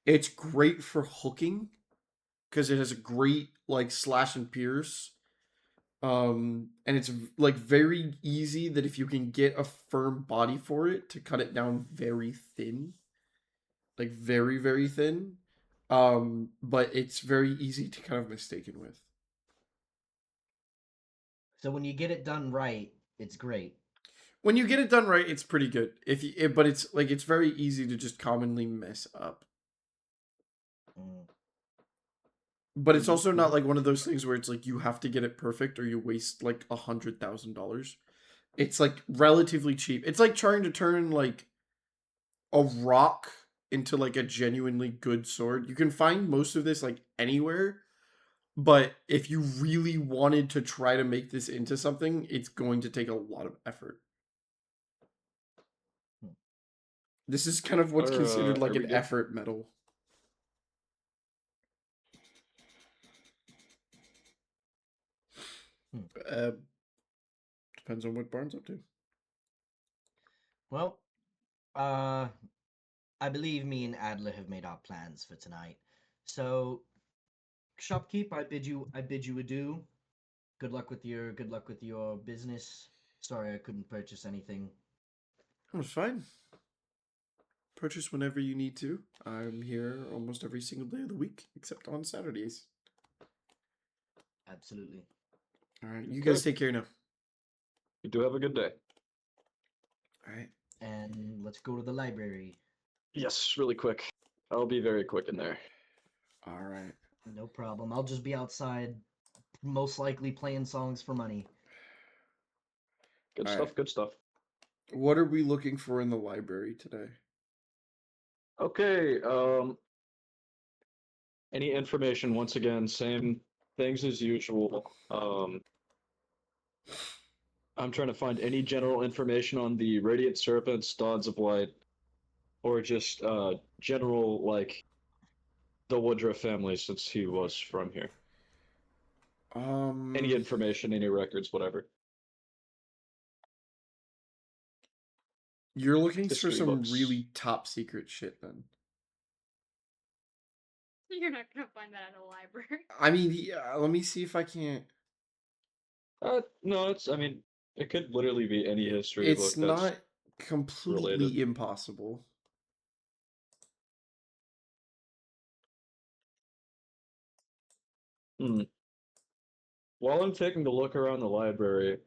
It's great for hooking because it has a great like slash and pierce. And it's like very easy that if you can get a firm body for it to cut it down very thin. Like very, very thin. But it's very easy to kind of mistaken with. So when you get it done right, it's great. When you get it done right, it's pretty good. But it's like it's very easy to just commonly mess up. But it's also not like one of those things where it's like you have to get it perfect or you waste like $100,000. It's like relatively cheap. It's like trying to turn like a rock into like a genuinely good sword. You can find most of this like anywhere, but if you really wanted to try to make this into something, it's going to take a lot of effort. This is kind of what's considered like an effort metal. Depends on what Barnes up to. Well, I believe me and Adler have made our plans for tonight. So, shopkeep, I bid you adieu. Good luck with your business. Sorry I couldn't purchase anything. Oh, it's fine. Purchase whenever you need to. I'm here almost every single day of the week, except on Saturdays. Absolutely. All right, you guys take care now. You do have a good day. All right. And let's go to the library. Yes, really quick. I'll be very quick in there. All right. No problem. I'll just be outside, most likely playing songs for money. Good All stuff, right. good stuff. What are we looking for in the library today? Okay, any information, once again, same things as usual. I'm trying to find any general information on the Radiant Serpents, Dawns of Light, or just general, like, the Woodruff family, since he was from here. Any information, any records, whatever. You're looking for History some books. really top secret shit then. You're not gonna find that at a library. I mean, yeah, let me see if I can't. No, I mean, it could literally be any history It's book that's not completely related. impossible. While I'm taking a look around the library,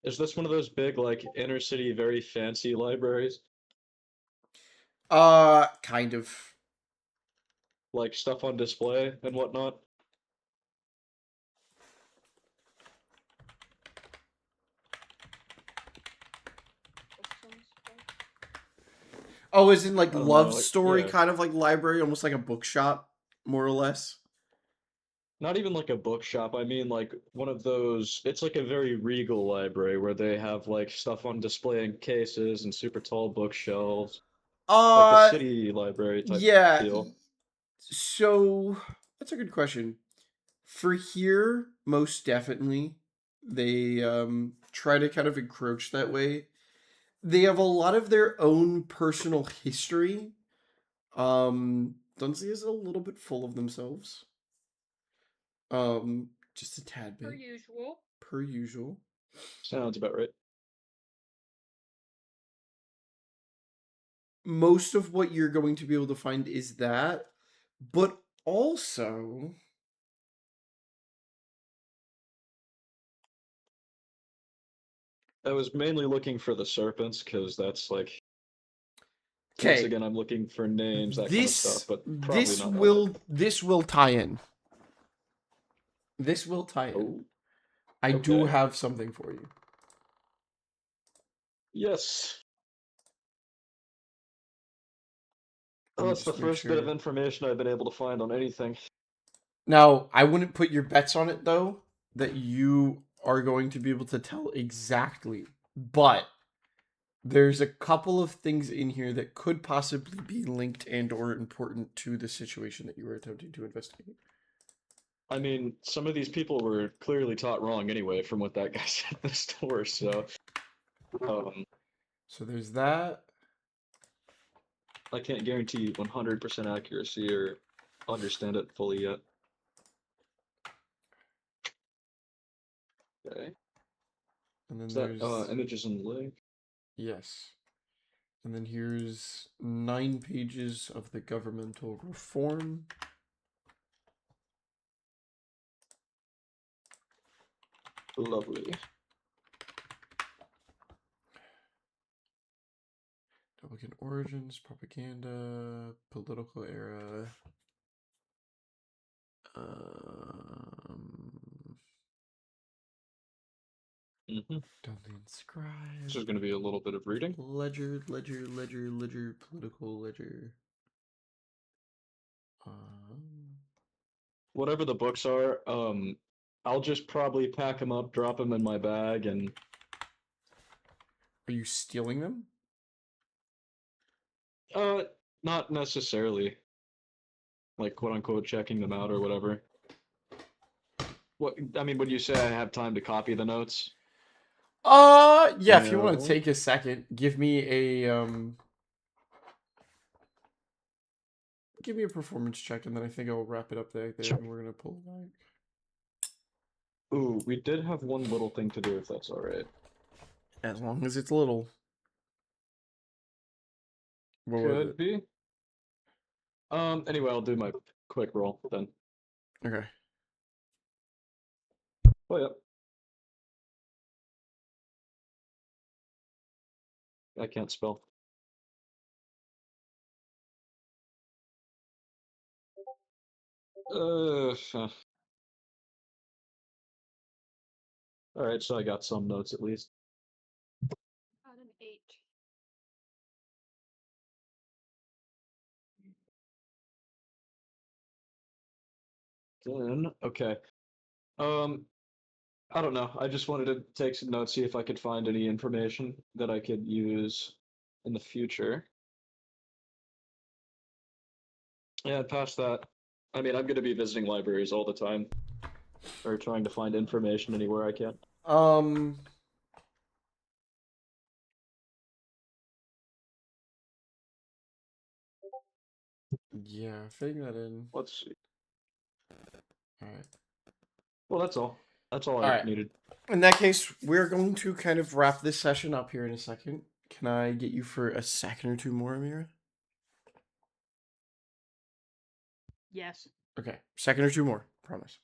is this one of those big, like, inner city, very fancy libraries? Kind of. Like, stuff on display and whatnot? Oh, is in like I don't love know, like, story yeah. kind of like library, almost like a bookshop, more or less. Not even like a bookshop, I mean like one of those, it's like a very regal library where they have like stuff on display in cases and super tall bookshelves. Like the city library type Yeah. deal. So that's a good question. For here, most definitely, they try to kind of encroach that way. They have a lot of their own personal history. Dunsey is a little bit full of themselves. Just a tad bit. Per usual. Per usual. Sounds about right. Most of what you're going to be able to find is that, but also I was mainly looking for the serpents because that's like. Once okay. again, I'm looking for names, that kind of stuff, but probably this not. will tie in. This will tie in. Oh, I do okay. have something for you. Yes. Let me That's the just make first bit of sure. information I've been able to find on anything. Now, I wouldn't put your bets on it though, that you are going to be able to tell exactly. But there's a couple of things in here that could possibly be linked and or important to the situation that you were attempting to investigate. I mean, some of these people were clearly taught wrong anyway from what that guy said in the store, so So there's that. I can't guarantee 100% accuracy or understand it fully yet. Okay. And then Is there's that images in the link? yes. And then here's 9 pages of the governmental reform. Lovely. Republican origins, propaganda, political era. Dunley Scribe. This is going to be a little bit of reading. Ledger, political ledger. Whatever the books are, I'll just probably pack them up, drop them in my bag, and... Are you stealing them? Not necessarily. Like, quote-unquote, checking them out or whatever. What, I mean, would you say I have time to copy the notes? Yeah, if you want No. to take a second, give me a performance check, and then I think I'll wrap it up there, Sure. and we're gonna pull it back. Ooh, we did have one little thing to do, if that's all right. As long as it's little. What was Could it? be. Anyway, I'll do my quick roll then. Okay. Oh, yep. I can't spell. All right, so I got some notes at least. Got an 8. Then, okay. I don't know. I just wanted to take some notes, see if I could find any information that I could use in the future. Yeah, past that, I mean, I'm going to be visiting libraries all the time, or trying to find information anywhere I can. Yeah, fitting that in. Let's see. All right. Well, that's all. That's all I Alright. needed. In that case, we're going to kind of wrap this session up here in a second. Can I get you for a second or two more, Amira? Yes. Okay, second or two more, promise.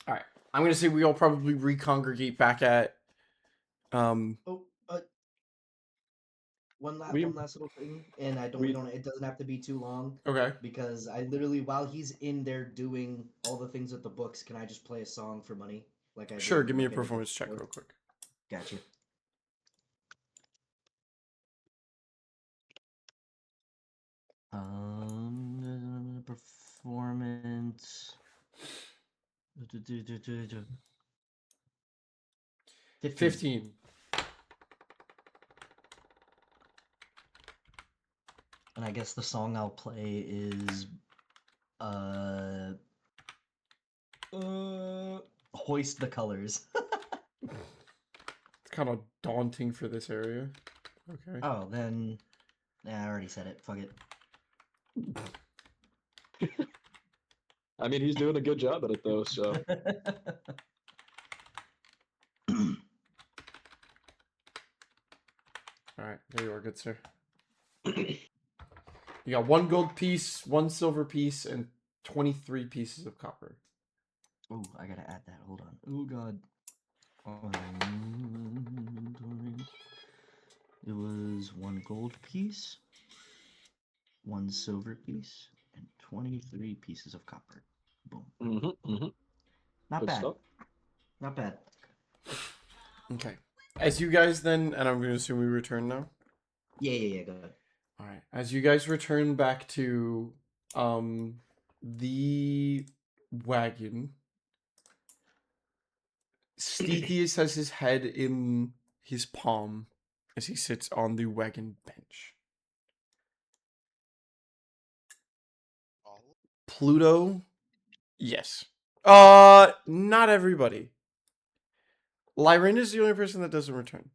All right, I'm gonna say we all probably recongregate back at. Oh, one We- last little thing, and we don't. It doesn't have to be too long Okay. because I literally, while he's in there doing all the things with the books, can I just play a song for money? Like I Sure. did, Give me a like I did performance check before? real quick. Gotcha. Performance. 15. And I guess the song I'll play is Hoist the Colors. It's kind of daunting for this area. Okay. Oh, then I already said it. Fuck it. I mean, he's doing a good job at it though, so. All right, there you are, good sir. You got 1 gold piece, 1 silver piece, and 23 pieces of copper. Oh, I gotta add that. Hold on. Oh god. It was 1 gold piece, 1 silver piece, and 23 pieces of copper. Boom. Not Good bad. stuff. Not bad. Okay. As you guys then, and I'm going to assume we return now. Yeah, go ahead. All right. As you guys return back to the wagon, Stethius has his head in his palm as he sits on the wagon bench. Pluto, yes. Not everybody. Lyrin is the only person that doesn't return.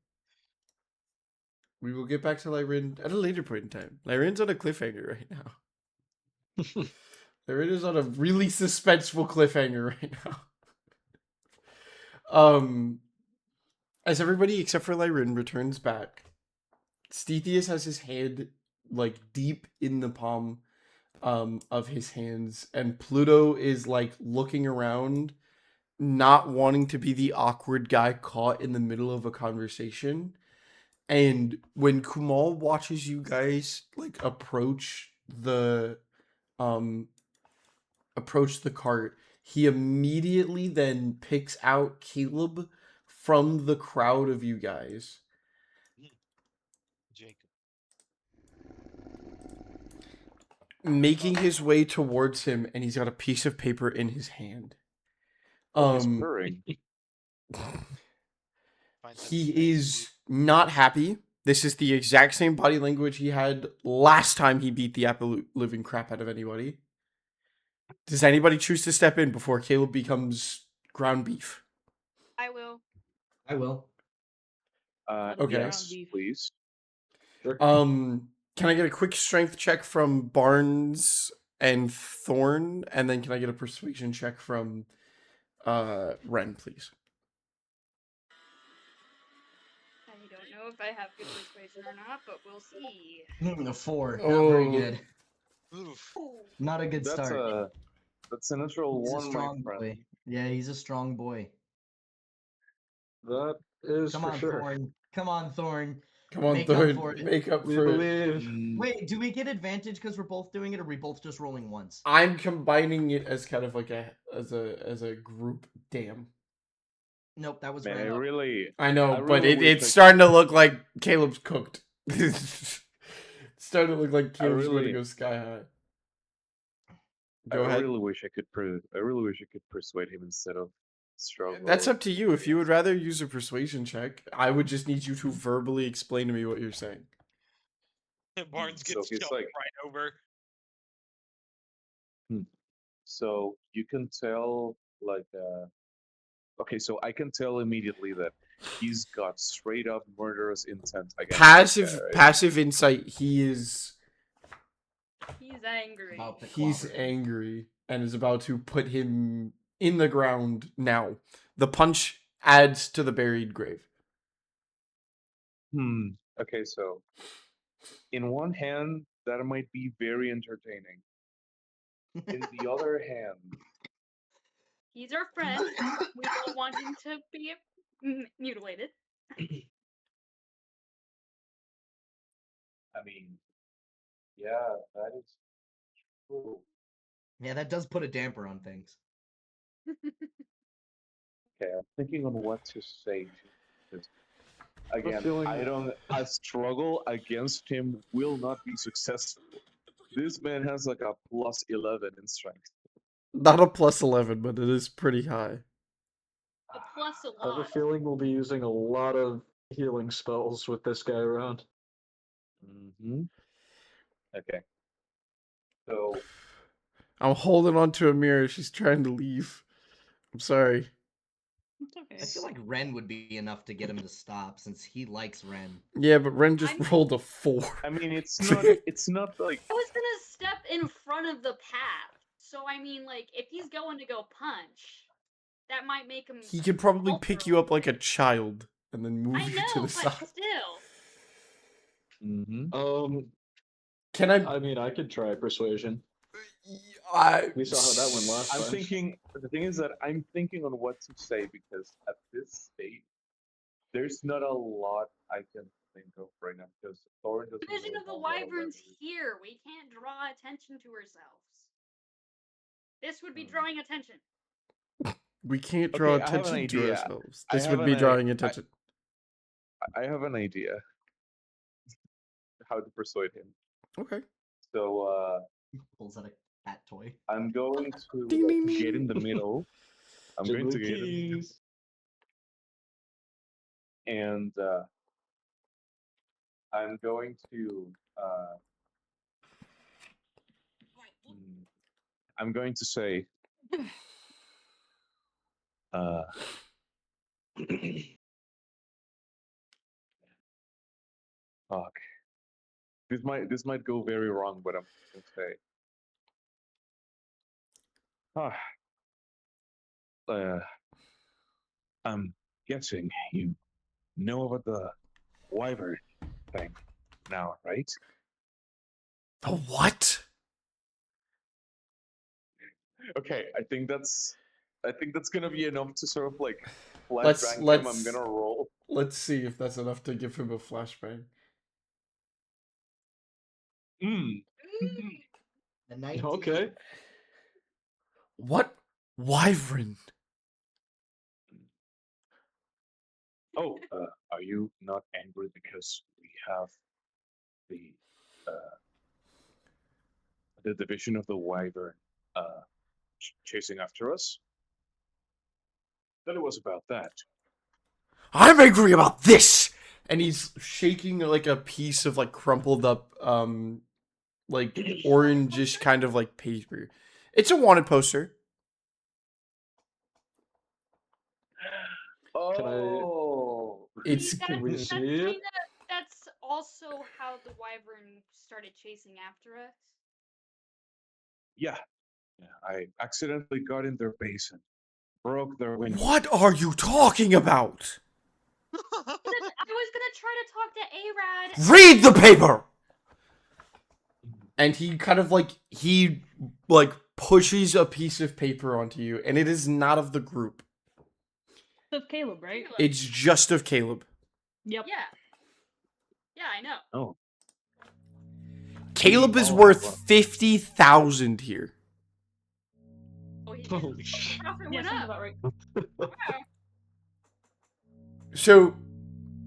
We will get back to Lyrin at a later point in time. Lyrin's on a cliffhanger right now. Lyrin is on a really suspenseful cliffhanger right now. As everybody except for Lyrin returns back, Stethius has his hand like deep in the palm of his hands, and Pluto is like looking around, not wanting to be the awkward guy caught in the middle of a conversation. And when Kumal watches you guys like approach the cart, he immediately then picks out Caleb from the crowd of you guys. Jacob. Making his way towards him, and he's got a piece of paper in his hand. He's purring. He is not happy. This is the exact same body language he had last time he beat the absolute living crap out of anybody. Does anybody choose to step in before Caleb becomes ground beef? I will. I will. Okay. Yes, Ground beef. please. Can I get a quick strength check from Barnes and Thorn, and then can I get a persuasion check from Ren, please? I don't know if I have good persuasion or not, but we'll see. A 4. Not very Oh. good. Oof. Not a good That's start. a natural He's a one, my strong friend. boy. Yeah, he's a strong boy. That is Come for on, sure. Thorn. Come on, Thorn. Come on, Make up Thorn. for it. Make up We for it. believe. Wait, do we get advantage because we're both doing it, or are we both just rolling once? I'm combining it as kind of like as a group. Damn. Nope, that was Man, I random. really, I know, I but really wish it's I starting to look like Caleb's cooked. It's starting to look like Caleb's going to really- go sky high. I Go ahead. really wish I could persuade him instead of struggle. That's up to you. If you would rather use a persuasion check, I would just need you to verbally explain to me what you're saying. Barnes So gets he's shoved like- right over. So you can tell, like, okay, so I can tell immediately that he's got straight up murderous intent against Passive this guy, right? passive insight. He's angry. About to he's clobber him. angry and is about to put him in the ground now. The punch adds to the buried grave. Okay, so in one hand, that might be very entertaining. In the other hand, He's our friend. We don't want him to be mutilated. I mean, yeah, that is true. Yeah, that does put a damper on things. Okay, I'm thinking on what to say. Because, a again, feeling- a struggle against him will not be successful. This man has like a plus 11 in strength. Not a plus 11, but it is pretty high. A plus a I have a lot. feeling we'll be using a lot of healing spells with this guy around. Okay. So, I'm holding on to a mirror. She's trying to leave. I'm sorry. It's okay. I feel like Ren would be enough to get him to stop, since he likes Ren. Yeah, but Ren just I'm- rolled a 4. I mean, it's not like, I was gonna step in front of the path. So I mean, like, if he's going to go punch, that might make him. He could probably falter pick a you up little like a bit. child and then move I you know, to the but side. still. Can I? I mean, I could try persuasion. I We saw how that went last I'm time. thinking, the thing is that I'm thinking on what to say because at this state, there's not a lot I can think of right now because Thor doesn't Vision really of the have a lot of Wyvern's remedies. here. We can't draw attention to ourselves. This would be Hmm. drawing attention. We can't draw Okay, I have an attention to idea. ourselves. I This have would be an drawing I- attention. I have an idea how to persuade him. Okay. So Pulls out a cat toy. I'm going to Ding, ding, ding, get in ding. the middle. I'm going to get in, Keys. and I'm going to I'm going to say fuck. This might go very wrong, but I'm gonna say I'm guessing you know about the wyvern thing now, right? The what? Okay, I think that's gonna be enough to sort of like Let's- flashbang him. I'm let's- gonna roll. Let's see if that's enough to give him a flashbang. A 19. Okay. What wyvern? Oh, are you not angry because we have the division of the wyvern chasing after us? Then it was about that. I'm angry about this. And he's shaking like a piece of like crumpled up like orangish kind of like paper. It's a wanted poster. Oh, It's That's also how the wyvern started chasing after us. Yeah. I accidentally got in their base and broke their window. what are you talking about? I was gonna try to talk to Arad. Read the paper. And he kind of like pushes a piece of paper onto you, and it is not of the group. Of Caleb, right? It's just of Caleb. Yep. Yeah. Yeah, I know. Oh. Caleb is Oh, worth wow. 50,000 here. Oh, he Holy shit. profit Yeah, went sounds up. about right. So,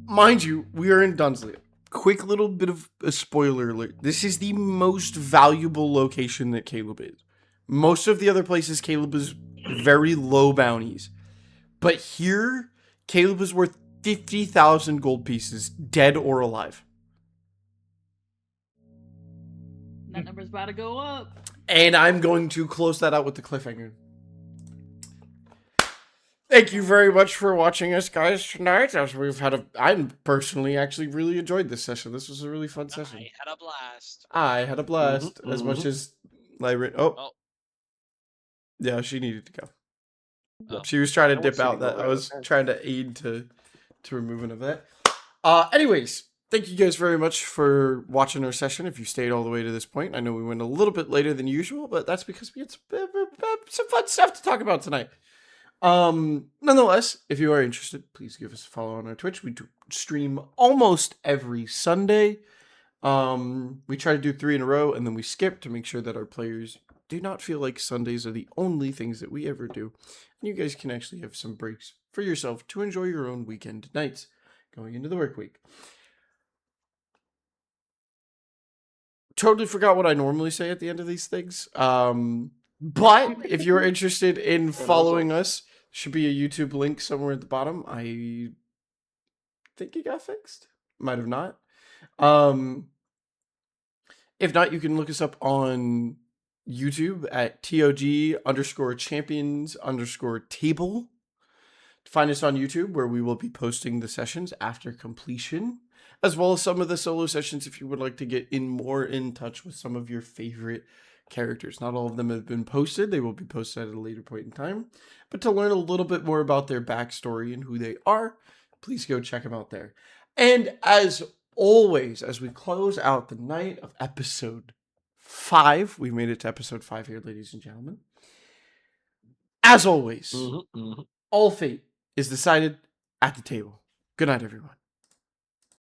mind you, we are in Dunsley. Quick little bit of a spoiler alert. This is the most valuable location that Caleb is. Most of the other places, Caleb is very low bounties. But here, Caleb is worth 50,000 gold pieces, dead or alive. That number's about to go up. And I'm going to close that out with the cliffhanger. Thank you very much for watching us, guys, tonight. As we've had I personally actually really enjoyed this session. This was a really fun session. I had a blast. I had a blast, as much as Lyra. Oh. Yeah, she needed to go. Oh. She was trying to I dip was out. sitting That I over was there. trying to aid to removing of that. Anyways, thank you guys very much for watching our session. If you stayed all the way to this point, I know we went a little bit later than usual, but that's because we had some fun stuff to talk about tonight. Nonetheless, if you are interested, please give us a follow on our Twitch. We do stream almost every Sunday. We try to do 3 in a row, and then we skip to make sure that our players do not feel like Sundays are the only things that we ever do. And you guys can actually have some breaks for yourself to enjoy your own weekend nights going into the work week. Totally forgot what I normally say at the end of these things. But if you're interested in following us, should be a YouTube link somewhere at the bottom. I think it got fixed. Might have not. If not, you can look us up on YouTube at TOG_champions_table. Find us on YouTube, where we will be posting the sessions after completion, as well as some of the solo sessions if you would like to get more in touch with some of your favorite characters. Not all of them have been posted. They will be posted at a later point in time. But to learn a little bit more about their backstory and who they are, please go check them out there. And as always, as we close out the night of episode 5, we've made it to episode 5 here, ladies and gentlemen. As always, all fate is decided at the table. Good night, everyone.